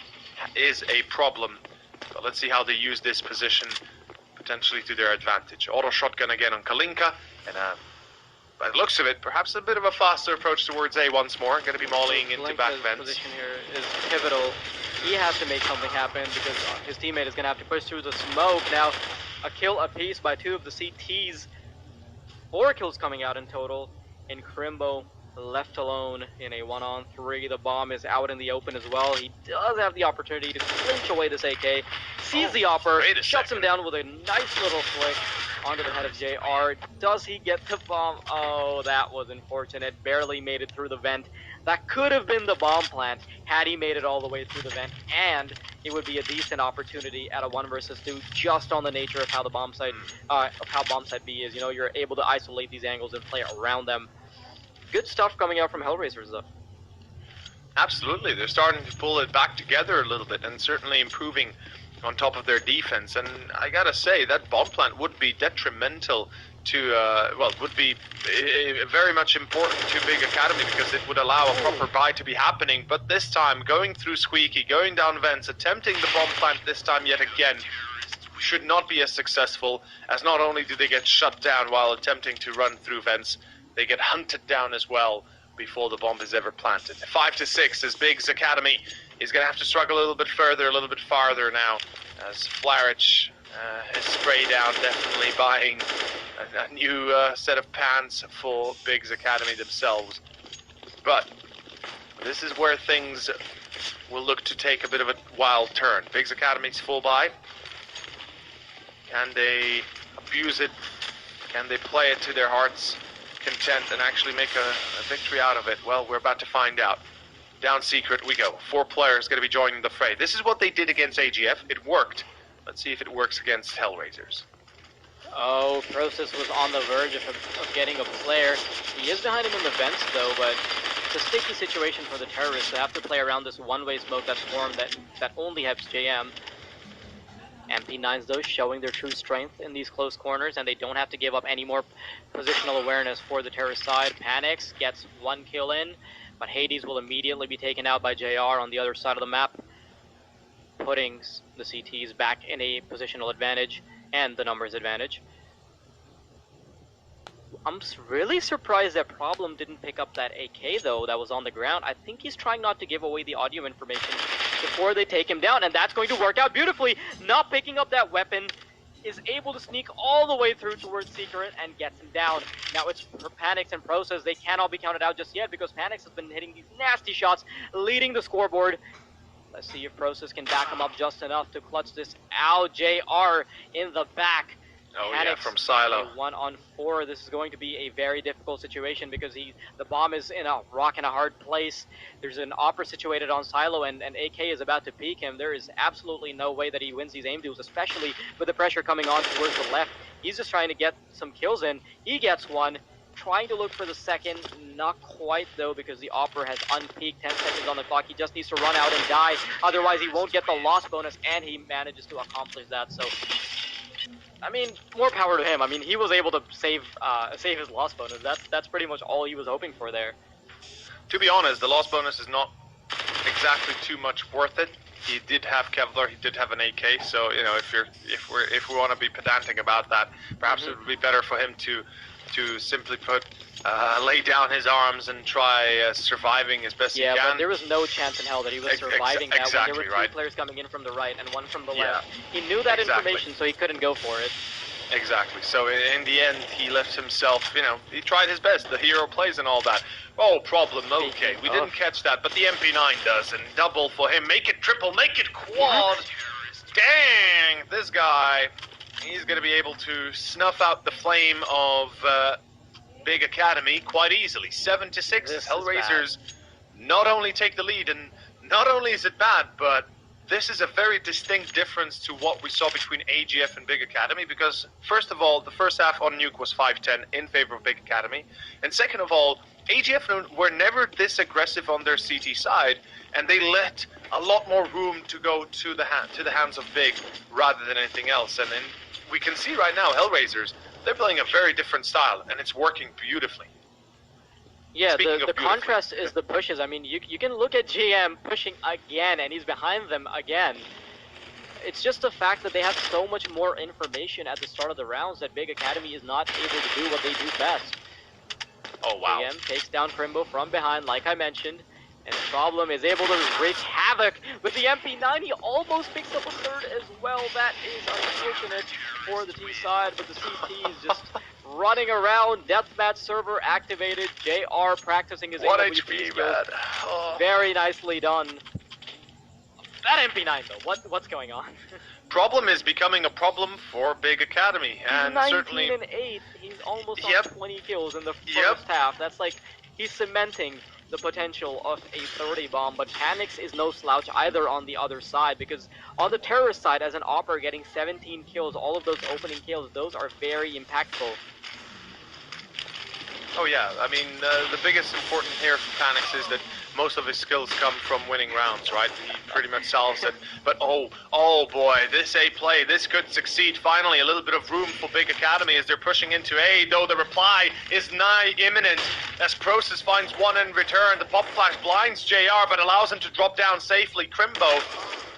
is a problem. But let's see how they use this position potentially to their advantage. Auto shotgun again on Kalinka, and by the looks of it, perhaps a bit of a faster approach towards A once more. Going to be mollying into back vents. Position here is pivotal. He has to make something happen because his teammate is going to have to push through the smoke. Now, a kill apiece by two of the CTs. 4 kills coming out in total, and Krimbo left alone in a 1-on-3. The bomb is out in the open as well. He does have the opportunity to clinch away this AK, sees the Opper, shuts him down with a nice little flick onto the head of JR. Does he get the bomb? Oh, that was unfortunate. Barely made it through the vent. That could have been the bomb plant had he made it all the way through the vent, and it would be a decent opportunity at a 1 versus 2 just on the nature of how the bomb site, bomb site B is. You know, you're able to isolate these angles and play around them. Good stuff coming out from HellRaisers, though. Absolutely, they're starting to pull it back together a little bit and certainly improving on top of their defense. And I gotta say, that bomb plant would be detrimental to, would be very much important to Big Academy because it would allow a proper buy to be happening. But this time, going through Squeaky, going down vents, attempting the bomb plant this time yet again, should not be as successful, as not only do they get shut down while attempting to run through vents, they get hunted down as well before the bomb is ever planted. 5-6 as Big's Academy is going to have to struggle a little bit further, a little bit farther now, as Flarich is spray down, definitely buying a new set of pants for Big's Academy themselves. But this is where things will look to take a bit of a wild turn. Big's Academy's full buy. Can they abuse it? Can they play it to their heart's content and actually make a victory out of it? Well, we're about to find out. Down secret we go. 4 players going to be joining the fray. This is what they did against AGF. It worked. Let's see if it works against HellRaisers. Oh, Process was on the verge of getting a player. He is behind him in the vents, though, but it's a sticky situation for the terrorists. They have to play around this one-way smoke that's formed that only helps JM. MP9s, though, showing their true strength in these close corners, and they don't have to give up any more positional awareness for the terrorist side. Panics gets 1 kill in, but Hades will immediately be taken out by JR on the other side of the map, putting the CTs back in a positional advantage and the numbers advantage. I'm really surprised that Problem didn't pick up that AK, though, that was on the ground. I think he's trying not to give away the audio information before they take him down, and that's going to work out beautifully. Not picking up that weapon, is able to sneak all the way through towards Secret and gets him down. Now it's for Panics and Process. They cannot be counted out just yet because Panics has been hitting these nasty shots, leading the scoreboard. Let's see if Process can back him up just enough to clutch this out. JR in the back. Oh, Panics, yeah, from Silo. 1-on-4. This is going to be a very difficult situation because the bomb is in a rock and a hard place. There's an Opera situated on Silo, and AK is about to peek him. There is absolutely no way that he wins these aim duels, especially with the pressure coming on towards the left. He's just trying to get some kills in. He gets one. Trying to look for the second. Not quite, though, because the Opera has unpeaked. 10 seconds on the clock. He just needs to run out and die. Otherwise, he won't get the loss bonus, and he manages to accomplish that. So, I mean, more power to him. I mean, he was able to save his loss bonus. That's pretty much all he was hoping for there. To be honest, the loss bonus is not exactly too much worth it. He did have Kevlar, he did have an AK, so you know, if we want to be pedantic about that, perhaps it would be better for him to simply put lay down his arms and try surviving as best he can. Yeah, but there was no chance in hell that he was surviving that exactly, when there were two right. players coming in from the right and one from the left. He knew that information, so he couldn't go for it. Exactly. So in the end, he left himself, you know, he tried his best. The hero plays and all that. Oh, problem. Okay, we didn't catch that, but the MP9 does, and double for him. Make it triple, make it quad. Dang, this guy, he's going to be able to snuff out the flame of Big Academy quite easily. 7-6 as HellRaisers not only take the lead, and not only is it bad, but this is a very distinct difference to what we saw between AGF and Big Academy, because first of all, the first half on Nuke was 5-10 in favor of Big Academy, and second of all, AGF were never this aggressive on their CT side, and they let a lot more room to go to the hands of Big rather than anything else. And then we can see right now, HellRaisers, they're playing a very different style, and it's working beautifully. Yeah, the contrast is the pushes. I mean, you can look at GM pushing again, and he's behind them again. It's just the fact that they have so much more information at the start of the rounds that Big Academy is not able to do what they do best. Oh, wow. GM takes down Crimbo from behind, like I mentioned, and Problem is able to wreak havoc with the MP9. He almost picks up a third as well. That is unfortunate for the T side, but the CT is just running around. Deathmatch server activated. JR practicing his AWP skills. Man. Oh. Very nicely done. That MP9 though, what's going on? Problem is becoming a problem for Big Academy, and 19 certainly and 8. He's almost on 20 kills in the first half. That's like he's cementing the potential of a 30 bomb, but Panics is no slouch either on the other side, because on the terrorist side, as an Opera getting 17 kills, all of those opening kills, those are very impactful. Oh yeah, I mean, the biggest important here for Panics is that most of his skills come from winning rounds, right? He pretty much solves it. But oh boy, this A play, this could succeed. Finally, a little bit of room for Big Academy as they're pushing into A, though the reply is nigh imminent as Process finds one in return. The pop flash blinds JR, but allows him to drop down safely. Crimbo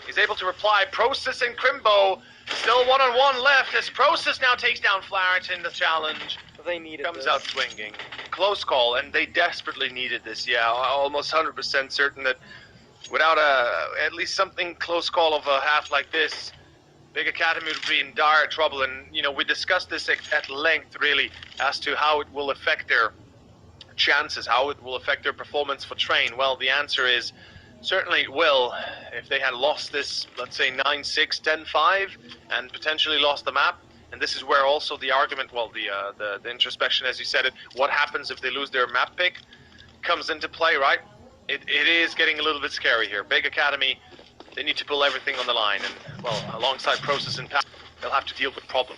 is able to reply. Process and Crimbo still one-on-one left as Process now takes down Flaret in the challenge. They needed Comes out swinging. Close call, and they desperately needed this. Yeah, almost 100% certain that without at least something close call of a half like this, Big Academy would be in dire trouble. And you know, we discussed this at length, really, as to how it will affect their chances, how it will affect their performance for Train. Well, the answer is certainly it will. If they had lost this, let's say 9-6, 10-5, and potentially lost the map. And this is where also the argument, well, the introspection, as you said it, what happens if they lose their map pick, comes into play, right? It is getting a little bit scary here. Big Academy, they need to pull everything on the line, and, well, alongside Process and Path, they'll have to deal with Problem.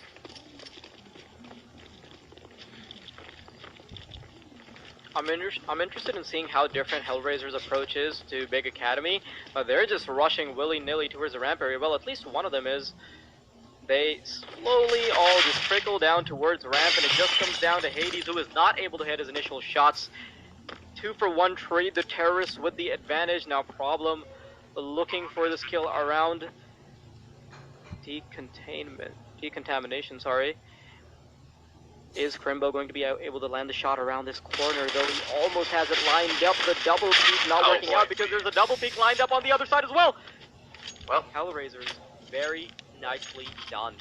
I'm interested in seeing how different HellRaisers' approach is to Big Academy, but they're just rushing willy-nilly towards the ramp area. Well, at least one of them is. They slowly all just trickle down towards ramp, and it just comes down to Hades, who is not able to hit his initial shots. 2-for-1 trade the terrorists with the advantage. Now Problem looking for this kill around decontamination, sorry. Is Crimbo going to be able to land the shot around this corner, though he almost has it lined up. The double peek not working out because there's a double peek lined up on the other side as well. Well, HellRaisers, very nicely done.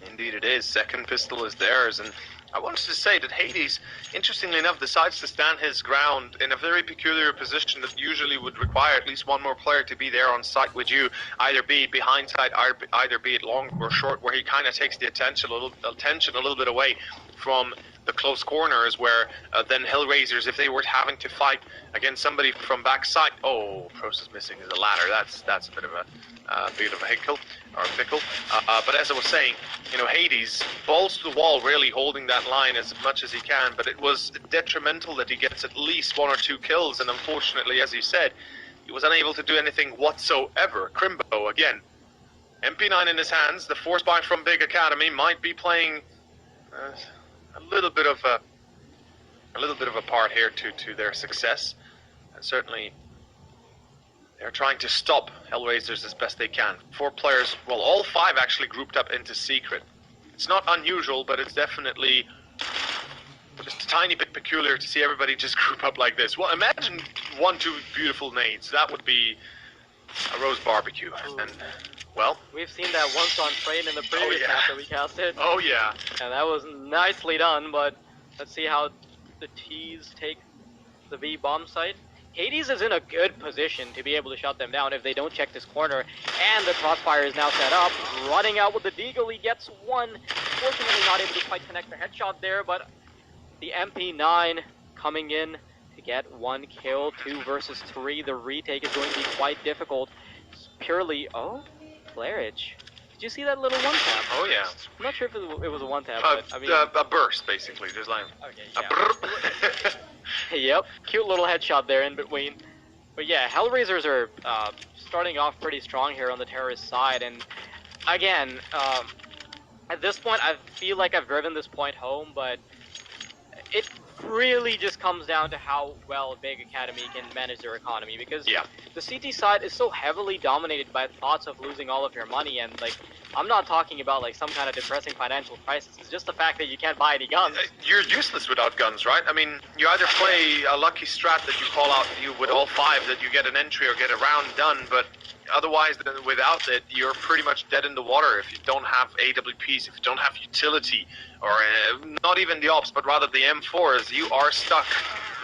Indeed it is. Second pistol is theirs, and I wanted to say that Hades, interestingly enough, decides to stand his ground in a very peculiar position that usually would require at least one more player to be there on site with you, either be it behind side, either be it long or short, where he kind of takes the attention a little bit away from the close corners, where then HellRaisers, if they were having to fight against somebody from backside, Process missing is a ladder. That's a bit of a hickle or pickle. But as I was saying, you know, Hades balls to the wall, really holding that line as much as he can. But it was detrimental that he gets at least 1 or 2 kills, and unfortunately, as you said, he was unable to do anything whatsoever. Crimbo again, MP9 in his hands. The force buy from Big Academy might be playing a little bit of a part here to their success, and certainly they're trying to stop HellRaisers as best they can. 4 players, well, all 5 actually grouped up into Secret. It's not unusual, but it's definitely just a tiny bit peculiar to see everybody just group up like this. Well, imagine 1-2 beautiful nades. That would be a roast barbecue. And Well, we've seen that once on Train in the previous yeah. map that we casted. Oh yeah. And that was nicely done, but let's see how the T's take the B bomb site. Hades is in a good position to be able to shut them down if they don't check this corner. And the crossfire is now set up. Running out with the Deagle, he gets one. Fortunately not able to quite connect the headshot there, but the MP9 coming in to get 1 kill, 2 versus 3. The retake is going to be quite difficult. It's purely, oh, Flarage. Did you see that little one tap? Oh yeah. I'm not sure if it was a one tap, but I mean, a burst basically, just like okay, a yeah. burp. Yep, cute little headshot there in between. But yeah, HellRaisers are starting off pretty strong here on the terrorist side, and again, at this point, I feel like I've driven this point home, but it really just comes down to how well Big Academy can manage their economy, because the CT side is so heavily dominated by thoughts of losing all of your money, and like, I'm not talking about like some kind of depressing financial crisis, it's just the fact that you can't buy any guns. You're useless without guns, right? I mean, you either play a lucky strat that you call out you with all 5 that you get an entry or get a round done, but otherwise, without it, you're pretty much dead in the water if you don't have AWPs, if you don't have utility, or not even the ops, but rather the M4s, you are stuck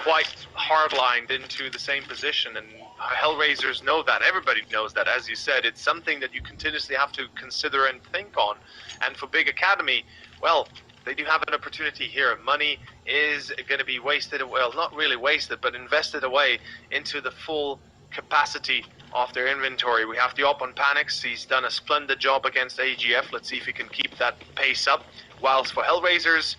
quite hardlined into the same position, and HellRaisers know that. Everybody knows that. As you said, it's something that you continuously have to consider and think on. And for Big Academy, well, they do have an opportunity here. Money is going to be wasted, well, not really wasted, but invested away into the full capacity of their inventory. We have the op on Panics. He's done a splendid job against AGF. Let's see if he can keep that pace up. Whilst for HellRaisers,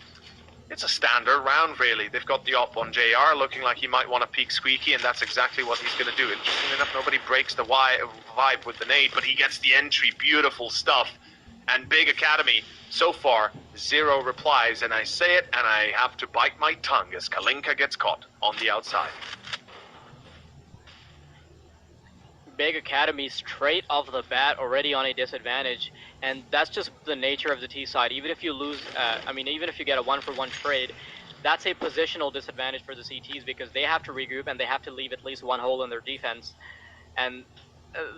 it's a standard round, really. They've got the op on JR, looking like he might want to peek Squeaky, and that's exactly what he's going to do. Interesting enough, nobody breaks the vibe with the nade, but he gets the entry. Beautiful stuff. And Big Academy, so far, 0 replies, and I say it, and I have to bite my tongue as Kalinka gets caught on the outside. Big Academy straight off the bat already on a disadvantage, and that's just the nature of the T side. Even if you lose, even if you get a 1-for-1 trade, that's a positional disadvantage for the CTs because they have to regroup and they have to leave at least 1 hole in their defense. And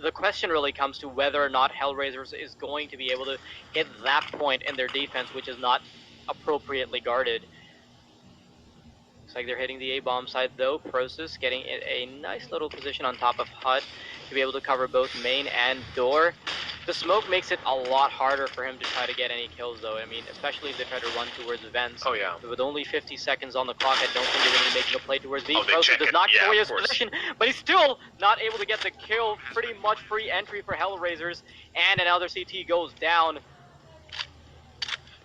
the question really comes to whether or not HellRaisers is going to be able to hit that point in their defense, which is not appropriately guarded. Looks like they're hitting the A-bomb side though. Process getting a nice little position on top of HUD to be able to cover both main and door. The smoke makes it a lot harder for him to try to get any kills though. I mean, especially if they try to run towards vents. Oh yeah. With only 50 seconds on the clock, I don't think they're going to be making a play towards B. Oh, Process does not carry his course. position, but he's still not able to get the kill. Pretty much free entry for HellRaisers, and another CT goes down.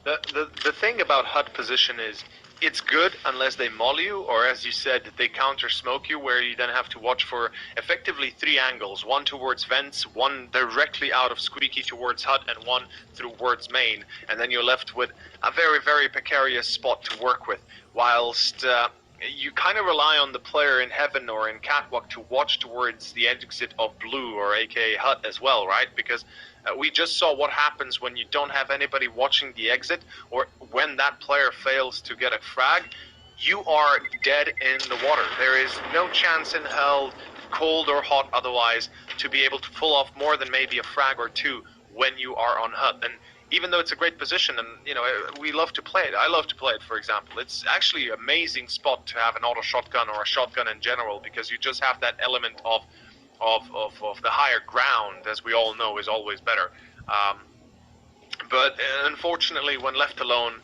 The thing about HUD position is it's good unless they maul you, or as you said, they counter smoke you, where you then have to watch for effectively 3 angles, 1 towards vents, 1 directly out of Squeaky towards HUD, and 1 towards main, and then you're left with a very, very precarious spot to work with, whilst you kind of rely on the player in Heaven or in Catwalk to watch towards the exit of Blue, or aka HUD as well, right? Because we just saw what happens when you don't have anybody watching the exit, or when that player fails to get a frag, you are dead in the water. There is no chance in hell, cold or hot otherwise, to be able to pull off more than maybe a frag or 2 when you are on HUD. And even though it's a great position, and you know, we love to play it. I love to play it, for example. It's actually an amazing spot to have an auto shotgun or a shotgun in general, because you just have that element of the higher ground, as we all know, is always better. But unfortunately, when left alone,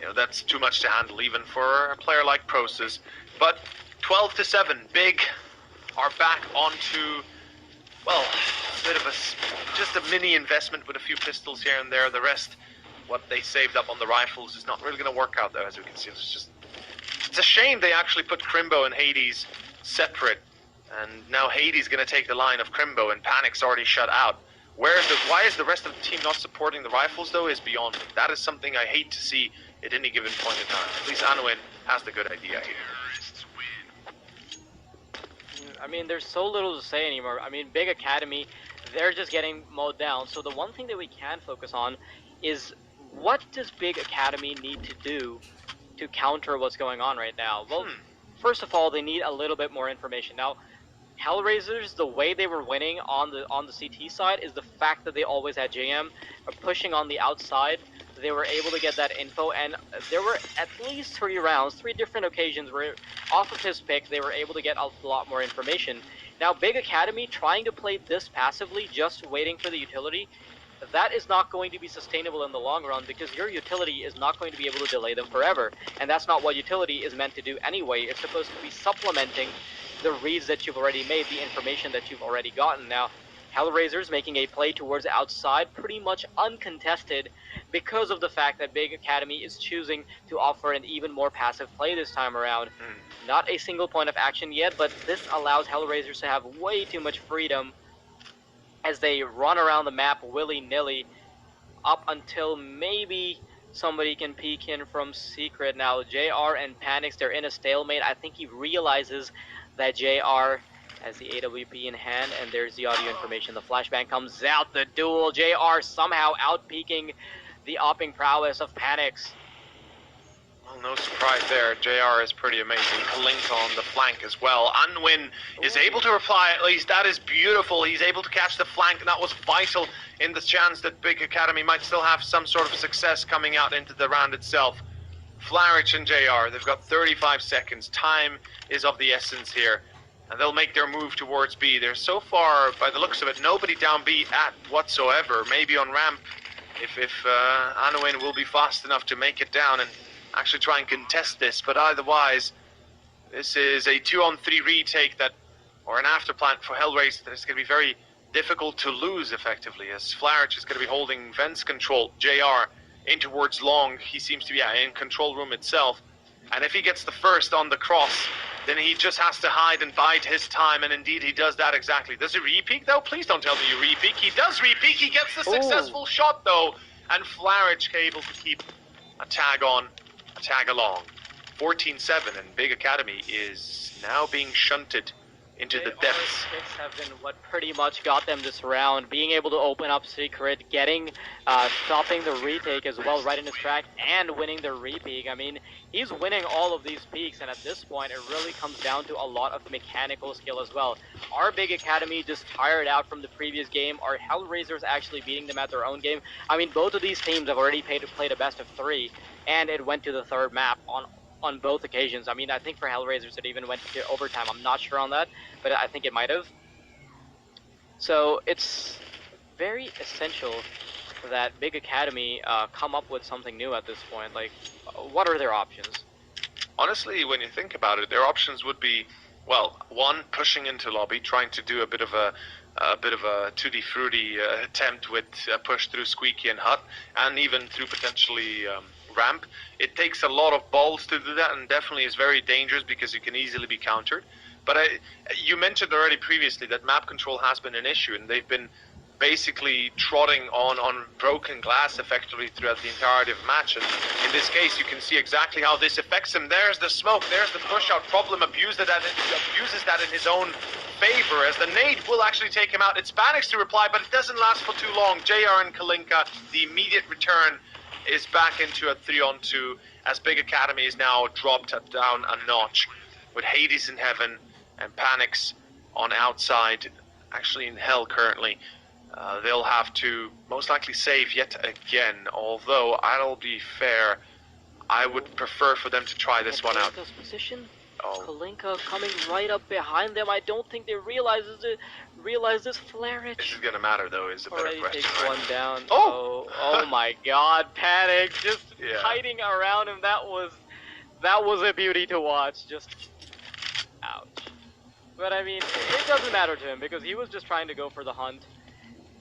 you know, that's too much to handle, even for a player like Process. But 12-7, Big are back onto, well, a bit of just a mini investment with a few pistols here and there. The rest, what they saved up on the rifles, is not really going to work out there, as we can see. It's a shame they actually put Crimbo and Hades separate. And now Hades going to take the line of Crimbo, and Panic's already shut out. Why is the rest of the team not supporting the rifles, though, is beyond me. That is something I hate to see at any given point in time. At least Anouin has the good idea here. I mean, there's so little to say anymore. I mean, Big Academy, they're just getting mowed down. So the one thing that we can focus on is, what does Big Academy need to do to counter what's going on right now? Well, first of all, they need a little bit more information. Now, HellRaisers, the way they were winning on the CT side is the fact that they always had JM pushing on the outside. They were able to get that info, and there were at least 3 rounds, 3 different occasions where off of his pick they were able to get a lot more information. Now Big Academy trying to play this passively, just waiting for the utility, that is not going to be sustainable in the long run because your utility is not going to be able to delay them forever, and that's not what utility is meant to do anyway. It's supposed to be supplementing the reads that you've already made, the information that you've already gotten. Now, HellRaisers making a play towards outside, pretty much uncontested because of the fact that Big Academy is choosing to offer an even more passive play this time around. Not a single point of action yet, but this allows HellRaisers to have way too much freedom as they run around the map willy-nilly up until maybe somebody can peek in from secret. Now, JR and Panics, they're in a stalemate. I think he realizes that JR has the AWP in hand, and there's the audio information. The flashbang comes out, the duel. JR somehow out-peeking the opping prowess of Panics. Well, no surprise there. JR is pretty amazing. Kalinka on the flank as well. Unwin is able to reply, at least. That is beautiful. He's able to catch the flank, and that was vital in the chance that Big Academy might still have some sort of success coming out into the round itself. Flarich and JR, they've got 35 seconds. Time is of the essence here, and they'll make their move towards B. There's so far, by the looks of it, nobody down B at whatsoever. Maybe on ramp, if Anouin will be fast enough to make it down and actually try and contest this, but otherwise, this is a 2-on-3 retake that, or an afterplant for HellRaisers that is going to be very difficult to lose effectively, as Flarich is going to be holding Vents control. JR in towards long, he seems to be in control room itself, and if he gets the first on the cross, then he just has to hide and bide his time, and indeed he does that exactly. Does he re-peek though? Please don't tell me you re-peek. He does re-peek, he gets the successful shot though, and Flarich able to keep a tag on, a tag along. 14-7, and Big Academy is now being shunted into the depths. Picks have been what pretty much got them this round, being able to open up secret, stopping the retake as well right in his track, and winning the re-peak. I mean, he's winning all of these peaks, and at this point, it really comes down to a lot of mechanical skill as well. Are Big Academy just tired out from the previous game? Are HellRaisers actually beating them at their own game? I mean, both of these teams have already played a best of 3, and it went to the 3rd map on both occasions. I mean, I think for HellRaisers it even went to overtime. I'm not sure on that, but I think it might have. So it's very essential that Big Academy come up with something new at this point. Like, what are their options? Honestly, when you think about it, their options would be, well, one, pushing into lobby, trying to do a bit of a tutti frutti attempt with a push through Squeaky and Hut, and even through potentially ramp. It takes a lot of balls to do that, and definitely is very dangerous because you can easily be countered. But you mentioned already previously that map control has been an issue, and they've been basically trotting on broken glass effectively throughout the entirety of the match. And in this case, you can see exactly how this affects him. There's the smoke, there's the push-out. Problem abuses that in his own favor, as the nade will actually take him out. It's Panics to reply, but it doesn't last for too long. JR and Kalinka, the immediate return is back into a 3-on-2, as Big Academy is now dropped down a notch, with Hades in heaven and Panics on outside, actually in hell currently. They'll have to most likely save yet again, although I'll be fair, I would prefer for them to try this one out. Position. Kalinka coming right up behind them. I don't think they realize this Flarich. This is gonna matter though, is a better already question. Takes right? one down. Oh my God, Panic just hiding around him. That was a beauty to watch. Just ouch. But I mean, it doesn't matter to him because he was just trying to go for the hunt.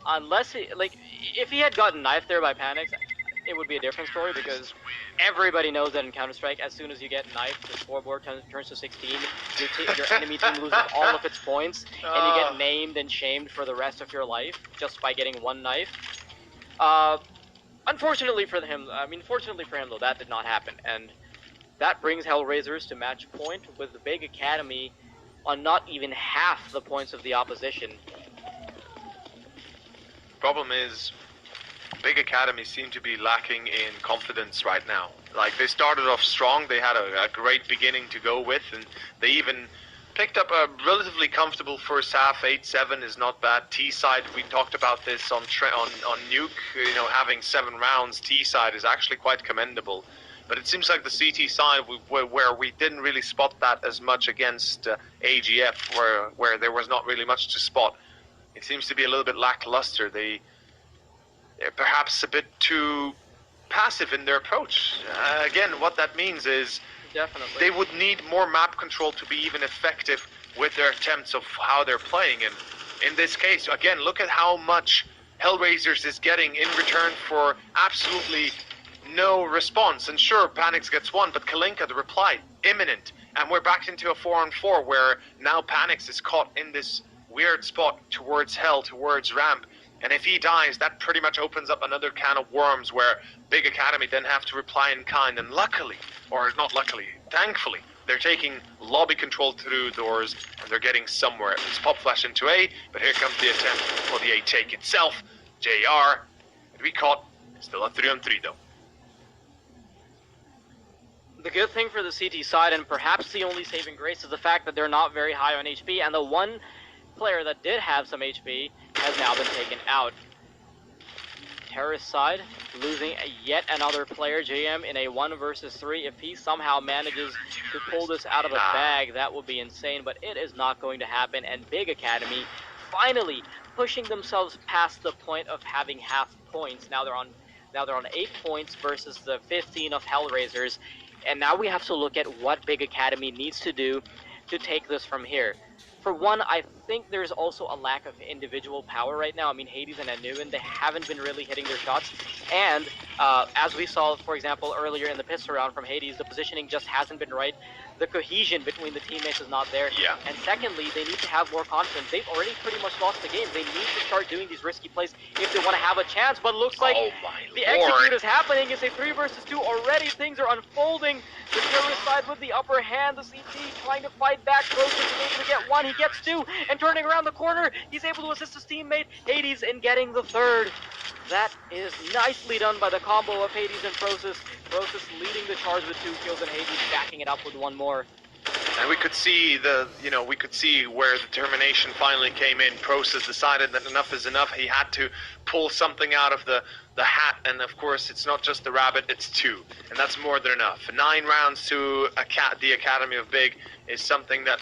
Unless if he had gotten knifed there by Panics, it would be a different story because everybody knows that in Counter-Strike, as soon as you get knifed, the scoreboard turns to 16, your enemy team loses all of its points, and you get named and shamed for the rest of your life just by getting one knife. Unfortunately for him, fortunately for him though, that did not happen, and that brings HellRaisers to match point with the Big Academy on not even half the points of the opposition. Problem is, Big Academy seem to be lacking in confidence right now. Like, they started off strong, they had a great beginning to go with, and they even picked up a relatively comfortable first half. 8-7 is not bad. T side, we talked about this on Nuke. You know, having 7 rounds T side is actually quite commendable. But it seems like the CT side, where we didn't really spot that as much against AGF, where there was not really much to spot. It seems to be a little bit lackluster. They're perhaps a bit too passive in their approach. Again, what that means is Definitely. they would need more map control to be even effective with their attempts of how they're playing. And in this case, again, look at how much HellRaisers is getting in return for absolutely no response. And sure, Panics gets one, but Kalinka, the reply, imminent. And we're back into a 4-on-4 where now Panics is caught in this weird spot towards Hell, towards Ramp. And if he dies, that pretty much opens up another can of worms where Big Academy then have to reply in kind. And luckily, or not luckily, thankfully, they're taking lobby control through doors and they're getting somewhere. It's pop flash into A, but here comes the attempt for the A take itself. JR, and we caught, still a 3-on-3 though. The good thing for the CT side, and perhaps the only saving grace, is the fact that they're not very high on HP, and the one player that did have some HP has now been taken out. Terrace side, losing yet another player, JM, in a 1 versus 3. If he somehow manages to pull this out of a bag, that would be insane, but it is not going to happen, and Big Academy finally pushing themselves past the point of having half points. Now they're on 8 points versus the 15 of HellRaisers, and now we have to look at what Big Academy needs to do to take this from here. For one, I think there's also a lack of individual power right now. I mean, Hades and Anuin, they haven't been really hitting their shots. And as we saw, for example, earlier in the pistol round from Hades, the positioning just hasn't been right. The cohesion between the teammates is not there. Yeah. And secondly, they need to have more confidence. They've already pretty much lost the game. They need to start doing these risky plays if they want to have a chance. But it looks like the execute is happening. It's a 3 versus 2 already. Things are unfolding. The terrorist side with the upper hand. The CT trying to fight back. Process is able to get 1. He gets 2. And turning around the corner, he's able to assist his teammate Hades in getting the 3rd. That is nicely done by the combo of Hades and Process. Process leading the charge with 2 kills and Hades backing it up with 1 more. And we could see where the determination finally came in. Process decided that enough is enough. He had to pull something out of the hat, and of course it's not just the rabbit, it's 2. And that's more than enough. 9 rounds to the Academy of Big is something that,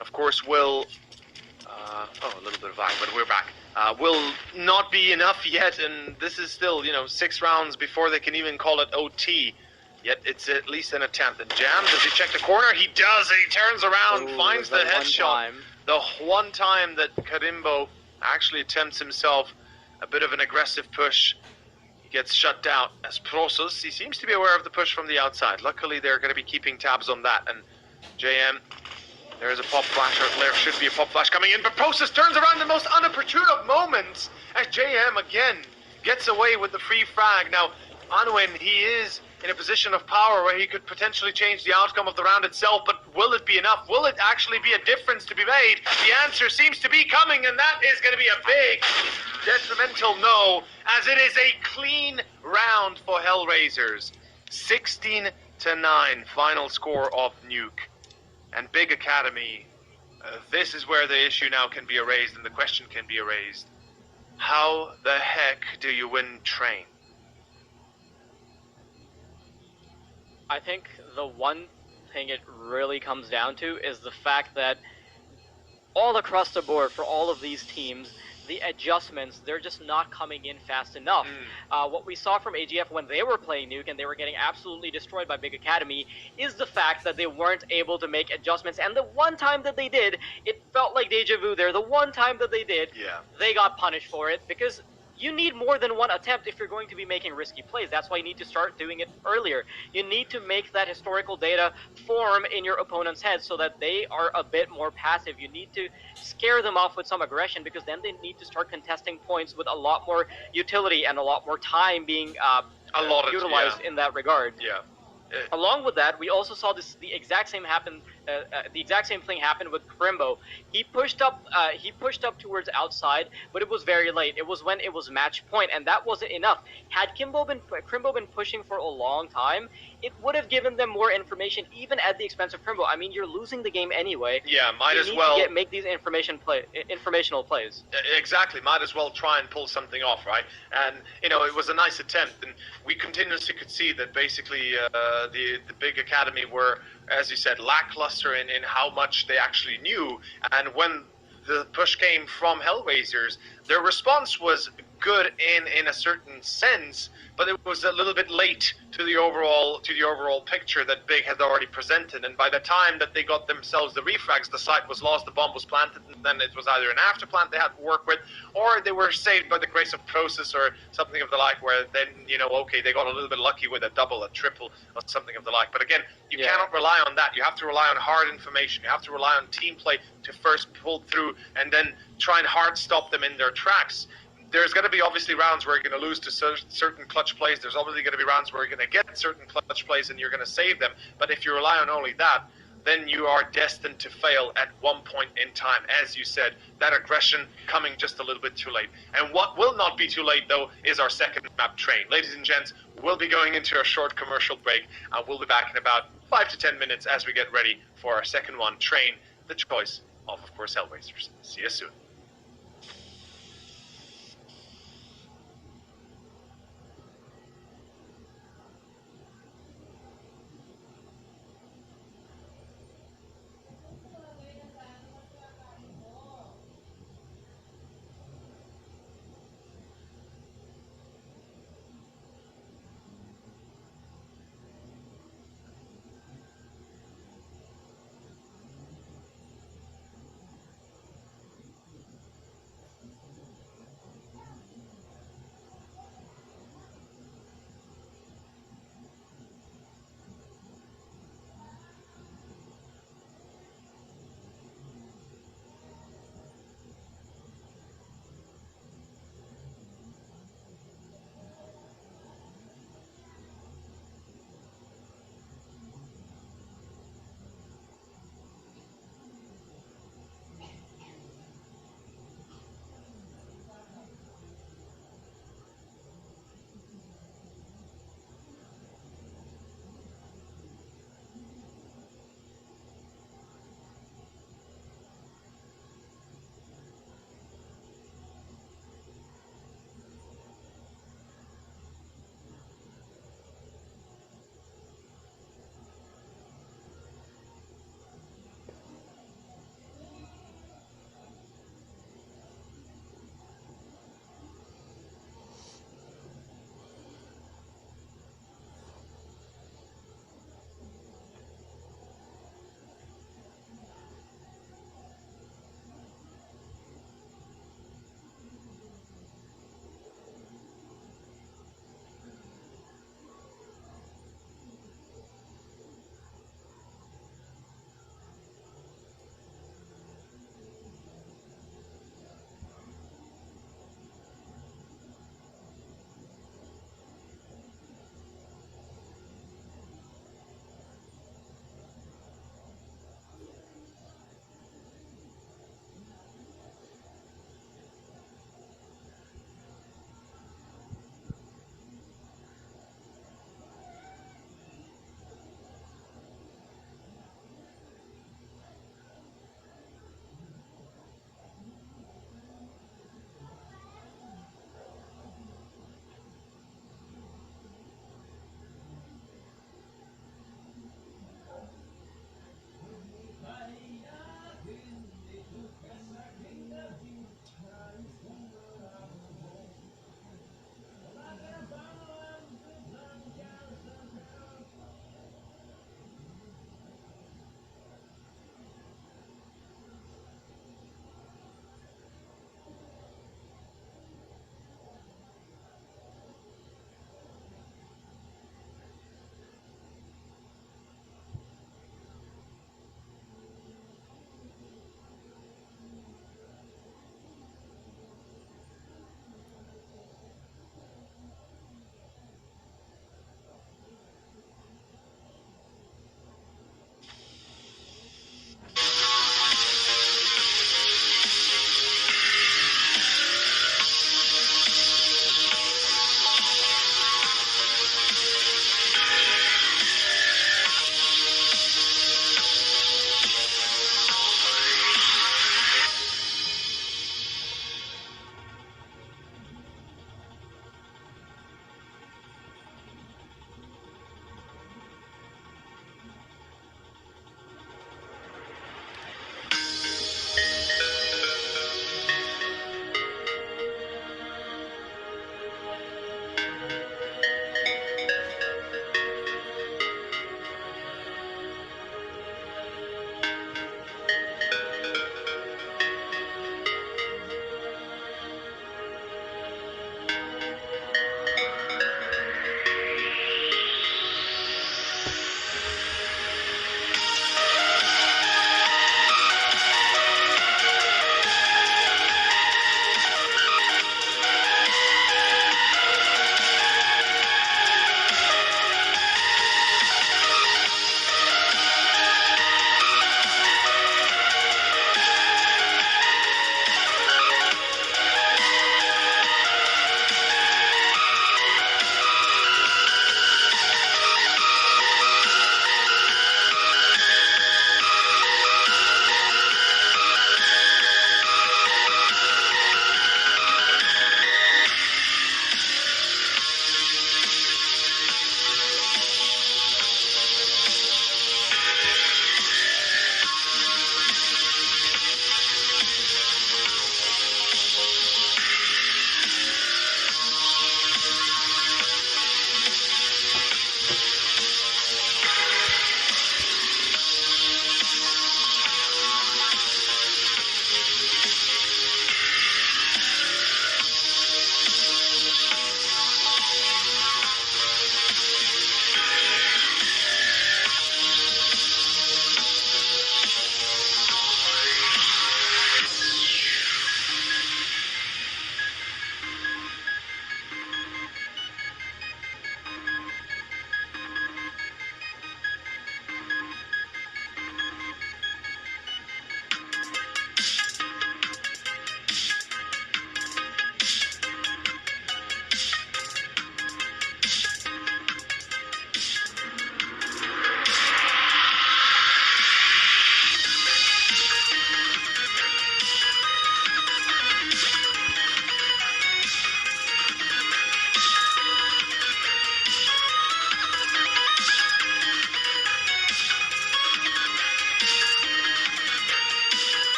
of course, will... a little bit of lag, but we're back. Will not be enough yet, and this is still, 6 rounds before they can even call it OT. Yet it's at least an attempt. And Jam, does he check the corner? He does, and he turns around, finds the headshot. The one time that Karimbo actually attempts himself a bit of an aggressive push, he gets shut down. As Process, he seems to be aware of the push from the outside. Luckily, they're going to be keeping tabs on that, and JM... There is a pop flash, or there should be a pop flash coming in, but Process turns around in the most unopportune of moments as JM again gets away with the free frag. Now, Anwin, he is in a position of power where he could potentially change the outcome of the round itself, but will it be enough? Will it actually be a difference to be made? The answer seems to be coming, and that is going to be a big detrimental no, as it is a clean round for HellRaisers. 16-9, final score of Nuke. And Big Academy, this is where the issue now can be raised and the question can be raised. How the heck do you win Train? I think the one thing it really comes down to is the fact that all across the board for all of these teams, the adjustments, they're just not coming in fast enough. What we saw from AGF when they were playing Nuke and they were getting absolutely destroyed by Big Academy is the fact that they weren't able to make adjustments. And the one time that they did, it felt like deja vu there. The one time that they did, they got punished for it because you need more than 1 attempt if you're going to be making risky plays. That's why you need to start doing it earlier. You need to make that historical data form in your opponent's head so that they are a bit more passive. You need to scare them off with some aggression because then they need to start contesting points with a lot more utility and a lot more time being utilized in that regard. Along with that, we also saw the exact same the exact same thing happened with Crimbo. He pushed up towards outside, but it was very late. It was when it was match point, and that wasn't enough. Had Crimbo been pushing for a long time, it would have given them more information, even at the expense of Crimbo. I mean, you're losing the game anyway. Yeah, might you as need well to make these informational plays. Exactly, might as well try and pull something off, right? And it was a nice attempt, and we continuously could see that basically the big academy were, as you said, lackluster in how much they actually knew. And when the push came from HellRaisers, their response was good in a certain sense, but it was a little bit late to the overall picture that Big had already presented. And by the time that they got themselves the refrags, the site was lost, the bomb was planted, and then it was either an after plant they had to work with, or they were saved by the grace of Process or something of the like, where then okay, they got a little bit lucky with a double, a triple, or something of the like. But again, you cannot rely on that. You have to rely on hard information. You have to rely on team play to first pull through and then try and hard stop them in their tracks. There's going to be obviously rounds where you're going to lose to certain clutch plays. There's obviously going to be rounds where you're going to get certain clutch plays and you're going to save them. But if you rely on only that, then you are destined to fail at one point in time. As you said, that aggression coming just a little bit too late. And what will not be too late, though, is our second map, Train. Ladies and gents, we'll be going into a short commercial break. We'll be back in about 5 to 10 minutes as we get ready for our second one, Train, the choice of course, HellRaisers. See you soon.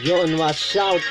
John was shout.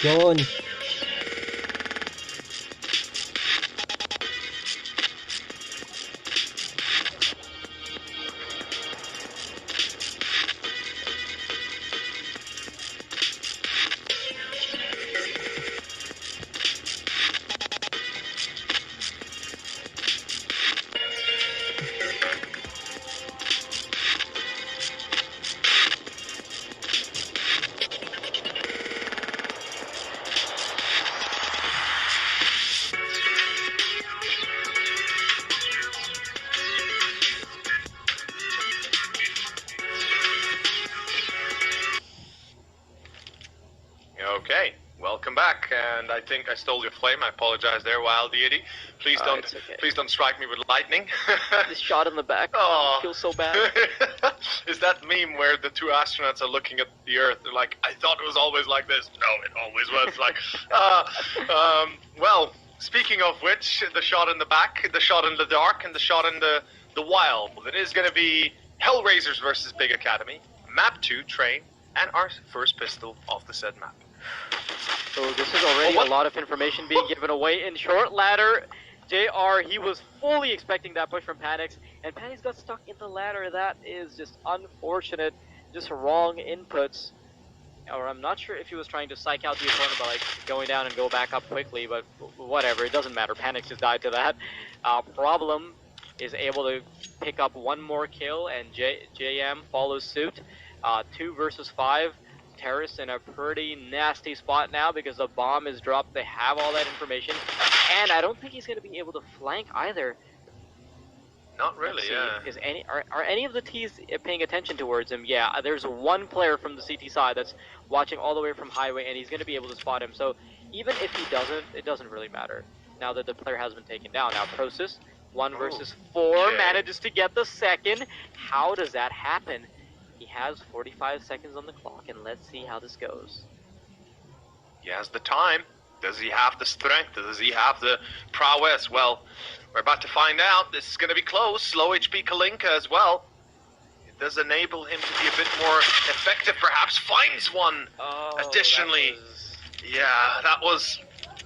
John. Okay, welcome back, and I think I stole your flame. I apologize there, Wild Deity. Please don't, okay. please don't strike me with lightning. This shot in the back. Oh. Feels so bad. Is that meme where the two astronauts are looking at the Earth? They're like, I thought it was always like this. No, it always was like. Well, speaking of which, the shot in the back, the shot in the dark, and the shot in the wild. It is going to be HellRaisers versus Big Academy, Map 2, Train, and our first pistol off the said map. So this is already a lot of information being given away. In short ladder, JR, he was fully expecting that push from Panix, and Panix got stuck in the ladder. That is just unfortunate, just wrong inputs. Or I'm not sure if he was trying to psych out the opponent by like going down and go back up quickly, but whatever, it doesn't matter. Panix just died to that. Problem is able to pick up one more kill, and JM follows suit. 2 versus 5. Terrace in a pretty nasty spot now because the bomb is dropped. They have all that information, and I don't think he's going to be able to flank either. Not really, yeah. Is are any of the T's paying attention towards him? Yeah, there's one player from the CT side that's watching all the way from highway, and he's going to be able to spot him. So even if he doesn't, it doesn't really matter. Now that the player has been taken down. Now Prosis, 1 versus 4, manages to get the second. How does that happen? He has 45 seconds on the clock, and let's see how this goes. He has the time. Does he have the strength? Does he have the prowess? Well, we're about to find out. This is going to be close. Low HP Kalinka as well. It does enable him to be a bit more effective, perhaps. Finds one, additionally. That was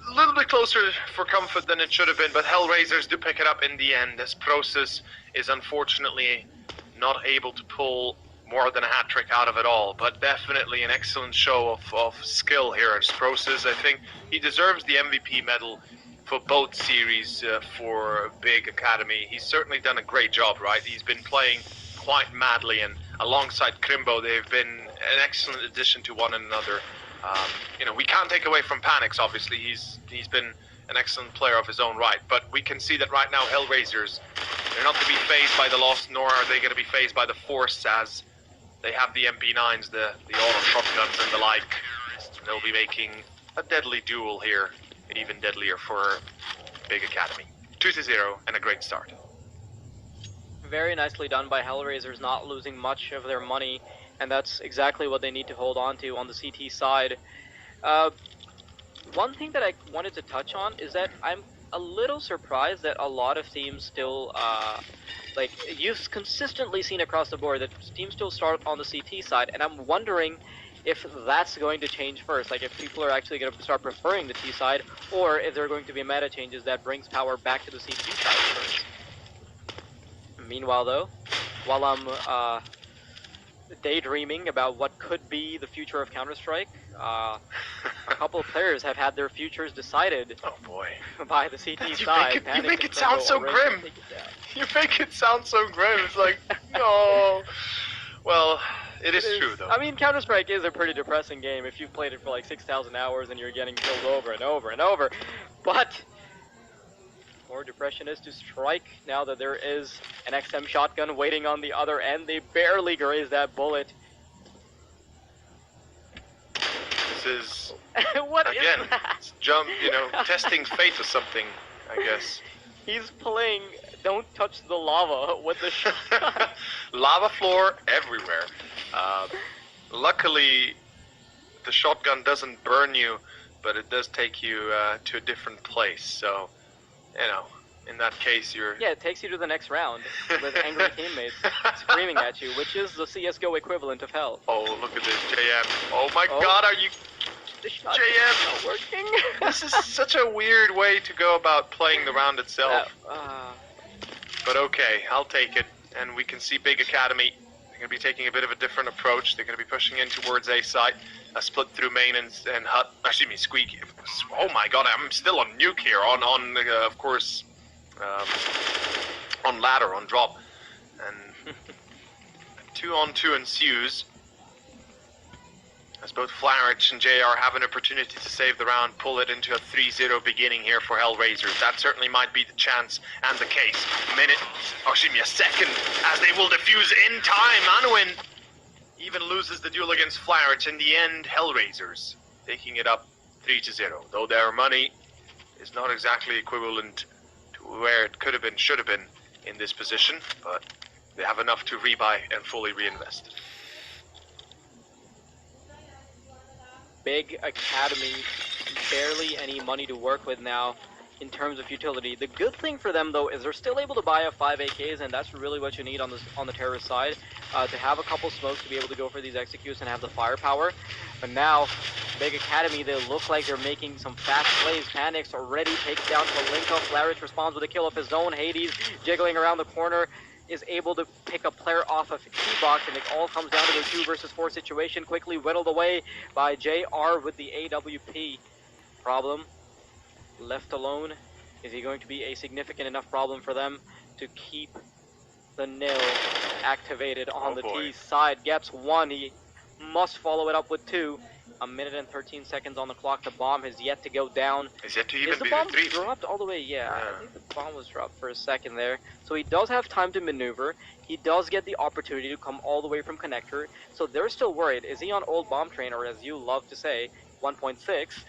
a little bit closer for comfort than it should have been, but HellRaisers do pick it up in the end, as Prosis is unfortunately not able to pull more than a hat trick out of it all, but definitely an excellent show of skill here at Prosis. I think he deserves the MVP medal for both series for Big Academy. He's certainly done a great job, right? He's been playing quite madly, and alongside Crimbo, they've been an excellent addition to one another. We can't take away from Panix, obviously. He's been an excellent player of his own right, but we can see that right now HellRaisers, they're not to be phased by the loss, nor are they going to be phased by the force, as they have the MP9s, the auto shotguns and the like. They'll be making a deadly duel here, even deadlier for Big Academy. 2-0 and a great start. Very nicely done by HellRaisers, not losing much of their money, and that's exactly what they need to hold on to on the CT side. One thing that I wanted to touch on is that I'm a little surprised that a lot of teams still, you've consistently seen across the board that teams still start on the CT side, and I'm wondering if that's going to change first, like if people are actually going to start preferring the T side, or if there are going to be meta changes that brings power back to the CT side first. Meanwhile though, while I'm daydreaming about what could be the future of Counter-Strike, a couple of players have had their futures decided. Oh boy! By the CT side. You make it sound so grim. You make it sound so grim. It's like no. Well, it is true though. I mean, Counter-Strike is a pretty depressing game if you've played it for like 6,000 hours and you're getting killed over and over and over. But more depression is to Strike now that there is an XM shotgun waiting on the other end. They barely grazed that bullet. This is what again, is that? it's jump, testing fate or something, I guess. He's playing Don't Touch the Lava with the shotgun. Lava floor everywhere. Luckily, the shotgun doesn't burn you, but it does take you to a different place. So, in that case, you're... Yeah, it takes you to the next round with angry teammates screaming at you, which is the CSGO equivalent of hell. Oh, look at this, JM. Oh my god, are you... The shot JM! is not working. This is such a weird way to go about playing the round itself. But okay, I'll take it. And we can see Big Academy. They're going to be taking a bit of a different approach. They're going to be pushing in towards A site. A split through main and hut. Excuse me, Squeak. Oh my god, I'm still on nuke here. On of course, on ladder, on drop. And 2-on-2 ensues. As both Flarich and JR have an opportunity to save the round, pull it into a 3-0 beginning here for HellRaisers. That certainly might be the chance and the case. A second, as they will defuse in time. Anwin even loses the duel against Flarich. In the end, HellRaisers taking it up 3-0. Though their money is not exactly equivalent to where it could have been, should have been in this position, but they have enough to rebuy and fully reinvest. Big Academy, barely any money to work with now in terms of utility. The good thing for them though is they're still able to buy a 5 AKs, and that's really what you need on the terrorist side, to have a couple smokes to be able to go for these executes and have the firepower. But now, Big Academy, they look like they're making some fast plays. Panics already takes down Kalinka. Flarich responds with a kill of his own. Hades jiggling around the corner is able to pick a player off of T-Box, and it all comes down to the 2 versus 4 situation, quickly whittled away by JR with the AWP. Problem, left alone. Is he going to be a significant enough problem for them to keep the nil activated on the T side? Gets 1, he must follow it up with 2. A minute and 13 seconds on the clock. The bomb has yet to go down. Is yet to even the be bomb retrieved. dropped all the way? Yeah, I think the bomb was dropped for a second there. So he does have time to maneuver. He does get the opportunity to come all the way from connector. So they're still worried. Is he on old bomb train, or as you love to say, 1.6?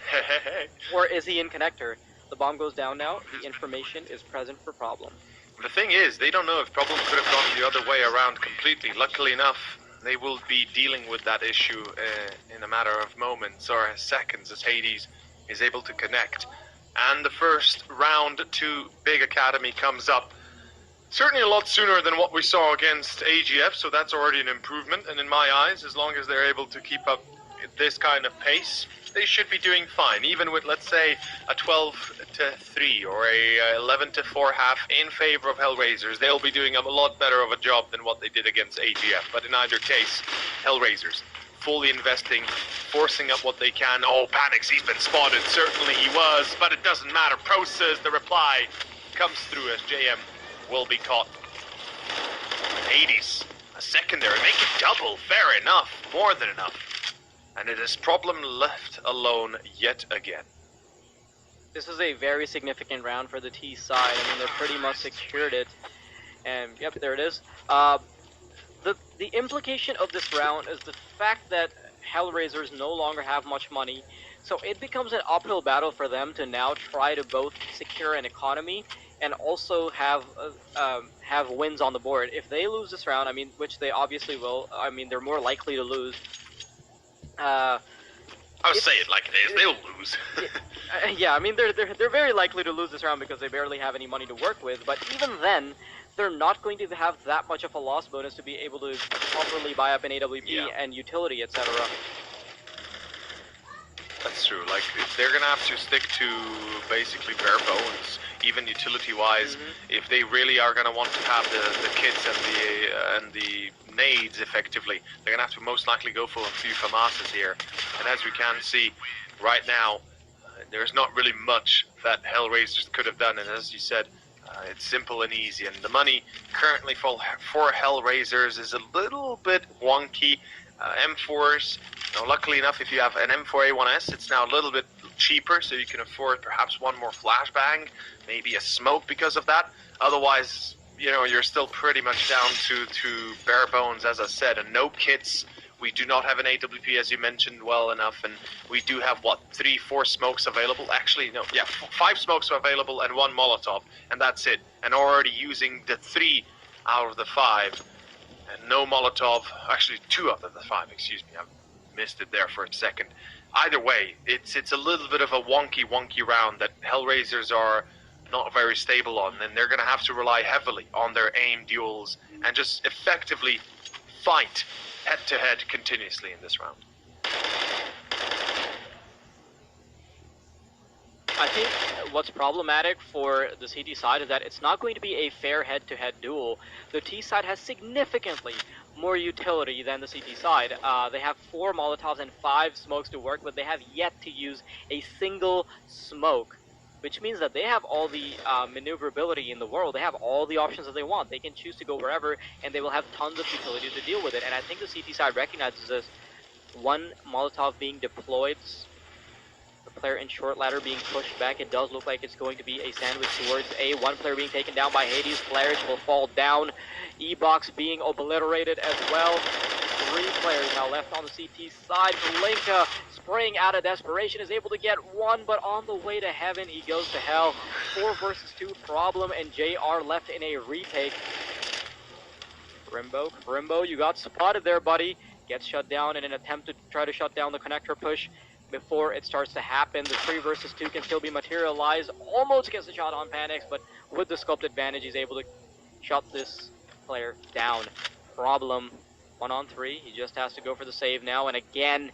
Or is he in connector? The bomb goes down now. The information is present for problem. The thing is, they don't know if problem could have gone the other way around completely. Luckily enough, they will be dealing with that issue in a matter of moments or seconds as Hades is able to connect. And the first round to Big Academy comes up. Certainly a lot sooner than what we saw against AGF, so that's already an improvement. And in my eyes, as long as they're able to keep up this kind of pace, they should be doing fine. Even with, let's say, a 12-3 or a 11-4 half in favor of HellRaisers, they'll be doing a lot better of a job than what they did against AGF. But in either case, HellRaisers fully investing, forcing up what they can. Oh, Panics, he's been spotted. Certainly he was, but it doesn't matter. Process, the reply comes through as JM will be caught. Hades, a secondary, make it double. Fair enough, more than enough. And it is problem left alone yet again. This is a very significant round for the T side. I mean, they've pretty much secured it. And, yep, there it is. The implication of this round is the fact that HellRaisers no longer have much money. So it becomes an uphill battle for them to now try to both secure an economy and also have wins on the board. If they lose this round, I mean, which they obviously will, I mean, they're more likely to lose. I'll say it like it is. They'll lose. Yeah, I mean, they're very likely to lose this round because they barely have any money to work with. But even then, they're not going to have that much of a loss bonus to be able to properly buy up an AWP and utility, etc. That's true. Like, they're gonna have to stick to basically bare bones. even utility-wise. If they really are going to want to have the kits and the nades effectively, they're going to have to most likely go for a few FAMASas here. And as we can see right now, there's not really much that HellRaisers could have done, and as you said, it's simple and easy. And the money currently for HellRaisers is a little bit wonky. M4s, luckily enough, if you have an M4A1S, it's now a little bit cheaper, so you can afford perhaps one more flashbang, maybe a smoke because of that. Otherwise, you're still pretty much down to bare bones, as I said, and no kits. We do not have an AWP, as you mentioned well enough, and we do have, 3-4 smokes available? Actually, no, 5 smokes are available and 1 Molotov, and that's it. And already using the 3 out of the 5, and no Molotov, actually 2 out of the 5, excuse me, I missed it there for a second. Either way, it's a little bit of a wonky round that HellRaisers are not very stable on, and they're going to have to rely heavily on their aim duels and just effectively fight head-to-head continuously in this round. I think what's problematic for the CT side is that it's not going to be a fair head-to-head duel. The T side has significantly more utility than the CT side. They have 4 Molotovs and 5 smokes to work with. They have yet to use a single smoke, which means that they have all the maneuverability in the world. They have all the options that they want. They can choose to go wherever, and they will have tons of utility to deal with it. And I think the CT side recognizes this. 1 Molotov being deployed, the player in short ladder being pushed back. It does look like it's going to be a sandwich towards A. 1 player being taken down by Hades. Players will fall down. E-Box being obliterated as well. 3 players now left on the CT side. Linka, spraying out of desperation, is able to get 1, but on the way to heaven, he goes to hell. 4 versus 2 problem, and JR left in a retake. Rimbo, you got spotted there, buddy. Gets shut down in an attempt to try to shut down the connector push before it starts to happen. The 3 versus 2 can still be materialized. Almost gets a shot on Panix, but with the scoped advantage, he's able to shut this player down. Problem. 1 on 3. He just has to go for the save now, and again,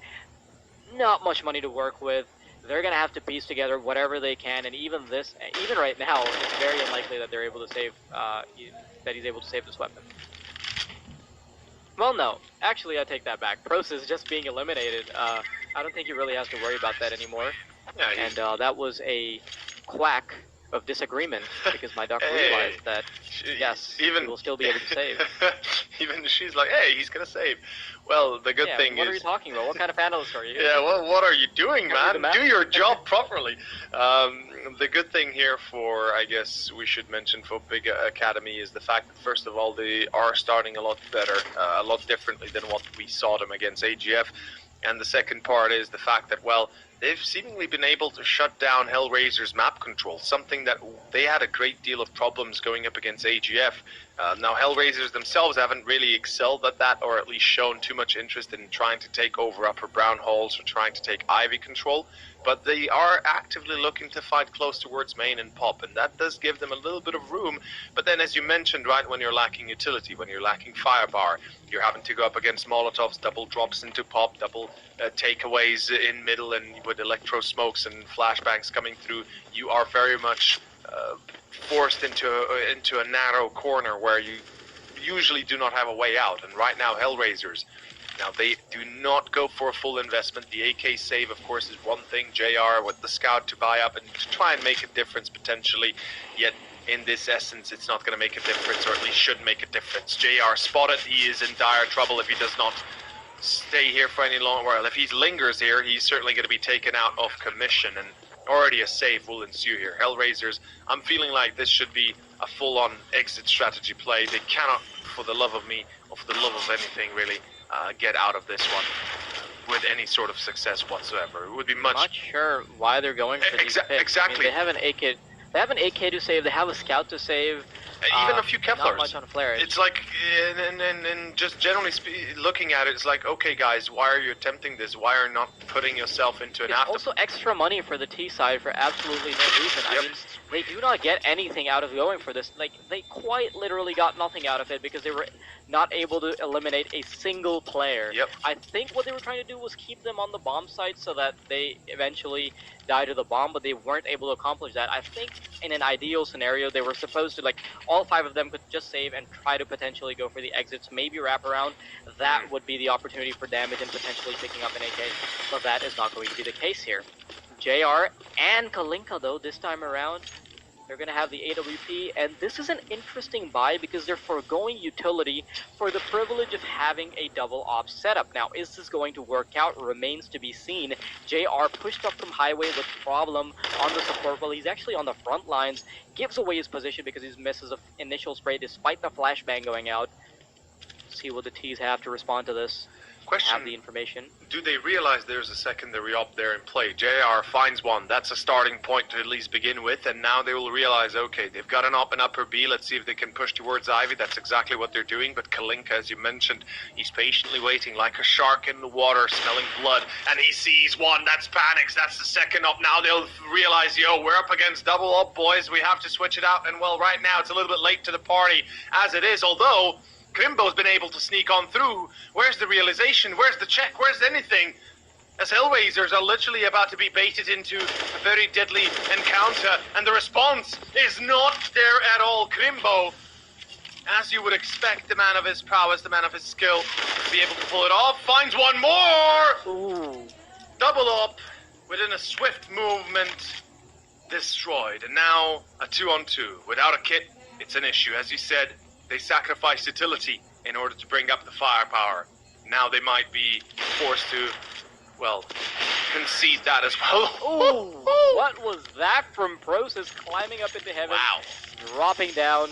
not much money to work with. They're gonna have to piece together whatever they can, and even right now, it's very unlikely that they're able to save. That he's able to save this weapon. Well, no. Actually, I take that back. Pros is just being eliminated. I don't think he really has to worry about that anymore. Yeah, and that was a quack of disagreement, because my duck realized that, yes, he will still be able to save. Even she's like, hey, he's gonna save. Well, the good thing what are you talking about? What kind of analyst are you? Yeah, well, what are you doing, man? Do your job properly. The good thing here for, I guess we should mention for Big Academy is the fact that, first of all, they are starting a lot better, a lot differently than what we saw them against AGF. And the second part is the fact that, well, they've seemingly been able to shut down HellRaisers' map control, something that they had a great deal of problems going up against AGF. Now, HellRaisers themselves haven't really excelled at that, or at least shown too much interest in trying to take over upper brown holes or trying to take Ivy control, but they are actively looking to fight close towards main and pop, and that does give them a little bit of room. But then, as you mentioned, right, when you're lacking utility, when you're lacking firepower, you're having to go up against Molotovs, double drops into pop, double takeaways in middle, and with electro smokes and flashbangs coming through, you are very much forced into a narrow corner where you usually do not have a way out. And right now, HellRaisers, now they do not go for a full investment. The AK save, of course, is one thing. JR with the scout to buy up and to try and make a difference potentially, yet in this essence, it's not going to make a difference, or at least should make a difference. JR spotted. He is in dire trouble if he does not stay here for any longer. Well, if he lingers here, he's certainly going to be taken out of commission, and already a save will ensue here. HellRaisers, I'm feeling like this should be a full-on exit strategy play. They cannot, for the love of me, or for the love of anything really, get out of this one with any sort of success whatsoever. It would be much... I'm not sure why they're going for these picks. Exactly. I mean, they have an AK to save, they have a scout to save. Even a few Kevlars. Not much on flares. It's like, and just generally looking at it, it's like, okay guys, why are you attempting this? Why are you not putting yourself into an It's also extra money for the T side for absolutely no reason. Yep. I mean, they do not get anything out of going for this. Like, they quite literally got nothing out of it because they were not able to eliminate a single player. Yep. I think what they were trying to do was keep them on the bomb site so that they eventually die to the bomb, but they weren't able to accomplish that. I think in an ideal scenario, they were supposed to, like, all 5 of them could just save and try to potentially go for the exits, maybe wrap around. That would be the opportunity for damage and potentially picking up an AK, but that is not going to be the case here. JR and Kalinka, though, this time around, they're going to have the AWP, and this is an interesting buy because they're foregoing utility for the privilege of having a double op setup. Now, is this going to work out? Remains to be seen. JR pushed up from highway with problem on the support. Well, he's actually on the front lines, gives away his position because he misses an initial spray despite the flashbang going out. See what the T's have to respond to this. Question: have the information. Do they realize there's a secondary op there in play? JR finds one. That's a starting point to at least begin with, and now they will realize, okay, they've got an op in upper B. Let's see if they can push towards Ivy. That's exactly what they're doing. But Kalinka, as you mentioned, he's patiently waiting like a shark in the water, smelling blood, and he sees one. That's panics. That's the second op. Now they'll realize, yo, we're up against double op, boys. We have to switch it out. And well, right now it's a little bit late to the party as it is, although Crimbo's been able to sneak on through. Where's the realization? Where's the check? Where's anything? As HellRaisers are literally about to be baited into a very deadly encounter, and the response is not there at all. Crimbo, as you would expect, the man of his prowess, the man of his skill, to be able to pull it off, finds one more! Ooh. Double up, within a swift movement, destroyed. And now, a 2-on-2. Without a kit, it's an issue. As you said, they sacrificed utility in order to bring up the firepower. Now they might be forced to, well, concede that as well. Ooh, what was that from Process climbing up into heaven? Wow. Dropping down.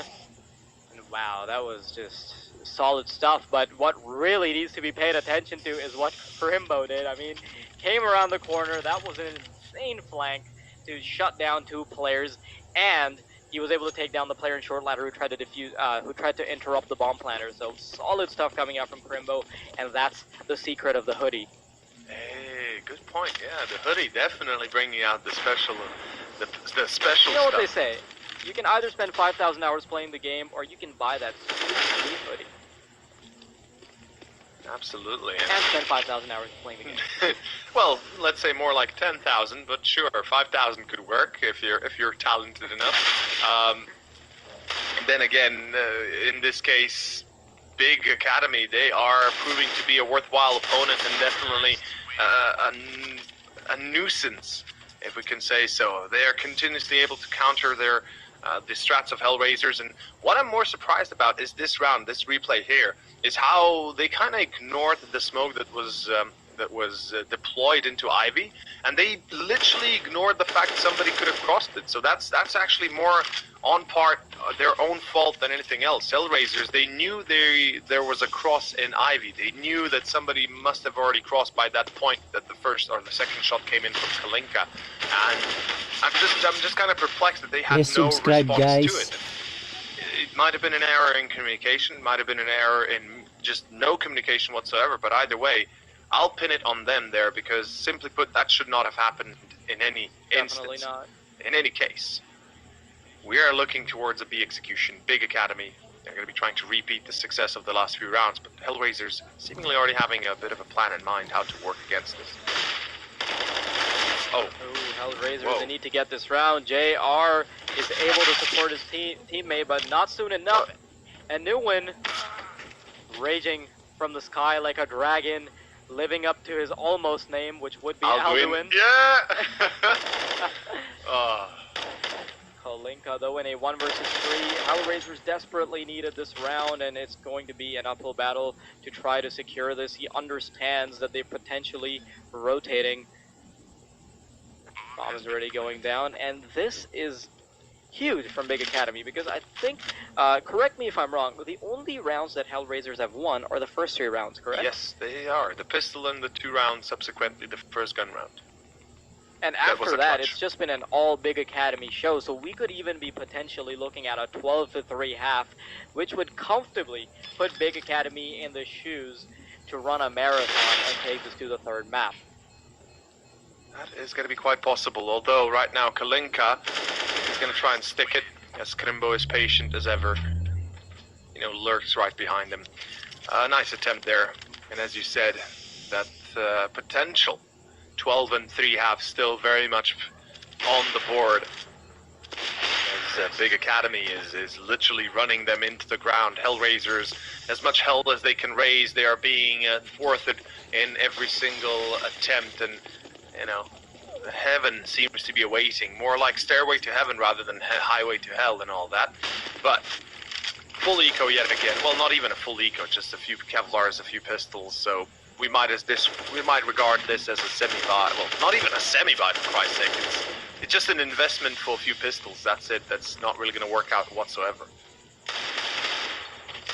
And wow, that was just solid stuff. But what really needs to be paid attention to is what Crimbo did. I mean, came around the corner. That was an insane flank to shut down 2 players, and he was able to take down the player in short ladder who tried to defuse, who tried to interrupt the bomb planter. So solid stuff coming out from Crimbo, and that's the secret of the hoodie. Hey, good point. Yeah, the hoodie definitely bringing out the special, the special. You know stuff. what they say? You can either spend 5,000 hours playing the game, or you can buy that sweet hoodie. Absolutely. And spend 5,000 hours playing the game. Well, let's say more like 10,000, but sure, 5,000 could work if you're talented enough. Then again, in this case, Big Academy, they are proving to be a worthwhile opponent and definitely a nuisance, if we can say so. They are continuously able to counter their the strats of HellRaisers, and what I'm more surprised about is this round, this replay here, is how they kind of ignored the smoke that was deployed into Ivy, and they literally ignored the fact somebody could have crossed it. So that's actually more on part their own fault than anything else. HellRaisers, they knew there was a cross in Ivy. They knew that somebody must have already crossed by that point that the first or the second shot came in from Kalinka, and I'm just kind of perplexed that they had no response to it. It might have been an error in communication, might have been an error in just no communication whatsoever, but either way, I'll pin it on them there, because simply put, that should not have happened in any instance. Not. In any case, we are looking towards a B execution, Big Academy. They're going to be trying to repeat the success of the last few rounds, but HellRaisers seemingly already having a bit of a plan in mind how to work against this. Oh. HellRaisers, whoa. They need to get this round. JR is able to support his teammate, but not soon enough. And Newin, raging from the sky like a dragon, living up to his almost name, which would be Alduin. Yeah! Kalinka, though, in a 1 versus 3. HellRaisers desperately needed this round, and it's going to be an uphill battle to try to secure this. He understands that they're potentially rotating. Bomb is already going down, and this is huge from Big Academy, because I think, correct me if I'm wrong, but the only rounds that HellRaisers have won are the first 3 rounds, correct? Yes, they are. The pistol and the 2 rounds, subsequently the first gun round. And after that, it's just been an all Big Academy show, so we could even be potentially looking at a 12-3 half, which would comfortably put Big Academy in the shoes to run a marathon and take this to the 3rd map. That is going to be quite possible, although right now Kalinka is He's gonna try and stick it, as Krimbo is patient as ever. You know, lurks right behind him. Nice attempt there. And as you said, that potential 12 and 3 half still very much on the board. As Big Academy is literally running them into the ground. HellRaisers, as much hell as they can raise, they are being thwarted in every single attempt, and you know, heaven seems to be awaiting. More like Stairway to Heaven rather than Highway to Hell and all that. But full eco yet again. Well, not even a full eco, just a few Kevlars, a few pistols. So we might regard this as a semi-buy. Well, not even a semi-buy for Christ's sake. It's just an investment for a few pistols. That's it. That's not really going to work out whatsoever.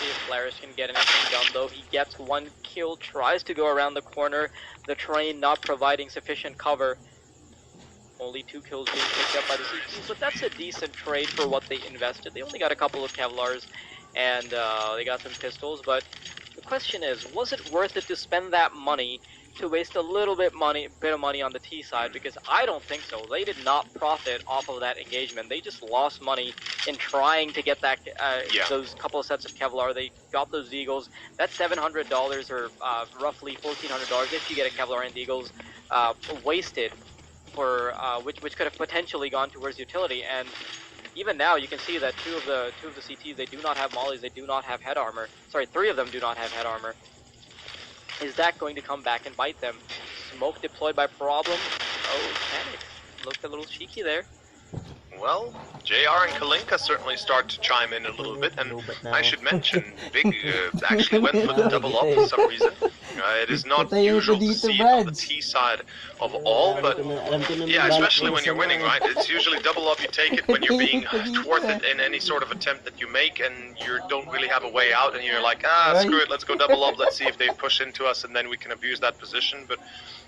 See if Flares can get anything done, though. He gets one kill, tries to go around the corner. The train not providing sufficient cover. Only 2 kills being picked up by the CTs, but that's a decent trade for what they invested. They only got a couple of Kevlars, and they got some pistols, but the question is, was it worth it to spend that money to waste a little bit of money on the T side? Because I don't think so. They did not profit off of that engagement. They just lost money in trying to get that those couple of sets of Kevlar. They got those Deagles. That's $700 or roughly $1,400 if you get a Kevlar and Deagles wasted for which could have potentially gone towards utility. And even now, you can see that two of the CTs, they do not have mollies. They do not have head armor. Sorry, 3 of them do not have head armor. Is that going to come back and bite them? Smoke deployed by Problem. Oh, Panic. Looked a little cheeky there. Well, JR and Kalinka certainly start to chime in a little bit, and I should mention, Big actually went for the double up for some reason. It is not usual to see it on the T side of all, but yeah, especially when you're winning, right? It's usually double up, you take it when you're being thwarted in any sort of attempt that you make, and you don't really have a way out, and you're like, screw it, let's go double up, let's see if they push into us, and then we can abuse that position. But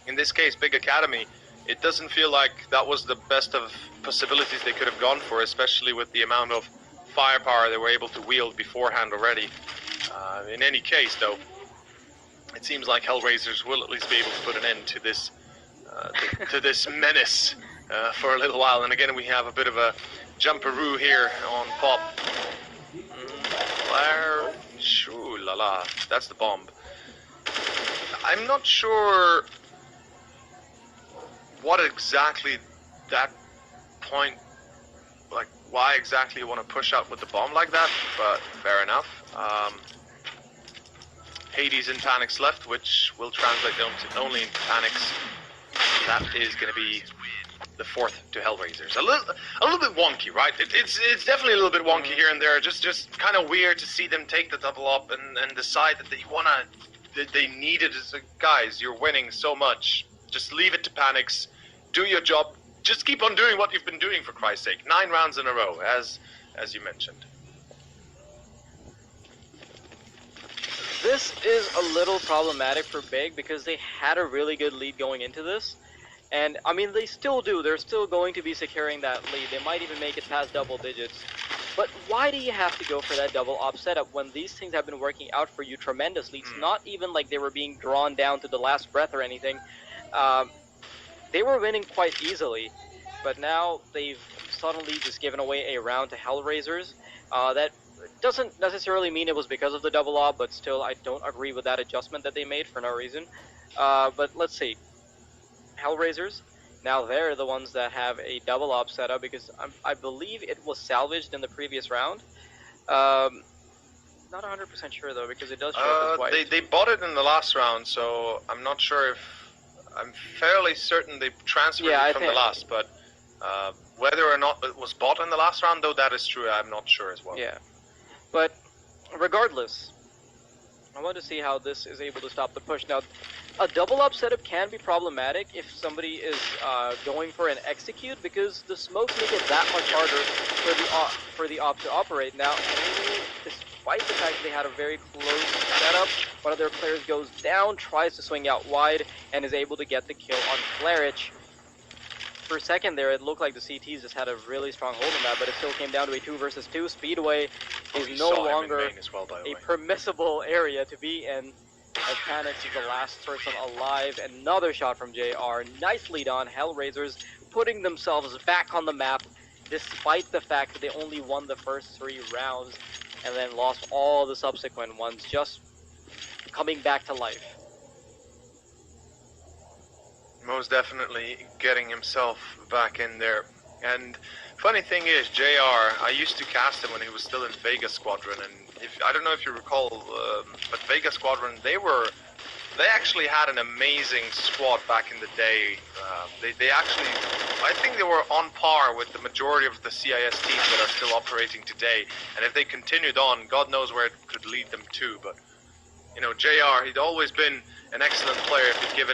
in this case, Big Academy, it doesn't feel like that was the best of possibilities they could have gone for, especially with the amount of firepower they were able to wield beforehand already. In any case, though, it seems like HellRaisers will at least be able to put an end to this to this menace for a little while. And again, we have a bit of a jumperoo here on Pop. Flare, shoo la la, that's the bomb. I'm not sure what exactly that point, like why exactly you want to push out with the bomb like that, but fair enough. Hades in Panics left, which will translate only in Panics. That is going to be the 4th to HellRaisers. A little bit wonky, right? It's definitely a little bit wonky here and there. Just kind of weird to see them take the double up and decide that they need it. As guys, you're winning so much. Just leave it to Panics. Do your job. Just keep on doing what you've been doing, for Christ's sake. 9 rounds in a row, as you mentioned. This is a little problematic for Big because they had a really good lead going into this. And, I mean, they still do. They're still going to be securing that lead. They might even make it past double digits. But why do you have to go for that double op setup when these things have been working out for you tremendously? It's not even like they were being drawn down to the last breath or anything. They were winning quite easily. But now they've suddenly just given away a round to HellRaisers. That doesn't necessarily mean it was because of the double op, but still I don't agree with that adjustment that they made for no reason. But let's see. HellRaisers, now they're the ones that have a double op setup because I believe it was salvaged in the previous round. Not 100% sure though because it does show up as white. They bought it in the last round, so I'm not sure if... I'm fairly certain they transferred it from the last, but whether or not it was bought in the last round, though, that is true, I'm not sure as well. Yeah, but regardless, I want to see how this is able to stop the push. Now, a double up setup can be problematic if somebody is going for an execute because the smokes make it that much harder for the op to operate. Now, despite the fact that they had a very close setup, one of their players goes down, tries to swing out wide, and is able to get the kill on Flarich. For a second there, it looked like the CTs just had a really strong hold on that, but it still came down to a 2 versus 2. Speedway is no longer a permissible area to be in, as Panics is the last person alive. Another shot from JR, nicely done. HellRaisers putting themselves back on the map despite the fact that they only won the first 3 rounds and then lost all the subsequent ones, just coming back to life. Most definitely getting himself back in there. And funny thing is, JR, I used to cast him when he was still in Vega Squadron, and I don't know if you recall, but Vega Squadron, they actually had an amazing squad back in the day. They actually, I think they were on par with the majority of the CIS teams that are still operating today. And if they continued on, God knows where it could lead them to. But you know, JR, he'd always been an excellent player if he'd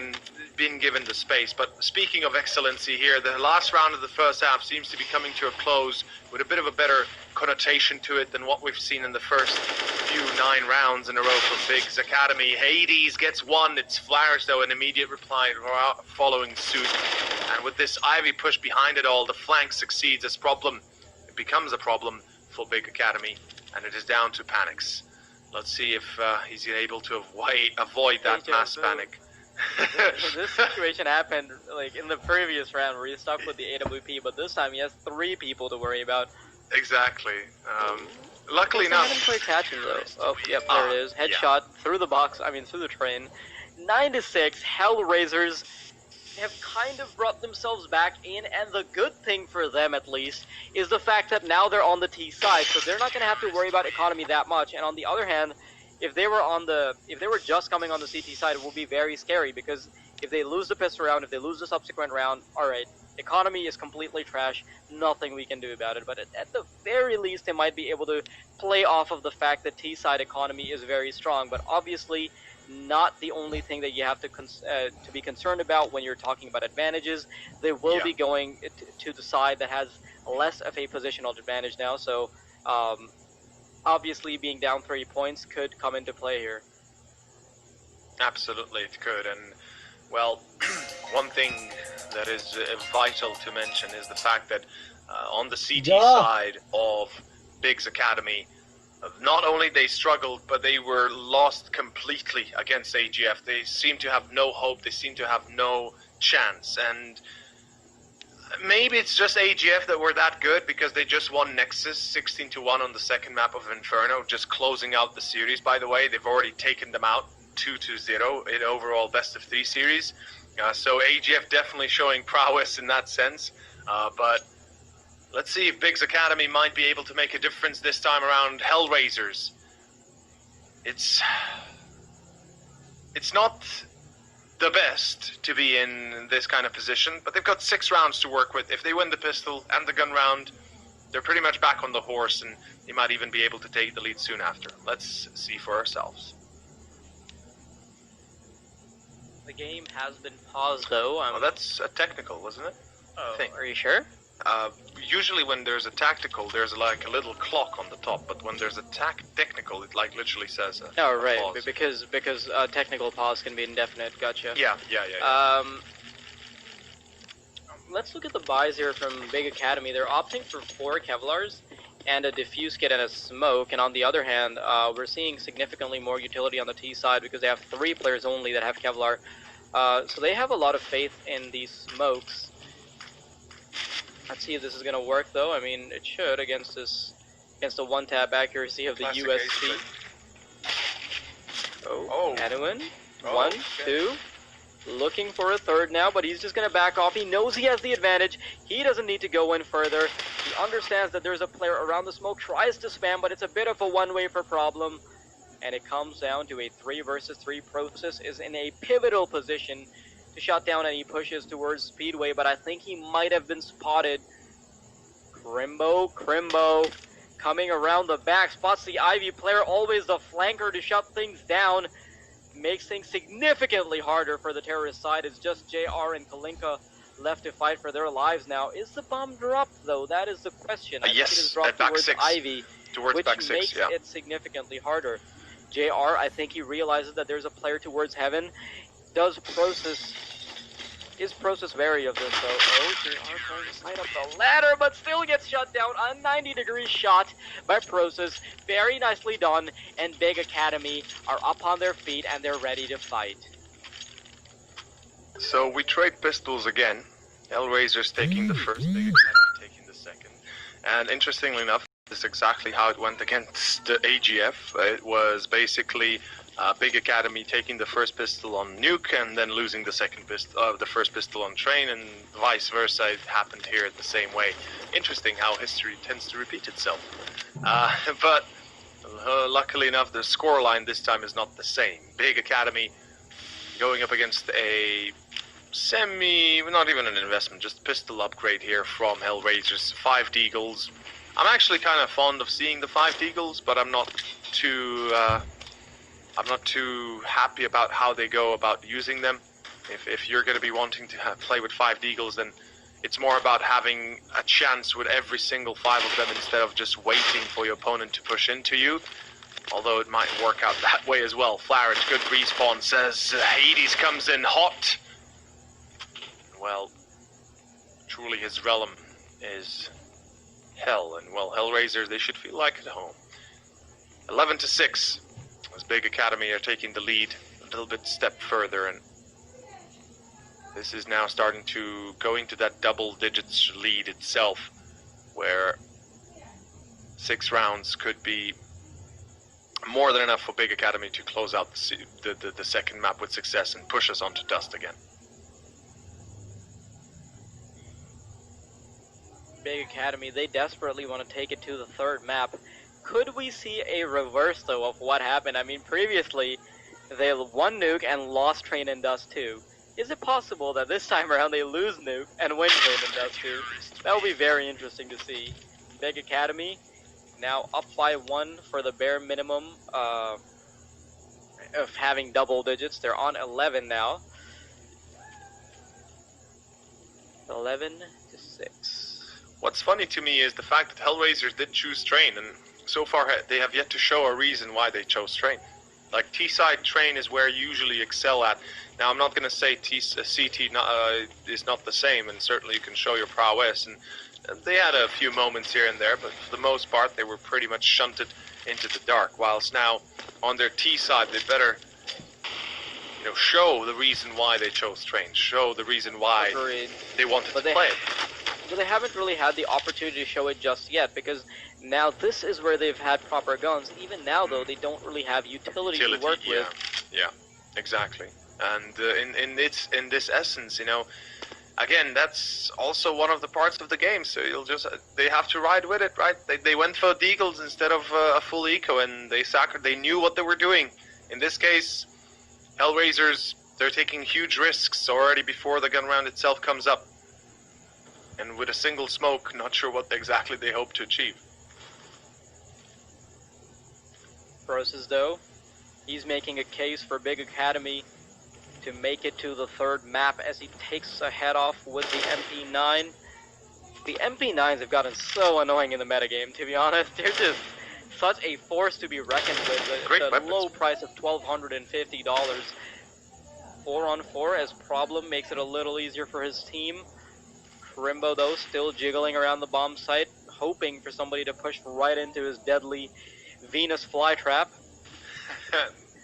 been given the space. But speaking of excellency here, the last round of the first half seems to be coming to a close with a bit of a better connotation to it than what we've seen in the first few 9 rounds in a row from Big's Academy. Hades gets 1, it's Flowers though, an immediate reply following suit. And with this Ivy push behind it all, the flank succeeds. It becomes a problem for Big Academy, and it is down to Panics. Let's see if he's able to avoid that mass panic. This situation happened like in the previous round where he stuck with the AWP, but this time he has 3 people to worry about. Exactly. Luckily enough. Play catching though. Oh, yep, there it is. Headshot through the box. I mean, through the train. 9-6. HellRaisers have kind of brought themselves back in, and the good thing for them, at least, is the fact that now they're on the T side, so they're not going to have to worry about economy that much. And on the other hand, if they were just coming on the CT side, it would be very scary, because if they lose the pistol round, if they lose the subsequent round, alright, economy is completely trash, nothing we can do about it. But at the very least, they might be able to play off of the fact that T side economy is very strong, but obviously not the only thing that you have to be concerned about when you're talking about advantages. They will be going to the side that has less of a positional advantage now, so obviously being down 3 points could come into play here. Absolutely, it could. And well, one thing that is vital to mention is the fact that on the CT side of Big's Academy, not only they struggled, but they were lost completely against AGF. They seem to have no hope. They seem to have no chance. And maybe it's just AGF that were that good because they just won Nexus 16-1 on the second map of Inferno, just closing out the series. By the way, they've already taken them out 2-0 in overall best of 3 series. So AGF definitely showing prowess in that sense. But let's see if Big's Academy might be able to make a difference this time around. HellRaisers. It's not the best to be in this kind of position, but they've got 6 rounds to work with. If they win the pistol and the gun round, they're pretty much back on the horse, and they might even be able to take the lead soon after. Let's see for ourselves. The game has been paused, though. Well, that's a technical, wasn't it? Oh, are you sure? Usually when there's a tactical, there's like a little clock on the top, but when there's a technical, it like literally says a right, pause. because technical pause can be indefinite. Gotcha. Yeah. Let's look at the buys here from Big Academy. They're opting for 4 Kevlars and a diffuse kit and a smoke, and on the other hand, we're seeing significantly more utility on the T side because they have 3 players only that have Kevlar. So they have a lot of faith in these smokes. Let's see if this is going to work, though. I mean, it should against the one-tap accuracy of the USC. Anuin. 1, 2. Looking for a third now, but he's just going to back off. He knows he has the advantage. He doesn't need to go in further. He understands that there's a player around the smoke, tries to spam, but it's a bit of a one-way for problem. And it comes down to a 3 versus 3. Process is in a pivotal position to shut down any pushes towards Speedway, but I think he might have been spotted. Crimbo coming around the back, spots the Ivy player, always the flanker to shut things down. Makes things significantly harder for the terrorist side. It's just JR and Kalinka left to fight for their lives now. Is the bomb dropped, though? That is the question. I think it is dropped towards Ivy, which makes it significantly harder. JR, I think he realizes that there's a player towards heaven. Is Process wary of this, though? Oh, JR trying to slide up the ladder, but still gets shut down. A 90-degree shot by Process. Very nicely done, and Big Academy are up on their feet, and they're ready to fight. So we trade pistols again. HellRaisers taking the first, Big Academy taking the second. And interestingly enough, this is exactly how it went against AGF. It was basically Big Academy taking the first pistol on Nuke and then losing the the first pistol on Train, and vice versa. It happened here the same way. Interesting how history tends to repeat itself. But luckily enough, the scoreline this time is not the same. Big Academy going up against a not even an investment, just pistol upgrade here from HellRaisers. 5 Deagles. I'm actually kind of fond of seeing the 5 Deagles, but I'm not too happy about how they go about using them. If you're going to be wanting to play with 5 Deagles, then it's more about having a chance with every single 5 of them instead of just waiting for your opponent to push into you. Although it might work out that way as well. Flarage, good respawn, says Hades comes in hot. Well, truly his realm is hell, and well, HellRaisers, they should feel like at home. 11-6, as Big Academy are taking the lead a little bit step further, and this is now starting to go into that double digits lead itself, where 6 rounds could be more than enough for Big Academy to close out the second map with success and push us onto dust again. Big Academy, they desperately want to take it to the third map. Could we see a reverse, though, of what happened? I mean, previously, they won Nuke and lost Train and Dust too. Is it possible that this time around they lose Nuke and win Train and Dust too? That would be very interesting to see. Big Academy now up by 1 for the bare minimum of having double digits. They're on 11 now. 11-6. What's funny to me is the fact that HellRaisers did choose Train, and so far they have yet to show a reason why they chose Train. Like, T-side Train is where you usually excel at. Now, I'm not going to say CT is not the same, and certainly you can show your prowess, and they had a few moments here and there, but for the most part, they were pretty much shunted into the dark, whilst now, on their T-side, they better, show the reason why they chose Train, show the reason why they wanted to play it. But they haven't really had the opportunity to show it just yet, because now this is where they've had proper guns. Even now, though, they don't really have utility to work with. Yeah, exactly. And in this essence, again, that's also one of the parts of the game. So they have to ride with it, right? They went for Deagles instead of a full eco, and they knew what they were doing. In this case, HellRaisers, they're taking huge risks already before the gun round itself comes up. And with a single smoke, not sure what exactly they hope to achieve. Broses, though, he's making a case for Big Academy to make it to the third map as he takes a head off with the MP9. The MP9s have gotten so annoying in the metagame, to be honest. They're just such a force to be reckoned with. The low price of $1,250. 4-on-4 as Problem makes it a little easier for his team. Crimbo, though, still jiggling around the bomb site, hoping for somebody to push right into his deadly Venus flytrap.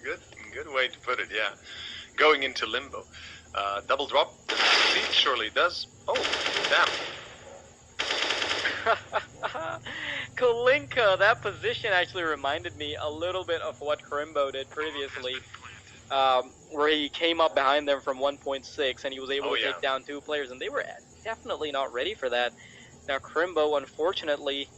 Good way to put it, yeah. Going into limbo. Double drop, does it succeed? Surely it does. Oh, damn. Kalinka, that position actually reminded me a little bit of what Crimbo did previously, where he came up behind them from 1.6 and he was able to take down 2 players, and they were definitely not ready for that. Now Crimbo, unfortunately,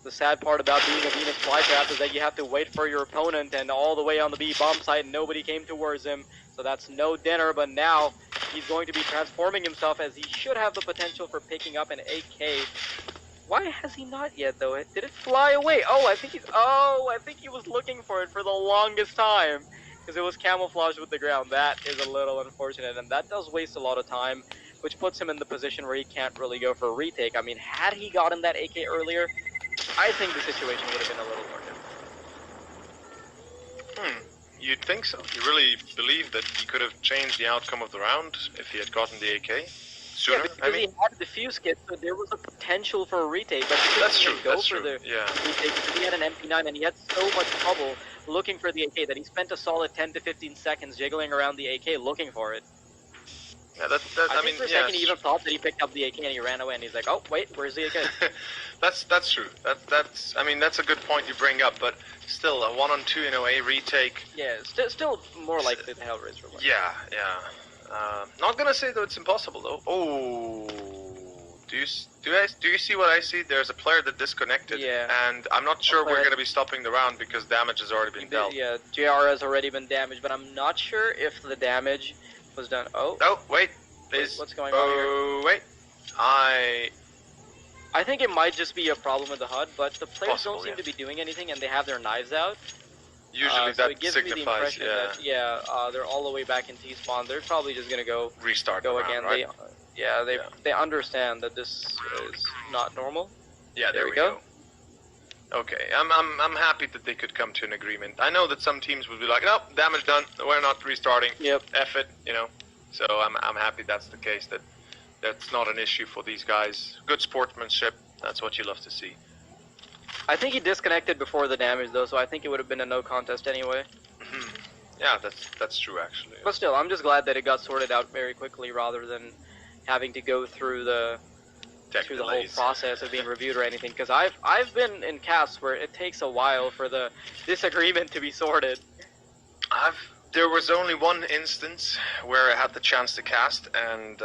the sad part about being a Venus flytrap is that you have to wait for your opponent, and all the way on the B bomb site nobody came towards him, so that's no dinner. But now he's going to be transforming himself, as he should have the potential for picking up an AK. Why has he not yet, though? Did it fly away? I think he was looking for it for the longest time, because it was camouflaged with the ground. That is a little unfortunate, and that does waste a lot of time, which puts him in the position where he can't really go for a retake. I mean, had he gotten that AK earlier, I think the situation would have been a little more different. You'd think so. You really believe that he could have changed the outcome of the round if he had gotten the AK sooner? Yeah, because he had the defuse kit, so there was a potential for a retake, but he didn't go for the retake because he had an MP9 and he had so much trouble looking for the AK that he spent a solid 10 to 15 seconds jiggling around the AK looking for it. Yeah, I think for a second he even thought that he picked up the AK and he ran away and he's like, oh wait, where's the AK? That's true. I mean that's a good point you bring up, but still a 1-on-2 in a retake. Yeah, still more likely than HellRaiser was. Yeah. Not gonna say that it's impossible though. Oh, do you see what I see? There's a player that disconnected, and I'm not sure we're gonna be stopping the round because damage has already been dealt. Yeah, JR has already been damaged, but I'm not sure if the damage was done. Oh, wait. What's going on here? Oh, wait. I think it might just be a problem with the HUD, but the players don't seem to be doing anything, and they have their knives out. Usually so that it gives signifies, me the impression that, they're all the way back in T-spawn. They're probably just gonna go restart go the round, again. right? They understand that this is not normal. Yeah, there we go. Okay, I'm happy that they could come to an agreement. I know that some teams would be like, nope, damage done, we're not restarting. Yep. F it, you know. So I'm happy that's the case. That's not an issue for these guys. Good sportsmanship. That's what you love to see. I think he disconnected before the damage though, so I think it would have been a no contest anyway. Yeah, that's true actually. But still, I'm just glad that it got sorted out very quickly rather than having to go through the whole process of being reviewed or anything. Because I've been in casts where it takes a while for the disagreement to be sorted. There was only one instance where I had the chance to cast, and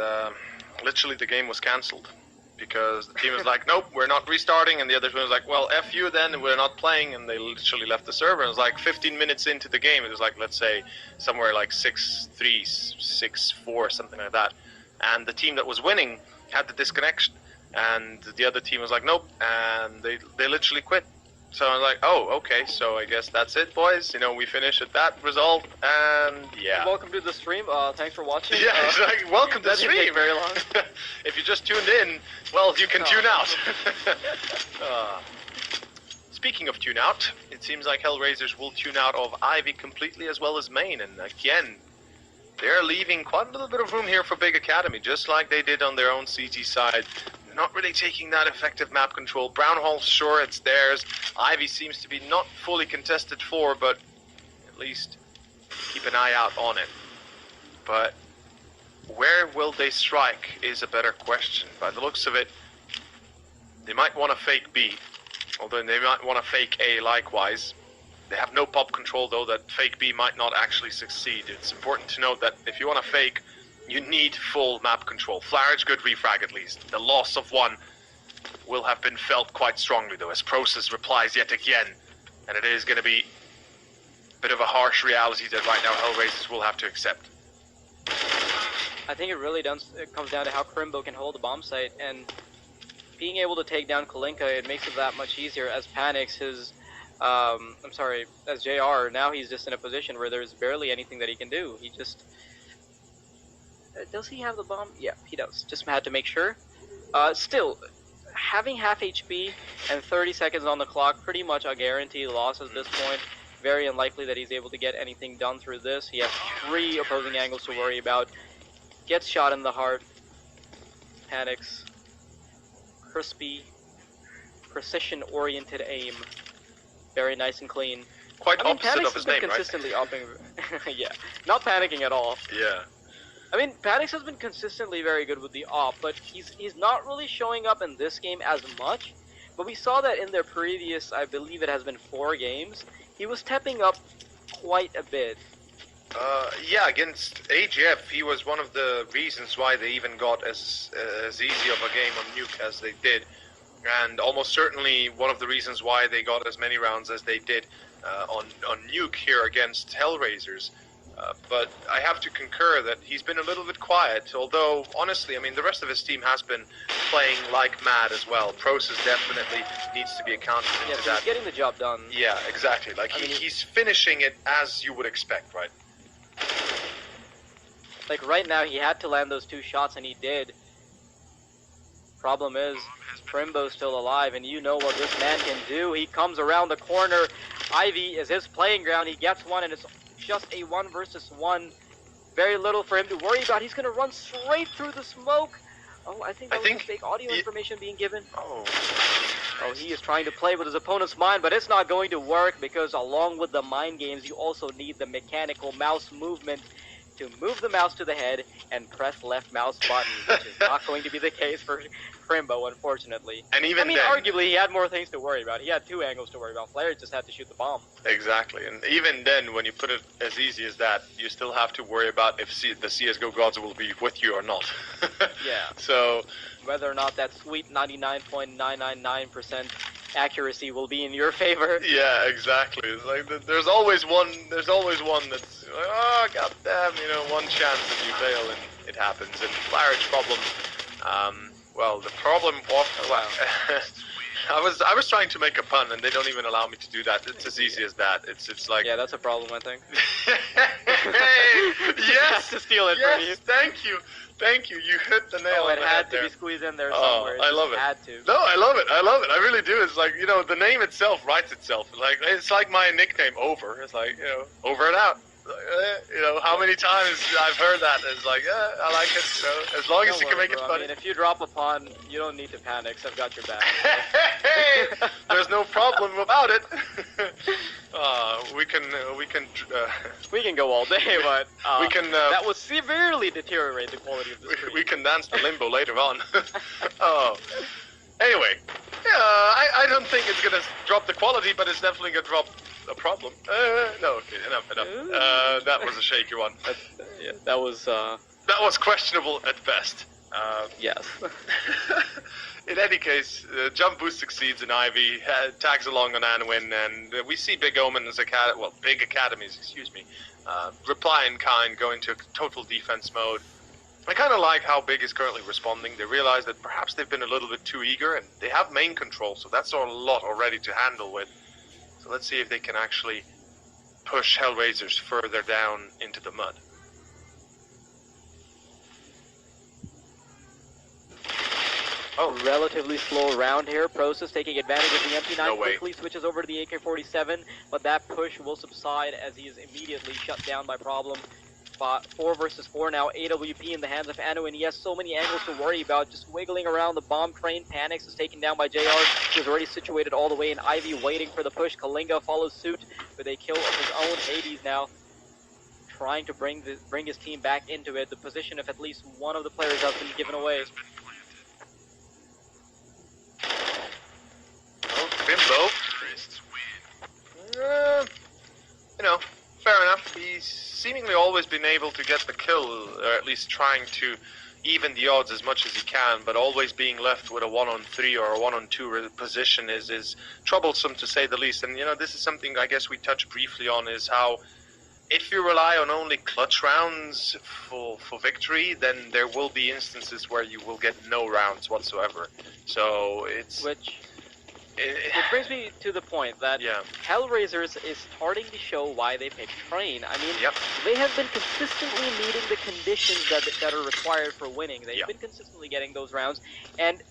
literally the game was cancelled because the team was like, nope, we're not restarting, and the other team was like, well, F you then, we're not playing, and they literally left the server. It was like 15 minutes into the game. It was like, let's say, somewhere like 6-3, 6-4, something like that. And the team that was winning had the disconnection, and the other team was like, nope, and they literally quit. So I was like, oh, okay, so I guess that's it, boys. You know, we finish at that result, and yeah. Welcome to the stream. Thanks for watching. Yeah, exactly. Welcome to the stream. That didn't take very long. If you just tuned in, well, you can tune out. Speaking of tune out, it seems like HellRaisers will tune out of Ivy completely as well as main, and again, they're leaving quite a little bit of room here for Big Academy, just like they did on their own CT side. Not really taking that effective map control. Brown Hall, sure, it's theirs. Ivy seems to be not fully contested for, but at least keep an eye out on it. But where will they strike is a better question. By the looks of it, they might want to fake B, although they might want to fake A likewise. They have no pop control, though, that fake B might not actually succeed. It's important to note that if you want to fake, you need full map control. Flarage, good refrag at least. The loss of one will have been felt quite strongly though, as Process replies yet again. And it is going to be a bit of a harsh reality that right now HellRaisers will have to accept. I think it really comes down to how Crimbo can hold the bomb site, and being able to take down Kalinka, it makes it that much easier as Panics his... as JR, now he's just in a position where there's barely anything that he can do. He just... does he have the bomb? Yeah, he does. Just had to make sure. Still, having half HP and 30 seconds on the clock, pretty much a guaranteed loss at this point. Very unlikely that he's able to get anything done through this. He has 3 opposing angles to worry about. Gets shot in the heart. Panics. Crispy. Precision-oriented aim. Very nice and clean. Quite opposite Panics of his has been name, consistently upping. Yeah, not panicking at all. Yeah. I mean, Panics has been consistently very good with the op, but he's not really showing up in this game as much. But we saw that in their previous, I believe it has been 4 games, he was stepping up quite a bit. Yeah, against AGF, he was one of the reasons why they even got as easy of a game on Nuke as they did. And almost certainly one of the reasons why they got as many rounds as they did on Nuke here against HellRaisers. But I have to concur that he's been a little bit quiet, although, honestly, I mean, the rest of his team has been playing like mad as well. Process definitely needs to be accounted into that. He's getting the job done. Yeah, exactly. Like, he's finishing it as you would expect, right? Like, right now, he had to land those 2 shots, and he did. Problem is, Crimbo's still alive, and you know what this man can do. He comes around the corner. Ivy is his playing ground. He gets one, and it's just a 1 versus 1. Very little for him to worry about. He's going to run straight through the smoke. Oh, I think that was fake audio information being given. Oh, he is trying to play with his opponent's mind, but it's not going to work because along with the mind games, you also need the mechanical mouse movement to move the mouse to the head and press left mouse button, which is not going to be the case for Crimbo, unfortunately. And even then, arguably, he had more things to worry about. He had 2 angles to worry about. Flair just had to shoot the bomb. Exactly, and even then, when you put it as easy as that, you still have to worry about if the CSGO gods will be with you or not. Yeah. So, whether or not that sweet 99.999% accuracy will be in your favor. yeah, exactly. It's like there's always one that's like, oh goddamn, one chance that you fail and it happens. And Flair's problem, well, the problem of I was trying to make a pun and they don't even allow me to do that. It's as easy as that. It's like, yeah, that's a problem, I think. Hey, yes, to steal it yes, from you. Thank you. You hit the nail on the head there. It had to be squeezed in there somewhere. I love it. Had to. No, I love it. I really do. It's like, the name itself writes itself. Like, it's like my nickname, Over. It's like, over and out. How many times I've heard that. It's like, I like it. So as long as you can make it funny. I mean, if you drop a pawn, you don't need to panic. I've got your back. Hey, there's no problem about it. We can go all day, but we can. That would severely deteriorate the quality of the screen. We can dance the limbo later on. Anyway, I don't think it's gonna drop the quality, but it's definitely gonna drop a problem. No, okay, enough. That was a shaky one. That was questionable at best. Yes. In any case, jump boost succeeds in Ivy, tags along on Anwin, and we see Big Omen's Big Academies, reply in kind, go into total defense mode. I kind of like how Big is currently responding. They realize that perhaps they've been a little bit too eager, and they have main control, so that's a lot already to handle with. So let's see if they can actually push HellRaisers further down into the mud. Relatively slow round here. Process taking advantage of the MP9, No way. quickly switches over to the AK-47, but that push will subside as he is immediately shut down by Problem. 4 versus 4 now, AWP in the hands of Anu, and he has so many angles to worry about, just wiggling around. The bomb train panics, is taken down by JR, who's already situated all the way in Ivy, waiting for the push. Kalinga follows suit with a kill of his own. Hades now trying to bring his team back into it. The position of at least one of the players has been given away. Bimbo. Fair enough. He's seemingly always been able to get the kill, or at least trying to even the odds as much as he can, but always being left with a 1-on-3 or a 1-on-2 position is troublesome to say the least. And this is something I guess we touched briefly on, is how if you rely on only clutch rounds for victory, then there will be instances where you will get no rounds whatsoever. So It brings me to the point that HellRaisers is starting to show why they picked Train. I mean, they have been consistently meeting the conditions that are required for winning. They've been consistently getting those rounds, and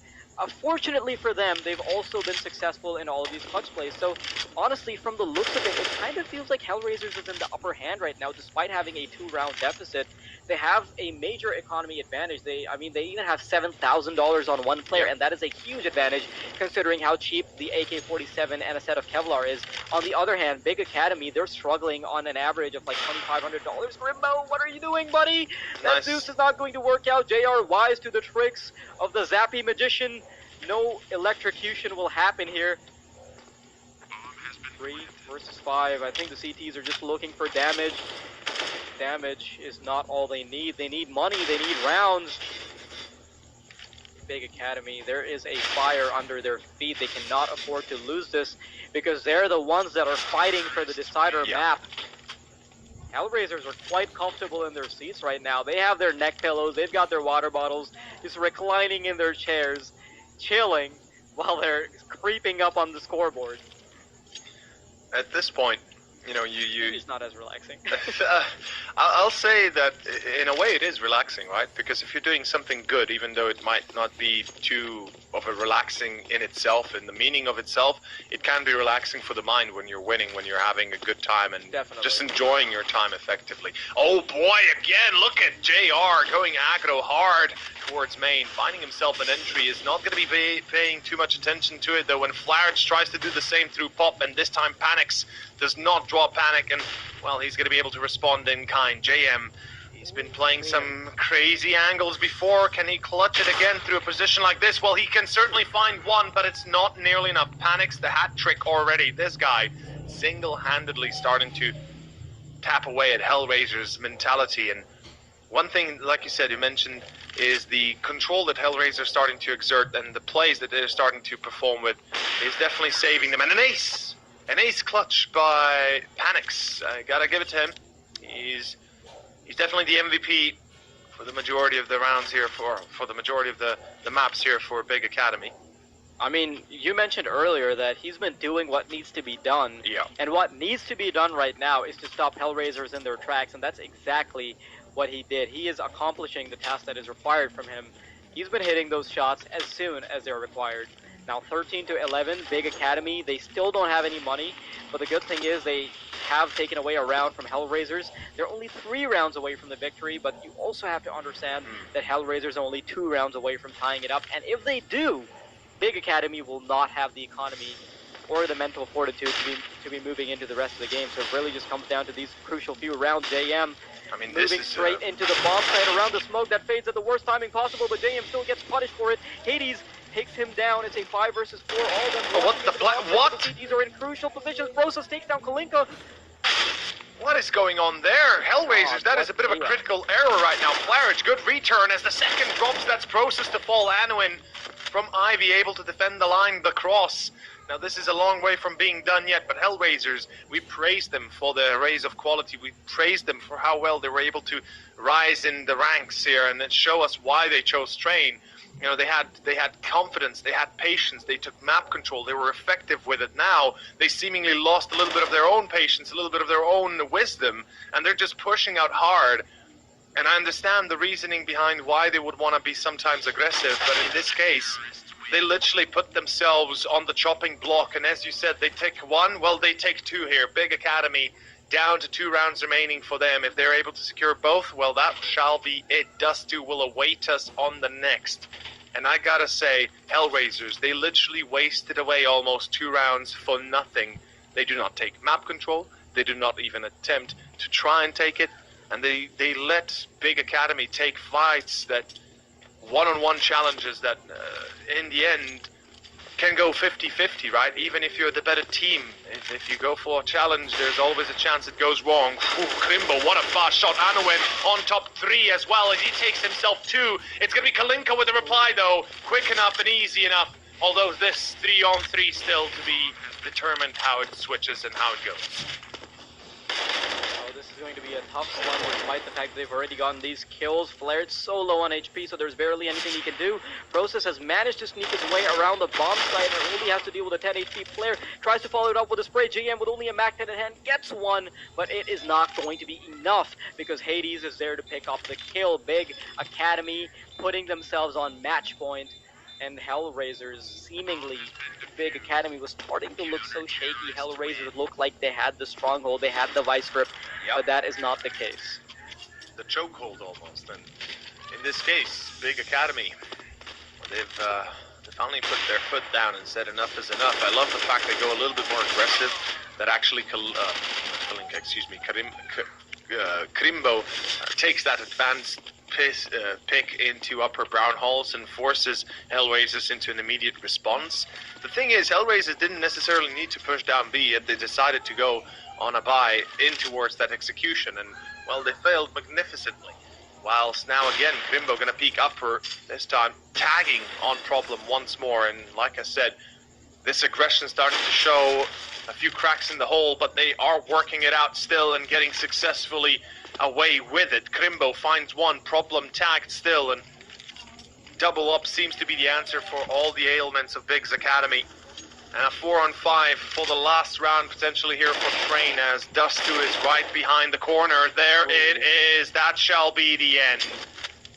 fortunately for them, they've also been successful in all of these clutch plays. So, honestly, from the looks of it, it kind of feels like HellRaisers is in the upper hand right now, despite having a 2-round deficit. They have a major economy advantage. They even have $7,000 on one player, and that is a huge advantage considering how cheap the AK-47 and a set of Kevlar is. On the other hand, Big Academy, they're struggling on an average of like $2,500. Grimbo, what are you doing, buddy? That Zeus is not going to work out. JR wise to the tricks of the Zappy Magician. No electrocution will happen here. 3 versus 5. I think the CTs are just looking for damage. Damage is not all they need. They need money. They need rounds. Big Academy, there is a fire under their feet. They cannot afford to lose this because they're the ones that are fighting for the decider map. HellRaisers are quite comfortable in their seats right now. They have their neck pillows. They've got their water bottles, just reclining in their chairs, chilling while they're creeping up on the scoreboard. At this point, it's not as relaxing. I'll say that in a way it is relaxing, right? Because if you're doing something good, even though it might not be too of a relaxing in itself, in the meaning of itself, it can be relaxing for the mind when you're winning, when you're having a good time and just enjoying your time effectively. Oh boy, again, look at JR going aggro hard towards main, finding himself an entry. Is not going to be paying too much attention to it, though. When Flarage tries to do the same through pop, and this time panics, does not draw panic, and well, he's going to be able to respond in kind. JM, He's been playing some crazy angles before. Can he clutch it again through a position like this? Well, he can certainly find one, but it's not nearly enough. Panics the hat trick already. This guy single-handedly starting to tap away at HellRaisers' mentality. And one thing, like you said, you mentioned, is the control that HellRaisers are starting to exert and the plays that they're starting to perform with is definitely saving them. And an ace! An ace clutch by Panics. I gotta give it to him. He's definitely the MVP for the majority of the rounds here, for the majority of the maps here for Big Academy. I mean, you mentioned earlier that he's been doing what needs to be done. Yeah. And what needs to be done right now is to stop HellRaisers in their tracks, and that's exactly what he did. He is accomplishing the task that is required from him. He's been hitting those shots as soon as they're required. Now 13 to 11, Big Academy, they still don't have any money, but the good thing is they have taken away a round from HellRaisers. They're only 3 rounds away from the victory, but you also have to understand that HellRaisers are only 2 rounds away from tying it up, and if they do, Big Academy will not have the economy or the mental fortitude to be moving into the rest of the game. So it really just comes down to these crucial few rounds. JM moving straight into the bomb site around the smoke that fades at the worst timing possible, but JM still gets punished for it. Hades takes him down. It's a 5 versus 4. All them. Oh, what the what? The CTs are in crucial positions. Process takes down Kalinka. What is going on there? HellRaisers, that is a bit of a critical error right now. Flarage, good return as the second drops. That's Process to fall. Anouin from Ivy able to defend the line, the cross. Now this is a long way from being done yet, but HellRaisers, we praise them for the raise of quality. We praise them for how well they were able to rise in the ranks here and then show us why they chose Train. You know, they had confidence, they had patience, they took map control, they were effective with it. Now they seemingly lost a little bit of their own patience, a little bit of their own wisdom, and they're just pushing out hard. And I understand the reasoning behind why they would want to be sometimes aggressive, but in this case, they literally put themselves on the chopping block, and as you said, they take 1, well, they take 2 here. Big Academy down to 2 rounds remaining for them. If they're able to secure both, well, that shall be it. Dust 2 will await us on the next. And I gotta say, HellRaisers, they literally wasted away almost 2 rounds for nothing. They do not take map control, they do not even attempt to try and take it, and they let Big Academy take fights that one-on-one challenges that in the end can go 50-50, right? Even if you're the better team, if you go for a challenge, there's always a chance it goes wrong. Ooh, Krimbo, what a fast shot. Anouin on top 3 as well as he takes himself 2. It's going to be Kalinka with the reply, though. Quick enough and easy enough. Although this 3-on-3 still to be determined how it switches and how it goes. This is going to be a tough one despite the fact that they've already gotten these kills. Flared so low on HP, so there's barely anything he can do. Process has managed to sneak his way around the bomb site and only has to deal with a 10 HP Flare. Tries to follow it up with a spray. GM with only a Mac 10 in hand gets one, but it is not going to be enough because Hades is there to pick up the kill. Big Academy putting themselves on match point. And HellRaisers, seemingly, Big Academy was starting to look so shaky. HellRaisers looked like they had the stronghold, they had the vice grip, but that is not the case. The chokehold almost, and in this case, Big Academy, they've finally put their foot down and said enough is enough. I love the fact they go a little bit more aggressive, that actually Krimbo takes that advanced pick into upper brown halls and forces HellRaisers into an immediate response. The thing is, HellRaisers didn't necessarily need to push down B, yet they decided to go on a buy in towards that execution, and, well, they failed magnificently. Whilst now again, Krimbo gonna peek upper, this time tagging on Problem once more, and like I said, this aggression starting to show a few cracks in the hole, but they are working it out still and getting successfully away with it. Krimbo finds one, Problem tagged still, and double up seems to be the answer for all the ailments of Big's Academy. And a 4-on-5 for the last round potentially here for Train as Dust 2 is right behind the corner. There it is. That shall be the end.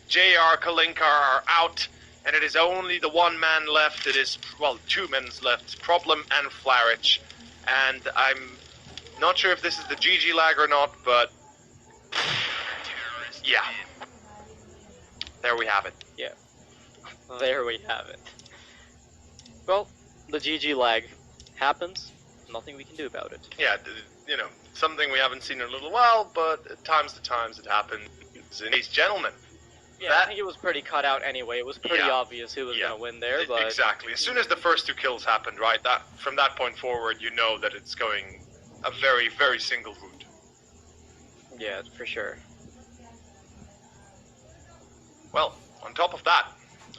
JR Kalinka are out, and it is only the 1 man left. It is, well, 2 men left, Problem and Flarich. And I'm not sure if this is the GG lag or not, but yeah. There we have it. Yeah. There we have it. Well, the GG lag happens. Nothing we can do about it. Yeah, you know, something we haven't seen in a little while, but times to times it happens. Zinni's gentlemen. Yeah, I think it was pretty cut out anyway. It was pretty obvious who was going to win there. But Exactly. As soon as the first 2 kills happened, right, from that point forward, you know that it's going a very, very single route. Yeah, for sure. Well, on top of that,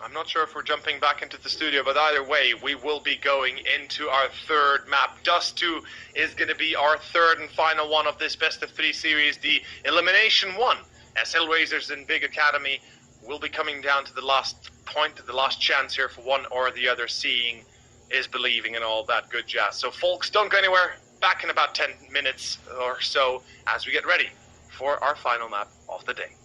I'm not sure if we're jumping back into the studio, but either way, we will be going into our third map. Dust 2 is going to be our third and final one of this best of 3 series, the Elimination 1. As HellRaisers and Big Academy will be coming down to the last point, the last chance here for one or the other. Seeing is believing and all that good jazz. So folks, don't go anywhere. Back in about 10 minutes or so as we get ready for our final map of the day.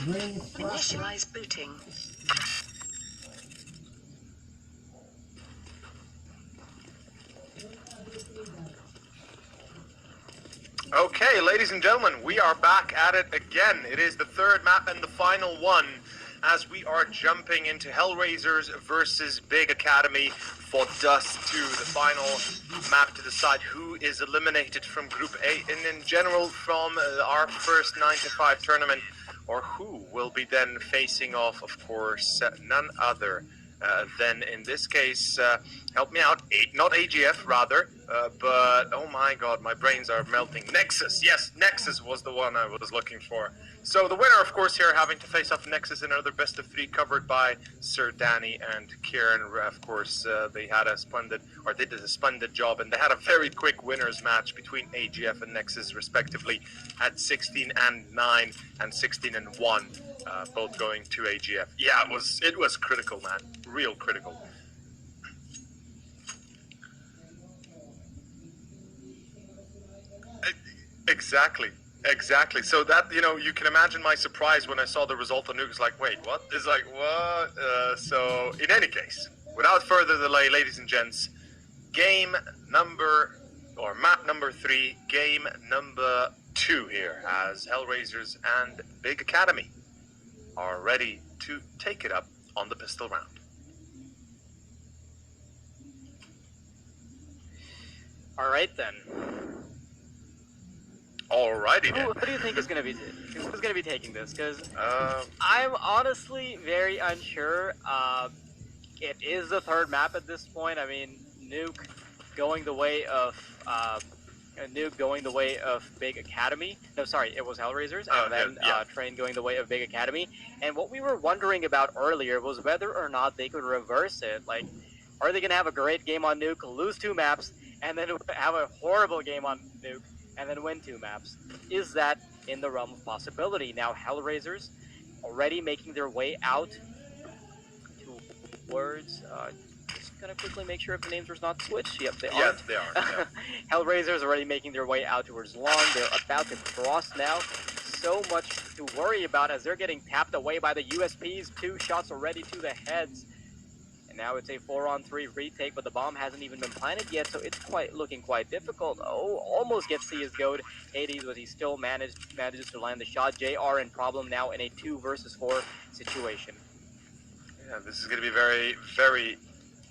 Initialize booting. Okay, ladies and gentlemen, we are back at it again. It is the third map and the final one, as we are jumping into HellRaisers versus Big Academy for Dust 2, the final map to decide who is eliminated from Group A and in general from our first 9-5 tournament, or who will be then facing off, of course, none other than, in this case, help me out, not AGF, rather, but, oh my god, my brains are melting. Nexus, yes, Nexus was the one I was looking for. So the winner, of course, here having to face off Nexus in another best of 3 covered by Sir Danny and Kieran. Of course, they had a splendid, or they did a splendid job, and they had a very quick winners match between AGF and Nexus, respectively, at 16-9 and 16-1, both going to AGF. Yeah, it was critical, man, real critical. Exactly. Exactly. So that, you know, you can imagine my surprise when I saw the result on Nuke. It's like, wait, what? It's like, what? So, in any case, without further delay, ladies and gents, map number 3, game number 2 here, as HellRaisers and Big Academy are ready to take it up on the pistol round. All right, then. Alrighty then. Who do you think is gonna be taking this? Because I'm honestly very unsure. It is the third map at this point. I mean, Nuke going the way of Big Academy. No, sorry, it was HellRaisers, and then Train going the way of Big Academy. And what we were wondering about earlier was whether or not they could reverse it. Like, are they gonna have a great game on Nuke, lose 2 maps, and then have a horrible game on Nuke, and then win 2 maps? Is that in the realm of possibility? Now, HellRaisers already making their way out towards, just gonna quickly make sure if the names are not switched. Yep, they are. Yes, they are. Yeah. HellRaisers already making their way out towards long. They're about to cross now. So much to worry about as they're getting tapped away by the USPs. 2 shots already to the heads. Now it's a 4-on-3 retake, but the bomb hasn't even been planted yet, so it's looking quite difficult. Oh, almost gets Csgo. Hades, but he still manages to land the shot. JR in problem now in a 2 versus 4 situation. Yeah, this is going to be very, very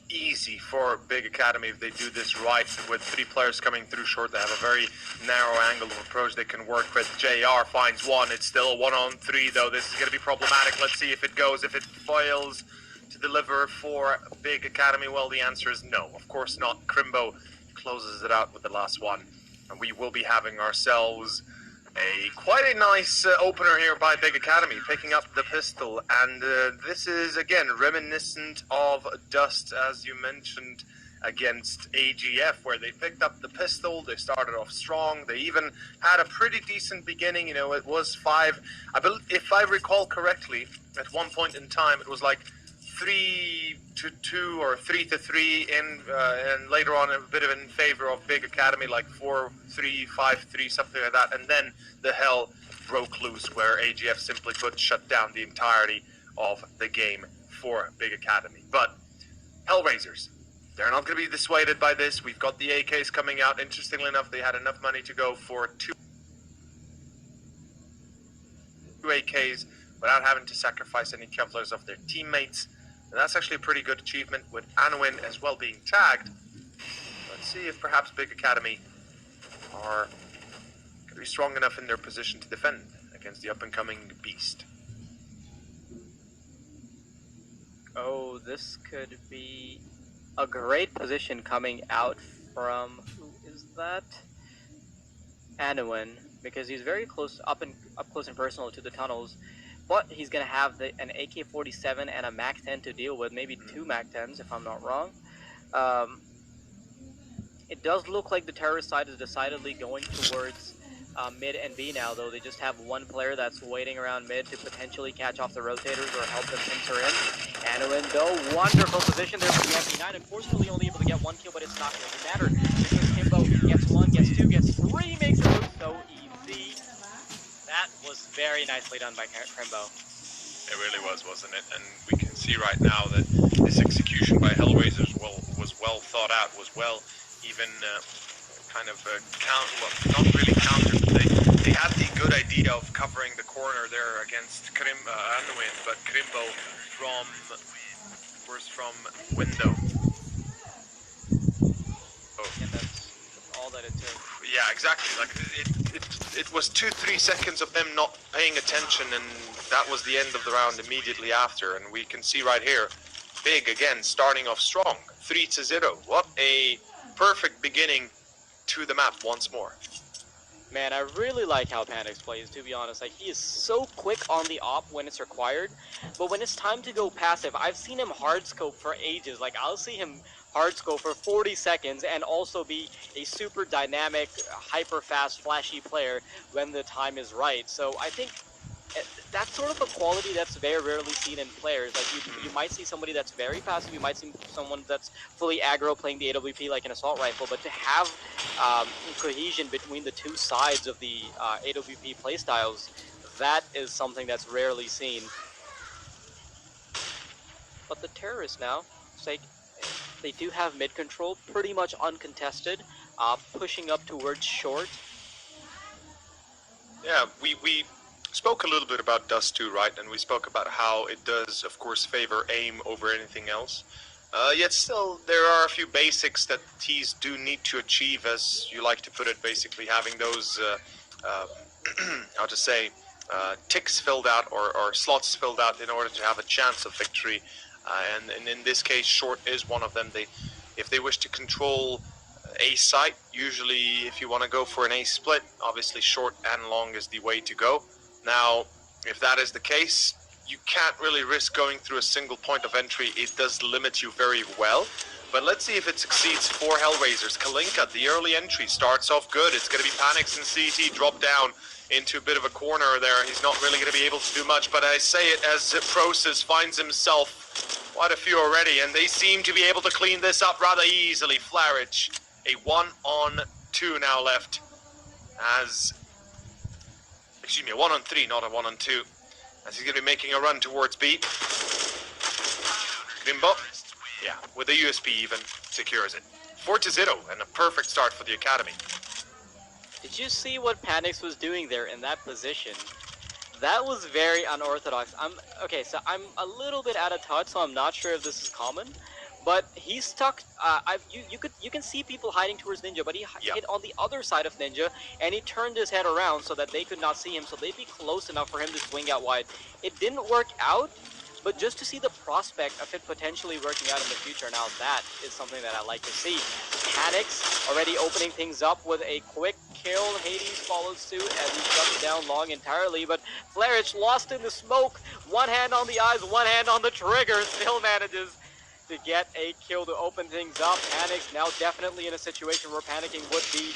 easy for Big Academy if they do this right. With 3 players coming through short, they have a very narrow angle of approach they can work with. JR finds 1. It's still a 1-on-3, though. This is going to be problematic. Let's see if it goes. If it fails to deliver for Big Academy, well, the answer is no. Of course not. Crimbo closes it out with the last one. And we will be having ourselves quite a nice opener here by Big Academy, picking up the pistol. And this is, again, reminiscent of Dust, as you mentioned, against AGF, where they picked up the pistol. They started off strong. They even had a pretty decent beginning. You know, it was 5. If I recall correctly, at one point in time, it was like 3-2 or 3-3 and later on a bit of in favor of Big Academy, like 4-3, 5-3, something like that. And then the hell broke loose, where AGF simply put shut down the entirety of the game for Big Academy. But HellRaisers, they're not going to be dissuaded by this. We've got the AKs coming out. Interestingly enough, they had enough money to go for 2 AKs without having to sacrifice any Kevlars of their teammates. And that's actually a pretty good achievement, with Anwin as well being tagged. Let's see if perhaps Big Academy are going to be strong enough in their position to defend against the up-and-coming beast. Oh, this could be a great position coming out from, who is that? Anwin, because he's very close, up close and personal to the tunnels. But he's going to have an AK-47 and a MAC-10 to deal with, maybe 2 MAC-10s if I'm not wrong. It does look like the terrorist side is decidedly going towards mid and B now, though. They just have 1 player that's waiting around mid to potentially catch off the rotators or help them pincer in. Anwin, though, wonderful position there for the MP9. Unfortunately, only able to get 1 kill, but it's not going to matter, because Kimbo gets 1, gets 2, gets 3, makes it look so easy. That That was very nicely done by Crimbo. It really was, wasn't it? And we can see right now that this execution by HellRaisers was well thought out, was well even kind of not really countered, but they had the good idea of covering the corner there against Anwin, but Crimbo from window. Oh. And that's all that it took. Yeah, exactly. Like it was 2-3 seconds of them not paying attention, and that was the end of the round immediately after. And we can see right here, Big again starting off strong, 3-0. What a perfect beginning to the map once more. Man, I really like how Panix plays, to be honest. Like, he is so quick on the op when it's required, but when it's time to go passive, I've seen him hardscope for ages. Like, I'll see him hardscope for 40 seconds and also be a super dynamic, hyper fast, flashy player when the time is right. So I think that's sort of a quality that's very rarely seen in players. Like, you might see somebody that's very passive, you might see someone that's fully aggro playing the AWP like an assault rifle, but to have cohesion between the two sides of the AWP playstyles, that is something that's rarely seen. But the terrorists now, it's like, they do have mid control, pretty much uncontested, pushing up towards short. Yeah, we spoke a little bit about Dust 2, right? And we spoke about how it does, of course, favor aim over anything else. Yet still, there are a few basics that Ts do need to achieve, as you like to put it, basically having those, how to say, ticks filled out or slots filled out in order to have a chance of victory. And in this case, short is one of them. If they wish to control a site, usually if you want to go for an A split, obviously short and long is the way to go. Now, if that is the case, you can't really risk going through a single point of entry. It does limit you very well. But let's see if it succeeds for HellRaisers. Kalinka, the early entry, starts off good. It's going to be Panix and CT drop down into a bit of a corner there. He's not really going to be able to do much, but I say it as Proces finds himself quite a few already, and they seem to be able to clean this up rather easily. Flarich, a 1-on-2 now left, as... Excuse me, a 1-on-3, not a 1-on-2, as he's going to be making a run towards B. Grimbo, yeah, with the USP even, secures it. 4-0, and a perfect start for the Academy. Did you see what Panix was doing there in that position? That was very unorthodox. Okay, so I'm a little bit out of touch, so I'm not sure if this is common. But he's stuck. You can see people hiding towards Ninja, but he hid on the other side of Ninja, and he turned his head around so that they could not see him, so they'd be close enough for him to swing out wide. It didn't work out, but just to see the prospect of it potentially working out in the future, now that is something that I like to see. Panix already opening things up with a quick kill. Hades follows suit as he shuts down long entirely, but Flarich lost in the smoke. One hand on the eyes, one hand on the trigger, still manages to get a kill to open things up. Panix now definitely in a situation where panicking would be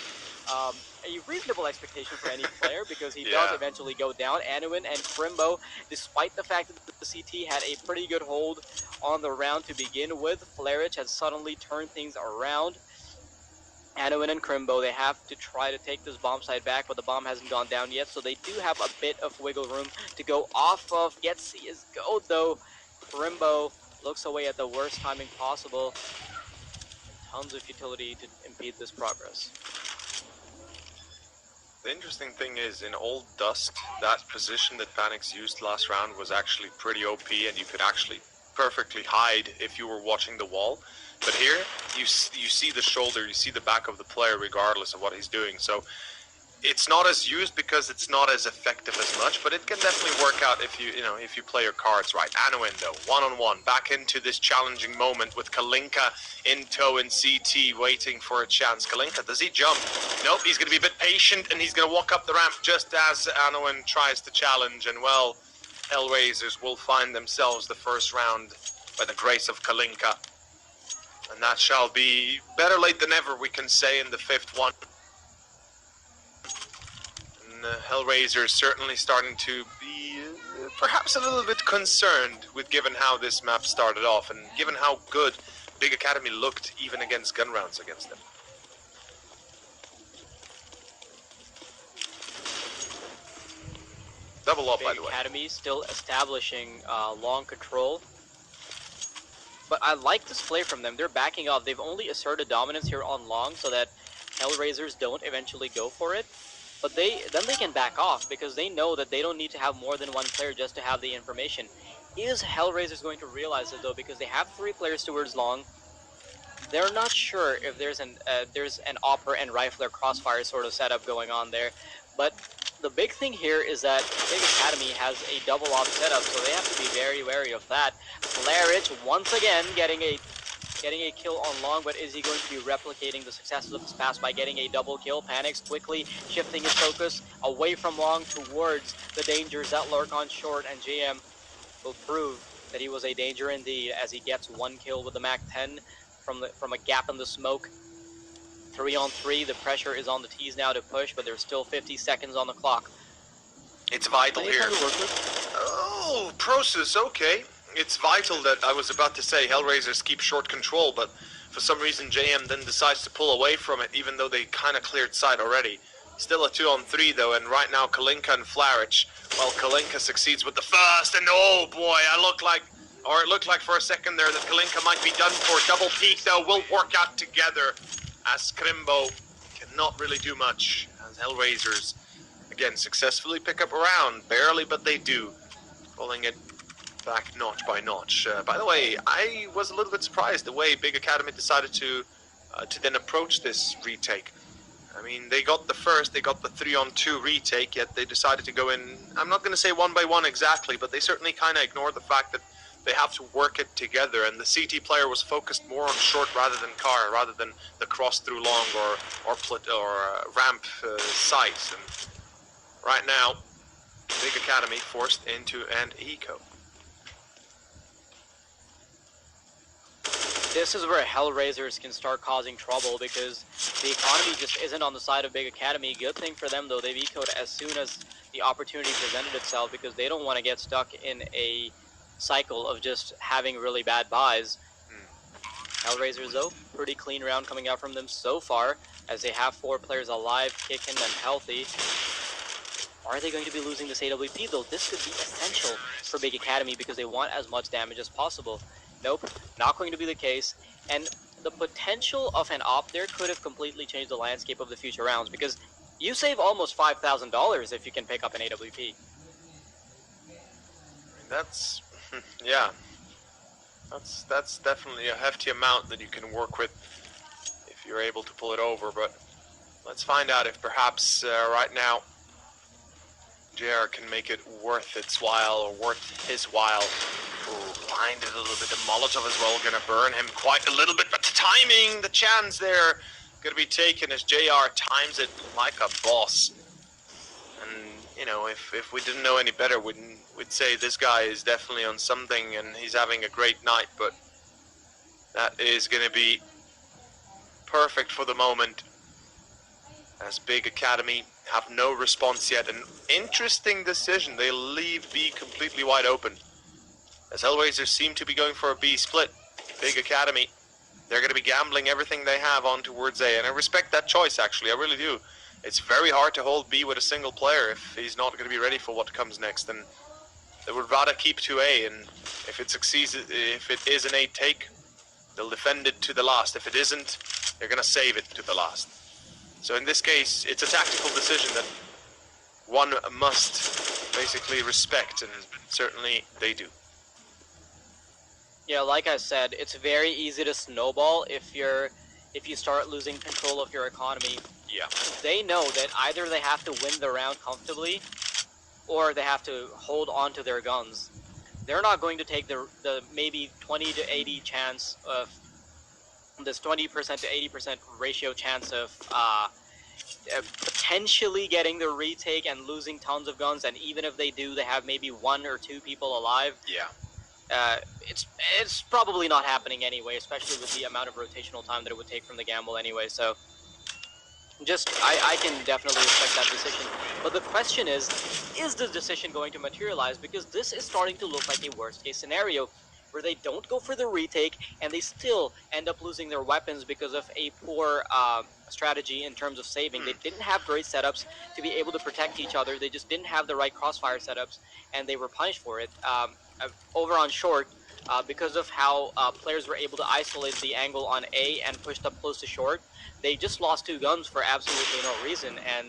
a reasonable expectation for any player, because he does eventually go down. Anuin and Crimbo, despite the fact that the CT had a pretty good hold on the round to begin with, Flarich has suddenly turned things around. Anuin and Crimbo, they have to try to take this bomb site back, but the bomb hasn't gone down yet, so they do have a bit of wiggle room to go off of. Gets Csgo though. Crimbo looks away at the worst timing possible. Tons of utility to impede this progress. The interesting thing is, in Old Dust, that position that Panix used last round was actually pretty OP, and you could actually perfectly hide if you were watching the wall. But here, you see the shoulder, you see the back of the player regardless of what he's doing. So it's not as used because it's not as effective as much, but it can definitely work out if you play your cards right. Anuin though, 1-on-1, back into this challenging moment with Kalinka in tow and CT waiting for a chance. Kalinka, does he jump? Nope, he's going to be a bit patient and he's going to walk up the ramp just as Anuin tries to challenge, and well, HellRaisers will find themselves the first round by the grace of Kalinka. And that shall be better late than never, we can say, in the fifth one. And HellRaisers certainly starting to be perhaps a little bit concerned with given how this map started off and given how good Big Academy looked even against gun rounds against them. Double up, Big by the way. Academy still establishing long control. But I like this play from them. They're backing off. They've only asserted dominance here on long so that HellRaisers don't eventually go for it. But then they can back off because they know that they don't need to have more than one player just to have the information. Is HellRaisers going to realize it though? Because they have 3 players towards long. They're not sure if there's an Opera and Rifler crossfire sort of setup going on there. But the big thing here is that Big Academy has a double op setup, so they have to be very wary of that. Flarich once again getting a kill on long, but is he going to be replicating the successes of his past by getting a double kill? Panics quickly, shifting his focus away from long towards the dangers that lurk on short, and JM will prove that he was a danger indeed as he gets 1 kill with the MAC-10 from a gap in the smoke. 3-on-3, the pressure is on the T's now to push, but there's still 50 seconds on the clock. It's vital here. Oh, Process, okay. It's vital that, I was about to say, HellRaisers keep short control, but for some reason JM then decides to pull away from it, even though they kind of cleared side already. Still a 2-on-3 though, and right now Kalinka and Flarich. Well, Kalinka succeeds with the first, and oh boy, it looked like for a second there that Kalinka might be done for. Double peak though will work out together, as Skrimbo cannot really do much, as HellRaisers again successfully pick up a round, barely, but they do, pulling it back notch by notch. By the way, I was a little bit surprised the way Big Academy decided to then approach this retake. I mean, they got the 3-on-2 retake, yet they decided to go in, I'm not going to say 1 by 1 exactly, but they certainly kind of ignored the fact that they have to work it together, and the CT player was focused more on short rather than car, rather than the cross through long or ramp sites. And right now, Big Academy forced into an eco. This is where HellRaisers can start causing trouble because the economy just isn't on the side of Big Academy. Good thing for them though, they've ecoed as soon as the opportunity presented itself because they don't want to get stuck in a cycle of just having really bad buys. HellRaisers though, pretty clean round coming out from them so far as they have 4 players alive, kicking and healthy. Are they going to be losing this AWP though? This could be essential for Big Academy because they want as much damage as possible. Nope, not going to be the case, and the potential of an op there could have completely changed the landscape of the future rounds because you save almost $5,000 if you can pick up an AWP. That's, yeah, that's definitely a hefty amount that you can work with if you're able to pull it over, but let's find out if perhaps right now JR can make it worth its while or worth his while. Blinded a little bit. The Molotov as well gonna burn him quite a little bit, but the timing, the chance there gonna be taken as JR times it like a boss. And you know, if we didn't know any better, we'd say this guy is definitely on something and he's having a great night, but that is gonna be perfect for the moment as Big Academy have no response yet. An interesting decision. They leave B completely wide open. As HellRaisers seem to be going for a B split, Big Academy, they're going to be gambling everything they have on towards A, and I respect that choice actually, I really do. It's very hard to hold B with a single player if he's not going to be ready for what comes next, and they would rather keep to A, and if it succeeds, if it is an A take, they'll defend it to the last. If it isn't, they're going to save it to the last. So in this case, it's a tactical decision that one must basically respect, and certainly they do. Yeah, like I said, it's very easy to snowball if you start losing control of your economy. Yeah. They know that either they have to win the round comfortably, or they have to hold on to their guns. They're not going to take the maybe 20 to 80 chance of this 20% to 80% ratio chance of potentially getting the retake and losing tons of guns, and even if they do, they have maybe 1 or 2 people alive. Yeah. It's probably not happening anyway, especially with the amount of rotational time that it would take from the gamble anyway, so just, I can definitely respect that decision. But the question is this decision going to materialize? Because this is starting to look like a worst case scenario. where they don't go for the retake and they still end up losing their weapons because of a poor strategy in terms of saving. They didn't have great setups to be able to protect each other. They just didn't have the right crossfire setups, and they were punished for it. Over on short, because of how players were able to isolate the angle on A and pushed up close to short, they just lost 2 guns for absolutely no reason. And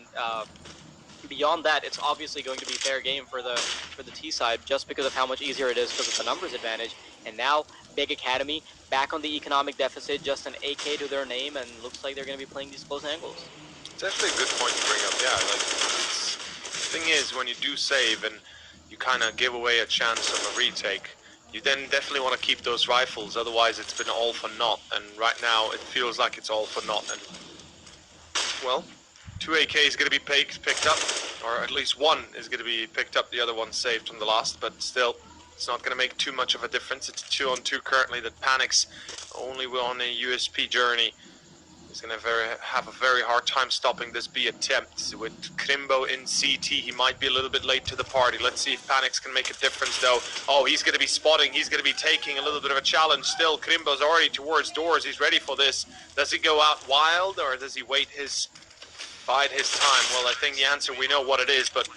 beyond that, it's obviously going to be fair game for the T side, just because of how much easier it is because of the numbers advantage. And now Big Academy back on the economic deficit, just an AK to their name, and looks like they're going to be playing these close angles. It's actually a good point to bring up. Yeah, like the thing is, when you do save and you kind of give away a chance of a retake, you then definitely want to keep those rifles. Otherwise, it's been all for naught. And right now, it feels like it's all for naught. And well, 2 AKs is going to be picked up, or at least one is going to be picked up. The other one saved from the last, but still, it's not going to make too much of a difference. It's 2-on-2 currently. That Panics only on a USP journey. He's going to have a very hard time stopping this B attempt. With Krimbo in CT, he might be a little bit late to the party. Let's see if Panics can make a difference, though. Oh, he's going to be spotting. He's going to be taking a little bit of a challenge still. Krimbo's already towards doors. He's ready for this. Does he go out wild, or does he bide his time? Well, I think the answer, we know what it is, but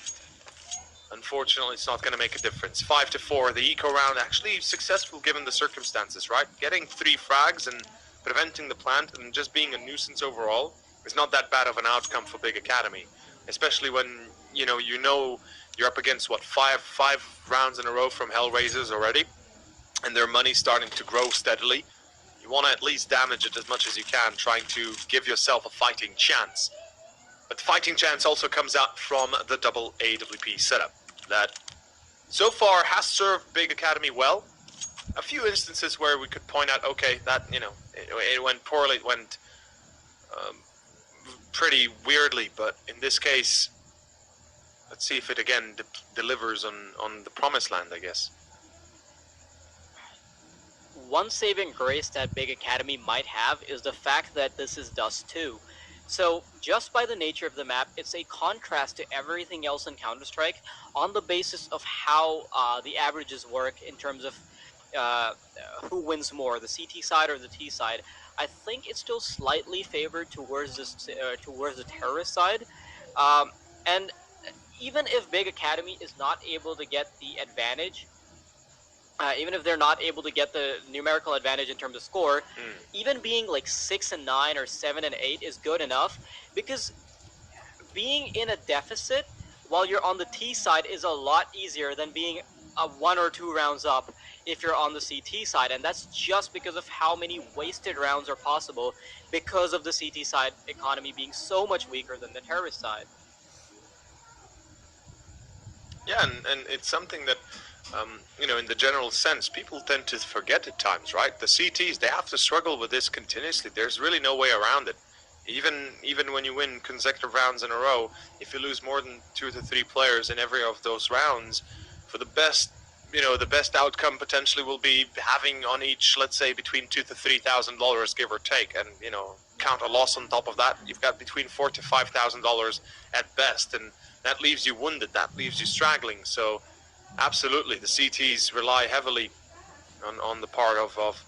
unfortunately, it's not going to make a difference. 5-4. The eco round actually successful given the circumstances, right? Getting 3 frags and preventing the plant and just being a nuisance overall is not that bad of an outcome for Big Academy, especially when you know you're up against what five rounds in a row from HellRaisers already, and their money's starting to grow steadily. You want to at least damage it as much as you can, trying to give yourself a fighting chance. But the fighting chance also comes out from the double AWP setup that so far has served Big Academy well. A few instances where we could point out, okay, that, you know, it went poorly, it went pretty weirdly, but in this case, let's see if it again delivers on the promised land, I guess. One saving grace that Big Academy might have is the fact that this is Dust 2. So, just by the nature of the map, it's a contrast to everything else in Counter-Strike on the basis of how the averages work in terms of who wins more, the CT side or the T side. I think it's still slightly favored towards the terrorist side, and even if Big Academy is not able to get the advantage, even if they're not able to get the numerical advantage in terms of score, even being like 6-9 or 7-8 is good enough, because being in a deficit while you're on the T side is a lot easier than being 1 or 2 rounds up if you're on the CT side, and that's just because of how many wasted rounds are possible because of the CT side economy being so much weaker than the terrorist side. Yeah, and it's something that, you know, in the general sense, people tend to forget at times, right? The CTs, they have to struggle with this continuously. There's really no way around it. Even when you win consecutive rounds in a row, if you lose more than 2 to 3 players in every of those rounds, for the best, you know, the best outcome potentially will be having on each, let's say, between $2,000 to $3,000, give or take, and, you know, count a loss on top of that, you've got between $4,000 to $5,000 at best, and that leaves you wounded, that leaves you straggling. So absolutely, the CTs rely heavily on the part of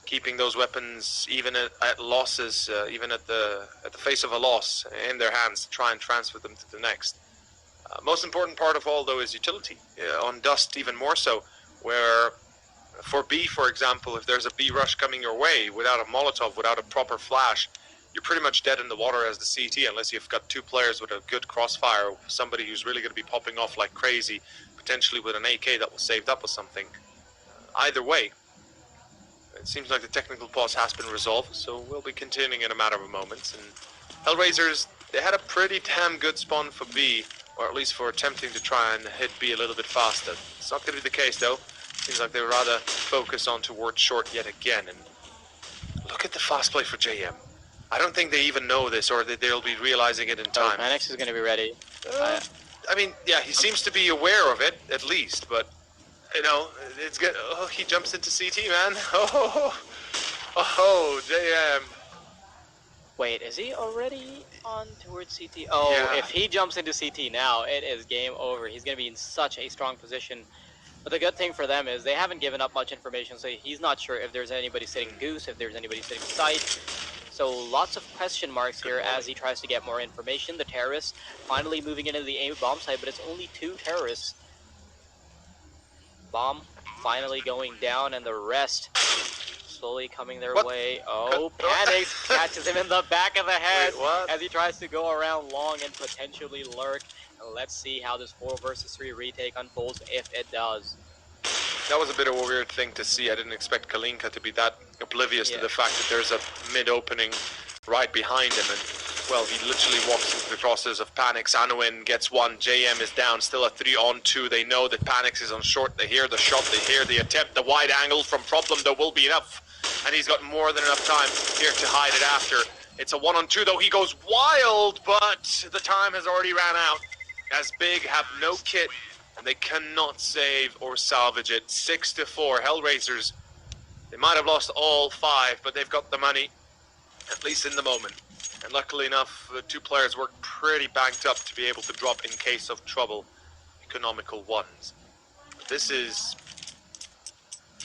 keeping those weapons even at losses, even at the face of a loss, in their hands to try and transfer them to the next. Most important part of all, though, is utility. On Dust, even more so, where for B, for example, if there's a B rush coming your way without a Molotov, without a proper flash, you're pretty much dead in the water as the CT, unless you've got 2 players with a good crossfire, somebody who's really going to be popping off like crazy, potentially with an AK that was saved up or something. Either way, it seems like the technical pause has been resolved, so we'll be continuing in a matter of moments. And HellRaisers, they had a pretty damn good spawn for B, or at least for attempting to try and hit B a little bit faster. It's not going to be the case, though. Seems like they would rather focus on towards short yet again. And look at the fast play for JM. I don't think they even know this, or that they'll be realizing it in time. Manix is going to be ready. I mean, yeah, he seems to be aware of it, at least, but, you know, it's good. Oh, he jumps into CT, man. Oh, JM. Wait, is he already on towards CT? Oh, yeah. If he jumps into CT now, it is game over. He's going to be in such a strong position But the good thing for them is they haven't given up much information, so he's not sure if there's anybody sitting Goose, if there's anybody sitting Sight. So lots of question marks here as he tries to get more information. The terrorists finally moving into the A bomb site, but it's only 2 terrorists. Bomb finally going down, and the rest slowly coming their way. Oh, Panic catches him in the back of the head as he tries to go around long and potentially lurk. And let's see how this 4 versus 3 retake unfolds if it does. That was a bit of a weird thing to see. I didn't expect Kalinka to be that oblivious to the fact that there's a mid-opening right behind him. And, well, he literally walks into the crosses of Panix. Anouin gets 1. JM is down. Still a 3-on-2. They know that Panix is on short. They hear the shot. They hear the attempt. The wide angle from Problem, though, will be enough. And he's got more than enough time here to hide it after. It's a 1-on-2, though. He goes wild, but the time has already ran out. As Big have no kit, and they cannot save or salvage it. 6-4, HellRaisers. They might have lost all 5, but they've got the money, at least in the moment. And luckily enough, the 2 players were pretty banked up to be able to drop in case of trouble. Economical ones. This is...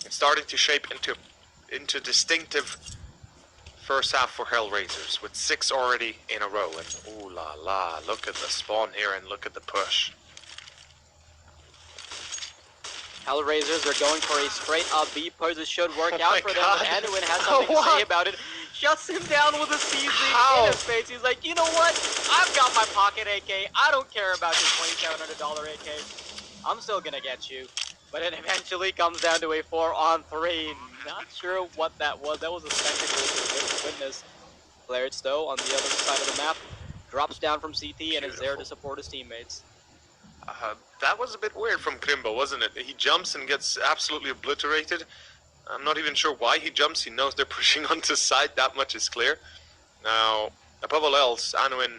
it's starting to shape into distinctive first half for HellRaisers, with 6 already in a row. And ooh la la, look at the spawn here and look at the push. HellRaisers are going for a straight up B push. It should work out for them, but Anouin has something to say about it. Shuts him down with a CZ in his face. He's like, you know what? I've got my pocket AK. I don't care about your $2,700 AK. I'm still gonna get you. But it eventually comes down to a 4-on-3. Not sure what that was. That was a spectacle to witness. Clarence, though, on the other side of the map, drops down from CT and is there to support his teammates. That was a bit weird from Krimbo, wasn't it? He jumps and gets absolutely obliterated. I'm not even sure why he jumps. He knows they're pushing onto site. That much is clear. Now, above all else, Anouin,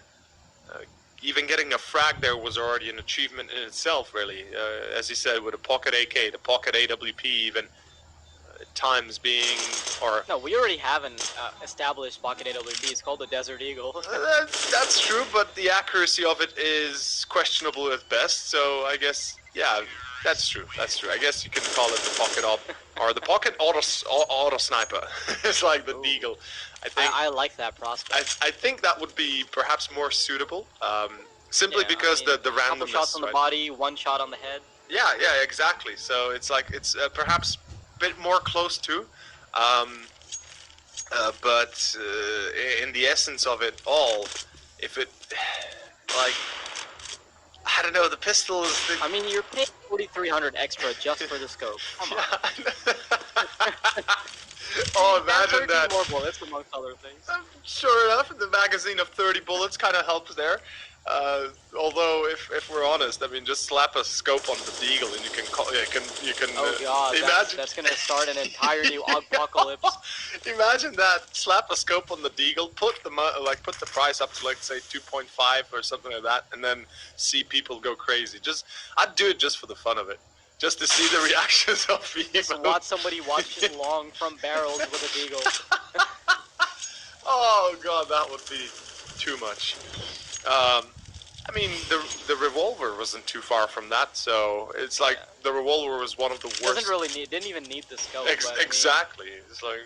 even getting a frag there was already an achievement in itself, really. As he said, with a pocket AK, the pocket AWP even, times being, or... No, we already have an established pocket AWP. It's called the Desert Eagle. That's true, but the accuracy of it is questionable at best, so I guess, yeah, that's true. That's true. I guess you can call it the pocket op, or the pocket auto sniper. It's like the Deagle. I like that prospect. I think that would be perhaps more suitable, simply because the randomness. Couple shots on the body, 1 shot on the head. Yeah, exactly. So it's like it's perhaps a bit more close to, but in the essence of it all, if it like. I don't know, the pistol is... I mean, you're paying 4,300 extra just for the scope. Come on. Oh, imagine that. More bullets, amongst other things. Sure enough, the magazine of 30 bullets kind of helps there. Although, if we're honest, I mean, just slap a scope on the Deagle and you can oh god, imagine that's gonna start an entire new apocalypse. Imagine that. Slap a scope on the Deagle, put the price up to, like, say 2.5 or something like that, and then see people go crazy. I'd do it just for the fun of it. Just to see the reactions of people. Just watch somebody watching long from barrels with a Deagle. Oh god, that would be too much. I mean, the revolver wasn't too far from that, so it's like the revolver was one of the worst. Didn't even need the scope. Exactly. It's like,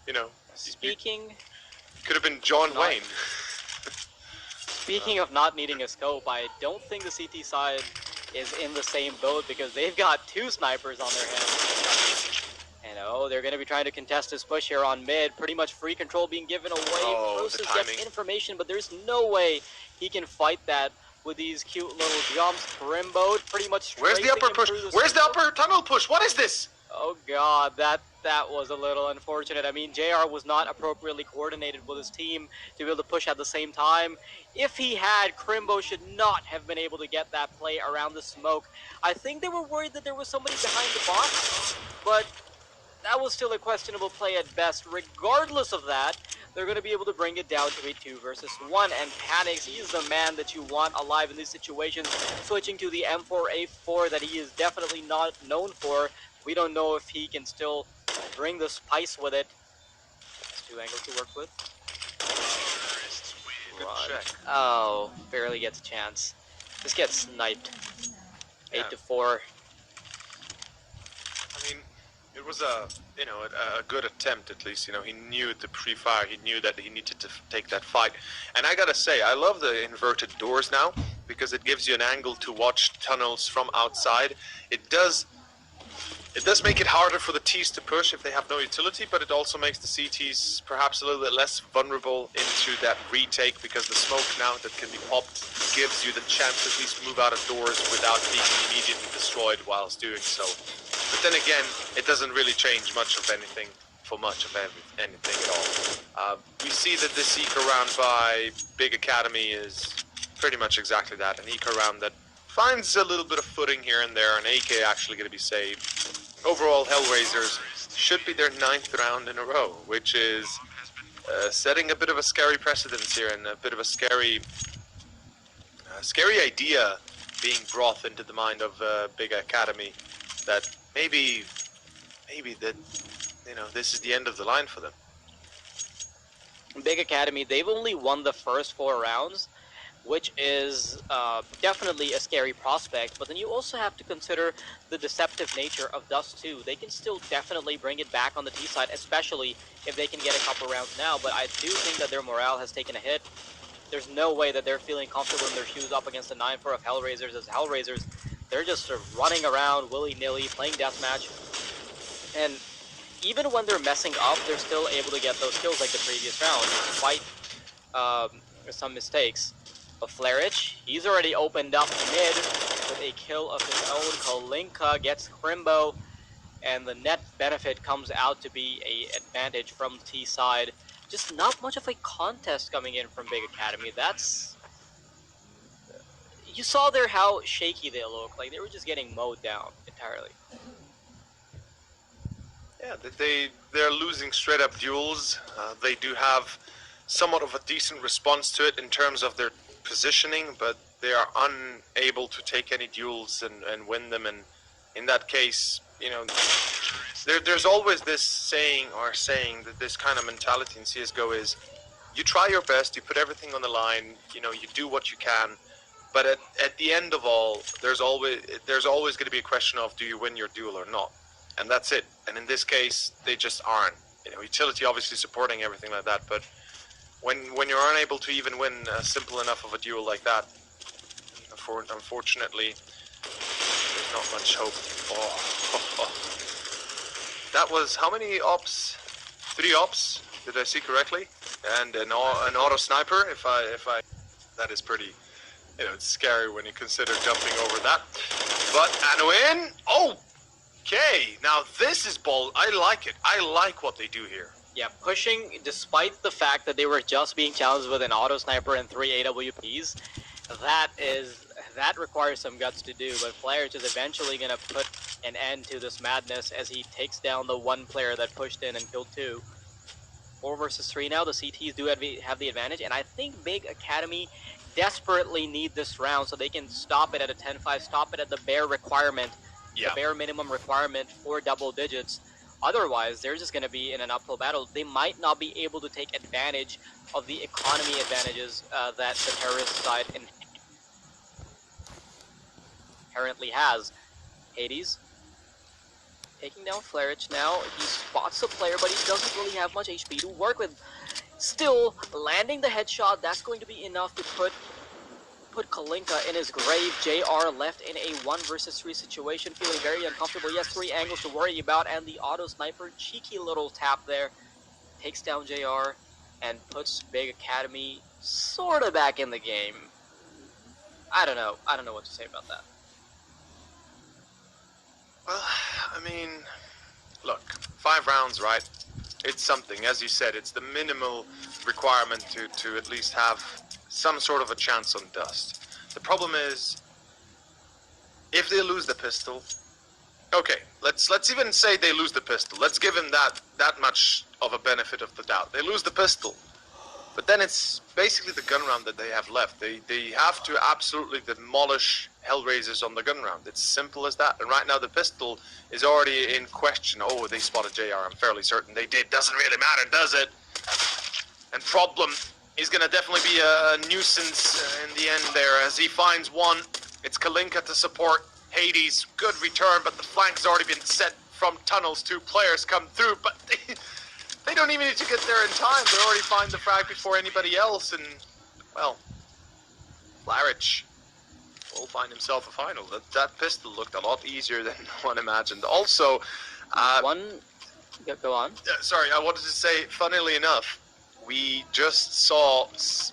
you know. Speaking. Could have been John Wayne. Speaking of not needing a scope, I don't think the CT side is in the same boat because they've got 2 snipers on their hands. And they're going to be trying to contest this push here on mid. Pretty much free control being given away. Process gets information, but there's no way he can fight that with these cute little jumps. Krimbo pretty much. Where's the upper push? Where's the upper tunnel push? What is this? Oh god, that was a little unfortunate. I mean, JR was not appropriately coordinated with his team to be able to push at the same time. If he had, Krimbo should not have been able to get that play around the smoke. I think they were worried that there was somebody behind the box, but that was still a questionable play at best. Regardless of that, they're going to be able to bring it down to a 2 versus 1. And Panix, he is the man that you want alive in these situations. Switching to the M4A4 that he is definitely not known for. We don't know if he can still bring the spice with it. That's 2 angles to work with. Oh, barely gets a chance. Just gets sniped. 8-4. was a good attempt at least. He knew the pre-fire. He knew that he needed to take that fight. And I gotta say, I love the inverted doors now because it gives you an angle to watch tunnels from outside. It does make it harder for the T's to push if they have no utility, but it also makes the CTs perhaps a little bit less vulnerable into that retake because the smoke now that can be popped gives you the chance to at least move out of doors without being immediately destroyed whilst doing so. But then again, it doesn't really change much of anything for much of anything at all. We see that this eco round by Big Academy is pretty much exactly that, an eco round that finds a little bit of footing here and there, and AK actually going to be saved. Overall, HellRaisers should be their 9th round in a row, which is setting a bit of a scary precedence here and a bit of a scary idea being brought into the mind of Big Academy that maybe that this is the end of the line for them. Big Academy, they've only won the first 4 rounds, which is definitely a scary prospect, but then you also have to consider the deceptive nature of Dust 2. They can still definitely bring it back on the T side, especially if they can get a couple rounds now, but I do think that their morale has taken a hit. There's no way that they're feeling comfortable in their shoes up against the 9-4 of HellRaisers, as HellRaisers, they're just sort of running around willy-nilly, playing deathmatch, and even when they're messing up, they're still able to get those kills like the previous round, despite some mistakes. But Flarich, he's already opened up mid with a kill of his own. Kalinka gets Crimbo, and the net benefit comes out to be a advantage from the T side. Just not much of a contest coming in from Big Academy. You saw there how shaky they look. Like, they were just getting mowed down entirely. Yeah, they're losing straight up duels. They do have somewhat of a decent response to it in terms of their positioning, but they are unable to take any duels and win them. And in that case, there's always this saying that this kind of mentality in CSGO is you try your best, you put everything on the line, you do what you can, but at the end of all, there's always going to be a question of do you win your duel or not, and that's it. And in this case, they just aren't. Utility obviously supporting everything like that, but when you're unable to even win a simple enough of a duel like that, unfortunately, there's not much hope. That was how many ops? 3 ops? Did I see correctly? And an auto sniper. If I, that is pretty. It's scary when you consider jumping over that. But and win. Okay, now this is bold. I like it. I like what they do here. Yeah, pushing, despite the fact that they were just being challenged with an auto sniper and 3 AWPs, that requires some guts to do, but Flarich is eventually going to put an end to this madness as he takes down the one player that pushed in and killed 2. 4 versus 3 now, the CTs do have the advantage, and I think Big Academy desperately need this round so they can stop it at a 10-5, stop it at the bare requirement, the bare minimum requirement for double digits. Otherwise, they're just going to be in an uphill battle. They might not be able to take advantage of the economy advantages that the terrorist side inherently has. Hades taking down Flarich now. He spots the player, but he doesn't really have much HP to work with. Still, landing the headshot, that's going to be enough to put Kalinka in his grave. JR left in a 1 versus 3 situation, feeling very uncomfortable. He has 3 angles to worry about, and the auto sniper, cheeky little tap there, takes down JR and puts Big Academy sort of back in the game. I don't know what to say about that. Well, I mean, look, 5 rounds, right? It's something. As you said, it's the minimal requirement to at least have some sort of a chance on Dust. The problem is, if they lose the pistol, okay, let's even say they lose the pistol. Let's give him that much of a benefit of the doubt. They lose the pistol, but then it's basically the gun round that they have left. They have to absolutely demolish HellRaisers on the gun round. It's simple as that. And right now the pistol is already in question. Oh, they spotted JR. I'm fairly certain they did. Doesn't really matter, does it? And Problem is going to definitely be a nuisance in the end there as he finds one. It's Kalinka to support Hades. Good return, but the flank has already been set from tunnels, 2 players come through, but they don't even need to get there in time. They already find the frag before anybody else, and, well, Flarich will find himself a final. That pistol looked a lot easier than one imagined. Also, go on. Sorry, I wanted to say, funnily enough, we just saw,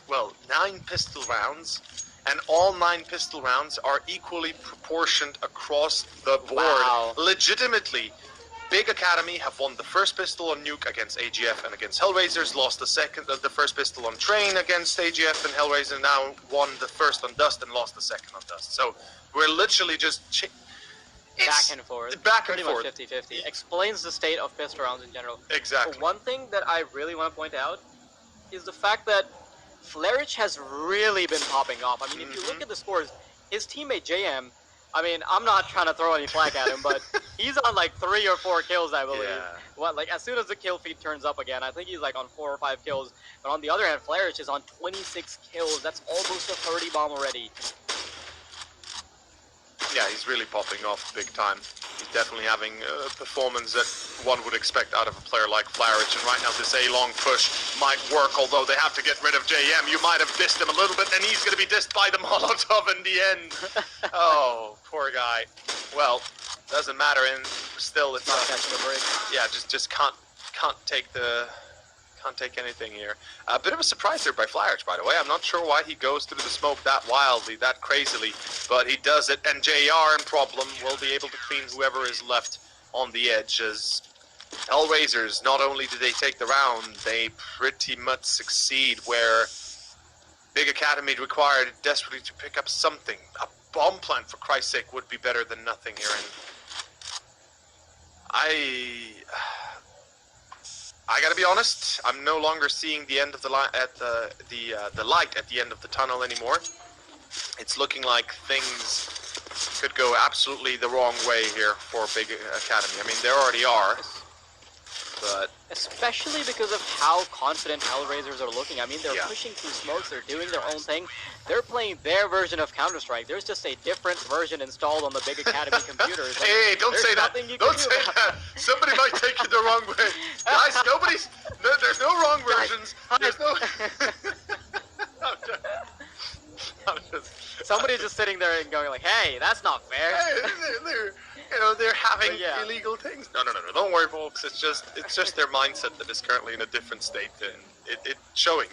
well, 9 pistol rounds, and all 9 pistol rounds are equally proportioned across the board. Wow. Legitimately, Big Academy have won the first pistol on Nuke against AGF and against HellRaisers, lost the first pistol on Train against AGF and HellRaiser, now won the first on Dust and lost the second on Dust. So we're literally just back and forth. Back and forth. Pretty much 50-50. Explains the state of pistol rounds in general. Exactly. But one thing that I really want to point out is the fact that Flarich has really been popping off. I mean, if you look at the scores, his teammate JM, I mean, I'm not trying to throw any flack at him, but he's on like 3 or 4 kills, I believe. Yeah. What, like as soon as the kill feed turns up again, I think he's like on 4 or 5 kills. But on the other hand, Flarich is on 26 kills. That's almost a 30 bomb already. Yeah, he's really popping off big time. He's definitely having a performance that one would expect out of a player like Flarich. And right now this A-long push might work, although they have to get rid of JM. You might have dissed him a little bit, and he's going to be dissed by the Molotov in the end. Oh, poor guy. Well, doesn't matter, and still it's not catching a break. Yeah, just can't take anything here. A bit of a surprise here by Flarich, by the way. I'm not sure why he goes through the smoke that wildly, that crazily, but he does it, and JR and Problem will be able to clean whoever is left on the edge, as HellRaisers, not only do they take the round, they pretty much succeed, where Big Academy required desperately to pick up something. A bomb plant, for Christ's sake, would be better than nothing here, and I gotta be honest, I'm no longer seeing the end of the light at the light at the end of the tunnel anymore. It's looking like things could go absolutely the wrong way here for Big Academy. I mean, they already are, but especially because of how confident HellRaisers are looking. I mean, they're pushing through smokes, they're doing their own thing. They're playing their version of Counter-Strike. There's just a different version installed on the Big Academy computers. Hey, don't say that. Don't say that. Somebody might take it the wrong way. Guys, there's no wrong versions. There's no... Somebody's just sitting there and going like, hey, that's not fair. Hey, they're having illegal things. No, don't worry, folks. It's just their mindset that is currently in a different state, and it's showing,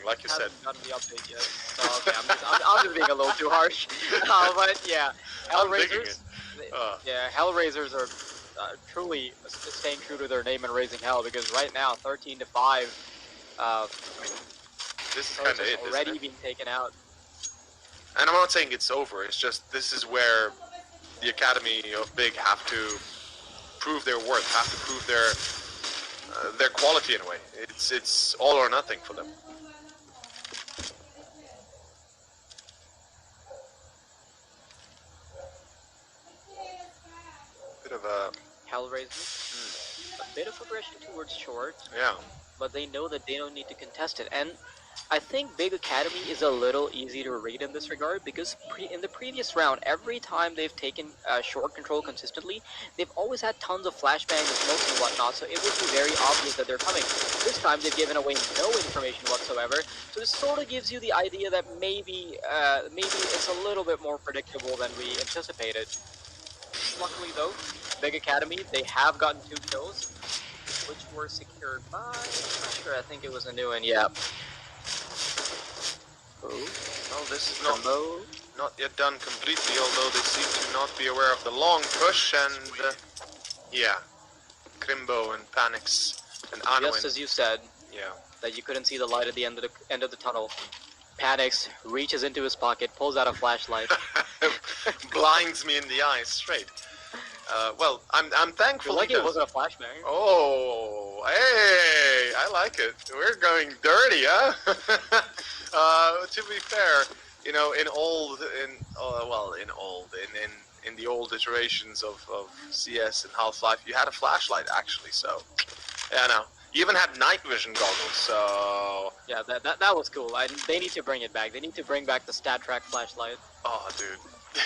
like you said. Not the update yet. Oh, okay, I'm just being a little too harsh. But yeah, HellRaisers. HellRaisers are truly staying true to their name and raising hell, because right now 13-5. This is kind of it. Already being taken out. And I'm not saying it's over. It's just this is where the Academy of Big have to prove their worth, have to prove their quality in a way. It's all or nothing for them. Bit of a HellRaisers. A bit of aggression towards short. Yeah. But they know that they don't need to contest it, and I think Big Academy is a little easy to read in this regard, because in the previous round, every time they've taken short control consistently, they've always had tons of flashbangs and smokes and whatnot, so it would be very obvious that they're coming. This time they've given away no information whatsoever, so this sort of gives you the idea that maybe it's a little bit more predictable than we anticipated. Luckily though, Big Academy, they have gotten 2 kills, which were secured by, I'm not sure, I think it was a new one, yeah. Well, this is not yet done completely, although they seem to not be aware of the long push, and yeah, Crimbo and Panix and Anwin. Just as you said, that you couldn't see the light at the end of the tunnel. Panix reaches into his pocket, pulls out a flashlight, blinds me in the eyes straight. Well, I'm thankful. Like it wasn't a flashbang. Oh, hey, I like it. We're going dirty, huh? To be fair, in the old iterations of CS and Half-Life, you had a flashlight actually. So, yeah, no, you even had night vision goggles. So yeah, that was cool. They need to bring it back. They need to bring back the stat track flashlight. Oh, dude,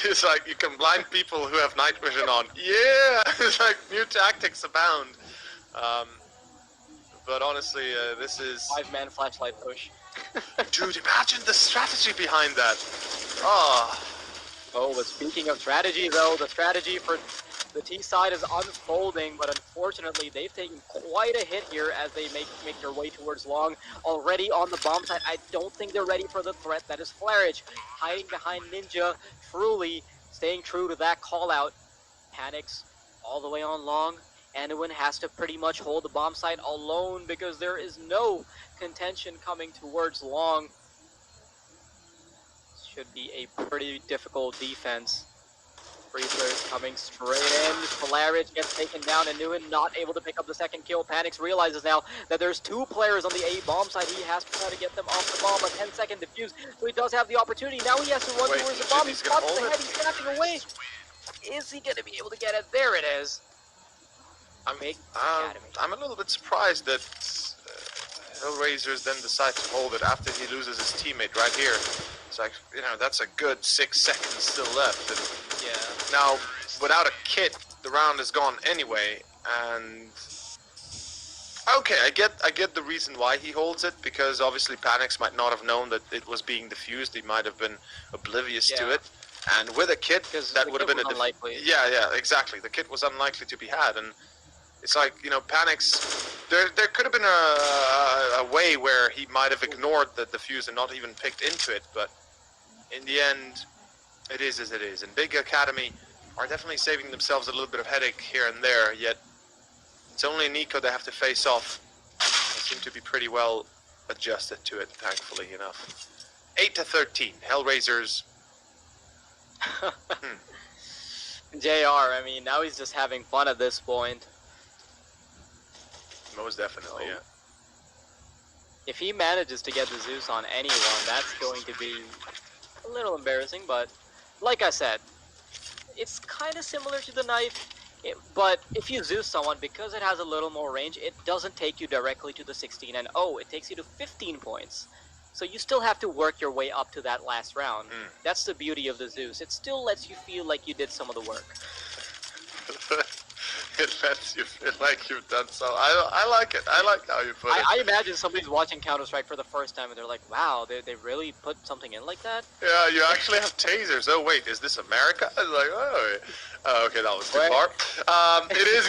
It's like you can blind people who have night vision on. Yeah, it's like new tactics abound. But honestly, this is 5-man flashlight push. Dude, imagine the strategy behind that. Oh, but speaking of strategy, though, the strategy for the T side is unfolding, but unfortunately, they've taken quite a hit here as they make their way towards long. Already on the bomb side, I don't think they're ready for the threat that is Flarage. Hiding behind Ninja, truly staying true to that call-out. Panics all the way on long. Anduin has to pretty much hold the bomb site alone because there is no contention coming towards long. Should be a pretty difficult defense. Freezers coming straight in. Flarage gets taken down, and Nguyen not able to pick up the second kill. Panics realizes now that there's 2 players on the A bomb side. He has to try to get them off the bomb. A 10-second defuse, so he does have the opportunity. Now he has to run towards the bomb. He's got the head. He's snapping away. Is he going to be able to get it? There it is. I'm a little bit surprised that HellRaisers then decide to hold it after he loses his teammate right here. It's like, you know, that's a good 6 seconds still left. And yeah. Now, without a kit, the round is gone anyway, and okay, I get the reason why he holds it, because obviously Panics might not have known that it was being diffused. He might have been oblivious to it. And with a kit, that would have been unlikely. Yeah, exactly. The kit was unlikely to be had, and it's like, you know, Panics. There could have been a way where he might have ignored the defuse and not even picked into it, but in the end, it is as it is. And Big Academy are definitely saving themselves a little bit of headache here and there. Yet it's only Nico they have to face off. They seem to be pretty well adjusted to it, thankfully enough. 8-13, HellRaisers. JR, I mean, now he's just having fun at this point. Most definitely, yeah. If he manages to get the Zeus on anyone, that's going to be a little embarrassing, but like I said, it's kind of similar to the knife, but if you Zeus someone, because it has a little more range, it doesn't take you directly to the 16 and it takes you to 15 points. So you still have to work your way up to that last round. That's the beauty of the Zeus. It still lets you feel like you did some of the work. It lets you feel like you've done so. I like it. I like how you put it. I imagine somebody's watching Counter-Strike for the first time and they're like, wow, they really put something in like that? Yeah, you actually have tasers. Oh wait, is this America? I was like, oh, okay, that was too far. It is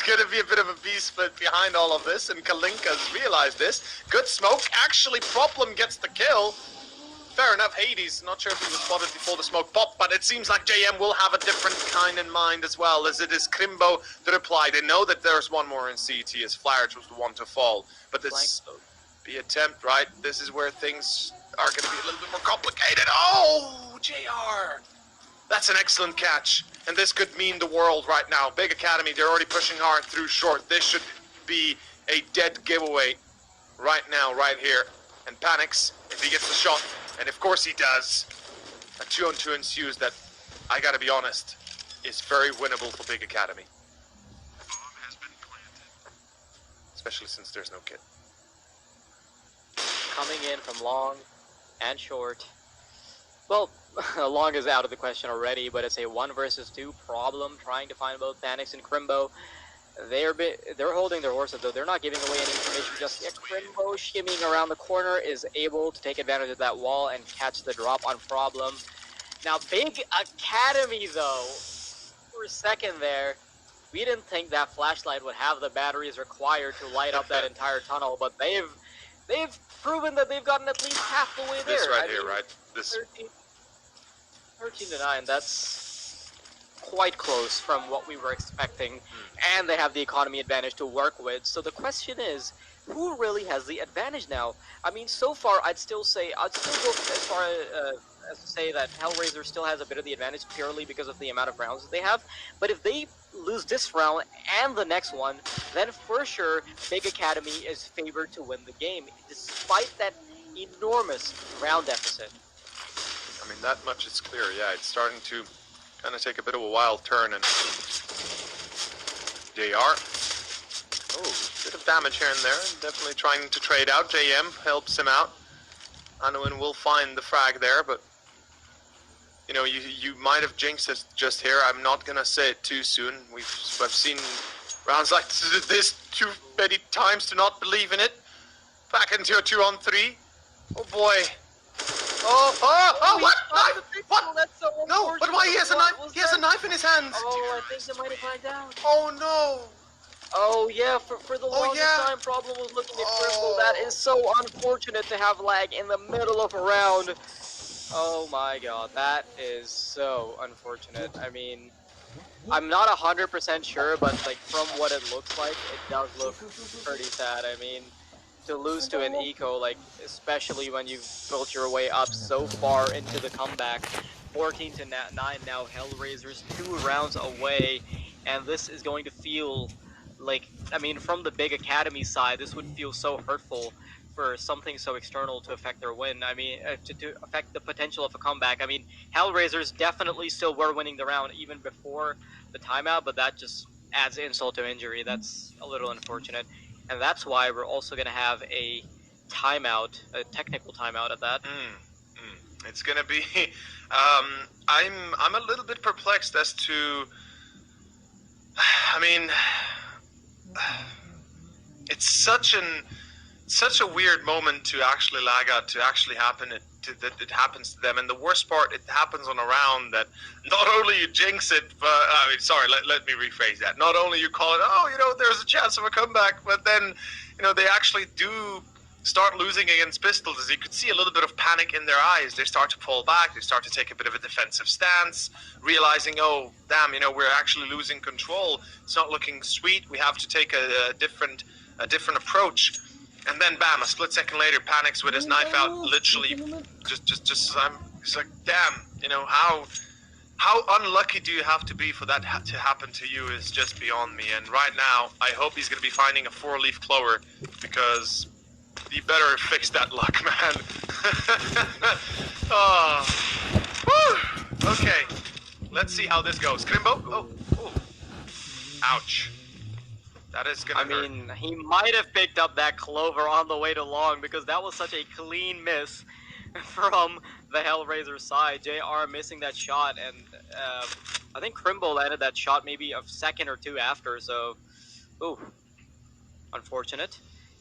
gonna be a bit of a B-split behind all of this, and Kalinka's realized this. Good smoke. Actually, Problem gets the kill. Fair enough, Hades, not sure if he was spotted before the smoke popped, but it seems like JM will have a different kind in mind as well, as it is Krimbo the reply. They know that there's one more in CT, as Flarage was the one to fall. But this the attempt, right? This is where things are going to be a little bit more complicated. Oh, JR! That's an excellent catch, and this could mean the world right now. Big Academy, they're already pushing hard through short. This should be a dead giveaway right now, right here. And Panics, if he gets the shot, and of course he does, a 2-on-2 ensues that, I gotta be honest, is very winnable for Big Academy. Especially since there's no kit. Coming in from long and short. Well, long is out of the question already, but it's a 1 versus 2 problem, trying to find both Panics and Krimbo. They're holding their horses, though. They're not giving away any information just yet. Krimbo, shimmying around the corner, is able to take advantage of that wall and catch the drop on Problem. Now, Big Academy, though, for a second there, we didn't think that flashlight would have the batteries required to light up that entire tunnel, but they've proven that they've gotten at least half the way there. This right here, right? This 13-9, that's quite close from what we were expecting, and they have the economy advantage to work with. So the question is, who really has the advantage now? I mean, so far, I'd still go as far as to say that HellRaiser still has a bit of the advantage purely because of the amount of rounds that they have. But if they lose this round and the next one, then for sure, Big Academy is favored to win the game, despite that enormous round deficit. I mean, that much is clear, yeah. It's starting to kind of take a bit of a wild turn, and JR. Oh, bit of damage here and there. Definitely trying to trade out. JM helps him out. Anuin will find the frag there, but you know, you might have jinxed it just here. I'm not gonna say it too soon. I've seen rounds like this too many times to not believe in it. Back into a 2-on-3. Oh boy. Oh, what? Knife? What? That's so No, but why he has a knife? He has a knife in his hands. Oh, I think they might have gone down. Oh no. Oh yeah, for the longest time, Problem was looking at Crimble. That is so unfortunate to have lag in the middle of a round. Oh my god, that is so unfortunate. I mean, I'm not 100% sure, but like from what it looks like, it does look pretty sad. I mean, to lose to an eco, like especially when you've built your way up so far into the comeback, 14-9 now, HellRaisers 2 rounds away, and this is going to feel like, I mean, from the big academy side, this would feel so hurtful for something so external to affect their win. I mean, to affect the potential of a comeback. I mean, HellRaisers definitely still were winning the round even before the timeout, but that just adds insult to injury. That's a little unfortunate. And that's why we're also going to have a timeout, a technical timeout at that. It's going to be... I'm a little bit perplexed as to... I mean... It's such a weird moment to actually lag out, to actually happen, that it happens to them. And the worst part, it happens on a round that not only you jinx it, but, I mean, sorry, let me rephrase that. Not only you call it, oh, you know, there's a chance of a comeback, but then, you know, they actually do start losing against pistols. As you could see a little bit of panic in their eyes. They start to pull back, they start to take a bit of a defensive stance, realizing, oh, damn, you know, we're actually losing control. It's not looking sweet. We have to take a different approach. And then, bam! A split second later, panics with his knife out. Literally, it's like, damn! You know how unlucky do you have to be for that to happen to you? Is just beyond me. And right now, I hope he's gonna be finding a 4-leaf clover, because he better fix that luck, man. Oh, woo! Okay, let's see how this goes. Krimbo. Oh, ouch. That is gonna hurt. mean, he might have picked up that clover on the way to long, because that was such a clean miss from the HellRaiser side. JR missing that shot, and I think Crimble landed that shot maybe a second or two after, so, ooh, unfortunate.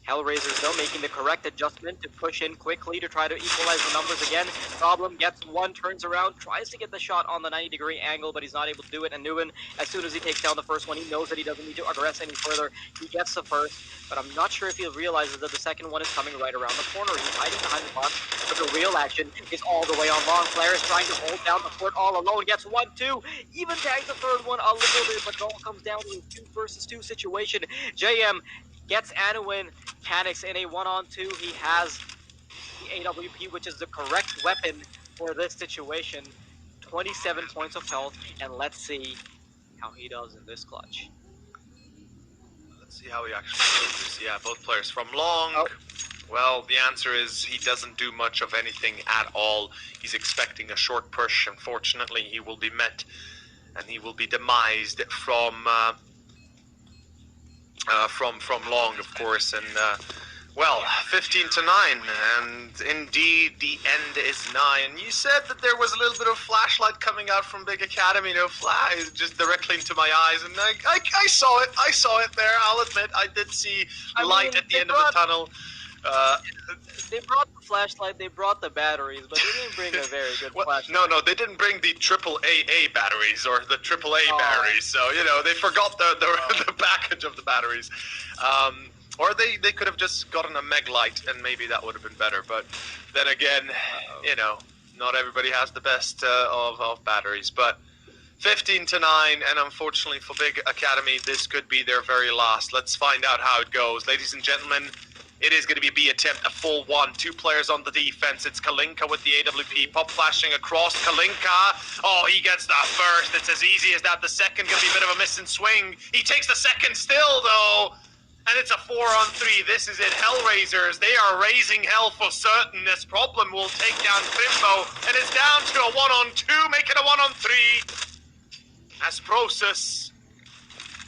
HellRaisers, though, making the correct adjustment to push in quickly to try to equalize the numbers again. Problem gets one, turns around, tries to get the shot on the 90-degree angle, but he's not able to do it. And Nguyen, as soon as he takes down the first one, he knows that he doesn't need to aggress any further. He gets the first, but I'm not sure if he realizes that the second one is coming right around the corner. He's hiding behind the box, but the real action is all the way on long. Flair is trying to hold down the fort all alone, gets 1-2, even tags the third one a little bit, but it all comes down to a 2 versus 2 situation. JM gets Anuin, panics in a 1-on-2. He has the AWP, which is the correct weapon for this situation. 27 points of health, and let's see how he does in this clutch. Let's see how he actually does this. Yeah, both players from long. Well, the answer is he doesn't do much of anything at all. He's expecting a short push. Unfortunately, he will be met, and he will be demised from long, of course, and well, 15-9, and indeed the end is nigh. And you said that there was a little bit of flashlight coming out from Big Academy, you know, just directly into my eyes, and I saw it there. I'll admit, I did see light at the end of the tunnel. They brought the flashlight, they brought the batteries, but they didn't bring a very good flashlight. No, they didn't bring the AAA batteries or the AAA batteries. So, you know, they forgot the package of the batteries. Or they could have just gotten a Meg Light, and maybe that would have been better. But then again, you know, not everybody has the best of batteries. But 15-9, and unfortunately for Big Academy, this could be their very last. Let's find out how it goes. Ladies and gentlemen, it is going to be a B attempt, a full one. 2 players on the defense. It's Kalinka with the AWP. Pop flashing across. Kalinka. Oh, he gets that first. It's as easy as that. The second going to be a bit of a miss and swing. He takes the second still, though. And it's a 4-on-3. This is it. HellRaisers, they are raising hell for certain. This Problem will take down Bimbo. And it's down to a 1-on-2. Make it a 1-on-3. As Process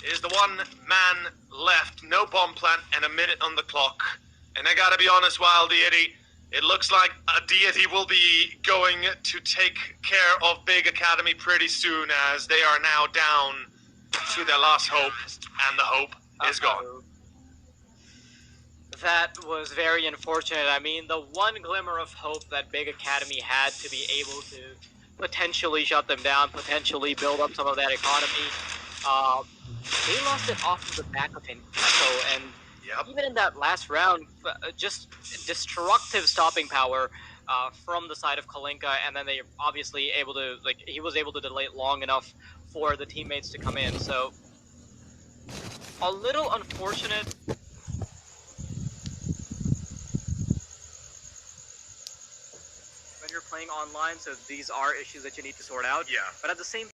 is the one man left. No bomb plant and a minute on the clock. And I gotta be honest, Wild Deity, It looks like a deity will be going to take care of Big Academy pretty soon, as they are now down to their last hope, and the hope is gone. That was very unfortunate. I mean, the one glimmer of hope that Big Academy had to be able to potentially shut them down, potentially build up some of that economy, they lost it off of the back of an echo, and even in that last round, just destructive stopping power from the side of Kalinka, and then they obviously able to, like, he was able to delay it long enough for the teammates to come in, so a little unfortunate. When you're playing online, so these are issues that you need to sort out. Yeah. But at the same